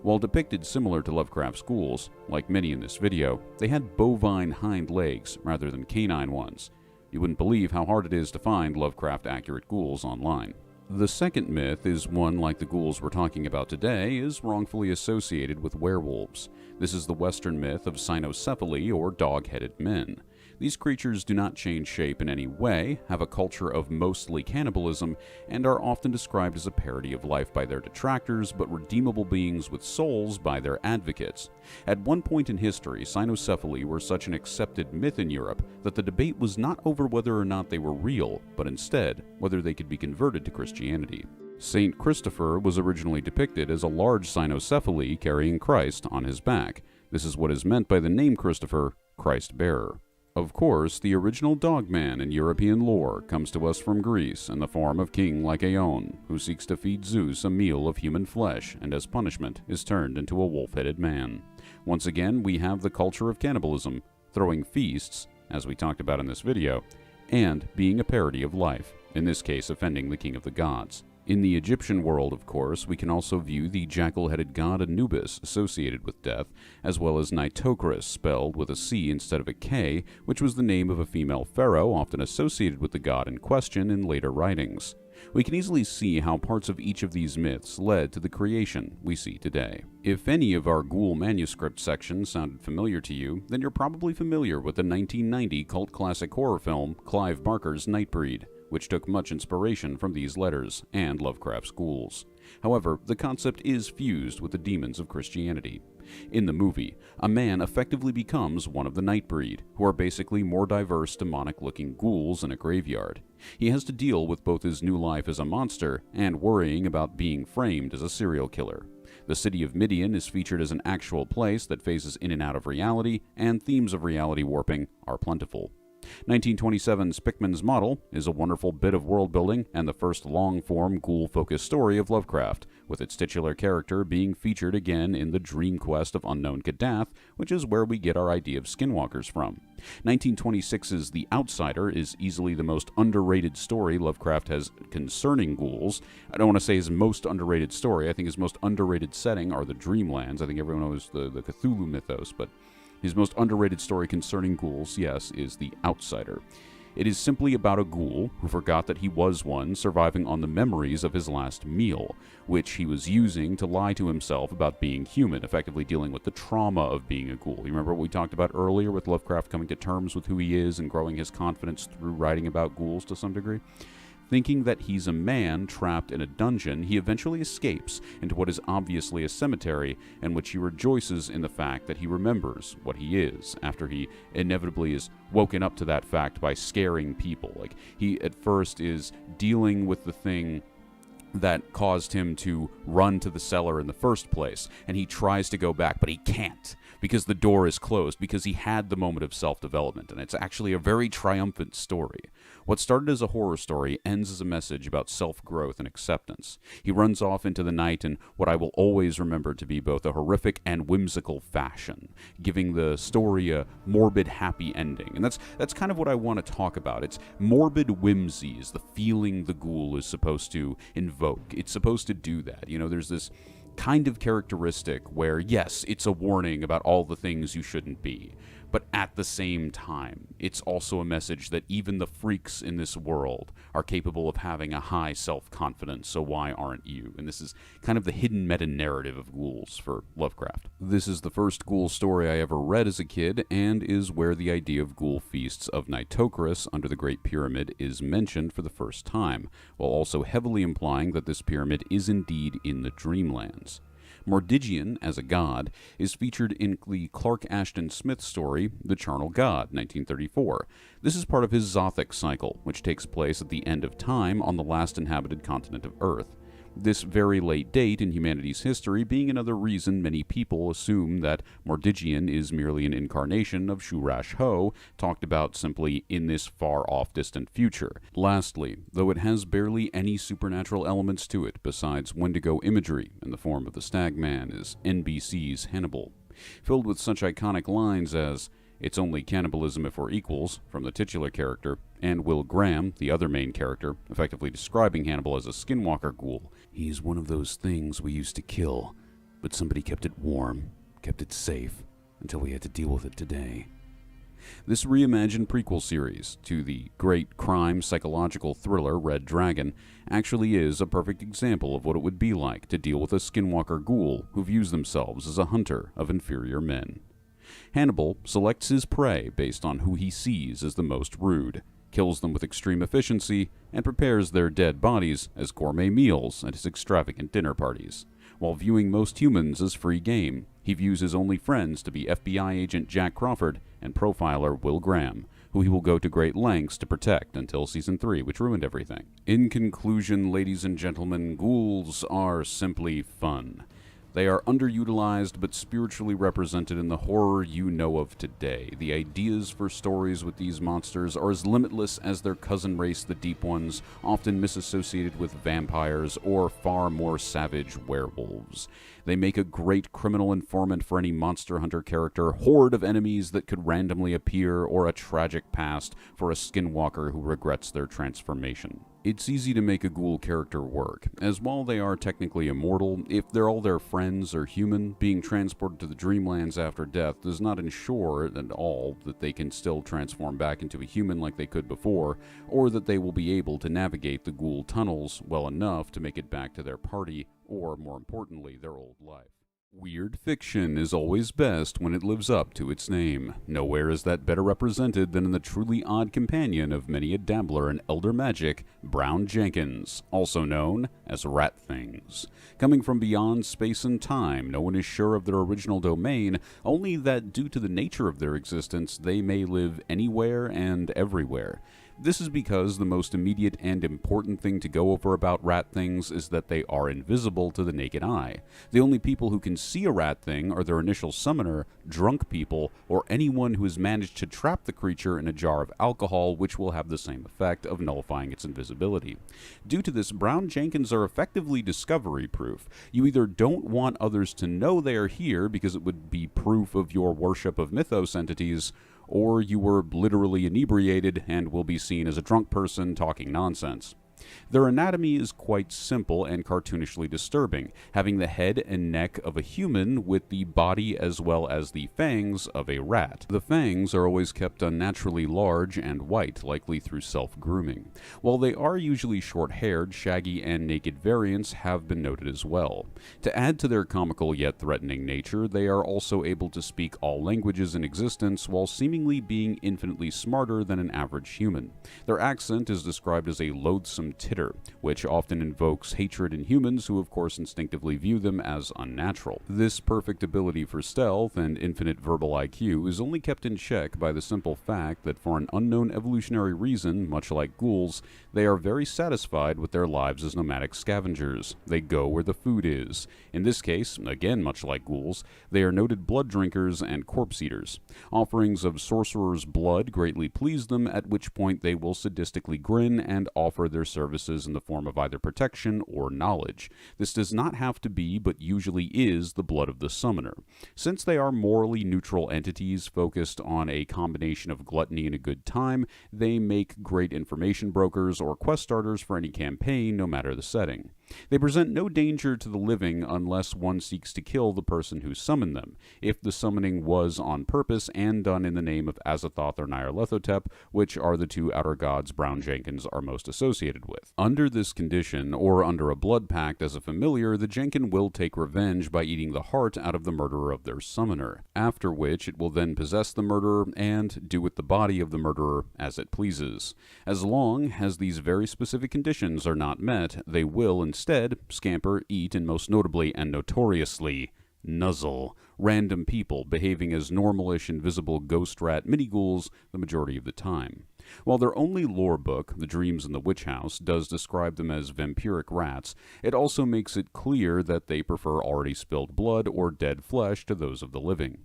While depicted similar to Lovecraft's ghouls, like many in this video, they had bovine hind legs rather than canine ones. You wouldn't believe how hard it is to find Lovecraft-accurate ghouls online. The second myth is one like the ghouls we're talking about today is wrongfully associated with werewolves. This is the Western myth of cynocephaly or dog-headed men. These creatures do not change shape in any way, have a culture of mostly cannibalism, and are often described as a parody of life by their detractors, but redeemable beings with souls by their advocates. At one point in history, cynocephaly were such an accepted myth in Europe that the debate was not over whether or not they were real, but instead whether they could be converted to Christianity. Saint Christopher was originally depicted as a large cynocephaly carrying Christ on his back. This is what is meant by the name Christopher, Christ-bearer. Of course, the original dogman in European lore comes to us from Greece in the form of King Lycaon, who seeks to feed Zeus a meal of human flesh and as punishment is turned into a wolf-headed man. Once again, we have the culture of cannibalism, throwing feasts, as we talked about in this video, and being a parody of life, in this case offending the king of the gods. In the Egyptian world, of course, we can also view the jackal-headed god Anubis associated with death, as well as Nitocris, spelled with a C instead of a K, which was the name of a female pharaoh often associated with the god in question in later writings. We can easily see how parts of each of these myths led to the creation we see today. If any of our ghoul manuscript sections sounded familiar to you, then you're probably familiar with the 1990 cult classic horror film Clive Barker's Nightbreed, which took much inspiration from these letters and Lovecraft's ghouls. However, the concept is fused with the demons of Christianity. In the movie, a man effectively becomes one of the Nightbreed, who are basically more diverse demonic-looking ghouls in a graveyard. He has to deal with both his new life as a monster and worrying about being framed as a serial killer. The city of Midian is featured as an actual place that phases in and out of reality, and themes of reality warping are plentiful. 1927's Pickman's Model is a wonderful bit of world-building and the first long-form ghoul-focused story of Lovecraft, with its titular character being featured again in the dream quest of unknown Kadath, which is where we get our idea of skinwalkers from. 1926's The Outsider is easily the most underrated story Lovecraft has concerning ghouls. I don't want to say his most underrated story. I think his most underrated setting are the Dreamlands. I think everyone knows the Cthulhu mythos, but his most underrated story concerning ghouls, yes, is The Outsider. It is simply about a ghoul who forgot that he was one, surviving on the memories of his last meal, which he was using to lie to himself about being human, effectively dealing with the trauma of being a ghoul. You remember what we talked about earlier with Lovecraft coming to terms with who he is and growing his confidence through writing about ghouls to some degree? Thinking that he's a man trapped in a dungeon, he eventually escapes into what is obviously a cemetery, in which he rejoices in the fact that he remembers what he is, after he inevitably is woken up to that fact by scaring people. Like, he at first is dealing with the thing that caused him to run to the cellar in the first place, and he tries to go back, but he can't, because the door is closed, because he had the moment of self-development, and it's actually a very triumphant story. What started as a horror story ends as a message about self-growth and acceptance. He runs off into the night in what I will always remember to be both a horrific and whimsical fashion, giving the story a morbid, happy ending. And that's kind of what I want to talk about. It's morbid whimsy is the feeling the ghoul is supposed to invoke. It's supposed to do that. You know, there's this kind of characteristic where, yes, it's a warning about all the things you shouldn't be, but at the same time, it's also a message that even the freaks in this world are capable of having a high self-confidence, so why aren't you? And this is kind of the hidden meta-narrative of ghouls for Lovecraft. This is the first ghoul story I ever read as a kid, and is where the idea of ghoul feasts of Nitocris under the Great Pyramid is mentioned for the first time, while also heavily implying that this pyramid is indeed in the Dreamlands. Mordigian, as a god, is featured in the Clark Ashton Smith story, The Charnel God, 1934. This is part of his Zothic cycle, which takes place at the end of time on the last inhabited continent of Earth. This very late date in humanity's history being another reason many people assume that Mordigian is merely an incarnation of Shurash-Ho, talked about simply in this far-off distant future. Lastly, though it has barely any supernatural elements to it besides Wendigo imagery in the form of the Stagman, is NBC's Hannibal. Filled with such iconic lines as, "It's only cannibalism if we're equals," from the titular character, and Will Graham, the other main character, effectively describing Hannibal as a skinwalker ghoul. "He's one of those things we used to kill, but somebody kept it warm, kept it safe, until we had to deal with it today." This reimagined prequel series to the great crime psychological thriller Red Dragon actually is a perfect example of what it would be like to deal with a skinwalker ghoul who views themselves as a hunter of inferior men. Hannibal selects his prey based on who he sees as the most rude, kills them with extreme efficiency, and prepares their dead bodies as gourmet meals at his extravagant dinner parties. While viewing most humans as free game, he views his only friends to be FBI agent Jack Crawford and profiler Will Graham, who he will go to great lengths to protect until Season 3, which ruined everything. In conclusion, ladies and gentlemen, ghouls are simply fun. They are underutilized but spiritually represented in the horror you know of today. The ideas for stories with these monsters are as limitless as their cousin race, the Deep Ones, often misassociated with vampires or far more savage werewolves. They make a great criminal informant for any Monster Hunter character, horde of enemies that could randomly appear, or a tragic past for a skinwalker who regrets their transformation. It's easy to make a ghoul character work, as while they are technically immortal, if they're all their friends are human, being transported to the Dreamlands after death does not ensure at all that they can still transform back into a human like they could before, or that they will be able to navigate the ghoul tunnels well enough to make it back to their party, or more importantly, their old life. Weird fiction is always best when it lives up to its name. Nowhere is that better represented than in the truly odd companion of many a dabbler in elder magic, Brown Jenkins, also known as Rat Things. Coming from beyond space and time, no one is sure of their original domain, only that due to the nature of their existence, they may live anywhere and everywhere. This is because the most immediate and important thing to go over about rat things is that they are invisible to the naked eye. The only people who can see a rat thing are their initial summoner, drunk people, or anyone who has managed to trap the creature in a jar of alcohol, which will have the same effect of nullifying its invisibility. Due to this, Brown Jenkins are effectively discovery proof. You either don't want others to know they are here because it would be proof of your worship of mythos entities, or you were literally inebriated and will be seen as a drunk person talking nonsense. Their anatomy is quite simple and cartoonishly disturbing, having the head and neck of a human with the body as well as the fangs of a rat. The fangs are always kept unnaturally large and white, likely through self-grooming. While they are usually short-haired, shaggy and naked variants have been noted as well. To add to their comical yet threatening nature, they are also able to speak all languages in existence while seemingly being infinitely smarter than an average human. Their accent is described as a loathsome titter, which often invokes hatred in humans who of course instinctively view them as unnatural. This perfect ability for stealth and infinite verbal IQ is only kept in check by the simple fact that for an unknown evolutionary reason, much like ghouls, they are very satisfied with their lives as nomadic scavengers. They go where the food is. In this case, again much like ghouls, they are noted blood drinkers and corpse eaters. Offerings of sorcerer's blood greatly please them, at which point they will sadistically grin and offer their services in the form of either protection or knowledge. This does not have to be, but usually is, the blood of the summoner. Since they are morally neutral entities focused on a combination of gluttony and a good time, they make great information brokers or quest starters for any campaign, no matter the setting. They present no danger to the living unless one seeks to kill the person who summoned them, if the summoning was on purpose and done in the name of Azathoth or Nyarlathotep, which are the two outer gods Brown Jenkins are most associated with. Under this condition, or under a blood pact as a familiar, the Jenkin will take revenge by eating the heart out of the murderer of their summoner, after which it will then possess the murderer and do with the body of the murderer as it pleases. As long as these very specific conditions are not met, they will instead scamper, eat, and most notably and notoriously nuzzle random people, behaving as normalish invisible ghost rat mini-ghouls the majority of the time. While their only lore book, The Dreams in the Witch House, does describe them as vampiric rats, it also makes it clear that they prefer already spilled blood or dead flesh to those of the living.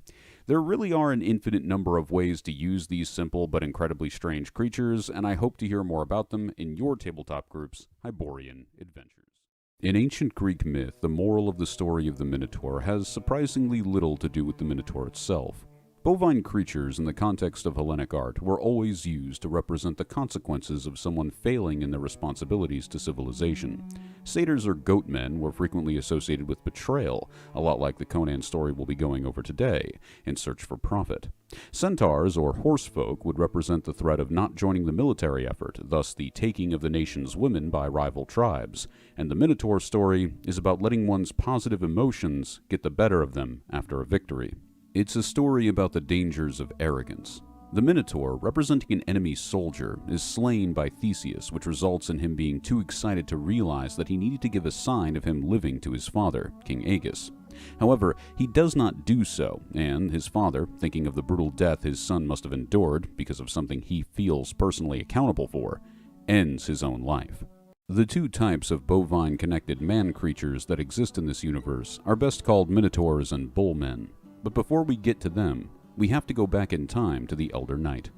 There really are an infinite number of ways to use these simple but incredibly strange creatures, and I hope to hear more about them in your tabletop group's Hyborian adventures. In ancient Greek myth, the moral of the story of the Minotaur has surprisingly little to do with the Minotaur itself. Bovine creatures in the context of Hellenic art were always used to represent the consequences of someone failing in their responsibilities to civilization. Satyrs or goatmen were frequently associated with betrayal, a lot like the Conan story we'll be going over today, in search for profit. Centaurs or horsefolk would represent the threat of not joining the military effort, thus the taking of the nation's women by rival tribes. And the Minotaur story is about letting one's positive emotions get the better of them after a victory. It's a story about the dangers of arrogance. The Minotaur, representing an enemy soldier, is slain by Theseus, which results in him being too excited to realize that he needed to give a sign of him living to his father, King Aegus. However, he does not do so, and his father, thinking of the brutal death his son must have endured because of something he feels personally accountable for, ends his own life. The two types of bovine-connected man creatures that exist in this universe are best called Minotaurs and Bullmen. But before we get to them, we have to go back in time to the Elder Night.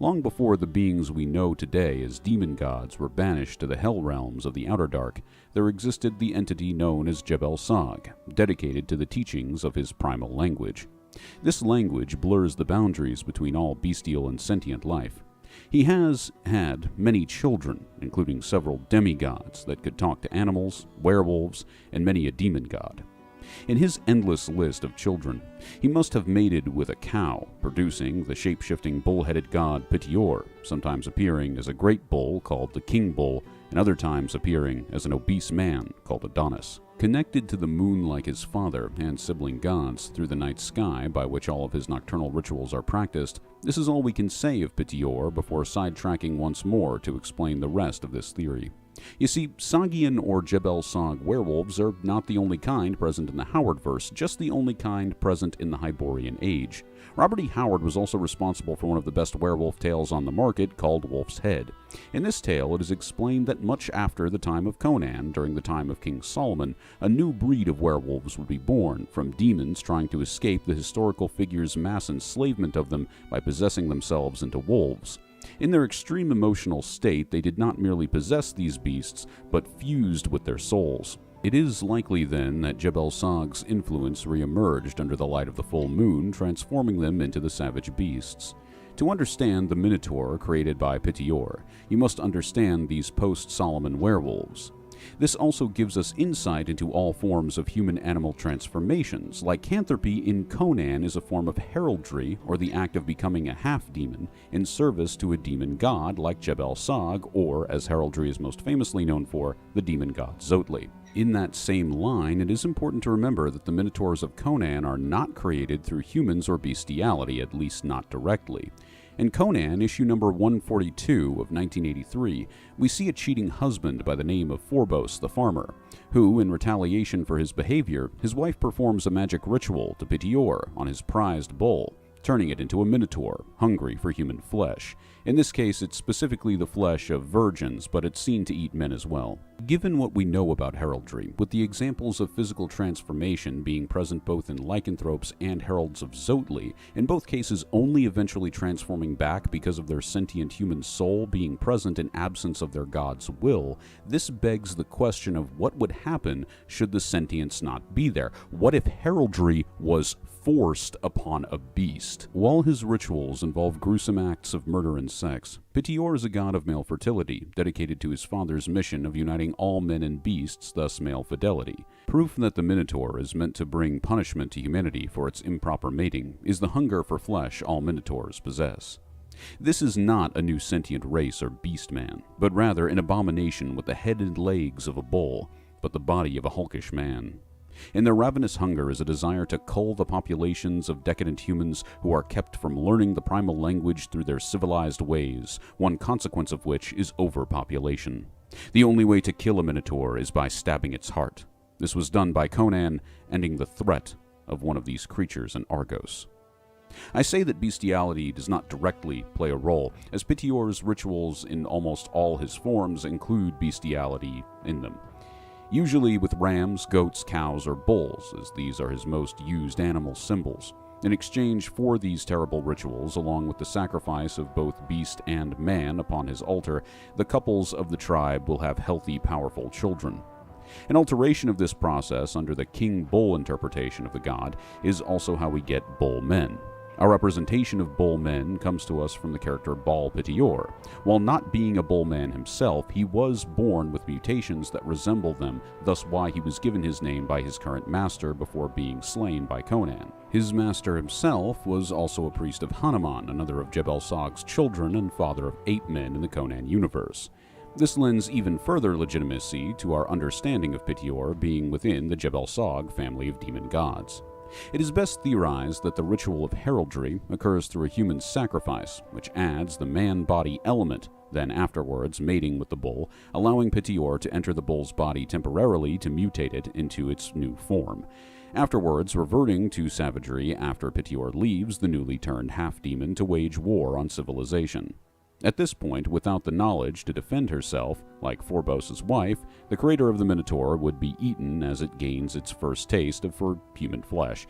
Long before the beings we know today as demon gods were banished to the hell realms of the Outer Dark, there existed the entity known as Jebel-Sag, dedicated to the teachings of his primal language. This language blurs the boundaries between all bestial and sentient life. He has had many children, including several demigods that could talk to animals, werewolves, and many a demon god. In his endless list of children, he must have mated with a cow, producing the shape-shifting bull-headed god Pitior, sometimes appearing as a great bull called the King Bull, and other times appearing as an obese man called Adonis. Connected to the moon like his father and sibling gods through the night sky by which all of his nocturnal rituals are practiced, this is all we can say of Pitior before sidetracking once more to explain the rest of this theory. You see, Sagian or Jebel-Sag werewolves are not the only kind present in the Howardverse, just the only kind present in the Hyborian Age. Robert E. Howard was also responsible for one of the best werewolf tales on the market called Wolf's Head. In this tale, it is explained that much after the time of Conan, during the time of King Solomon, a new breed of werewolves would be born from demons trying to escape the historical figure's mass enslavement of them by possessing themselves into wolves. In their extreme emotional state, they did not merely possess these beasts, but fused with their souls. It is likely then that Jebel-Sag's influence re-emerged under the light of the full moon, transforming them into the savage beasts. To understand the Minotaur created by Pitior, you must understand these post-Solomon werewolves. This also gives us insight into all forms of human-animal transformations. Lycanthropy in Conan is a form of heraldry, or the act of becoming a half-demon, in service to a demon god like Jebel-Sag, or, as heraldry is most famously known for, the demon god Zotli. In that same line, it is important to remember that the Minotaurs of Conan are not created through humans or bestiality, at least not directly. In Conan, issue number 142 of 1983, we see a cheating husband by the name of Phorboss the farmer, who, in retaliation for his behavior, his wife performs a magic ritual to Pitior on his prized bull, turning it into a minotaur, hungry for human flesh. In this case, it's specifically the flesh of virgins, but it's seen to eat men as well. Given what we know about heraldry, with the examples of physical transformation being present both in lycanthropes and heralds of Zotli, in both cases only eventually transforming back because of their sentient human soul being present in absence of their god's will, this begs the question of what would happen should the sentience not be there. What if heraldry was forced upon a beast? While his rituals involve gruesome acts of murder and sex, Pitior is a god of male fertility, dedicated to his father's mission of uniting all men and beasts, thus male fidelity. Proof that the Minotaur is meant to bring punishment to humanity for its improper mating is the hunger for flesh all Minotaurs possess. This is not a new sentient race or beast man, but rather an abomination with the head and legs of a bull, but the body of a hulkish man. In their ravenous hunger is a desire to cull the populations of decadent humans who are kept from learning the primal language through their civilized ways, one consequence of which is overpopulation. The only way to kill a Minotaur is by stabbing its heart. This was done by Conan, ending the threat of one of these creatures in Argos. I say that bestiality does not directly play a role, as Pitior's rituals in almost all his forms include bestiality in them. Usually with rams, goats, cows, or bulls, as these are his most used animal symbols. In exchange for these terrible rituals, along with the sacrifice of both beast and man upon his altar, the couples of the tribe will have healthy, powerful children. An alteration of this process under the King Bull interpretation of the god is also how we get bull men. Our representation of bull men comes to us from the character Baal Pitior. While not being a bull man himself, he was born with mutations that resemble them, thus why he was given his name by his current master before being slain by Conan. His master himself was also a priest of Hanuman, another of Jebel-Sag's children and father of 8 men in the Conan universe. This lends even further legitimacy to our understanding of Pitior being within the Jebel-Sag family of demon gods. It is best theorized that the ritual of heraldry occurs through a human sacrifice, which adds the man-body element, then afterwards mating with the bull, allowing Petior to enter the bull's body temporarily to mutate it into its new form. Afterwards, reverting to savagery after Petior leaves the newly turned half-demon to wage war on civilization. At this point, without the knowledge to defend herself, like Phorbos' wife, the creator of the Minotaur would be eaten as it gains its first taste for human flesh.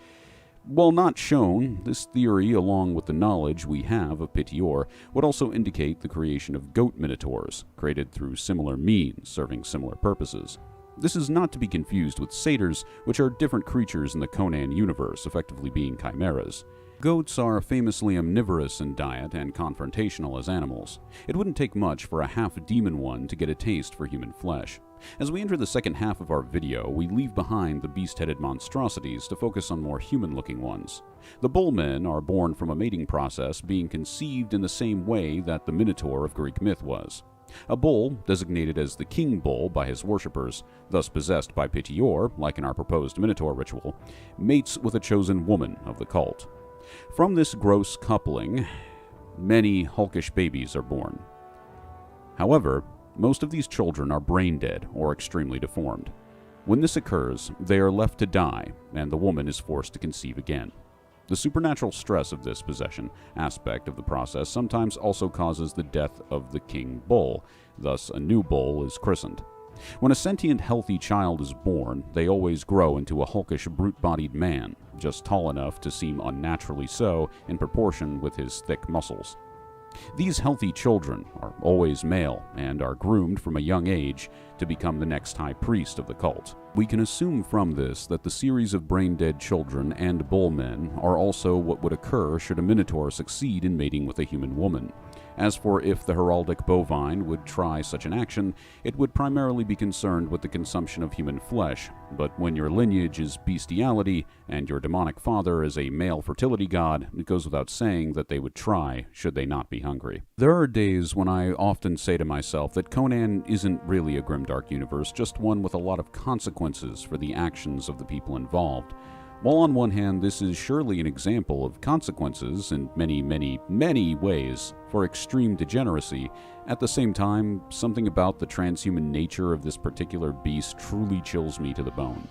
While not shown, this theory, along with the knowledge we have of Petior, would also indicate the creation of goat minotaurs, created through similar means, serving similar purposes. This is not to be confused with satyrs, which are different creatures in the Conan universe, effectively being chimeras. Goats are famously omnivorous in diet and confrontational as animals. It wouldn't take much for a half-demon one to get a taste for human flesh. As we enter the second half of our video, we leave behind the beast-headed monstrosities to focus on more human-looking ones. The bullmen are born from a mating process being conceived in the same way that the Minotaur of Greek myth was. A bull, designated as the king bull by his worshippers, thus possessed by Petior, like in our proposed Minotaur ritual, mates with a chosen woman of the cult. From this gross coupling, many hulkish babies are born. However, most of these children are brain-dead or extremely deformed. When this occurs, they are left to die, and the woman is forced to conceive again. The supernatural stress of this possession aspect of the process sometimes also causes the death of the king bull, thus a new bull is christened. When a sentient, healthy child is born, they always grow into a hulkish, brute-bodied man, just tall enough to seem unnaturally so in proportion with his thick muscles. These healthy children are always male and are groomed from a young age to become the next high priest of the cult. We can assume from this that the series of brain-dead children and bullmen are also what would occur should a minotaur succeed in mating with a human woman. As for if the heraldic bovine would try such an action, it would primarily be concerned with the consumption of human flesh, but when your lineage is bestiality and your demonic father is a male fertility god, it goes without saying that they would try should they not be hungry. There are days when I often say to myself that Conan isn't really a grimdark universe, just one with a lot of consequences for the actions of the people involved. While on one hand this is surely an example of consequences in many ways for extreme degeneracy, at the same time, something about the transhuman nature of this particular beast truly chills me to the bone.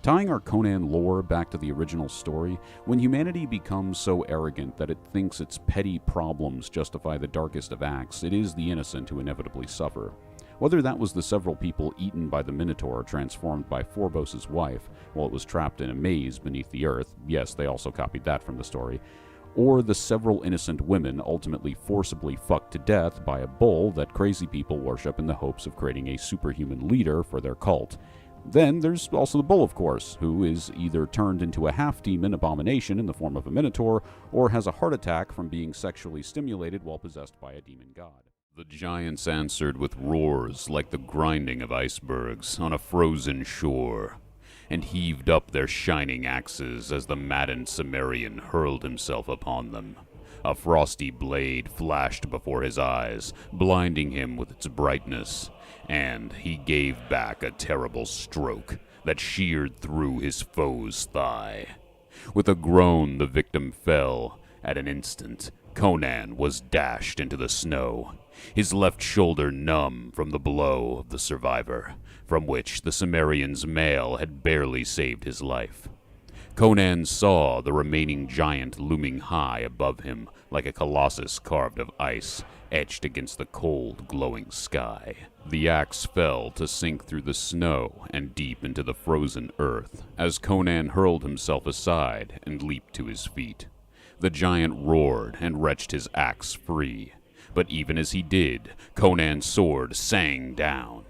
Tying our Conan lore back to the original story, when humanity becomes so arrogant that it thinks its petty problems justify the darkest of acts, it is the innocent who inevitably suffer. Whether that was the several people eaten by the Minotaur transformed by Phorbos' wife while it was trapped in a maze beneath the earth, yes, they also copied that from the story, or the several innocent women ultimately forcibly fucked to death by a bull that crazy people worship in the hopes of creating a superhuman leader for their cult. Then there's also the bull, of course, who is either turned into a half-demon abomination in the form of a Minotaur, or has a heart attack from being sexually stimulated while possessed by a demon god. The giants answered with roars like the grinding of icebergs on a frozen shore, and heaved up their shining axes as the maddened Cimmerian hurled himself upon them. A frosty blade flashed before his eyes, blinding him with its brightness, and he gave back a terrible stroke that sheared through his foe's thigh. With a groan, the victim fell. At an instant, Conan was dashed into the snow, his left shoulder numb from the blow of the survivor, from which the Cimmerian's mail had barely saved his life. Conan saw the remaining giant looming high above him like a colossus carved of ice, etched against the cold, glowing sky. The axe fell to sink through the snow and deep into the frozen earth as Conan hurled himself aside and leaped to his feet. The giant roared and wrenched his axe free, but even as he did, Conan's sword sang down.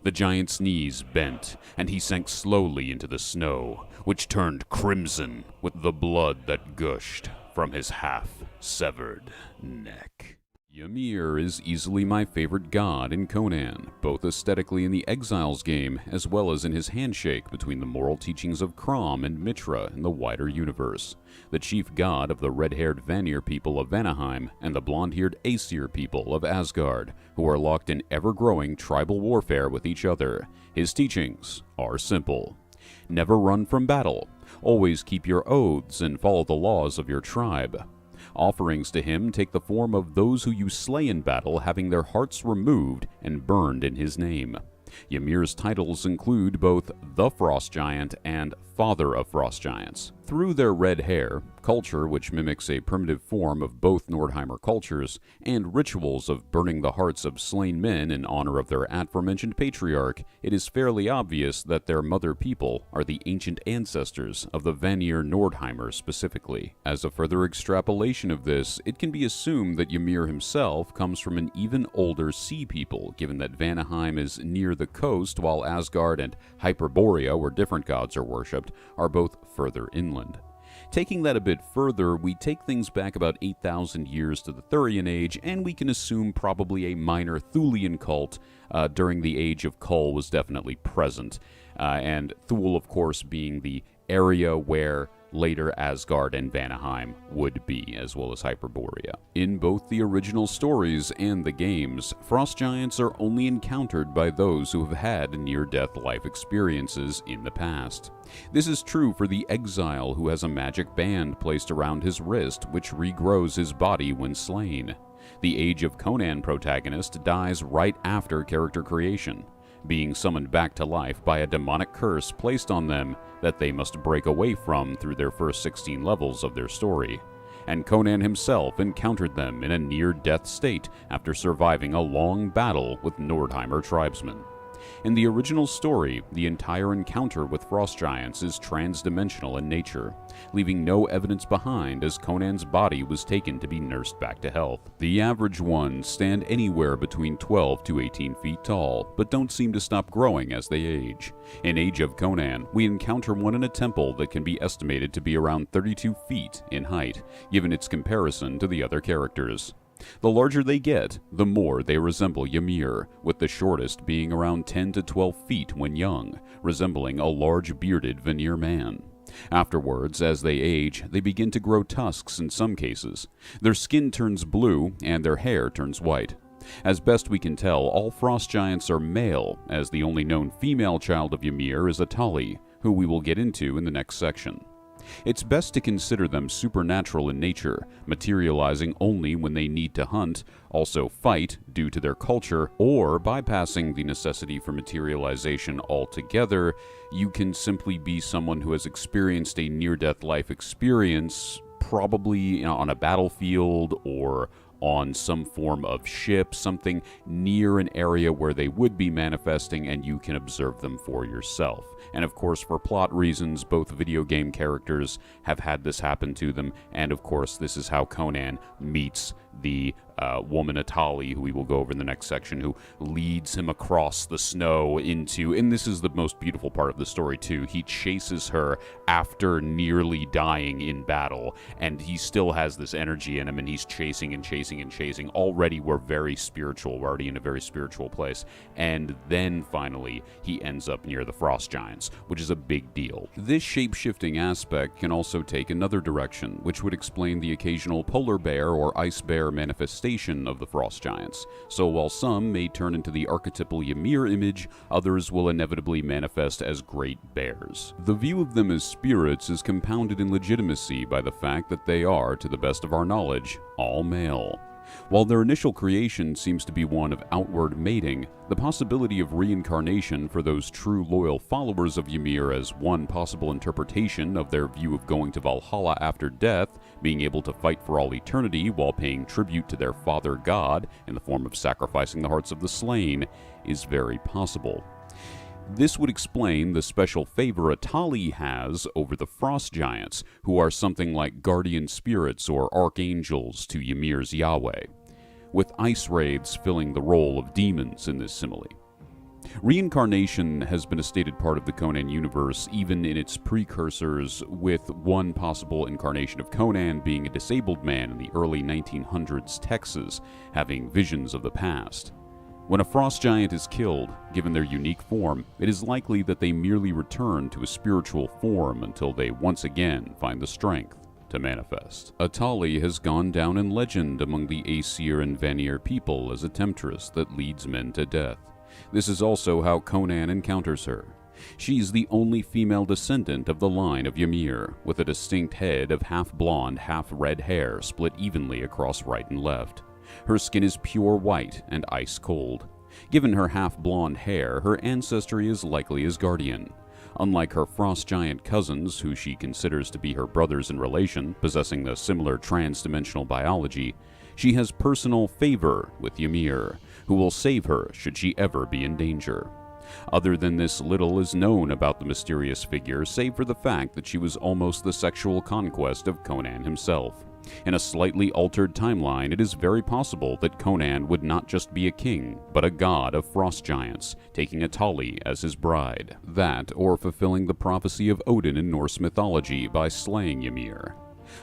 The giant's knees bent, and he sank slowly into the snow, which turned crimson with the blood that gushed from his half-severed neck. Ymir is easily my favorite god in Conan, both aesthetically in the Exiles game, as well as in his handshake between the moral teachings of Crom and Mitra in the wider universe. The chief god of the red-haired Vanir people of Vanaheim, and the blonde-haired Aesir people of Asgard, who are locked in ever-growing tribal warfare with each other. His teachings are simple. Never run from battle. Always keep your oaths and follow the laws of your tribe. Offerings to him take the form of those who you slay in battle having their hearts removed and burned in his name. Ymir's titles include both the Frost Giant and Father of Frost Giants. Through their red hair, culture which mimics a primitive form of both Nordheimer cultures, and rituals of burning the hearts of slain men in honor of their aforementioned patriarch, it is fairly obvious that their mother people are the ancient ancestors of the Vanir Nordheimer specifically. As a further extrapolation of this, it can be assumed that Ymir himself comes from an even older sea people, given that Vanaheim is near the coast while Asgard and Hyperborea, where different gods are worshipped, are both further inland. Taking that a bit further, we take things back about 8,000 years to the Thurian Age, and we can assume probably a minor Thulian cult during the Age of Kull was definitely present, and Thule, of course, being the area where later Asgard and Vanaheim would be, as well as Hyperborea. In both the original stories and the games, frost giants are only encountered by those who have had near-death life experiences in the past. This is true for the exile who has a magic band placed around his wrist which regrows his body when slain. The Age of Conan protagonist dies right after character creation, being summoned back to life by a demonic curse placed on them that they must break away from through their first 16 levels of their story. And Conan himself encountered them in a near-death state after surviving a long battle with Nordheimer tribesmen. In the original story, the entire encounter with frost giants is trans-dimensional in nature, leaving no evidence behind as Conan's body was taken to be nursed back to health. The average ones stand anywhere between 12 to 18 feet tall, but don't seem to stop growing as they age. In Age of Conan, we encounter one in a temple that can be estimated to be around 32 feet in height, given its comparison to the other characters. The larger they get, the more they resemble Ymir, with the shortest being around 10 to 12 feet when young, resembling a large bearded Vanir man. Afterwards, as they age, they begin to grow tusks in some cases. Their skin turns blue, and their hair turns white. As best we can tell, all frost giants are male, as the only known female child of Ymir is Atali, who we will get into in the next section. It's best to consider them supernatural in nature, materializing only when they need to hunt, also fight due to their culture, or bypassing the necessity for materialization altogether. You can simply be someone who has experienced a near-death life experience, probably on a battlefield or on some form of ship, something near an area where they would be manifesting, and you can observe them for yourself. And of course, for plot reasons, both video game characters have had this happen to them, and of course, this is how Conan meets the woman Atali, who we will go over in the next section, who leads him across the snow into, and this is the most beautiful part of the story too, he chases her after nearly dying in battle, and he still has this energy in him, and he's chasing and chasing and chasing. Already we're very spiritual, we're already in a very spiritual place, and then finally he ends up near the frost giants, which is a big deal. This shape-shifting aspect can also take another direction, which would explain the occasional polar bear or ice bear manifestation of the frost giants. So while some may turn into the archetypal Ymir image, others will inevitably manifest as great bears. The view of them as spirits is compounded in legitimacy by the fact that they are, to the best of our knowledge, all male. While their initial creation seems to be one of outward mating, the possibility of reincarnation for those true loyal followers of Ymir as one possible interpretation of their view of going to Valhalla after death, being able to fight for all eternity while paying tribute to their father god in the form of sacrificing the hearts of the slain, is very possible. This would explain the special favor Atali has over the frost giants, who are something like guardian spirits or archangels to Ymir's Yahweh, with ice wraiths filling the role of demons in this simile. Reincarnation has been a stated part of the Conan universe even in its precursors, with one possible incarnation of Conan being a disabled man in the early 1900s Texas, having visions of the past. When a frost giant is killed, given their unique form, it is likely that they merely return to a spiritual form until they once again find the strength to manifest. Atali has gone down in legend among the Aesir and Vanir people as a temptress that leads men to death. This is also how Conan encounters her. She's the only female descendant of the line of Ymir, with a distinct head of half-blonde, half-red hair split evenly across right and left. Her skin is pure white and ice-cold. Given her half-blonde hair, her ancestry is likely Asgardian. Unlike her frost giant cousins, who she considers to be her brothers in relation, possessing the similar trans-dimensional biology, she has personal favor with Ymir, who will save her should she ever be in danger. Other than this, little is known about the mysterious figure, save for the fact that she was almost the sexual conquest of Conan himself. In a slightly altered timeline, it is very possible that Conan would not just be a king, but a god of frost giants, taking Atali as his bride. That, or fulfilling the prophecy of Odin in Norse mythology by slaying Ymir.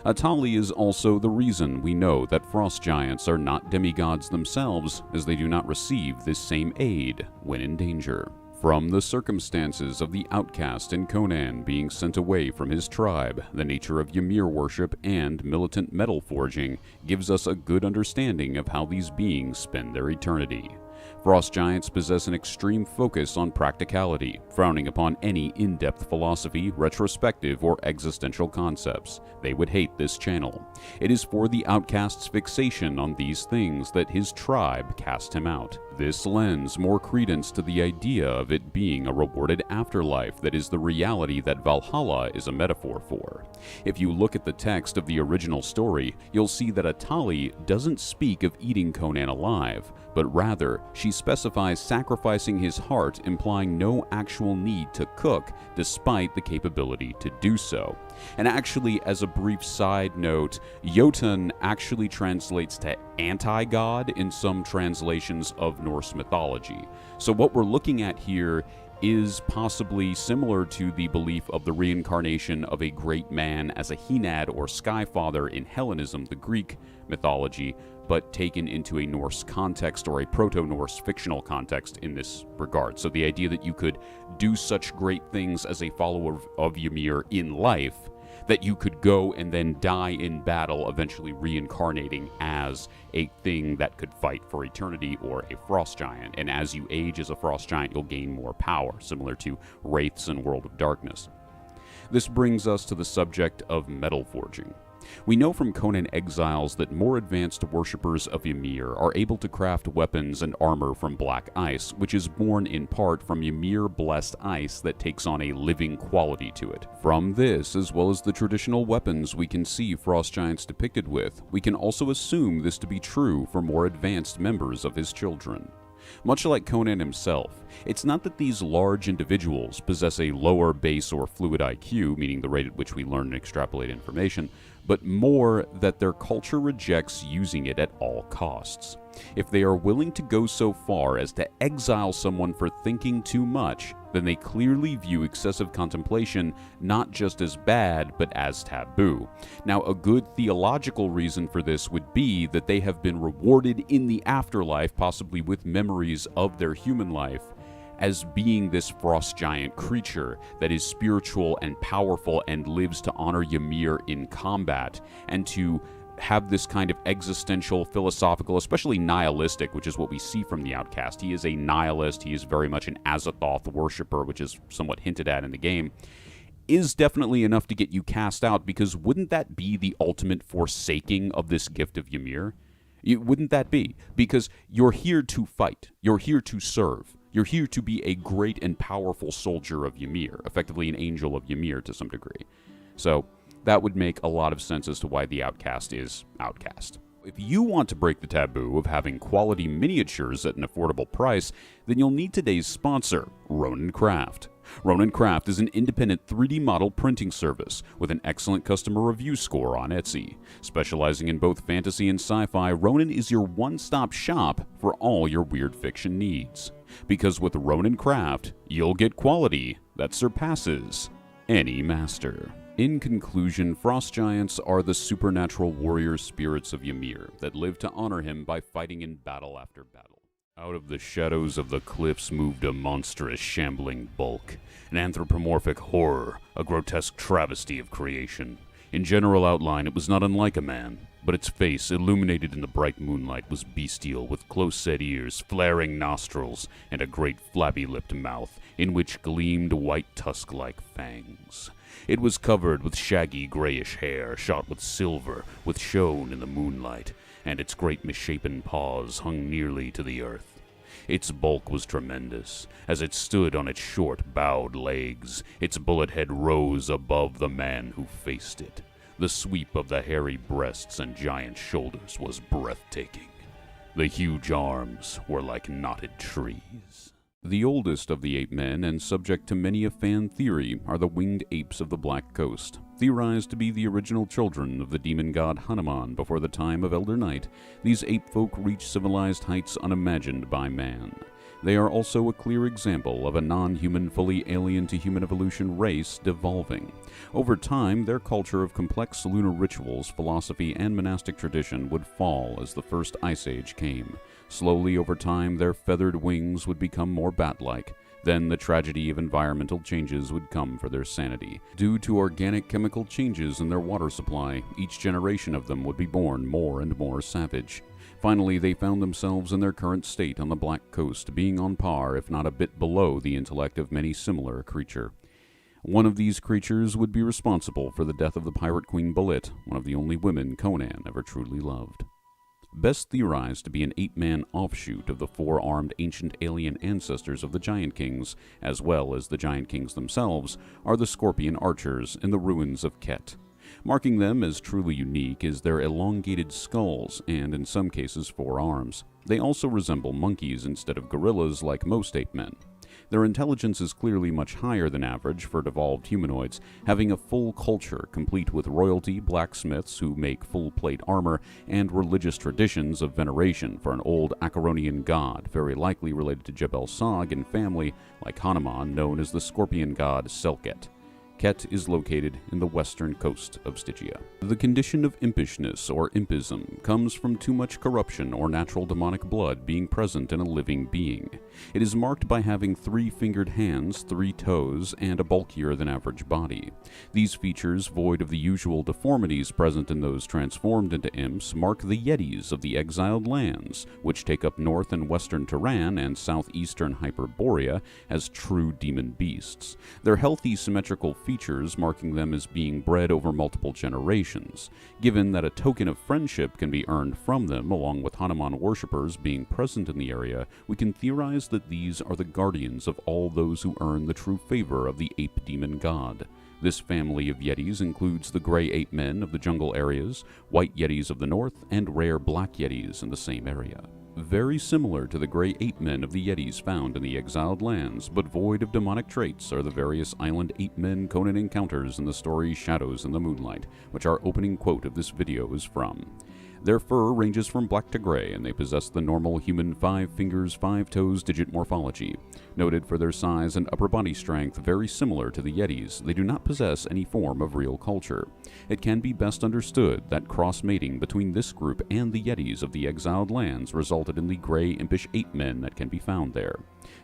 Atali is also the reason we know that frost giants are not demigods themselves, as they do not receive this same aid when in danger. From the circumstances of the outcast in Conan being sent away from his tribe, the nature of Ymir worship and militant metal forging gives us a good understanding of how these beings spend their eternity. Frost giants possess an extreme focus on practicality, frowning upon any in-depth philosophy, retrospective, or existential concepts. They would hate this channel. It is for the outcast's fixation on these things that his tribe cast him out. This lends more credence to the idea of it being a rewarded afterlife that is the reality that Valhalla is a metaphor for. If you look at the text of the original story, you'll see that Atali doesn't speak of eating Conan alive, but rather she specifies sacrificing his heart, implying no actual need to cook despite the capability to do so. And actually, as a brief side note, Jotun actually translates to anti-god in some translations of Norse mythology. So what we're looking at here is possibly similar to the belief of the reincarnation of a great man as a Henad or Skyfather in Hellenism, the Greek mythology, but taken into a Norse context or a Proto-Norse fictional context in this regard. So the idea that you could do such great things as a follower of Ymir in life, that you could go and then die in battle, eventually reincarnating as a thing that could fight for eternity or a frost giant. And as you age as a frost giant, you'll gain more power, similar to wraiths in World of Darkness. This brings us to the subject of metal forging. We know from Conan Exiles that more advanced worshippers of Ymir are able to craft weapons and armor from black ice, which is born in part from Ymir-blessed ice that takes on a living quality to it. From this, as well as the traditional weapons we can see frost giants depicted with, we can also assume this to be true for more advanced members of his children. Much like Conan himself, it's not that these large individuals possess a lower base or fluid IQ, meaning the rate at which we learn and extrapolate information, but more that their culture rejects using it at all costs. If they are willing to go so far as to exile someone for thinking too much, then they clearly view excessive contemplation not just as bad, but as taboo. Now, a good theological reason for this would be that they have been rewarded in the afterlife, possibly with memories of their human life, as being this frost giant creature that is spiritual and powerful and lives to honor Ymir in combat, and to have this kind of existential, philosophical, especially nihilistic, which is what we see from the Outcast. He is a nihilist, he is very much an Azathoth worshiper, which is somewhat hinted at in the game, is definitely enough to get you cast out, because wouldn't that be the ultimate forsaking of this gift of Ymir? Wouldn't that be? Because you're here to fight, you're here to serve, you're here to be a great and powerful soldier of Ymir, effectively an angel of Ymir to some degree. So that would make a lot of sense as to why the Outcast is Outcast. If you want to break the taboo of having quality miniatures at an affordable price, then you'll need today's sponsor, Ronin Craft. Ronin Craft is an independent 3D model printing service with an excellent customer review score on Etsy. Specializing in both fantasy and sci-fi, Ronin is your one-stop shop for all your weird fiction needs. Because with Ronin Craft, you'll get quality that surpasses any master. In conclusion, frost giants are the supernatural warrior spirits of Ymir that live to honor him by fighting in battle after battle. Out of the shadows of the cliffs moved a monstrous, shambling bulk, an anthropomorphic horror, a grotesque travesty of creation. In general outline, it was not unlike a man, but its face, illuminated in the bright moonlight, was bestial, with close-set ears, flaring nostrils, and a great flabby-lipped mouth, in which gleamed white tusk-like fangs. It was covered with shaggy grayish hair, shot with silver, which shone in the moonlight, and its great misshapen paws hung nearly to the earth. Its bulk was tremendous. As it stood on its short, bowed legs, its bullet head rose above the man who faced it. The sweep of the hairy breasts and giant shoulders was breathtaking. The huge arms were like knotted trees. The oldest of the ape men, and subject to many a fan theory, are the winged apes of the Black Coast. Theorized to be the original children of the demon god Hanuman before the time of Elder Night, these ape folk reach civilized heights unimagined by man. They are also a clear example of a non-human, fully alien to human evolution race devolving. Over time, their culture of complex lunar rituals, philosophy, and monastic tradition would fall as the first ice age came. Slowly over time, their feathered wings would become more bat-like. Then the tragedy of environmental changes would come for their sanity. Due to organic chemical changes in their water supply, each generation of them would be born more and more savage. Finally, they found themselves in their current state on the Black Coast, being on par, if not a bit below, the intellect of many similar creature. One of these creatures would be responsible for the death of the pirate queen Belit, one of the only women Conan ever truly loved. Best theorized to be an ape-man offshoot of the four-armed ancient alien ancestors of the Giant Kings, as well as the Giant Kings themselves, are the scorpion archers in the ruins of Ket. Marking them as truly unique is their elongated skulls and, in some cases, 4 arms. They also resemble monkeys instead of gorillas like most ape-men. Their intelligence is clearly much higher than average for devolved humanoids, having a full culture complete with royalty, blacksmiths who make full-plate armor, and religious traditions of veneration for an old Acheronian god, very likely related to Jebel Sag and family, like Hanuman, known as the scorpion god Selket. Ket is located in the western coast of Stygia. The condition of impishness or impism comes from too much corruption or natural demonic blood being present in a living being. It is marked by having 3-fingered hands, 3 toes, and a bulkier than average body. These features, void of the usual deformities present in those transformed into imps, mark the Yetis of the exiled lands, which take up north and western Turan and southeastern Hyperborea as true demon beasts. Their healthy, symmetrical features marking them as being bred over multiple generations. Given that a token of friendship can be earned from them, along with Hanuman worshippers being present in the area, we can theorize that these are the guardians of all those who earn the true favor of the ape demon god. This family of Yetis includes the gray ape men of the jungle areas, white Yetis of the north, and rare black Yetis in the same area. Very similar to the gray ape men of the Yetis found in the exiled lands, but void of demonic traits, are the various island ape men Conan encounters in the story Shadows in the Moonlight, which our opening quote of this video is from. Their fur ranges from black to gray, and they possess the normal human 5 fingers, 5 toes digit morphology. Noted for their size and upper body strength very similar to the Yetis, they do not possess any form of real culture. It can be best understood that cross-mating between this group and the Yetis of the exiled lands resulted in the gray impish ape men that can be found there.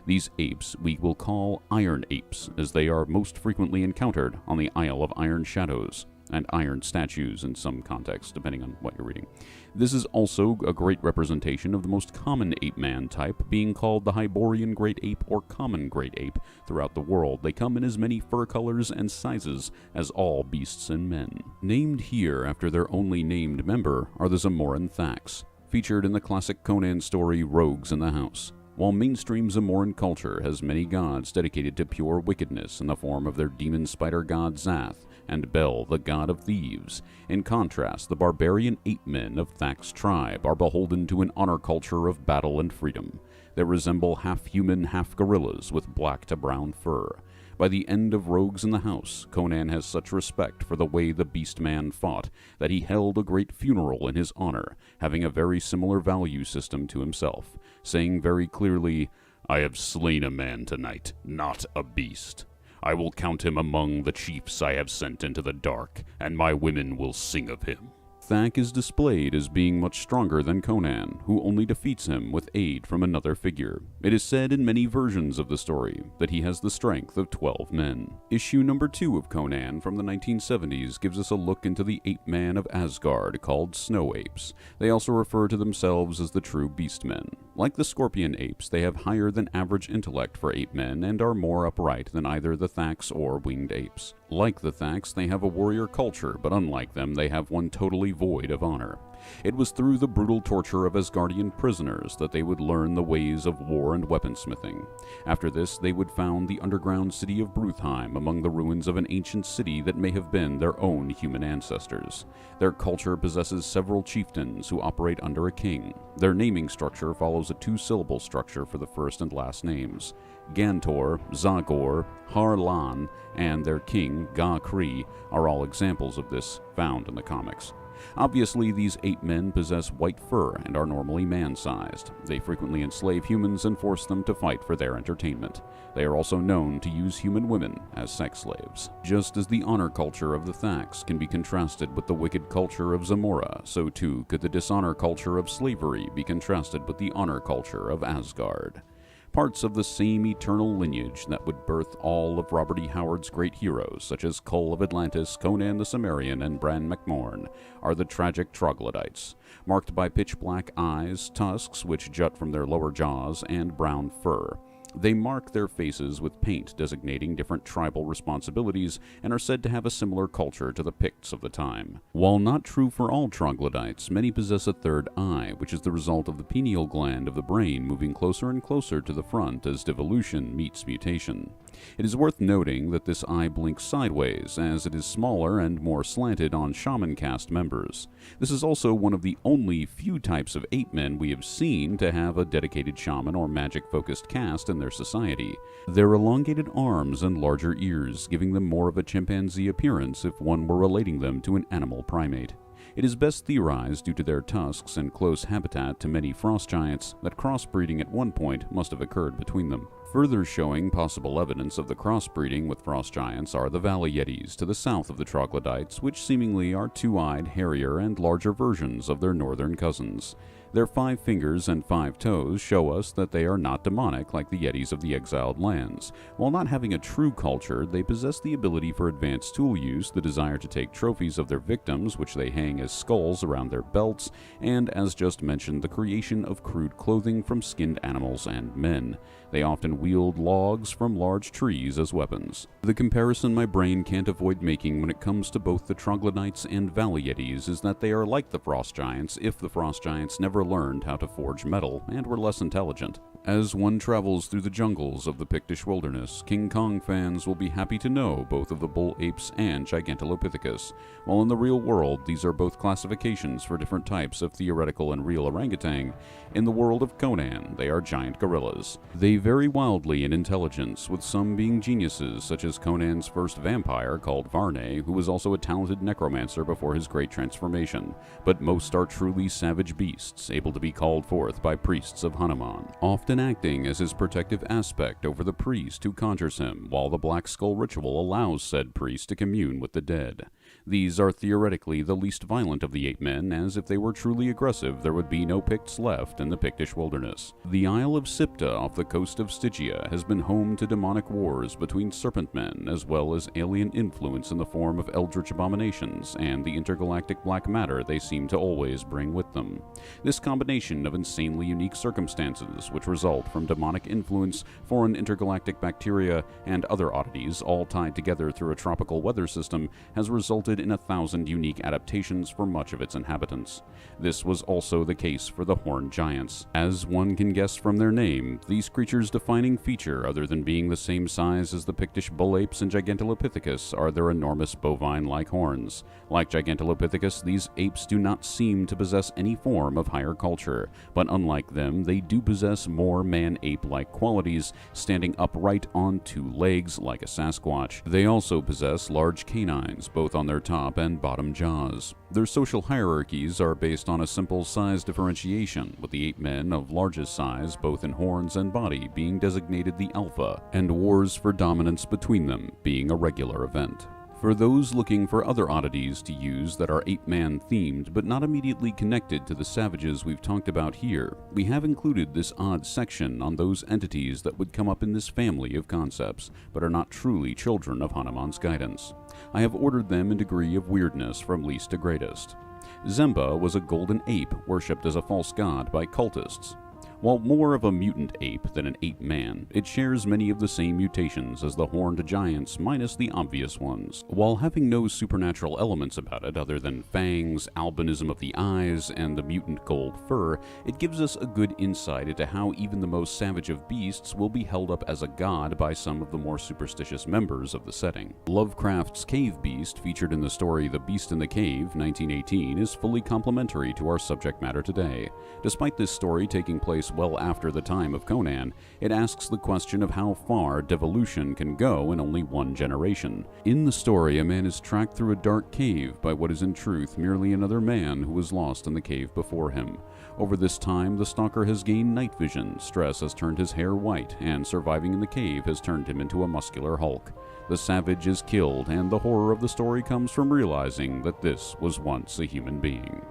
These apes we will call iron apes, as they are most frequently encountered on the Isle of Iron Shadows, and iron statues in some contexts, depending on what you're reading. This is also a great representation of the most common ape-man type, being called the Hyborian great ape or common great ape. Throughout the world, they come in as many fur colors and sizes as all beasts and men. Named here after their only named member are the Zamoran Thax, featured in the classic Conan story Rogues in the House. While mainstream Zamoran culture has many gods dedicated to pure wickedness in the form of their demon spider god Zath, and Bel, the god of thieves. In contrast, the barbarian ape-men of Thax's tribe are beholden to an honor culture of battle and freedom. They resemble half-human, half-gorillas with black to brown fur. By the end of Rogues in the House, Conan has such respect for the way the beast-man fought that he held a great funeral in his honor, having a very similar value system to himself, saying very clearly, "I have slain a man tonight, not a beast. I will count him among the chiefs I have sent into the dark, and my women will sing of him." Thak is displayed as being much stronger than Conan, who only defeats him with aid from another figure. It is said in many versions of the story that he has the strength of 12 men. Issue number 2 of Conan from the 1970s gives us a look into the ape-man of Asgard called Snow Apes. They also refer to themselves as the true Beastmen. Like the Scorpion Apes, they have higher than average intellect for ape-men and are more upright than either the Thaks or Winged Apes. Like the Thaks, they have a warrior culture, but unlike them, they have one totally void of honor. It was through the brutal torture of Asgardian prisoners that they would learn the ways of war and weaponsmithing. After this, they would found the underground city of Bruthheim among the ruins of an ancient city that may have been their own human ancestors. Their culture possesses several chieftains who operate under a king. Their naming structure follows a two-syllable structure for the first and last names. Gantor, Zagor, Harlan, and their king, Ga-Kri, are all examples of this found in the comics. Obviously, these ape-men possess white fur and are normally man-sized. They frequently enslave humans and force them to fight for their entertainment. They are also known to use human women as sex slaves. Just as the honor culture of the Thaks can be contrasted with the wicked culture of Zamora, so too could the dishonor culture of slavery be contrasted with the honor culture of Asgard. Parts of the same eternal lineage that would birth all of Robert E. Howard's great heroes, such as Kull of Atlantis, Conan the Cimmerian, and Bran McMorn, are the tragic troglodytes, marked by pitch-black eyes, tusks which jut from their lower jaws, and brown fur. They mark their faces with paint designating different tribal responsibilities and are said to have a similar culture to the Picts of the time. While not true for all troglodytes, many possess a third eye, which is the result of the pineal gland of the brain moving closer and closer to the front as devolution meets mutation. It is worth noting that this eye blinks sideways, as it is smaller and more slanted on shaman caste members. This is also one of the only few types of ape-men we have seen to have a dedicated shaman or magic-focused caste in their society. Their elongated arms and larger ears, giving them more of a chimpanzee appearance if one were relating them to an animal primate. It is best theorized, due to their tusks and close habitat to many frost giants, that crossbreeding at one point must have occurred between them. Further showing possible evidence of the crossbreeding with frost giants are the Valley Yetis to the south of the troglodytes, which seemingly are two-eyed, hairier, and larger versions of their northern cousins. Their 5 fingers and 5 toes show us that they are not demonic like the Yetis of the exiled lands. While not having a true culture, they possess the ability for advanced tool use, the desire to take trophies of their victims, which they hang as skulls around their belts, and, as just mentioned, the creation of crude clothing from skinned animals and men. They often wield logs from large trees as weapons. The comparison my brain can't avoid making when it comes to both the troglodytes and Valley Yetis is that they are like the frost giants if the frost giants never learned how to forge metal and were less intelligent. As one travels through the jungles of the Pictish wilderness, King Kong fans will be happy to know both of the bull apes and Gigantolopithecus. While in the real world, these are both classifications for different types of theoretical and real orangutan, in the world of Conan, they are giant gorillas. They vary wildly in intelligence, with some being geniuses, such as Conan's first vampire called Varney, who was also a talented necromancer before his great transformation, but most are truly savage beasts, able to be called forth by priests of Hanuman, often acting as his protective aspect over the priest who conjures him, while the Black Skull ritual allows said priest to commune with the dead. These are theoretically the least violent of the ape-men, as if they were truly aggressive, there would be no Picts left in the Pictish wilderness. The Isle of Sipta off the coast of Stygia has been home to demonic wars between serpent men, as well as alien influence in the form of eldritch abominations and the intergalactic black matter they seem to always bring with them. This combination of insanely unique circumstances, which result from demonic influence, foreign intergalactic bacteria, and other oddities, all tied together through a tropical weather system, has resulted in 1,000 unique adaptations for much of its inhabitants. This was also the case for the horned giants. As one can guess from their name, these creatures' defining feature, other than being the same size as the Pictish bull apes and Gigantolopithecus, are their enormous bovine-like horns. Like Gigantolopithecus, these apes do not seem to possess any form of higher culture, but unlike them, they do possess more man-ape-like qualities, standing upright on 2 legs like a Sasquatch. They also possess large canines, both on their top and bottom jaws. Their social hierarchies are based on a simple size differentiation, with the ape-men of largest size, both in horns and body, being designated the alpha, and wars for dominance between them being a regular event. For those looking for other oddities to use that are ape-man themed but not immediately connected to the savages we've talked about here, we have included this odd section on those entities that would come up in this family of concepts, but are not truly children of Hanuman's guidance. I have ordered them in degree of weirdness from least to greatest. Zemba was a golden ape worshipped as a false god by cultists. While more of a mutant ape than an ape-man, it shares many of the same mutations as the horned giants minus the obvious ones. While having no supernatural elements about it other than fangs, albinism of the eyes, and the mutant gold fur, it gives us a good insight into how even the most savage of beasts will be held up as a god by some of the more superstitious members of the setting. Lovecraft's cave beast, featured in the story The Beast in the Cave, 1918, is fully complementary to our subject matter today. Despite this story taking place well after the time of Conan, it asks the question of how far devolution can go in only one generation. In the story, a man is tracked through a dark cave by what is in truth merely another man who was lost in the cave before him. Over this time, the stalker has gained night vision, stress has turned his hair white, and surviving in the cave has turned him into a muscular hulk. The savage is killed, and the horror of the story comes from realizing that this was once a human being.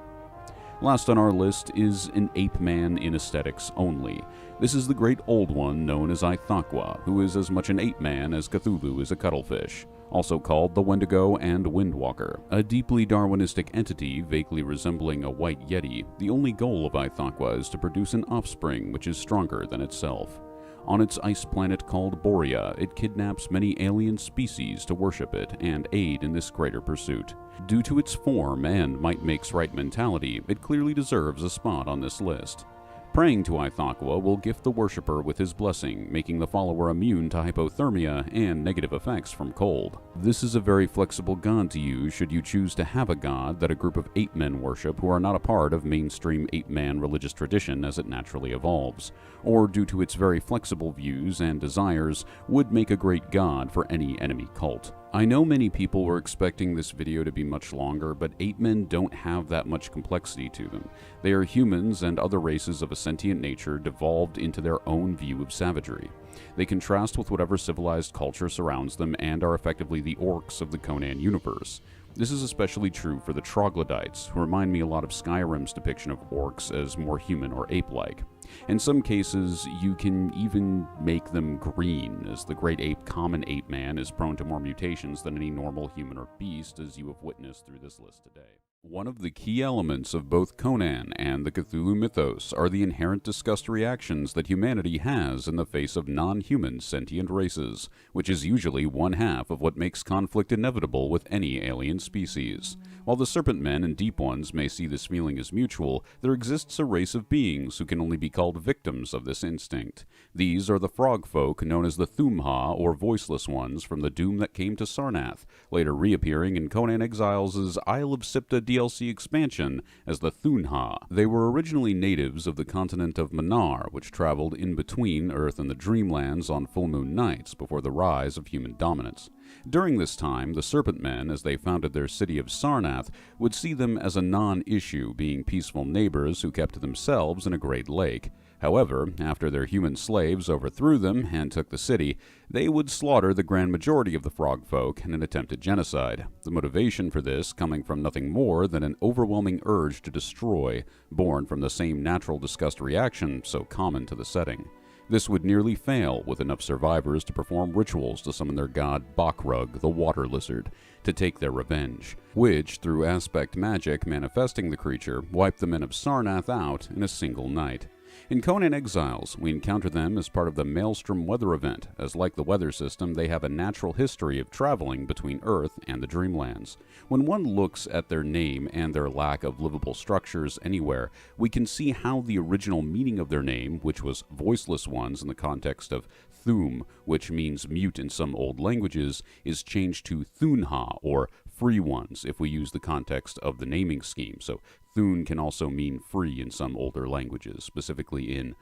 Last on our list is an ape-man in aesthetics only. This is the great old one known as Ithaqua, who is as much an ape-man as Cthulhu is a cuttlefish, also called the Wendigo and Windwalker. A deeply Darwinistic entity vaguely resembling a white yeti, the only goal of Ithaqua is to produce an offspring which is stronger than itself. On its ice planet called Borea, it kidnaps many alien species to worship it and aid in this greater pursuit. Due to its form and might makes right mentality, it clearly deserves a spot on this list. Praying to Ithaqua will gift the worshipper with his blessing, making the follower immune to hypothermia and negative effects from cold. This is a very flexible god to use should you choose to have a god that a group of ape-men worship who are not a part of mainstream ape-man religious tradition as it naturally evolves, or due to its very flexible views and desires, would make a great god for any enemy cult. I know many people were expecting this video to be much longer, but ape-men don't have that much complexity to them. They are humans and other races of a sentient nature devolved into their own view of savagery. They contrast with whatever civilized culture surrounds them and are effectively the orcs of the Conan universe. This is especially true for the troglodytes, who remind me a lot of Skyrim's depiction of orcs as more human or ape-like. In some cases, you can even make them green, as the great ape common ape man is prone to more mutations than any normal human or beast, as you have witnessed through this list today. One of the key elements of both Conan and the Cthulhu mythos are the inherent disgust reactions that humanity has in the face of non-human sentient races, which is usually one half of what makes conflict inevitable with any alien species. While the Serpent Men and Deep Ones may see this feeling as mutual, there exists a race of beings who can only be called victims of this instinct. These are the frog folk known as the Thumha, or Voiceless Ones, from the doom that came to Sarnath, later reappearing in Conan Exiles' Isle of Sipta DLC expansion as the Thunha. They were originally natives of the continent of Manar, which traveled in between Earth and the Dreamlands on full moon nights before the rise of human dominance. During this time, the Serpent Men, as they founded their city of Sarnath, would see them as a non-issue, being peaceful neighbors who kept to themselves in a great lake. However, after their human slaves overthrew them and took the city, they would slaughter the grand majority of the frog folk in an attempted genocide. The motivation for this coming from nothing more than an overwhelming urge to destroy, born from the same natural disgust reaction so common to the setting. This would nearly fail, with enough survivors to perform rituals to summon their god Bakrug, the water lizard, to take their revenge, which, through aspect magic manifesting the creature, wiped the men of Sarnath out in a single night. In Conan Exiles, we encounter them as part of the Maelstrom weather event, as like the weather system, they have a natural history of traveling between Earth and the Dreamlands. When one looks at their name and their lack of livable structures anywhere, we can see how the original meaning of their name, which was Voiceless Ones in the context of Thum, which means mute in some old languages, is changed to Thunha, or Free Ones, if we use the context of the naming scheme. So Thun can also mean free in some older languages, specifically in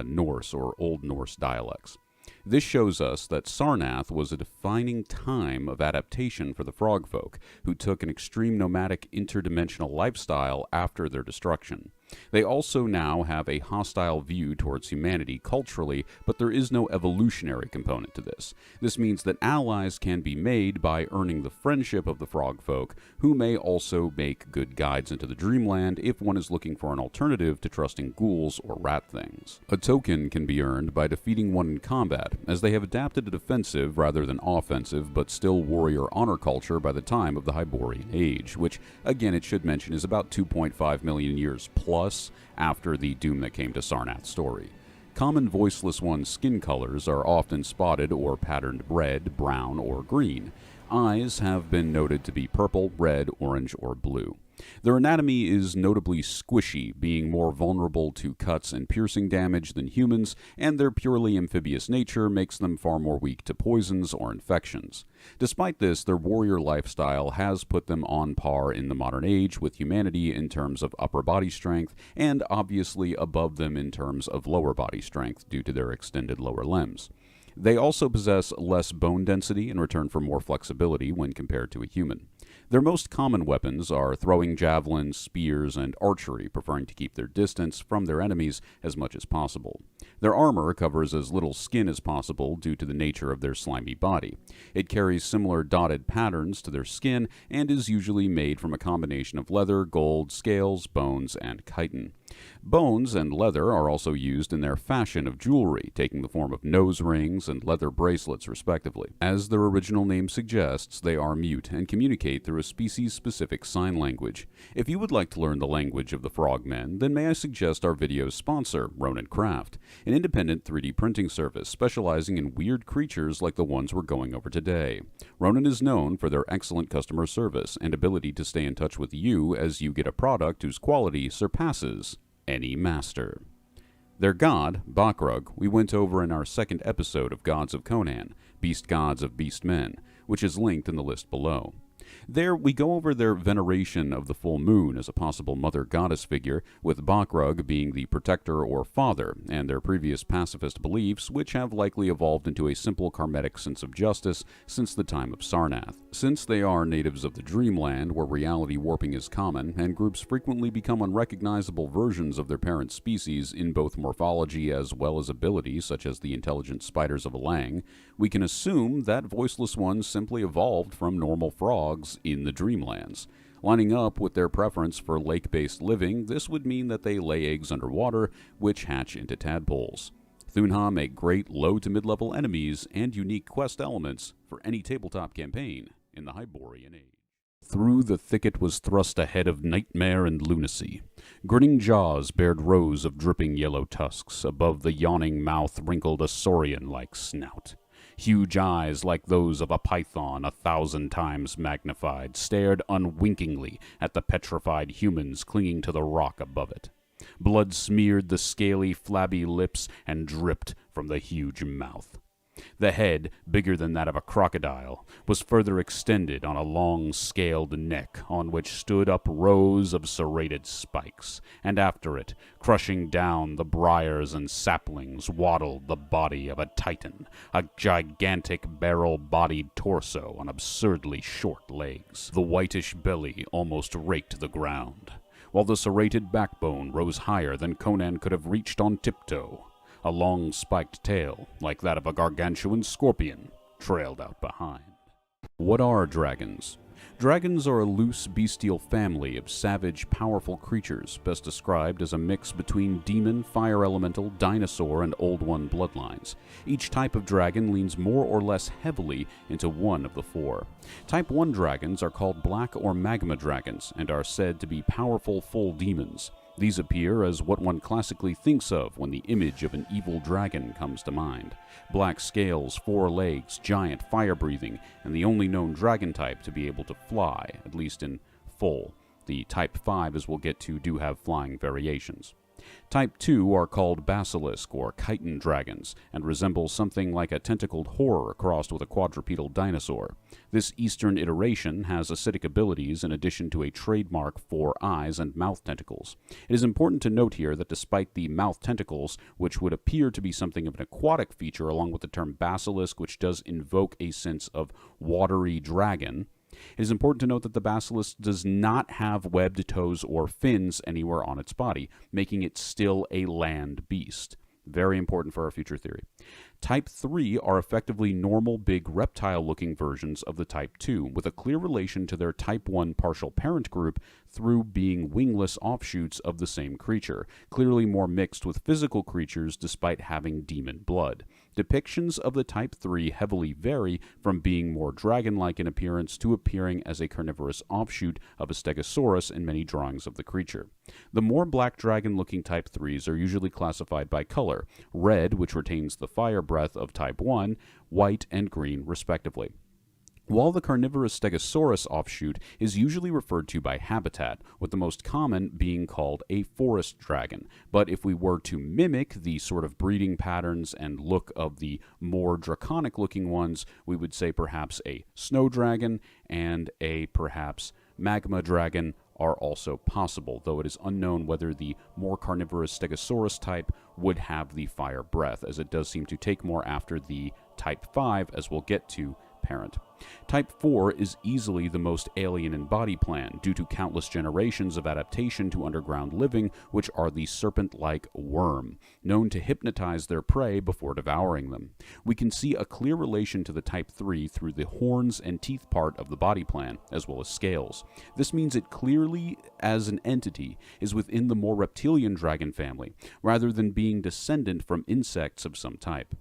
Norse or Old Norse dialects. This shows us that Sarnath was a defining time of adaptation for the frogfolk, who took an extreme nomadic interdimensional lifestyle after their destruction. They also now have a hostile view towards humanity culturally, but there is no evolutionary component to this. This means that allies can be made by earning the friendship of the frog folk, who may also make good guides into the dreamland if one is looking for an alternative to trusting ghouls or rat things. A token can be earned by defeating one in combat, as they have adapted a defensive rather than offensive but still warrior honor culture by the time of the Hyborian Age, which, again, it should mention is about 2.5 million years plus after the doom that came to Sarnath's story. Common Voiceless One's skin colors are often spotted or patterned red, brown, or green. Eyes have been noted to be purple, red, orange, or blue. Their anatomy is notably squishy, being more vulnerable to cuts and piercing damage than humans, and their purely amphibious nature makes them far more weak to poisons or infections. Despite this, their warrior lifestyle has put them on par in the modern age with humanity in terms of upper body strength, and obviously above them in terms of lower body strength due to their extended lower limbs. They also possess less bone density in return for more flexibility when compared to a human. Their most common weapons are throwing javelins, spears, and archery, preferring to keep their distance from their enemies as much as possible. Their armor covers as little skin as possible due to the nature of their slimy body. It carries similar dotted patterns to their skin and is usually made from a combination of leather, gold, scales, bones, and chitin. Bones and leather are also used in their fashion of jewelry, taking the form of nose rings and leather bracelets respectively. As their original name suggests, they are mute and communicate through a species-specific sign language. If you would like to learn the language of the frogmen, then may I suggest our video's sponsor, Ronin Craft, an independent 3D printing service specializing in weird creatures like the ones we're going over today. Ronin is known for their excellent customer service and ability to stay in touch with you as you get a product whose quality surpasses any master. Their god, Bakrug, we went over in our second episode of Gods of Conan, Beast Gods of Beast Men, which is linked in the list below. There, we go over their veneration of the full moon as a possible mother goddess figure, with Bakrug being the protector or father, and their previous pacifist beliefs, which have likely evolved into a simple karmatic sense of justice since the time of Sarnath. Since they are natives of the Dreamland, where reality warping is common, and groups frequently become unrecognizable versions of their parent species in both morphology as well as ability, such as the intelligent spiders of Alang, we can assume that Voiceless Ones simply evolved from normal frogs in the Dreamlands. Lining up with their preference for lake-based living, this would mean that they lay eggs underwater, which hatch into tadpoles. Thunha make great low to mid-level enemies and unique quest elements for any tabletop campaign in the Hyborian Age. Through the thicket was thrust a head of nightmare and lunacy. Grinning jaws bared rows of dripping yellow tusks. Above the yawning mouth wrinkled a saurian-like snout. Huge eyes, like those of a python 1,000 times magnified, stared unwinkingly at the petrified humans clinging to the rock above it. Blood smeared the scaly, flabby lips and dripped from the huge mouth. The head, bigger than that of a crocodile, was further extended on a long, scaled neck on which stood up rows of serrated spikes, and after it, crushing down the briars and saplings, waddled the body of a titan, a gigantic barrel-bodied torso on absurdly short legs. The whitish belly almost raked the ground, while the serrated backbone rose higher than Conan could have reached on tiptoe. A long spiked tail, like that of a gargantuan scorpion, trailed out behind. What are dragons? Dragons are a loose, bestial family of savage, powerful creatures, best described as a mix between demon, fire elemental, dinosaur, and Old One bloodlines. Each type of dragon leans more or less heavily into one of the four. Type 1 dragons are called black or magma dragons, and are said to be powerful full demons. These appear as what one classically thinks of when the image of an evil dragon comes to mind. Black scales, 4 legs, giant, fire-breathing, and the only known dragon type to be able to fly, at least in full. The Type 5, as we'll get to, do have flying variations. Type 2 are called basilisk or chitin dragons, and resemble something like a tentacled horror crossed with a quadrupedal dinosaur. This eastern iteration has acidic abilities in addition to a trademark 4 eyes and mouth tentacles. It is important to note here that despite the mouth tentacles, which would appear to be something of an aquatic feature along with the term basilisk, which does invoke a sense of watery dragon, It is important to note that the basilisk does not have webbed toes or fins anywhere on its body, making it still a land beast. Very important for our future theory. Type 3 are effectively normal big reptile-looking versions of the Type 2, with a clear relation to their Type 1 partial parent group through being wingless offshoots of the same creature, clearly more mixed with physical creatures despite having demon blood. Depictions of the Type 3 heavily vary from being more dragon-like in appearance to appearing as a carnivorous offshoot of a stegosaurus in many drawings of the creature. The more black dragon-looking Type 3s are usually classified by color: red, which retains the fire breath of Type 1, white and green, respectively. While the carnivorous stegosaurus offshoot is usually referred to by habitat, with the most common being called a forest dragon. But if we were to mimic the sort of breeding patterns and look of the more draconic looking ones, we would say perhaps a snow dragon and a perhaps magma dragon are also possible, though it is unknown whether the more carnivorous stegosaurus type would have the fire breath, as it does seem to take more after the Type 5, as we'll get to, parent. Type 4 is easily the most alien in body plan due to countless generations of adaptation to underground living, which are the serpent-like worm, known to hypnotize their prey before devouring them. We can see a clear relation to the Type 3 through the horns and teeth part of the body plan, as well as scales. This means it clearly, as an entity, is within the more reptilian dragon family, rather than being descendant from insects of some type.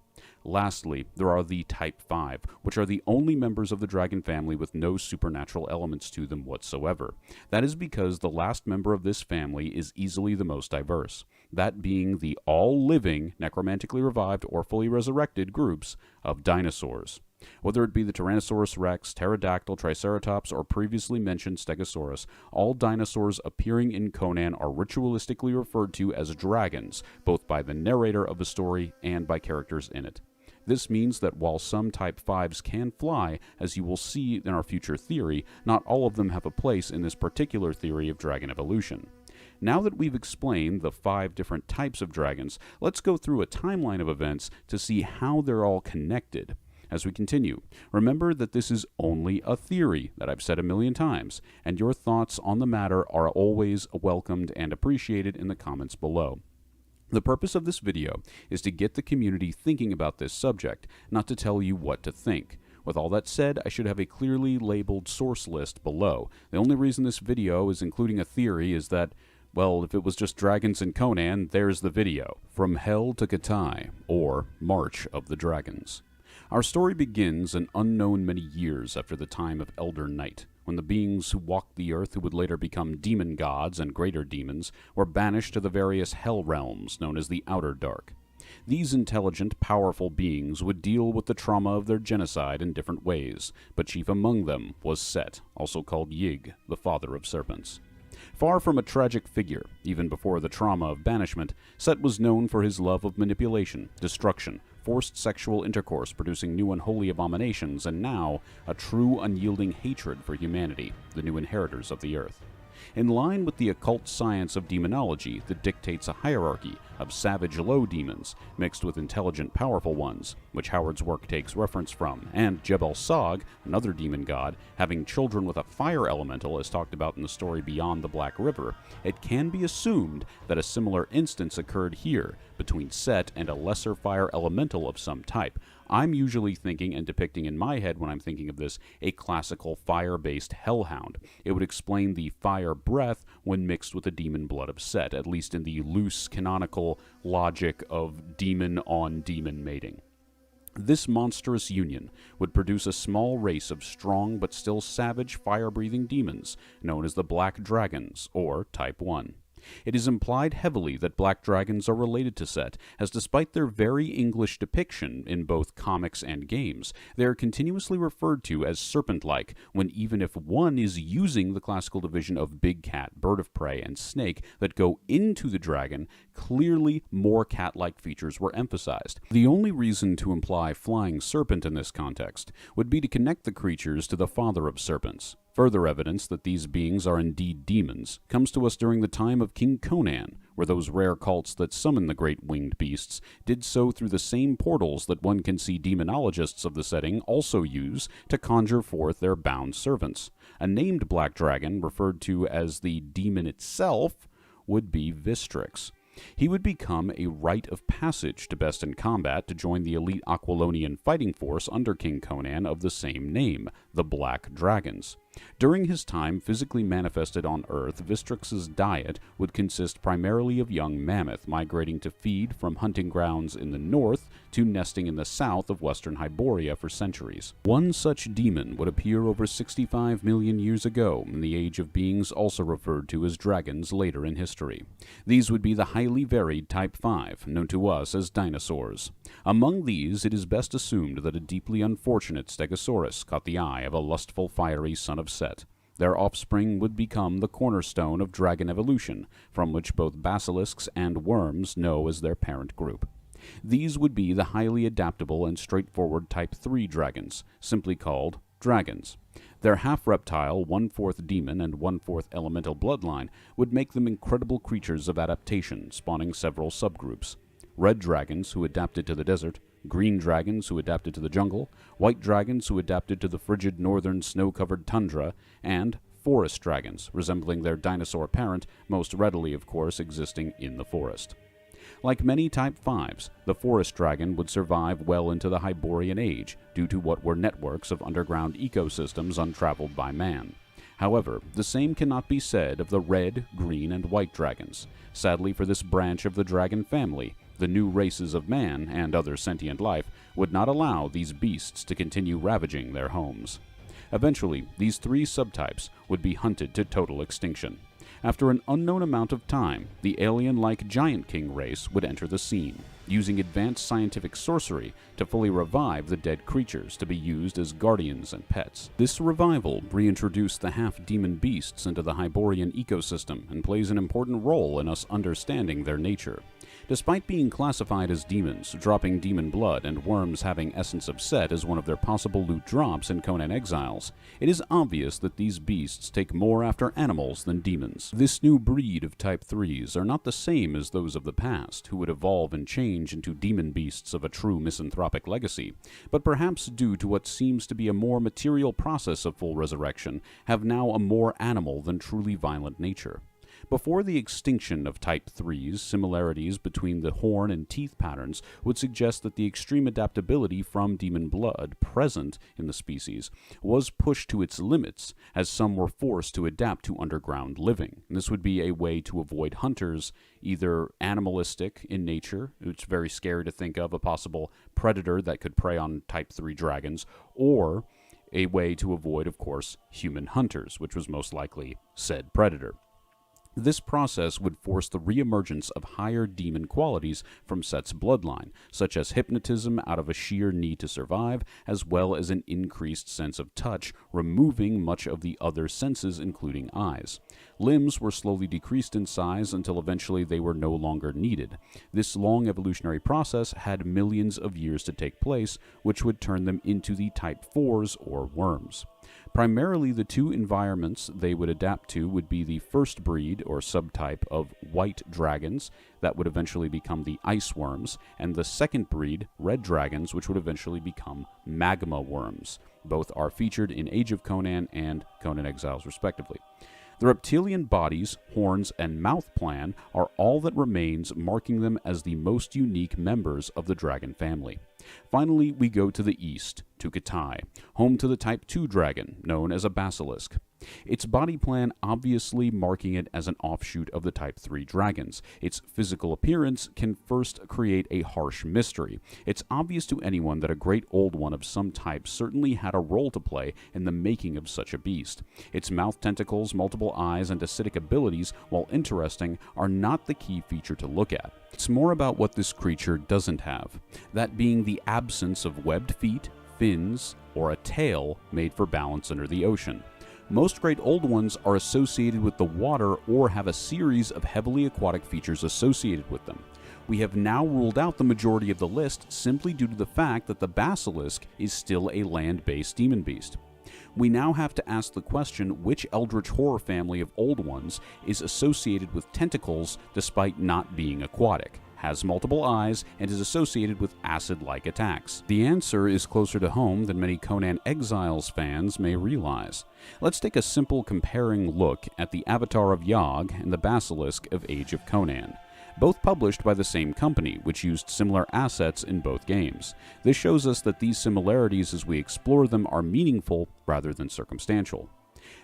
Lastly, there are the Type 5, which are the only members of the dragon family with no supernatural elements to them whatsoever. That is because the last member of this family is easily the most diverse, that being the all-living, necromantically revived, or fully resurrected groups of dinosaurs. Whether it be the Tyrannosaurus rex, pterodactyl, triceratops, or previously mentioned stegosaurus, all dinosaurs appearing in Conan are ritualistically referred to as dragons, both by the narrator of the story and by characters in it. This means that while some Type 5s can fly, as you will see in our future theory, not all of them have a place in this particular theory of dragon evolution. Now that we've explained the 5 different types of dragons, let's go through a timeline of events to see how they're all connected. As we continue, remember that this is only a theory that I've said a million times, and your thoughts on the matter are always welcomed and appreciated in the comments below. The purpose of this video is to get the community thinking about this subject, not to tell you what to think. With all that said, I should have a clearly labeled source list below. The only reason this video is including a theory is that, well, if it was just dragons and Conan, there's the video. From Hell to Katai, or March of the Dragons. Our story begins an unknown many years after the time of Elder Night, when the beings who walked the earth, who would later become demon gods and greater demons, were banished to the various hell realms known as the Outer Dark. These intelligent, powerful beings would deal with the trauma of their genocide in different ways, but chief among them was Set, also called Yig, the father of serpents. Far from a tragic figure, even before the trauma of banishment, Set was known for his love of manipulation, destruction, forced sexual intercourse producing new unholy abominations, and now a true unyielding hatred for humanity, the new inheritors of the earth. In line with the occult science of demonology that dictates a hierarchy of savage low demons mixed with intelligent powerful ones, which Howard's work takes reference from, and Jebel Sog, another demon god, having children with a fire elemental as talked about in the story Beyond the Black River, it can be assumed that a similar instance occurred here between Set and a lesser fire elemental of some type. I'm usually thinking and depicting in my head when I'm thinking of this a classical fire-based hellhound. It would explain the fire breath when mixed with the demon blood of Set, at least in the loose canonical logic of demon-on-demon mating. This monstrous union would produce a small race of strong but still savage fire-breathing demons, known as the Black Dragons, or Type 1. It is implied heavily that black dragons are related to Set, as despite their very English depiction in both comics and games, they are continuously referred to as serpent-like, when even if one is using the classical division of big cat, bird of prey, and snake that go into the dragon, clearly more cat-like features were emphasized. The only reason to imply flying serpent in this context would be to connect the creatures to the father of serpents, Further evidence that these beings are indeed demons comes to us during the time of King Conan, where those rare cults that summon the great winged beasts did so through the same portals that one can see demonologists of the setting also use to conjure forth their bound servants. A named black dragon, referred to as the demon itself, would be Vistrix. He would become a rite of passage to best in combat to join the elite Aquilonian fighting force under King Conan of the same name, the Black Dragons. During his time physically manifested on Earth, Vistrix's diet would consist primarily of young mammoth migrating to feed from hunting grounds in the north to nesting in the south of western Hyboria for centuries. One such demon would appear over 65 million years ago in the age of beings also referred to as dragons later in history. These would be the highly varied Type 5, known to us as dinosaurs. Among these, it is best assumed that a deeply unfortunate Stegosaurus caught the eye of a lustful, fiery son of Set. Their offspring would become the cornerstone of dragon evolution, from which both basilisks and worms know as their parent group. These would be the highly adaptable and straightforward Type 3 dragons, simply called dragons. Their half-reptile, one-fourth demon, and one-fourth elemental bloodline would make them incredible creatures of adaptation, spawning several subgroups. Red dragons, who adapted to the desert, green dragons, who adapted to the jungle, white dragons, who adapted to the frigid northern snow-covered tundra, and forest dragons, resembling their dinosaur parent, most readily, of course, existing in the forest. Like many Type 5s, the forest dragon would survive well into the Hyborian Age due to what were networks of underground ecosystems untraveled by man. However, the same cannot be said of the red, green, and white dragons. Sadly for this branch of the dragon family, the new races of man and other sentient life would not allow these beasts to continue ravaging their homes. Eventually, these three subtypes would be hunted to total extinction. After an unknown amount of time, the alien-like Giant King race would enter the scene, using advanced scientific sorcery to fully revive the dead creatures to be used as guardians and pets. This revival reintroduced the half-demon beasts into the Hyborian ecosystem and plays an important role in us understanding their nature. Despite being classified as demons, dropping demon blood, and worms having essence of Set as one of their possible loot drops in Conan Exiles, it is obvious that these beasts take more after animals than demons. This new breed of Type 3s are not the same as those of the past, who would evolve and change into demon beasts of a true misanthropic legacy, but perhaps due to what seems to be a more material process of full resurrection, have now a more animal than truly violent nature. Before the extinction of Type 3s, similarities between the horn and teeth patterns would suggest that the extreme adaptability from demon blood present in the species was pushed to its limits, as some were forced to adapt to underground living. And this would be a way to avoid hunters, either animalistic in nature, it's very scary to think of a possible predator that could prey on Type 3 dragons, or a way to avoid, of course, human hunters, which was most likely said predator. This process would force the reemergence of higher demon qualities from Set's bloodline, such as hypnotism out of a sheer need to survive, as well as an increased sense of touch, removing much of the other senses, including eyes. Limbs were slowly decreased in size until eventually they were no longer needed. This long evolutionary process had millions of years to take place, which would turn them into the Type 4s, or worms. Primarily, the two environments they would adapt to would be the first breed, or subtype, of white dragons that would eventually become the ice worms, and the second breed, red dragons, which would eventually become magma worms. Both are featured in Age of Conan and Conan Exiles, respectively. The reptilian bodies, horns, and mouth plan are all that remains, marking them as the most unique members of the dragon family. Finally, we go to the east, to Kitai, home to the Type 2 dragon, known as a basilisk. Its body plan obviously marking it as an offshoot of the Type 3 dragons. Its physical appearance can first create a harsh mystery. It's obvious to anyone that a great old one of some type certainly had a role to play in the making of such a beast. Its mouth tentacles, multiple eyes, and acidic abilities, while interesting, are not the key feature to look at. It's more about what this creature doesn't have, that being the absence of webbed feet, fins, or a tail made for balance under the ocean. Most great old ones are associated with the water or have a series of heavily aquatic features associated with them. We have now ruled out the majority of the list simply due to the fact that the basilisk is still a land-based demon beast. We now have to ask the question which eldritch horror family of old ones is associated with tentacles despite not being aquatic, has multiple eyes, and is associated with acid-like attacks. The answer is closer to home than many Conan Exiles fans may realize. Let's take a simple comparing look at the Avatar of Yog and the Basilisk of Age of Conan, both published by the same company, which used similar assets in both games. This shows us that these similarities as we explore them are meaningful rather than circumstantial.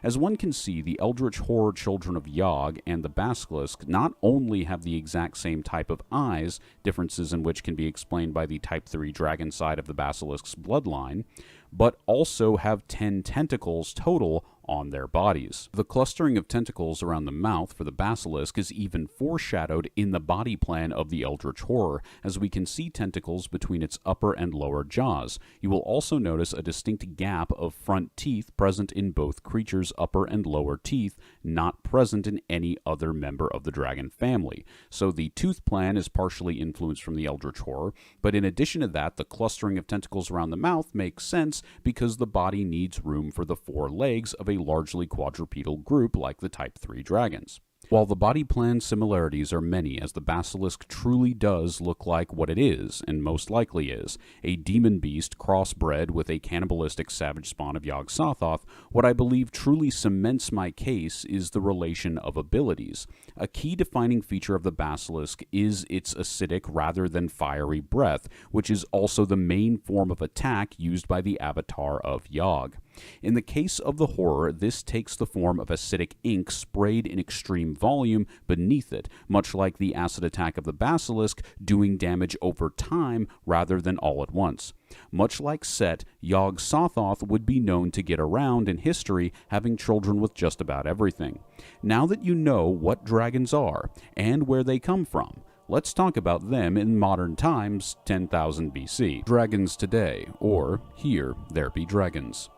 As one can see, the eldritch horror children of Yog and the Basilisk not only have the exact same type of eyes, differences in which can be explained by the Type 3 dragon side of the Basilisk's bloodline, but also have 10 tentacles total on their bodies. The clustering of tentacles around the mouth for the basilisk is even foreshadowed in the body plan of the eldritch horror, as we can see tentacles between its upper and lower jaws. You will also notice a distinct gap of front teeth present in both creatures' upper and lower teeth, not present in any other member of the dragon family. So the tooth plan is partially influenced from the eldritch horror, but in addition to that, the clustering of tentacles around the mouth makes sense because the body needs room for the 4 legs of a largely quadrupedal group like the Type 3 dragons. While the body plan similarities are many, as the basilisk truly does look like what it is, and most likely is, a demon beast crossbred with a cannibalistic savage spawn of Yog-Sothoth, what I believe truly cements my case is the relation of abilities. A key defining feature of the basilisk is its acidic rather than fiery breath, which is also the main form of attack used by the Avatar of Yog. In the case of the horror, this takes the form of acidic ink sprayed in extreme volume beneath it, much like the acid attack of the basilisk, doing damage over time rather than all at once. Much like Set, Yog-Sothoth would be known to get around in history, having children with just about everything. Now that you know what dragons are and where they come from, let's talk about them in modern times, 10,000 BC. Dragons today, or Here There Be Dragons.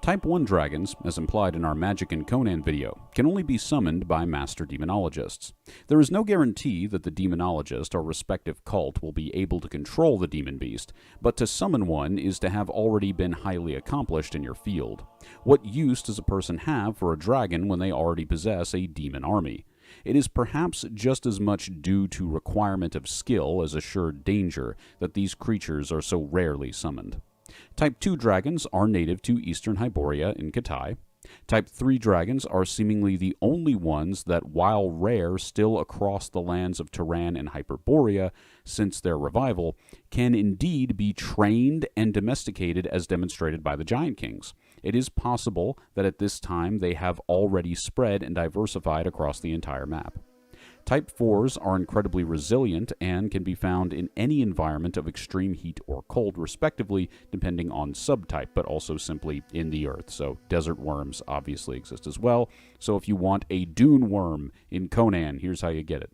Type 1 dragons, as implied in our Magic and Conan video, can only be summoned by master demonologists. There is no guarantee that the demonologist or respective cult will be able to control the demon beast, but to summon one is to have already been highly accomplished in your field. What use does a person have for a dragon when they already possess a demon army? It is perhaps just as much due to requirement of skill as assured danger that these creatures are so rarely summoned. Type 2 dragons are native to eastern Hyboria in Kitai. Type 3 dragons are seemingly the only ones that, while rare still across the lands of Turan and Hyperborea since their revival, can indeed be trained and domesticated as demonstrated by the Giant Kings. It is possible that at this time they have already spread and diversified across the entire map. Type 4s are incredibly resilient and can be found in any environment of extreme heat or cold, respectively, depending on subtype, but also simply in the earth. So desert worms obviously exist as well. So if you want a dune worm in Conan, here's how you get it.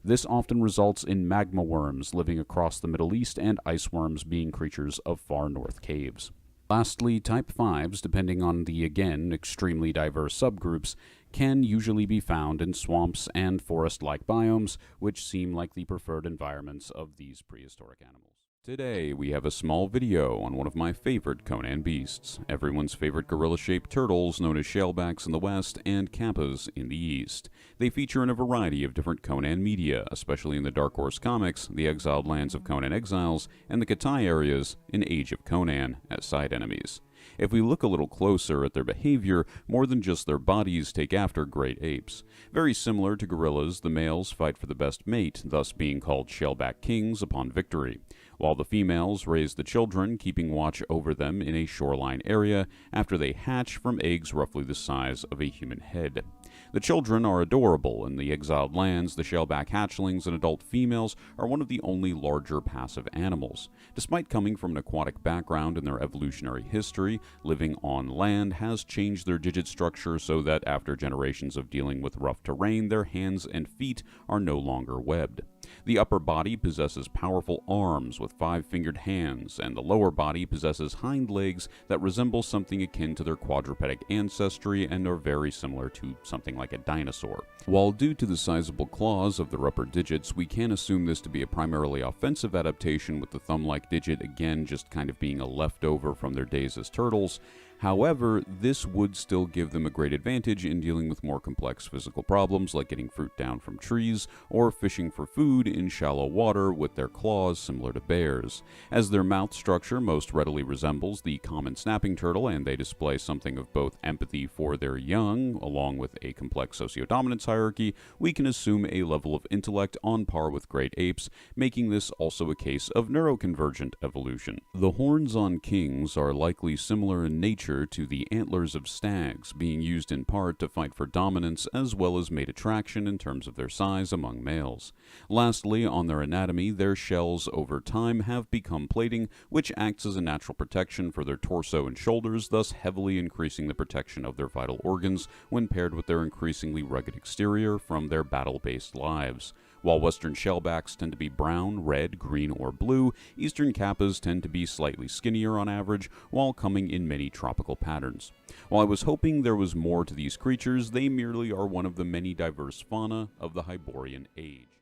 This often results in magma worms living across the Middle East and ice worms being creatures of far north caves. Lastly, Type 5s, depending on the, again, extremely diverse subgroups, can usually be found in swamps and forest-like biomes, which seem like the preferred environments of these prehistoric animals. Today, we have a small video on one of my favorite Conan beasts, everyone's favorite gorilla-shaped turtles known as shellbacks in the west and kappas in the east. They feature in a variety of different Conan media, especially in the Dark Horse comics, the exiled lands of Conan Exiles, and the Kitai areas in Age of Conan as side enemies. If we look a little closer at their behavior, more than just their bodies take after great apes. Very similar to gorillas, the males fight for the best mate, thus being called shellback kings upon victory, while the females raise the children, keeping watch over them in a shoreline area after they hatch from eggs roughly the size of a human head. The children are adorable. In the exiled lands, the shellback hatchlings and adult females are one of the only larger passive animals. Despite coming from an aquatic background in their evolutionary history, living on land has changed their digit structure so that after generations of dealing with rough terrain, their hands and feet are no longer webbed. The upper body possesses powerful arms with 5-fingered hands, and the lower body possesses hind legs that resemble something akin to their quadrupedic ancestry and are very similar to something like a dinosaur. While due to the sizable claws of their upper digits, we can assume this to be a primarily offensive adaptation, with the thumb-like digit again just kind of being a leftover from their days as turtles. However, this would still give them a great advantage in dealing with more complex physical problems like getting fruit down from trees or fishing for food in shallow water with their claws similar to bears. As their mouth structure most readily resembles the common snapping turtle and they display something of both empathy for their young, along with a complex sociodominance hierarchy, we can assume a level of intellect on par with great apes, making this also a case of neuroconvergent evolution. The horns on kings are likely similar in nature to the antlers of stags, being used in part to fight for dominance as well as mate attraction in terms of their size among males. Lastly, on their anatomy, their shells over time have become plating, which acts as a natural protection for their torso and shoulders, thus heavily increasing the protection of their vital organs when paired with their increasingly rugged exterior from their battle-based lives. While western shellbacks tend to be brown, red, green, or blue, eastern kappas tend to be slightly skinnier on average, while coming in many tropical patterns. While I was hoping there was more to these creatures, they merely are one of the many diverse fauna of the Hyborian age.